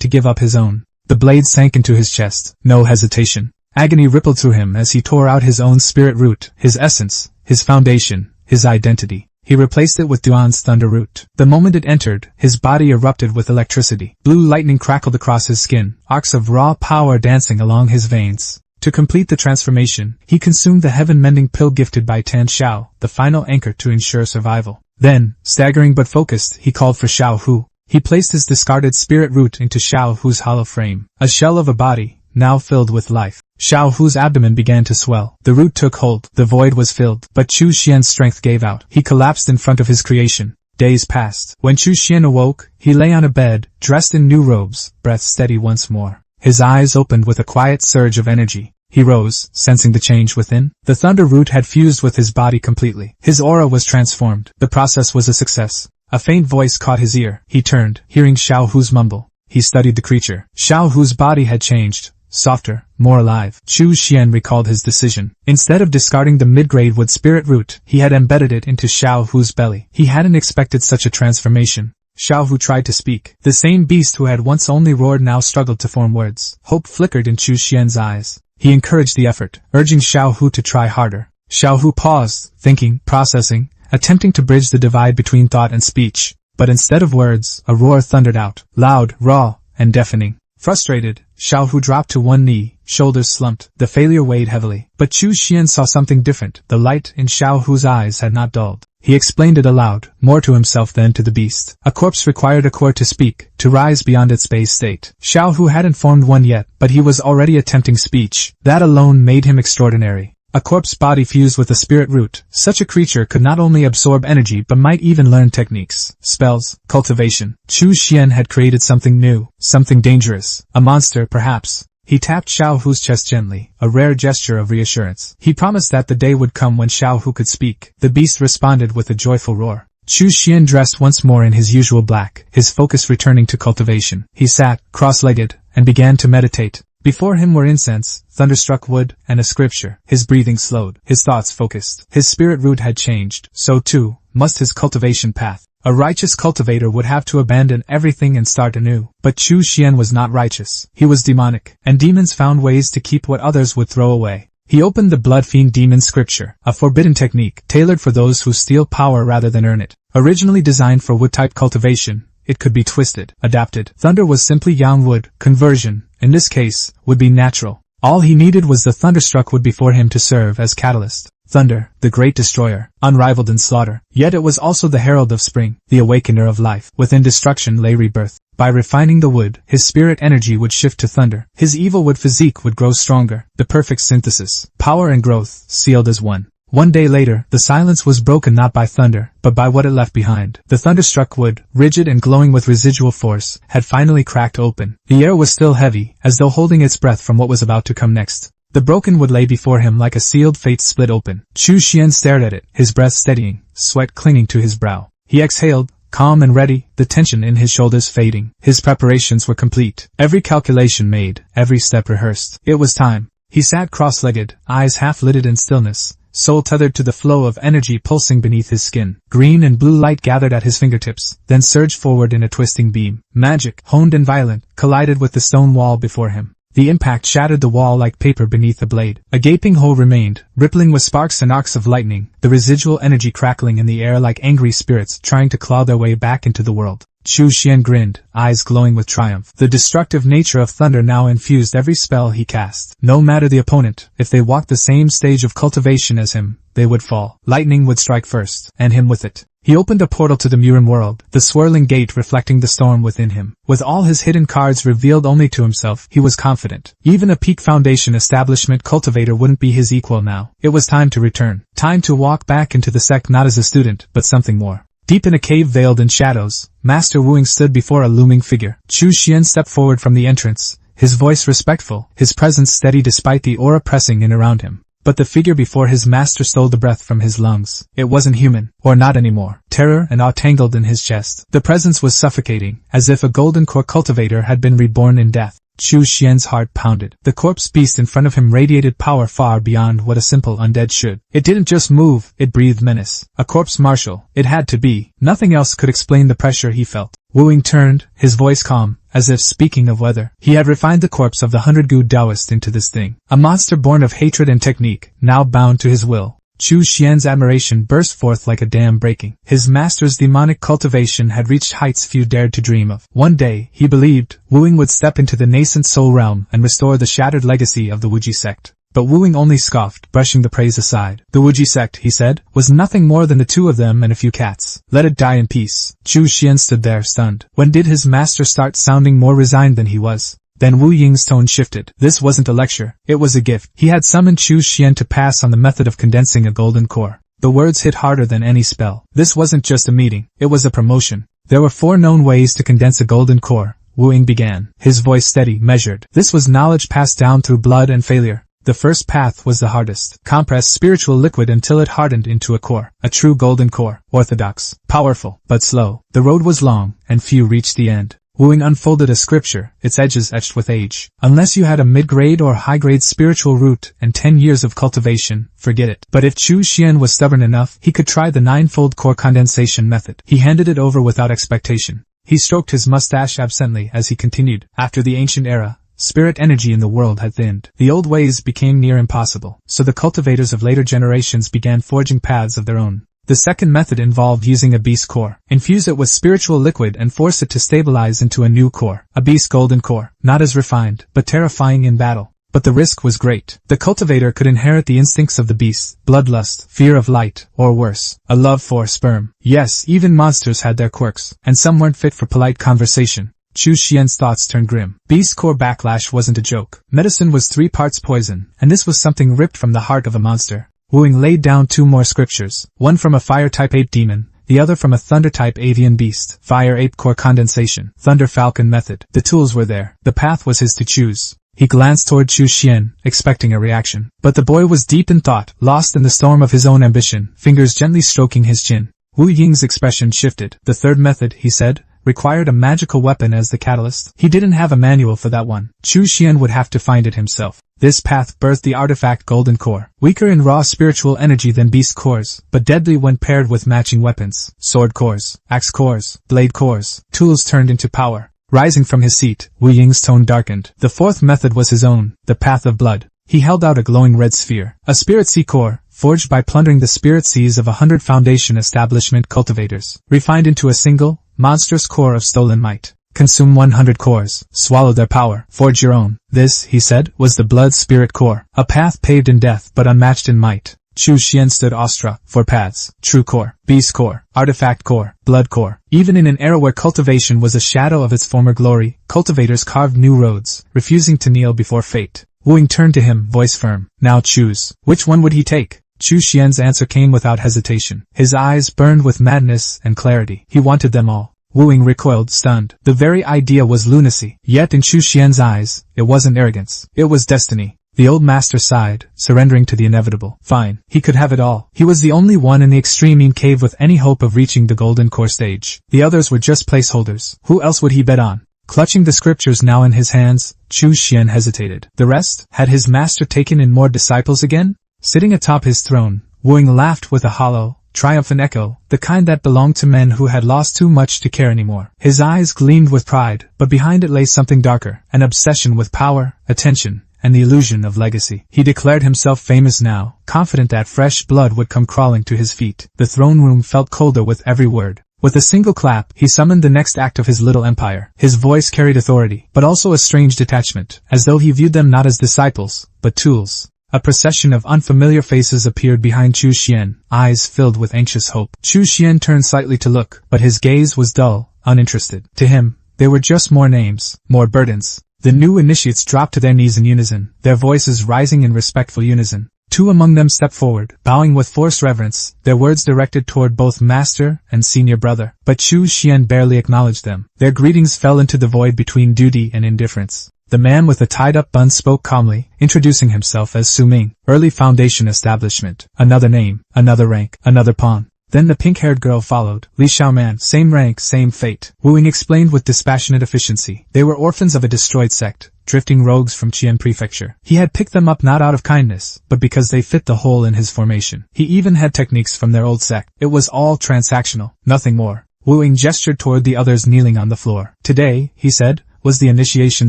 [SPEAKER 1] to give up his own. The blade sank into his chest. No hesitation. Agony rippled through him as he tore out his own spirit root, his essence, his foundation, his identity. He replaced it with Duan's thunder root. The moment it entered, his body erupted with electricity. Blue lightning crackled across his skin, arcs of raw power dancing along his veins. To complete the transformation, he consumed the heaven-mending pill gifted by Tan Xiao, the final anchor to ensure survival. Then, staggering but focused, he called for Xiao Hu. He placed his discarded spirit root into Xiao Hu's hollow frame, a shell of a body, now filled with life. Xiao Hu's abdomen began to swell. The root took hold. The void was filled. But Chu Xian's strength gave out. He collapsed in front of his creation. Days passed. When Chu Xian awoke, he lay on a bed, dressed in new robes, breath steady once more. His eyes opened with a quiet surge of energy. He rose, sensing the change within. The thunder root had fused with his body completely. His aura was transformed. The process was a success. A faint voice caught his ear. He turned, hearing Xiao Hu's mumble. He studied the creature. Xiao Hu's body had changed. Softer, more alive. Chu Xian recalled his decision. Instead of discarding the mid-grade wood spirit root, he had embedded it into Xiao Hu's belly. He hadn't expected such a transformation. Xiao Hu tried to speak. The same beast who had once only roared now struggled to form words. Hope flickered in Chu Xian's eyes. He encouraged the effort, urging Xiao Hu to try harder. Xiao Hu paused, thinking, processing, attempting to bridge the divide between thought and speech. But instead of words, a roar thundered out, loud, raw, and deafening. Frustrated, Xiao Hu dropped to one knee, shoulders slumped. The failure weighed heavily. But Chu Xian saw something different. The light in Xiao Hu's eyes had not dulled. He explained it aloud, more to himself than to the beast. A corpse required a core to speak, to rise beyond its base state. Xiao Hu hadn't formed one yet, but he was already attempting speech. That alone made him extraordinary. A corpse body fused with a spirit root. Such a creature could not only absorb energy but might even learn techniques, spells, cultivation. Chu Xian had created something new, something dangerous. A monster, perhaps. He tapped Xiao Hu's chest gently, a rare gesture of reassurance. He promised that the day would come when Xiao Hu could speak. The beast responded with a joyful roar. Chu Xian dressed once more in his usual black, his focus returning to cultivation. He sat, cross-legged, and began to meditate. Before him were incense, thunderstruck wood, and a scripture. His breathing slowed, his thoughts focused. His spirit root had changed, so too must his cultivation path. A righteous cultivator would have to abandon everything and start anew. But Chu Xian was not righteous. He was demonic, and demons found ways to keep what others would throw away. He opened the Blood Fiend Demon Scripture, a forbidden technique, tailored for those who steal power rather than earn it. Originally designed for wood-type cultivation, it could be twisted, adapted. Thunder was simply yang wood, conversion, in this case, would be natural. All he needed was the thunderstruck wood before him to serve as catalyst. Thunder, the great destroyer, unrivaled in slaughter. Yet it was also the herald of spring, the awakener of life. Within destruction lay rebirth. By refining the wood, his spirit energy would shift to thunder. His evil wood physique would grow stronger. The perfect synthesis. Power and growth, sealed as one. One day later, the silence was broken not by thunder, but by what it left behind. The thunderstruck wood, rigid and glowing with residual force, had finally cracked open. The air was still heavy, as though holding its breath from what was about to come next. The broken wood lay before him like a sealed fate split open. Chu Xian stared at it, his breath steadying, sweat clinging to his brow. He exhaled, calm and ready, the tension in his shoulders fading. His preparations were complete. Every calculation made, every step rehearsed. It was time. He sat cross-legged, eyes half-lidded in stillness, soul tethered to the flow of energy pulsing beneath his skin. Green and blue light gathered at his fingertips, then surged forward in a twisting beam. Magic, honed and violent, collided with the stone wall before him. The impact shattered the wall like paper beneath the blade. A gaping hole remained, rippling with sparks and arcs of lightning, the residual energy crackling in the air like angry spirits trying to claw their way back into the world. Chu Xian grinned, eyes glowing with triumph. The destructive nature of thunder now infused every spell he cast. No matter the opponent, if they walked the same stage of cultivation as him, they would fall. Lightning would strike first, and him with it. He opened a portal to the MURIM world, the swirling gate reflecting the storm within him. With all his hidden cards revealed only to himself, he was confident. Even a peak foundation establishment cultivator wouldn't be his equal now. It was time to return. Time to walk back into the sect not as a student, but something more. Deep in a cave veiled in shadows, Master Wuing stood before a looming figure. Chu Xian stepped forward from the entrance, his voice respectful, his presence steady despite the aura pressing in around him. But the figure before his master stole the breath from his lungs. It wasn't human, or not anymore. Terror and awe tangled in his chest. The presence was suffocating, as if a golden core cultivator had been reborn in death. Chu Xian's heart pounded. The corpse beast in front of him radiated power far beyond what a simple undead should. It didn't just move, it breathed menace. A corpse martial. It had to be. Nothing else could explain the pressure he felt. Wuing turned, his voice calm, as if speaking of weather. He had refined the corpse of the 100-gu Taoist into this thing. A monster born of hatred and technique, now bound to his will. Chu Xian's admiration burst forth like a dam breaking. His master's demonic cultivation had reached heights few dared to dream of. One day, he believed, Wuing would step into the nascent soul realm and restore the shattered legacy of the Wuji sect. But Wuing only scoffed, brushing the praise aside. The Wuji sect, he said, was nothing more than the two of them and a few cats. Let it die in peace. Chu Xian stood there, stunned. When did his master start sounding more resigned than he was? Then Wu Ying's tone shifted. This wasn't a lecture, it was a gift. He had summoned Chu Xian to pass on the method of condensing a golden core. The words hit harder than any spell. This wasn't just a meeting, it was a promotion. There were 4 known ways to condense a golden core. Wu Ying began, his voice steady, measured. This was knowledge passed down through blood and failure. The first path was the hardest. Compress spiritual liquid until it hardened into a core. A true golden core. Orthodox. Powerful, but slow. The road was long, and few reached the end. Wuing unfolded a scripture, its edges etched with age. Unless you had a mid-grade or high-grade spiritual root and 10 years of cultivation, forget it. But if Chu Xian was stubborn enough, he could try the 9-fold core condensation method. He handed it over without expectation. He stroked his mustache absently as he continued. After the ancient era, spirit energy in the world had thinned. The old ways became near impossible, so the cultivators of later generations began forging paths of their own. The second method involved using a beast core. Infuse it with spiritual liquid and force it to stabilize into a new core. A beast golden core. Not as refined, but terrifying in battle. But the risk was great. The cultivator could inherit the instincts of the beast, bloodlust, fear of light, or worse, a love for sperm. Yes, even monsters had their quirks, and some weren't fit for polite conversation. Chu Xian's thoughts turned grim. Beast core backlash wasn't a joke. Medicine was 3 parts poison, and this was something ripped from the heart of a monster. Wuing laid down 2 more scriptures, one from a fire-type ape demon, the other from a thunder-type avian beast. Fire ape core condensation, thunder falcon method. The tools were there. The path was his to choose. He glanced toward Chu Xian, expecting a reaction. But the boy was deep in thought, lost in the storm of his own ambition, fingers gently stroking his chin. Wu Ying's expression shifted. The third method, he said, required a magical weapon as the catalyst. He didn't have a manual for that one. Chu Xian would have to find it himself. This path birthed the artifact Golden Core, weaker in raw spiritual energy than beast cores, but deadly when paired with matching weapons. Sword cores, axe cores, blade cores, tools turned into power. Rising from his seat, Wu Ying's tone darkened. The fourth method was his own, the path of blood. He held out a glowing red sphere, a spirit sea core, forged by plundering the spirit seas of 100 Foundation establishment cultivators, refined into a single, monstrous core of stolen might. Consume 100 cores, swallow their power, forge your own. This, he said, was the blood spirit core, a path paved in death but unmatched in might. Chu Xian stood awestruck. 4 paths: true core, beast core, artifact core, blood core. Even in an era where cultivation was a shadow of its former glory, cultivators carved new roads, refusing to kneel before fate. Wu Ying turned to him, voice firm. Now choose. Which one would he take? Chu Xian's answer came without hesitation. His eyes burned with madness and clarity. He wanted them all. Wu Ying recoiled, stunned. The very idea was lunacy. Yet in Chu Xian's eyes, it wasn't arrogance. It was destiny. The old master sighed, surrendering to the inevitable. Fine. He could have it all. He was the only one in the extreme cave with any hope of reaching the golden core stage. The others were just placeholders. Who else would he bet on? Clutching the scriptures now in his hands, Chu Xian hesitated. The rest? Had his master taken in more disciples again? Sitting atop his throne, Wu Ying laughed with a hollow, triumphant echo, the kind that belonged to men who had lost too much to care anymore. His eyes gleamed with pride, but behind it lay something darker, an obsession with power, attention, and the illusion of legacy. He declared himself famous now, confident that fresh blood would come crawling to his feet. The throne room felt colder with every word. With a single clap, he summoned the next act of his little empire. His voice carried authority, but also a strange detachment, as though he viewed them not as disciples, but tools. A procession of unfamiliar faces appeared behind Chu Xian, eyes filled with anxious hope. Chu Xian turned slightly to look, but his gaze was dull, uninterested. To him, they were just more names, more burdens. The new initiates dropped to their knees in unison, their voices rising in respectful unison. 2 among them stepped forward, bowing with forced reverence, their words directed toward both master and senior brother. But Chu Xian barely acknowledged them. Their greetings fell into the void between duty and indifference. The man with the tied-up bun spoke calmly, introducing himself as Su Ming, early Foundation establishment. Another name, another rank, another pawn. Then the pink-haired girl followed. Li Xiaoman, same rank, same fate. Wu Ying explained with dispassionate efficiency. They were orphans of a destroyed sect, drifting rogues from Qian Prefecture. He had picked them up not out of kindness, but because they fit the hole in his formation. He even had techniques from their old sect. It was all transactional, nothing more. Wu Ying gestured toward the others kneeling on the floor. Today, he said, was the initiation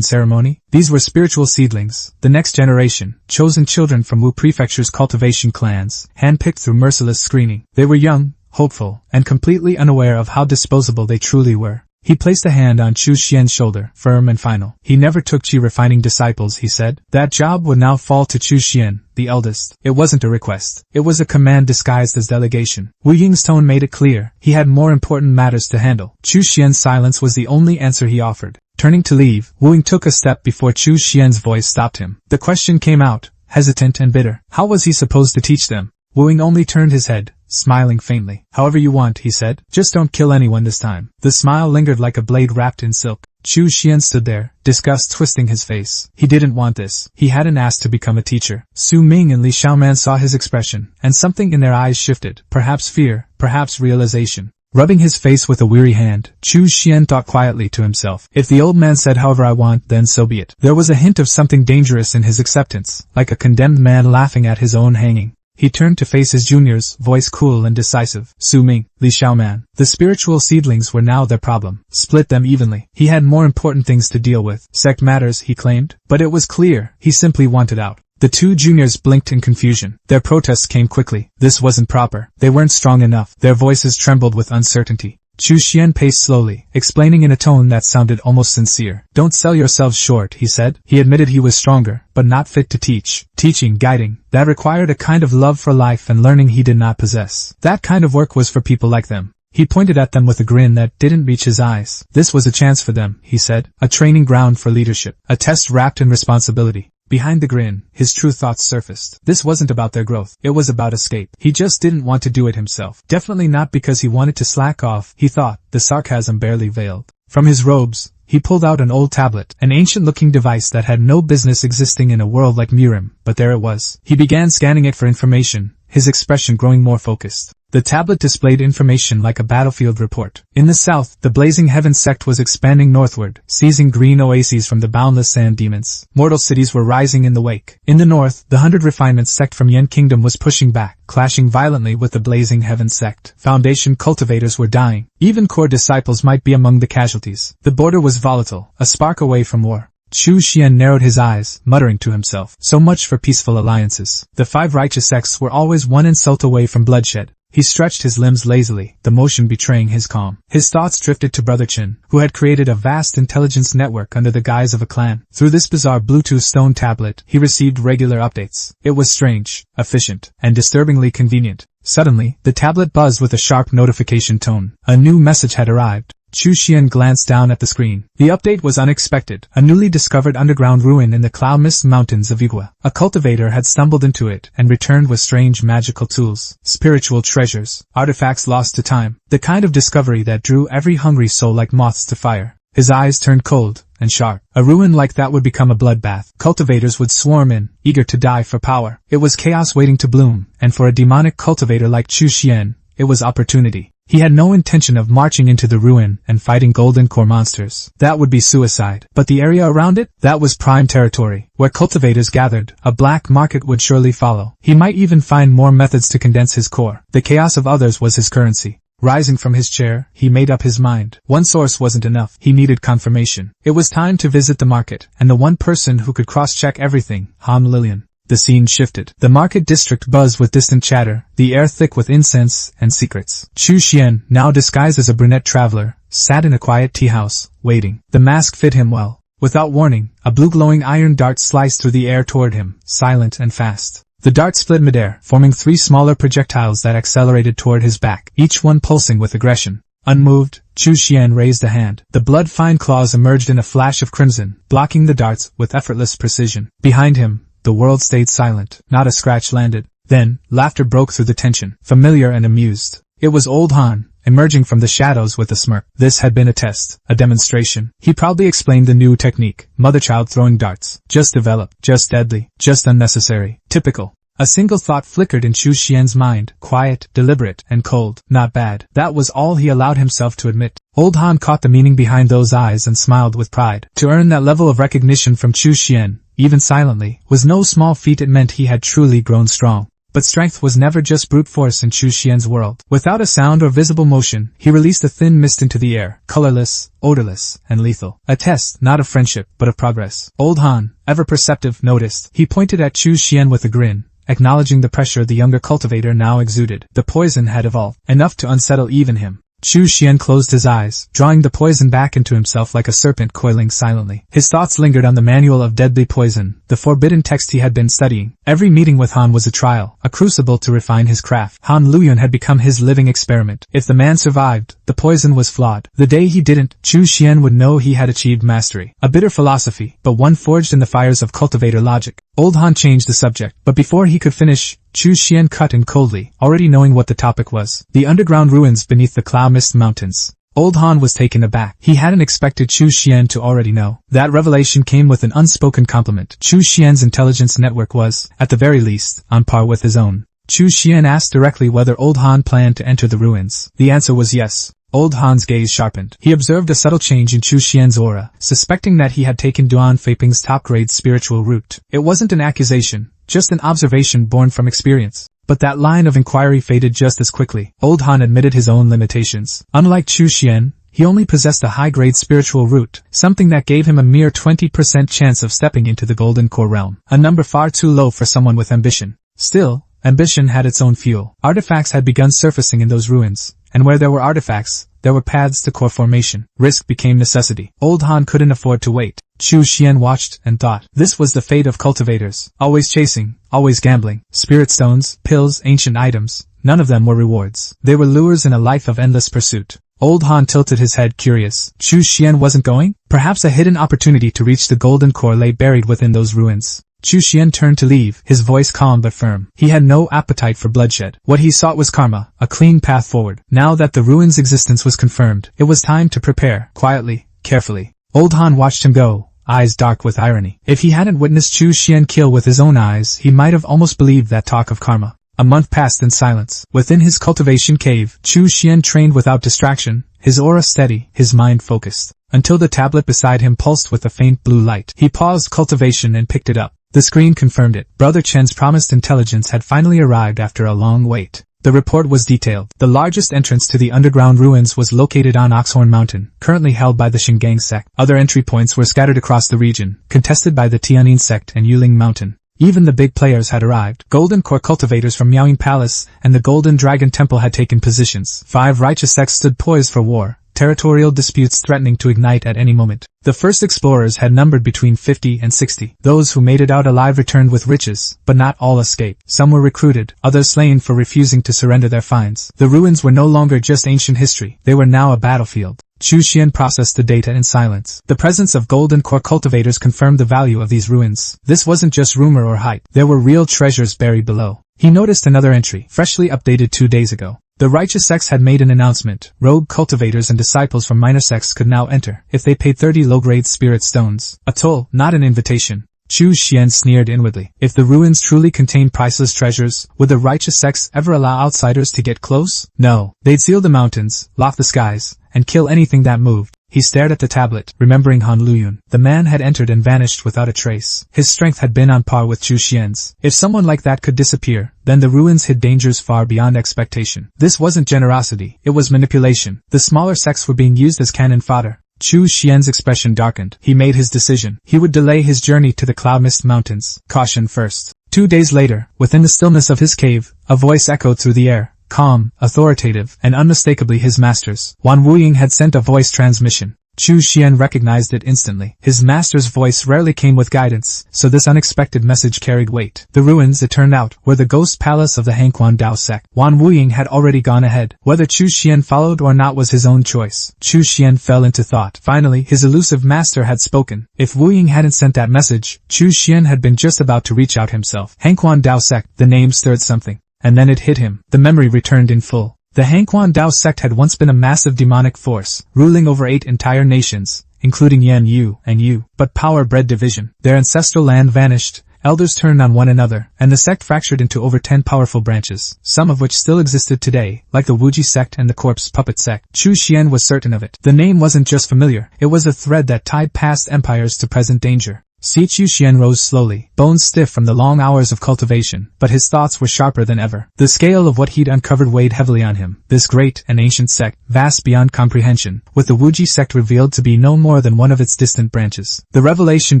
[SPEAKER 1] ceremony. These were spiritual seedlings, the next generation, chosen children from Wu Prefecture's cultivation clans, handpicked through merciless screening. They were young, hopeful, and completely unaware of how disposable they truly were. He placed a hand on Chu Xian's shoulder, firm and final. He never took Qi refining disciples, he said. That job would now fall to Chu Xian, the eldest. It wasn't a request. It was a command disguised as delegation. Wu Ying's tone made it clear. He had more important matters to handle. Chu Xian's silence was the only answer he offered. Turning to leave, Wu Ying took a step before Chu Xian's voice stopped him. The question came out, hesitant and bitter. How was he supposed to teach them? Wu Ying only turned his head, smiling faintly. However you want, he said. Just don't kill anyone this time. The smile lingered like a blade wrapped in silk. Chu Xian stood there, disgust twisting his face. He didn't want this. He hadn't asked to become a teacher. Su Ming and Li Xiaoman saw his expression, and something in their eyes shifted. Perhaps fear, perhaps realization. Rubbing his face with a weary hand, Chu Xian thought quietly to himself. If the old man said however I want, then so be it. There was a hint of something dangerous in his acceptance, like a condemned man laughing at his own hanging. He turned to face his juniors, voice cool and decisive. Su Ming, Li Xiaoman. The spiritual seedlings were now their problem. Split them evenly. He had more important things to deal with. Sect matters, he claimed. But it was clear, he simply wanted out. The 2 juniors blinked in confusion. Their protests came quickly. This wasn't proper. They weren't strong enough. Their voices trembled with uncertainty. Chu Xian paced slowly, explaining in a tone that sounded almost sincere. Don't sell yourselves short, he said. He admitted he was stronger, but not fit to teach. Teaching, guiding, that required a kind of love for life and learning he did not possess. That kind of work was for people like them. He pointed at them with a grin that didn't reach his eyes. This was a chance for them, he said. A training ground for leadership. A test wrapped in responsibility. Behind the grin, his true thoughts surfaced. This wasn't about their growth. It was about escape. He just didn't want to do it himself. Definitely not because he wanted to slack off, he thought, the sarcasm barely veiled. From his robes, he pulled out an old tablet, an ancient-looking device that had no business existing in a world like MURIM, but there it was. He began scanning it for information, his expression growing more focused. The tablet displayed information like a battlefield report. In the south, the Blazing Heaven sect was expanding northward, seizing green oases from the boundless sand demons. Mortal cities were rising in the wake. In the north, the 100 Refinement sect from Yen Kingdom was pushing back, clashing violently with the Blazing Heaven sect. Foundation cultivators were dying. Even core disciples might be among the casualties. The border was volatile, a spark away from war. Chu Xian narrowed his eyes, muttering to himself, so much for peaceful alliances. The 5 righteous sects were always one insult away from bloodshed. He stretched his limbs lazily, the motion betraying his calm. His thoughts drifted to Brother Chin, who had created a vast intelligence network under the guise of a clan. Through this bizarre Bluetooth stone tablet, he received regular updates. It was strange, efficient, and disturbingly convenient. Suddenly, the tablet buzzed with a sharp notification tone. A new message had arrived. Chu Xian glanced down at the screen. The update was unexpected. A newly discovered underground ruin in the Cloud Mist Mountains of Igwa. A cultivator had stumbled into it and returned with strange magical tools, spiritual treasures, artifacts lost to time. The kind of discovery that drew every hungry soul like moths to fire. His eyes turned cold and sharp. A ruin like that would become a bloodbath. Cultivators would swarm in, eager to die for power. It was chaos waiting to bloom, and for a demonic cultivator like Chu Xian, it was opportunity. He had no intention of marching into the ruin and fighting golden core monsters. That would be suicide. But the area around it? That was prime territory. Where cultivators gathered, a black market would surely follow. He might even find more methods to condense his core. The chaos of others was his currency. Rising from his chair, he made up his mind. One source wasn't enough. He needed confirmation. It was time to visit the market, and the one person who could cross-check everything, Han Lilian. The scene shifted. The market district buzzed with distant chatter, the air thick with incense and secrets. Chu Xian, now disguised as a brunette traveler, sat in a quiet tea house, waiting. The mask fit him well. Without warning, a blue glowing iron dart sliced through the air toward him, silent and fast. The dart split midair, forming 3 smaller projectiles that accelerated toward his back, each one pulsing with aggression. Unmoved, Chu Xian raised a hand. The blood-fine claws emerged in a flash of crimson, blocking the darts with effortless precision. Behind him, the world stayed silent. Not a scratch landed. Then, laughter broke through the tension, familiar and amused. It was old Han, emerging from the shadows with a smirk. This had been a test, a demonstration. He proudly explained the new technique, mother-child throwing darts. Just developed, just deadly, just unnecessary. Typical. A single thought flickered in Chu Xian's mind, quiet, deliberate, and cold. Not bad. That was all he allowed himself to admit. Old Han caught the meaning behind those eyes and smiled with pride. To earn that level of recognition from Chu Xian, even silently, was no small feat. It meant he had truly grown strong. But strength was never just brute force in Chu Xian's world. Without a sound or visible motion, he released a thin mist into the air, colorless, odorless, and lethal. A test, not of friendship, but of progress. Old Han, ever perceptive, noticed. He pointed at Chu Xian with a grin, acknowledging the pressure the younger cultivator now exuded. The poison had evolved, enough to unsettle even him. Chu Xian closed his eyes, drawing the poison back into himself like a serpent coiling silently. His thoughts lingered on the manual of deadly poison, the forbidden text he had been studying. Every meeting with Han was a trial, a crucible to refine his craft. Han Luyuan had become his living experiment. If the man survived, the poison was flawed. The day he didn't, Chu Xian would know he had achieved mastery. A bitter philosophy, but one forged in the fires of cultivator logic. Old Han changed the subject, but before he could finish, Chu Xian cut in coldly, already knowing what the topic was. The underground ruins beneath the Cloud Mist Mountains. Old Han was taken aback. He hadn't expected Chu Xian to already know. That revelation came with an unspoken compliment. Chu Xian's intelligence network was, at the very least, on par with his own. Chu Xian asked directly whether Old Han planned to enter the ruins. The answer was yes. Old Han's gaze sharpened. He observed a subtle change in Chu Xian's aura, suspecting that he had taken Duan Feiping's top-grade spiritual route. It wasn't an accusation, just an observation born from experience. But that line of inquiry faded just as quickly. Old Han admitted his own limitations. Unlike Chu Xian, he only possessed a high-grade spiritual root, something that gave him a mere 20% chance of stepping into the Golden Core realm. A number far too low for someone with ambition. Still, ambition had its own fuel. Artifacts had begun surfacing in those ruins, and where there were artifacts, there were paths to core formation. Risk became necessity. Old Han couldn't afford to wait. Chu Xian watched and thought. This was the fate of cultivators. Always chasing, always gambling. Spirit stones, pills, ancient items. None of them were rewards. They were lures in a life of endless pursuit. Old Han tilted his head, curious. Chu Xian wasn't going? Perhaps a hidden opportunity to reach the Golden Core lay buried within those ruins. Chu Xian turned to leave, his voice calm but firm. He had no appetite for bloodshed. What he sought was karma, a clean path forward. Now that the ruin's existence was confirmed, it was time to prepare, quietly, carefully. Old Han watched him go, eyes dark with irony. If he hadn't witnessed Chu Xian kill with his own eyes, he might have almost believed that talk of karma. A month passed in silence. Within his cultivation cave, Chu Xian trained without distraction, his aura steady, his mind focused, until the tablet beside him pulsed with a faint blue light. He paused cultivation and picked it up. The screen confirmed it. Brother Chen's promised intelligence had finally arrived after a long wait. The report was detailed. The largest entrance to the underground ruins was located on Oxhorn Mountain, currently held by the Shingang sect. Other entry points were scattered across the region, contested by the Tianyin sect and Yuling Mountain. Even the big players had arrived. Golden Core cultivators from Miaoying Palace and the Golden Dragon Temple had taken positions. 5 righteous sects stood poised for war, territorial disputes threatening to ignite at any moment. The first explorers had numbered between 50 and 60. Those who made it out alive returned with riches, but not all escaped. Some were recruited, others slain for refusing to surrender their finds. The ruins were no longer just ancient history, they were now a battlefield. Chu Xian processed the data in silence. The presence of Golden Core cultivators confirmed the value of these ruins. This wasn't just rumor or hype, there were real treasures buried below. He noticed another entry, freshly updated 2 days ago. The righteous sects had made an announcement. Rogue cultivators and disciples from minor sects could now enter, if they paid 30 low-grade spirit stones. A toll, not an invitation. Chu Xian sneered inwardly. If the ruins truly contained priceless treasures, would the righteous sects ever allow outsiders to get close? No. They'd seal the mountains, lock the skies, and kill anything that moved. He stared at the tablet, remembering Han Luyun. The man had entered and vanished without a trace. His strength had been on par with Chu Xian's. If someone like that could disappear, then the ruins hid dangers far beyond expectation. This wasn't generosity, it was manipulation. The smaller sects were being used as cannon fodder. Chu Xian's expression darkened. He made his decision. He would delay his journey to the Cloud Mist Mountains. Caution first. 2 days later, within the stillness of his cave, a voice echoed through the air. Calm, authoritative, and unmistakably his master's. Wan Wuying had sent a voice transmission. Chu Xian recognized it instantly. His master's voice rarely came with guidance, so this unexpected message carried weight. The ruins, it turned out, were the ghost palace of the Hanquan Dao sect. Wan Wuying had already gone ahead. Whether Chu Xian followed or not was his own choice. Chu Xian fell into thought. Finally, his elusive master had spoken. If Wuying hadn't sent that message, Chu Xian had been just about to reach out himself. Hanquan Dao sect, the name stirred something. And then it hit him. The memory returned in full. The Hanquan Dao sect had once been a massive demonic force, ruling over 8 entire nations, including Yan Yu and Yu. But power bred division. Their ancestral land vanished, elders turned on one another, and the sect fractured into over 10 powerful branches, some of which still existed today, like the Wuji sect and the Corpse Puppet sect. Chu Xian was certain of it. The name wasn't just familiar, it was a thread that tied past empires to present danger. Chu Xian rose slowly, bones stiff from the long hours of cultivation, but his thoughts were sharper than ever. The scale of what he'd uncovered weighed heavily on him. This great and ancient sect, vast beyond comprehension, with the Wuji sect revealed to be no more than one of its distant branches. The revelation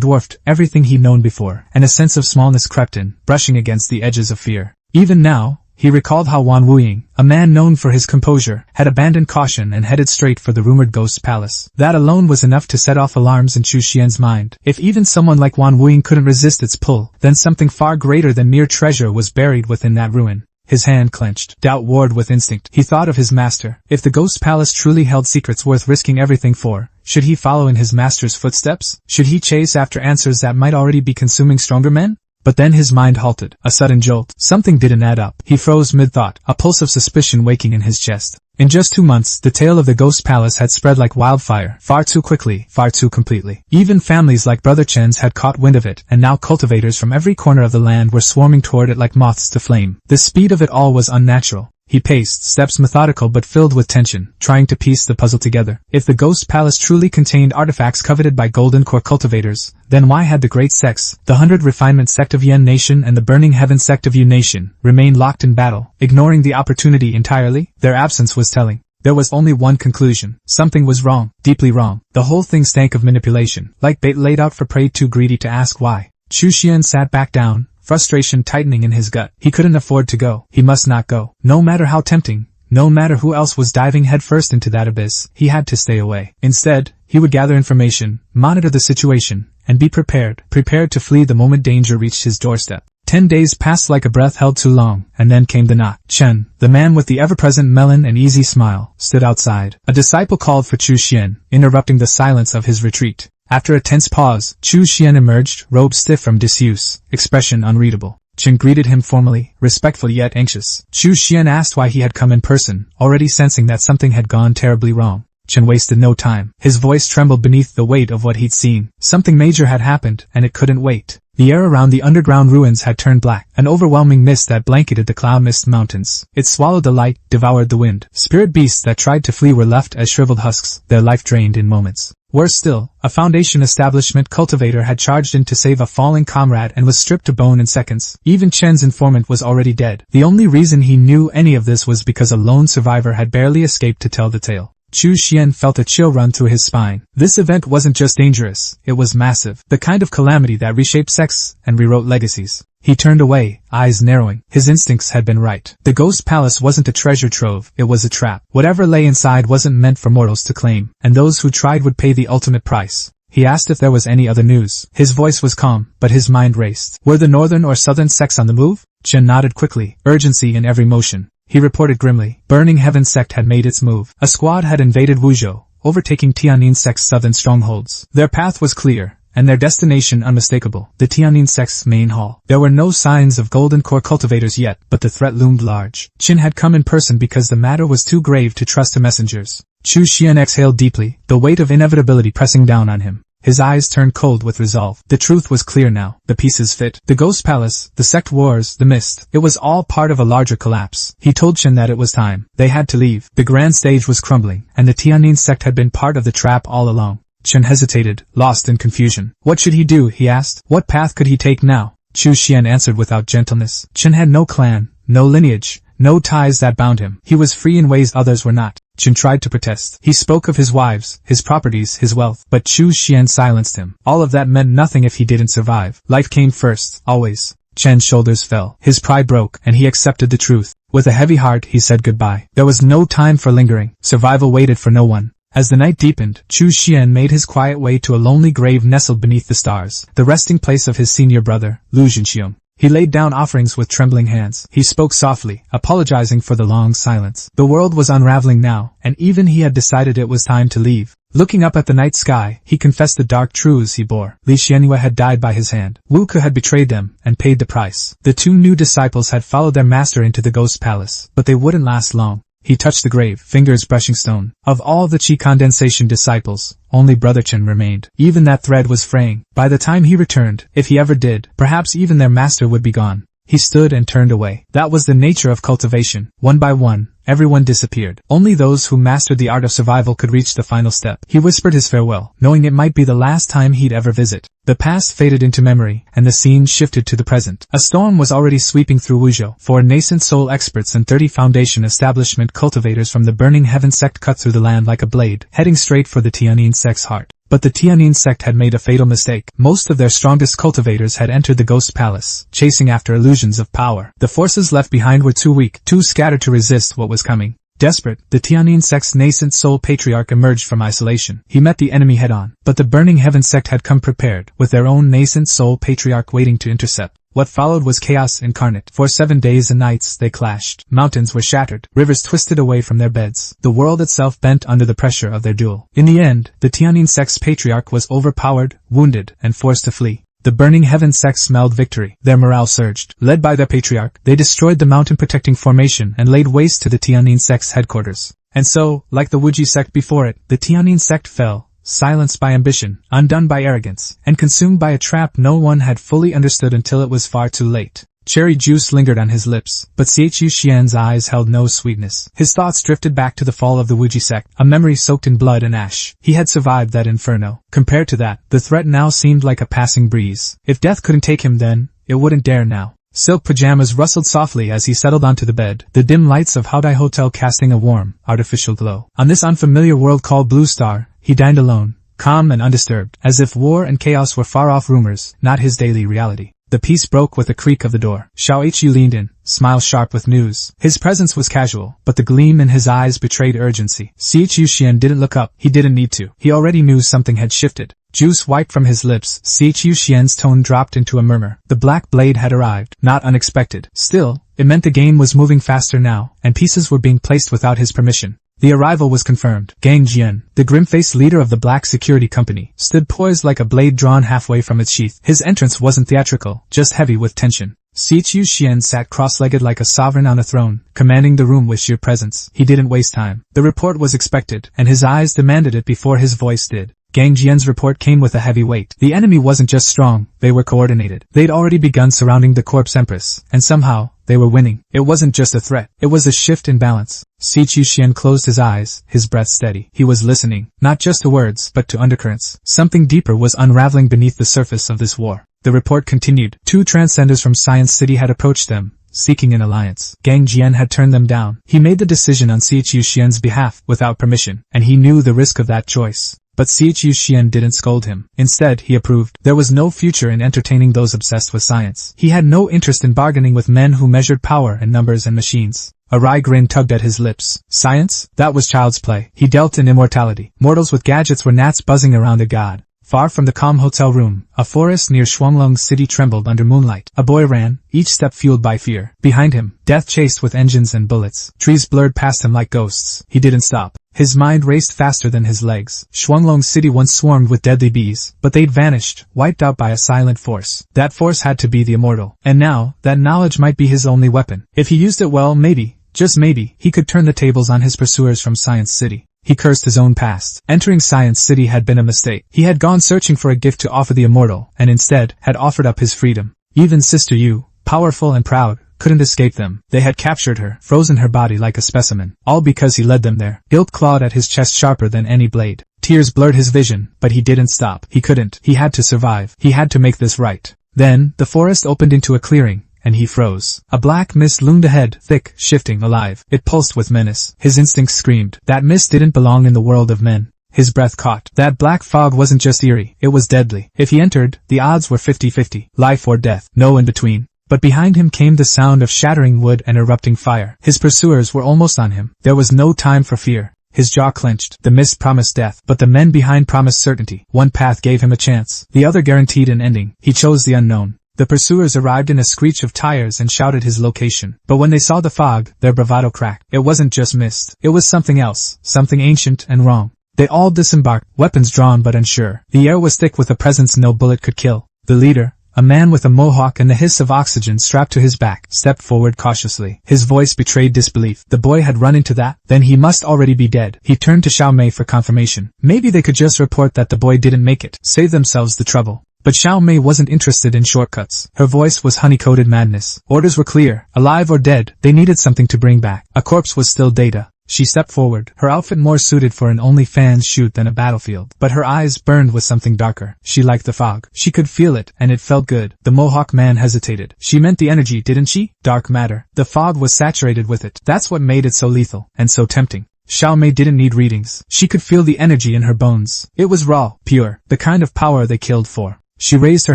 [SPEAKER 1] dwarfed everything he'd known before, and a sense of smallness crept in, brushing against the edges of fear. Even now, he recalled how Wan Wuying, a man known for his composure, had abandoned caution and headed straight for the rumored ghost palace. That alone was enough to set off alarms in Chu Xian's mind. If even someone like Wan Wuying couldn't resist its pull, then something far greater than mere treasure was buried within that ruin. His hand clenched. Doubt warred with instinct. He thought of his master. If the ghost palace truly held secrets worth risking everything for, should he follow in his master's footsteps? Should he chase after answers that might already be consuming stronger men? But then his mind halted. A sudden jolt. Something didn't add up. He froze mid-thought, a pulse of suspicion waking in his chest. In just 2 months, the tale of the ghost palace had spread like wildfire, far too quickly, far too completely. Even families like Brother Chen's had caught wind of it, and now cultivators from every corner of the land were swarming toward it like moths to flame. The speed of it all was unnatural. He paced, steps methodical but filled with tension, trying to piece the puzzle together. If the ghost palace truly contained artifacts coveted by Golden Core cultivators, then why had the Great Sects, the 100 Refinement sect of Yen Nation and the Burning Heaven sect of Yu Nation, remained locked in battle, ignoring the opportunity entirely? Their absence was telling. There was only one conclusion. Something was wrong, deeply wrong. The whole thing stank of manipulation, like bait laid out for prey too greedy to ask why. Chu Xian sat back down, frustration tightening in his gut. He couldn't afford to go. He must not go. No matter how tempting, no matter who else was diving headfirst into that abyss, he had to stay away. Instead, he would gather information, monitor the situation, and be prepared to flee the moment danger reached his doorstep. 10 days passed like a breath held too long, and then came the knock. Chen, the man with the ever-present melon and easy smile, stood outside. A disciple called for Chu Xian, interrupting the silence of his retreat. After a tense pause, Chu Xian emerged, robe stiff from disuse, expression unreadable. Chen greeted him formally, respectful yet anxious. Chu Xian asked why he had come in person, already sensing that something had gone terribly wrong. Chen wasted no time. His voice trembled beneath the weight of what he'd seen. Something major had happened, and it couldn't wait. The air around the underground ruins had turned black, an overwhelming mist that blanketed the cloud mist mountains. It swallowed the light, devoured the wind. Spirit beasts that tried to flee were left as shriveled husks, their life drained in moments. Worse still, a Foundation establishment cultivator had charged in to save a falling comrade and was stripped to bone in seconds. Even Chen's informant was already dead. The only reason he knew any of this was because a lone survivor had barely escaped to tell the tale. Chu Xian felt a chill run through his spine. This event wasn't just dangerous, it was massive. The kind of calamity that reshaped sects and rewrote legacies. He turned away, eyes narrowing. His instincts had been right. The Ghost Palace wasn't a treasure trove, it was a trap. Whatever lay inside wasn't meant for mortals to claim, and those who tried would pay the ultimate price. He asked if there was any other news. His voice was calm, but his mind raced. Were the northern or southern sects on the move? Chen nodded quickly, urgency in every motion. He reported grimly. Burning Heaven sect had made its move. A squad had invaded Wuzhou, overtaking Tiannin sect's southern strongholds. Their path was clear, and their destination unmistakable, the Tiannin sect's main hall. There were no signs of Golden Core cultivators yet, but the threat loomed large. Qin had come in person because the matter was too grave to trust to messengers. Chu Xian exhaled deeply, the weight of inevitability pressing down on him. His eyes turned cold with resolve. The truth was clear now. The pieces fit. The Ghost Palace, the sect wars, the mist. It was all part of a larger collapse. He told Chen that it was time. They had to leave. The grand stage was crumbling, and the Tiannin sect had been part of the trap all along. Chen hesitated, lost in confusion. What should he do, he asked. What path could he take now? Chu Xian answered without gentleness. Chen had no clan, no lineage, no ties that bound him. He was free in ways others were not. Chen tried to protest. He spoke of his wives, his properties, his wealth, but Chu Xian silenced him. All of that meant nothing if he didn't survive. Life came first, always. Chen's shoulders fell. His pride broke, and he accepted the truth. With a heavy heart, he said goodbye. There was no time for lingering. Survival waited for no one. As the night deepened, Chu Xian made his quiet way to a lonely grave nestled beneath the stars, the resting place of his senior brother, Lu Zhenxiong. He laid down offerings with trembling hands. He spoke softly, apologizing for the long silence. The world was unraveling now, and even he had decided it was time to leave. Looking up at the night sky, he confessed the dark truths he bore. Li Xianhua had died by his hand. Wu Ke had betrayed them, and paid the price. The two new disciples had followed their master into the Ghost Palace, but they wouldn't last long. He touched the grave, fingers brushing stone. Of all the Qi condensation disciples, only Brother Chen remained. Even that thread was fraying. By the time he returned, if he ever did, perhaps even their master would be gone. He stood and turned away. That was the nature of cultivation. One by one, everyone disappeared. Only those who mastered the art of survival could reach the final step. He whispered his farewell, knowing it might be the last time he'd ever visit. The past faded into memory, and the scene shifted to the present. A storm was already sweeping through Wuzhou. 4 nascent soul experts and 30 Foundation establishment cultivators from the Burning Heaven sect cut through the land like a blade, heading straight for the Tiannin sect's heart. But the Tiannin sect had made a fatal mistake. Most of their strongest cultivators had entered the Ghost Palace, chasing after illusions of power. The forces left behind were too weak, too scattered to resist what was coming. Desperate, the Tiannin sect's nascent soul patriarch emerged from isolation. He met the enemy head-on, but the Burning Heaven sect had come prepared, with their own nascent soul patriarch waiting to intercept. What followed was chaos incarnate. For 7 days and nights they clashed. Mountains were shattered, rivers twisted away from their beds. The world itself bent under the pressure of their duel. In the end, the Tiannin sect's patriarch was overpowered, wounded, and forced to flee. The Burning Heaven sect smelled victory. Their morale surged. Led by their patriarch, they destroyed the mountain-protecting formation and laid waste to the Tiannin sect's headquarters. And so, like the Wuji sect before it, the Tiannin sect fell. Silenced by ambition, undone by arrogance, and consumed by a trap no one had fully understood until it was far too late. Cherry juice lingered on his lips, but Chu Xian's eyes held no sweetness. His thoughts drifted back to the fall of the Wuji sect, a memory soaked in blood and ash. He had survived that inferno. Compared to that, the threat now seemed like a passing breeze. If death couldn't take him then, it wouldn't dare now. Silk pajamas rustled softly as he settled onto the bed, the dim lights of Haodai Hotel casting a warm, artificial glow. On this unfamiliar world called Blue Star, he dined alone, calm and undisturbed, as if war and chaos were far-off rumors, not his daily reality. The peace broke with the creak of the door. Xiao leaned in, smile sharp with news. His presence was casual, but the gleam in his eyes betrayed urgency. Chu Xian didn't look up. He didn't need to. He already knew something had shifted. Juice wiped from his lips. Chu Xian's tone dropped into a murmur. The black blade had arrived, not unexpected. Still, it meant the game was moving faster now, and pieces were being placed without his permission. The arrival was confirmed. Gang Jian, the grim-faced leader of the Black Security Company, stood poised like a blade drawn halfway from its sheath. His entrance wasn't theatrical, just heavy with tension. Chu Xian sat cross-legged like a sovereign on a throne, commanding the room with sheer presence. He didn't waste time. The report was expected, and his eyes demanded it before his voice did. Gang Jian's report came with a heavy weight. The enemy wasn't just strong, they were coordinated. They'd already begun surrounding the corpse empress, and somehow, they were winning. It wasn't just a threat, it was a shift in balance. Si Chuxian closed his eyes, his breath steady. He was listening, not just to words, but to undercurrents. Something deeper was unraveling beneath the surface of this war. The report continued. 2 transcenders from Science City had approached them, seeking an alliance. Gang Jian had turned them down. He made the decision on Si Chuxian's behalf, without permission, and he knew the risk of that choice. But Si Chuxian didn't scold him. Instead, he approved. There was no future in entertaining those obsessed with science. He had no interest in bargaining with men who measured power in numbers and machines. A wry grin tugged at his lips. Science? That was child's play. He dealt in immortality. Mortals with gadgets were gnats buzzing around a god. Far from the calm hotel room, a forest near Shuanglong City trembled under moonlight. A boy ran, each step fueled by fear. Behind him, death chased with engines and bullets. Trees blurred past him like ghosts. He didn't stop. His mind raced faster than his legs. Shuanglong City once swarmed with deadly bees, but they'd vanished, wiped out by a silent force. That force had to be the immortal. And now, that knowledge might be his only weapon. If he used it well, maybe, just maybe, he could turn the tables on his pursuers from Science City. He cursed his own past. Entering Science City had been a mistake. He had gone searching for a gift to offer the immortal, and instead, had offered up his freedom. Even Sister Yu, powerful and proud, couldn't escape them. They had captured her, frozen her body like a specimen. All because he led them there. Guilt clawed at his chest sharper than any blade. Tears blurred his vision, but he didn't stop. He couldn't. He had to survive. He had to make this right. Then, the forest opened into a clearing, and he froze. A black mist loomed ahead, thick, shifting, alive. It pulsed with menace. His instincts screamed. That mist didn't belong in the world of men. His breath caught. That black fog wasn't just eerie, it was deadly. If he entered, the odds were 50-50. Life or death. No in between. But behind him came the sound of shattering wood and erupting fire. His pursuers were almost on him. There was no time for fear. His jaw clenched. The mist promised death, but the men behind promised certainty. One path gave him a chance. The other guaranteed an ending. He chose the unknown. The pursuers arrived in a screech of tires and shouted his location. But when they saw the fog, their bravado cracked. It wasn't just mist. It was something else. Something ancient and wrong. They all disembarked, weapons drawn but unsure. The air was thick with a presence no bullet could kill. The leader, a man with a mohawk and the hiss of oxygen strapped to his back, stepped forward cautiously. His voice betrayed disbelief. The boy had run into that? Then he must already be dead. He turned to Xiao Mei for confirmation. Maybe they could just report that the boy didn't make it, save themselves the trouble. But Xiao Mei wasn't interested in shortcuts. Her voice was honey-coated madness. Orders were clear. Alive or dead, they needed something to bring back. A corpse was still data. She stepped forward, her outfit more suited for an OnlyFans shoot than a battlefield. But her eyes burned with something darker. She liked the fog. She could feel it, and it felt good. The Mohawk man hesitated. She meant the energy, didn't she? Dark matter. The fog was saturated with it. That's what made it so lethal, and so tempting. Xiao Mei didn't need readings. She could feel the energy in her bones. It was raw, pure, the kind of power they killed for. She raised her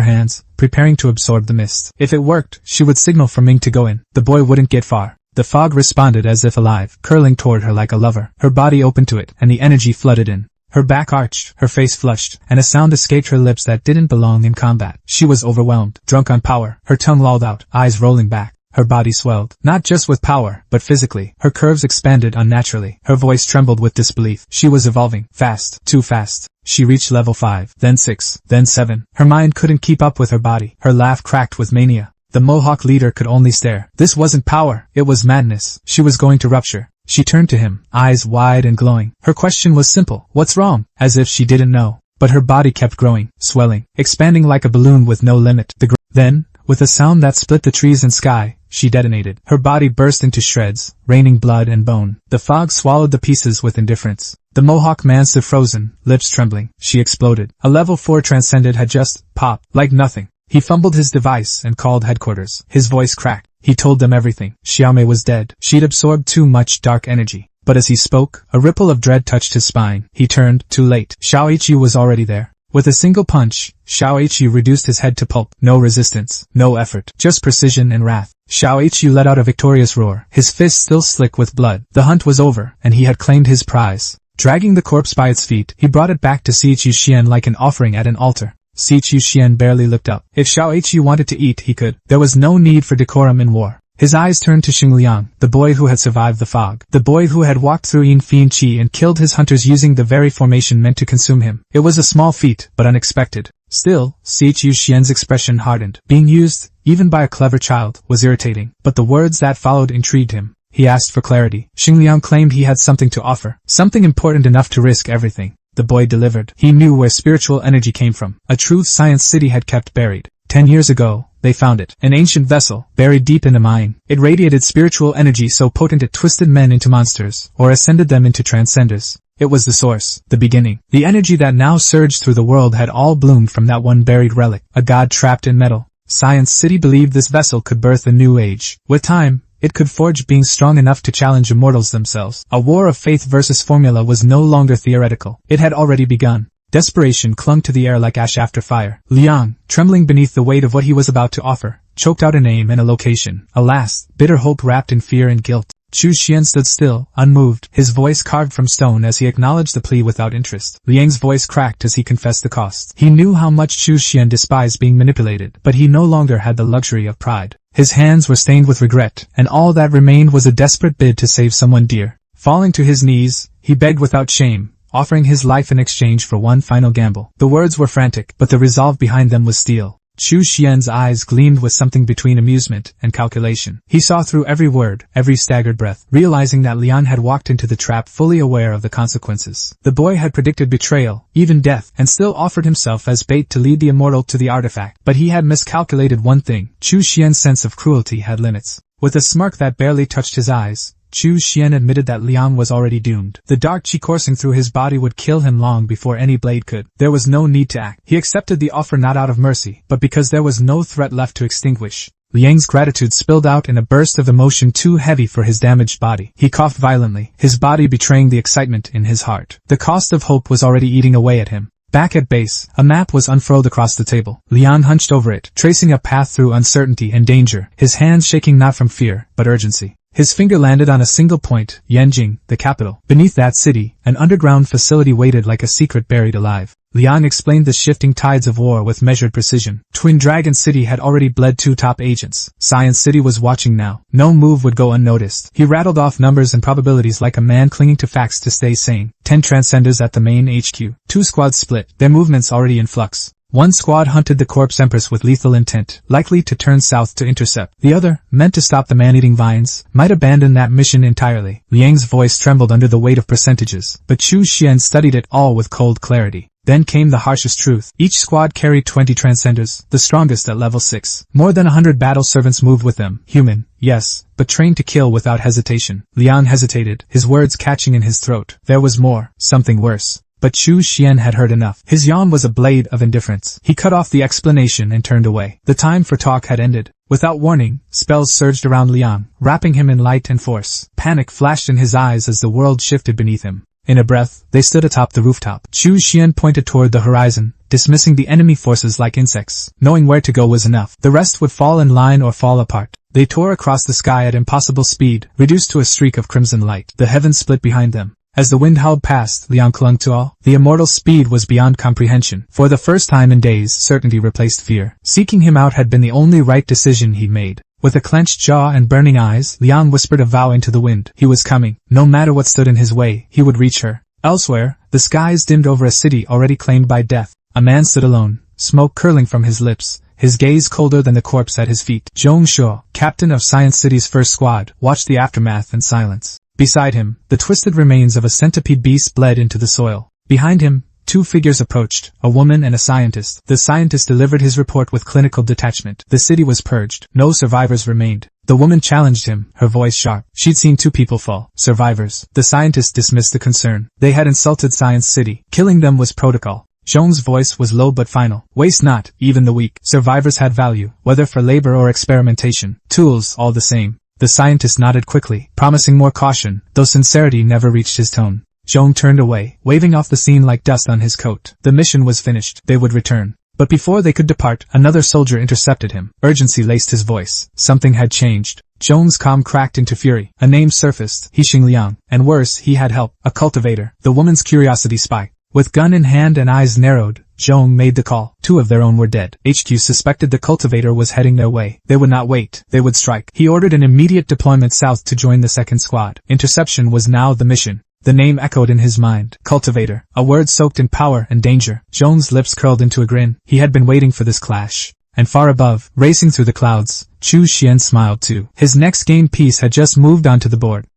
[SPEAKER 1] hands, preparing to absorb the mist. If it worked, she would signal for Ming to go in. The boy wouldn't get far. The fog responded as if alive, curling toward her like a lover. Her body opened to it, and the energy flooded in. Her back arched, her face flushed, and a sound escaped her lips that didn't belong in combat. She was overwhelmed, drunk on power. Her tongue lolled out, eyes rolling back. Her body swelled, not just with power, but physically. Her curves expanded unnaturally. Her voice trembled with disbelief. She was evolving, fast, too fast. She reached level 5, then 6, then 7. Her mind couldn't keep up with her body. Her laugh cracked with mania. The Mohawk leader could only stare. This wasn't power, it was madness. She was going to rupture. She turned to him, eyes wide and glowing. Her question was simple. What's wrong? As if she didn't know. But her body kept growing, swelling, expanding like a balloon with no limit. Then, with a sound that split the trees and sky, she detonated. Her body burst into shreds, raining blood and bone. The fog swallowed the pieces with indifference. The Mohawk man stood frozen, lips trembling. She exploded. A level 4 transcended had just popped, like nothing. He fumbled his device and called headquarters. His voice cracked. He told them everything. Xiao Mei was dead. She'd absorbed too much dark energy. But as he spoke, a ripple of dread touched his spine. He turned, too late. Xiao Hu was already there. With a single punch, Xiao Hu reduced his head to pulp. No resistance, no effort, just precision and wrath. Xiao Hu let out a victorious roar, his fist still slick with blood. The hunt was over, and he had claimed his prize. Dragging the corpse by its feet, he brought it back to Si Chuxian like an offering at an altar. Si Chuxian barely looked up. If Xiao Hu wanted to eat, he could. There was no need for decorum in war. His eyes turned to Xingliang, the boy who had survived the fog. The boy who had walked through Yin Fian Qi and killed his hunters using the very formation meant to consume him. It was a small feat, but unexpected. Still, Si Chuxian's expression hardened. Being used, even by a clever child, was irritating. But the words that followed intrigued him. He asked for clarity. Xingliang claimed he had something to offer. Something important enough to risk everything. the boy delivered. He knew where spiritual energy came from. A truth science city had kept buried. 10 years ago, they found it. An ancient vessel, buried deep in a mine. It radiated spiritual energy so potent it twisted men into monsters, or ascended them into transcenders. It was the source, the beginning. The energy that now surged through the world had all bloomed from that one buried relic, a god trapped in metal. Science City believed this vessel could birth a new age. With time, it could forge beings strong enough to challenge immortals themselves. A war of faith versus formula was no longer theoretical. It had already begun. Desperation clung to the air like ash after fire. Liang, trembling beneath the weight of what he was about to offer, choked out a name and a location. Alas, bitter hope wrapped in fear and guilt. Chu Xian stood still, unmoved, his voice carved from stone as he acknowledged the plea without interest. Liang's voice cracked as he confessed the cost. He knew how much Chu Xian despised being manipulated, but he no longer had the luxury of pride. His hands were stained with regret, and all that remained was a desperate bid to save someone dear. Falling to his knees, he begged without shame, offering his life in exchange for one final gamble. The words were frantic, but the resolve behind them was steel. Chu Xian's eyes gleamed with something between amusement and calculation. He saw through every word, every staggered breath, realizing that Liang had walked into the trap fully aware of the consequences. The boy had predicted betrayal, even death, and still offered himself as bait to lead the immortal to the artifact. But he had miscalculated one thing. Chu Xian's sense of cruelty had limits. With a smirk that barely touched his eyes, Chu Xian admitted that Liang was already doomed. The dark qi coursing through his body would kill him long before any blade could. There was no need to act. He accepted the offer not out of mercy, but because there was no threat left to extinguish. Liang's gratitude spilled out in a burst of emotion too heavy for his damaged body. He coughed violently, his body betraying the excitement in his heart. The cost of hope was already eating away at him. Back at base, a map was unfurled across the table. Liang hunched over it, tracing a path through uncertainty and danger, his hands shaking not from fear, but urgency. His finger landed on a single point, Yanjing, the capital. Beneath that city, an underground facility waited like a secret buried alive. Liang explained the shifting tides of war with measured precision. Twin Dragon City had already bled 2 top agents. Science City was watching now. No move would go unnoticed. He rattled off numbers and probabilities like a man clinging to facts to stay sane. 10 transcenders at the main HQ. 2 squads split, their movements already in flux. One squad hunted the corpse empress with lethal intent, likely to turn south to intercept. The other, meant to stop the man-eating vines, might abandon that mission entirely. Liang's voice trembled under the weight of percentages, but Chu Xian studied it all with cold clarity. Then came the harshest truth. Each squad carried 20 transcenders, the strongest at level 6. More than 100 battle servants moved with them. Human, yes, but trained to kill without hesitation. Liang hesitated, his words catching in his throat. There was more, something worse. But Chu Xian had heard enough. His yawn was a blade of indifference. He cut off the explanation and turned away. The time for talk had ended. Without warning, spells surged around Liang, wrapping him in light and force. Panic flashed in his eyes as the world shifted beneath him. In a breath, they stood atop the rooftop. Chu Xian pointed toward the horizon, dismissing the enemy forces like insects. Knowing where to go was enough. The rest would fall in line or fall apart. They tore across the sky at impossible speed, reduced to a streak of crimson light. The heavens split behind them. As the wind howled past, Liang clung to all. The immortal's speed was beyond comprehension. For the first time in days, certainty replaced fear. Seeking him out had been the only right decision he'd made. With a clenched jaw and burning eyes, Liang whispered a vow into the wind. He was coming. No matter what stood in his way, he would reach her. Elsewhere, the skies dimmed over a city already claimed by death. A man stood alone, smoke curling from his lips, his gaze colder than the corpse at his feet. Zhong Shuo, captain of Science City's first squad, watched the aftermath in silence. Beside him, the twisted remains of a centipede beast bled into the soil. Behind him, 2 figures approached, a woman and a scientist. The scientist delivered his report with clinical detachment. The city was purged. No survivors remained. The woman challenged him, her voice sharp. She'd seen 2 people fall. Survivors. The scientist dismissed the concern. They had insulted Science City. Killing them was protocol. Zhong's voice was low but final. Waste not, even the weak. Survivors had value, whether for labor or experimentation. Tools, all the same. The scientist nodded quickly, promising more caution, though sincerity never reached his tone. Zhong turned away, waving off the scene like dust on his coat. The mission was finished. They would return. But before they could depart, another soldier intercepted him. Urgency laced his voice. Something had changed. Zhong's calm cracked into fury. A name surfaced, Hixing Liang. And worse, he had help. A cultivator. The woman's curiosity spiked. With gun in hand and eyes narrowed, Zhong made the call. 2 of their own were dead. HQ suspected the cultivator was heading their way. They would not wait. They would strike. He ordered an immediate deployment south to join the second squad. Interception was now the mission. The name echoed in his mind. Cultivator. A word soaked in power and danger. Zhong's lips curled into a grin. He had been waiting for this clash. And far above, racing through the clouds, Chu Xian smiled too. His next game piece had just moved onto the board.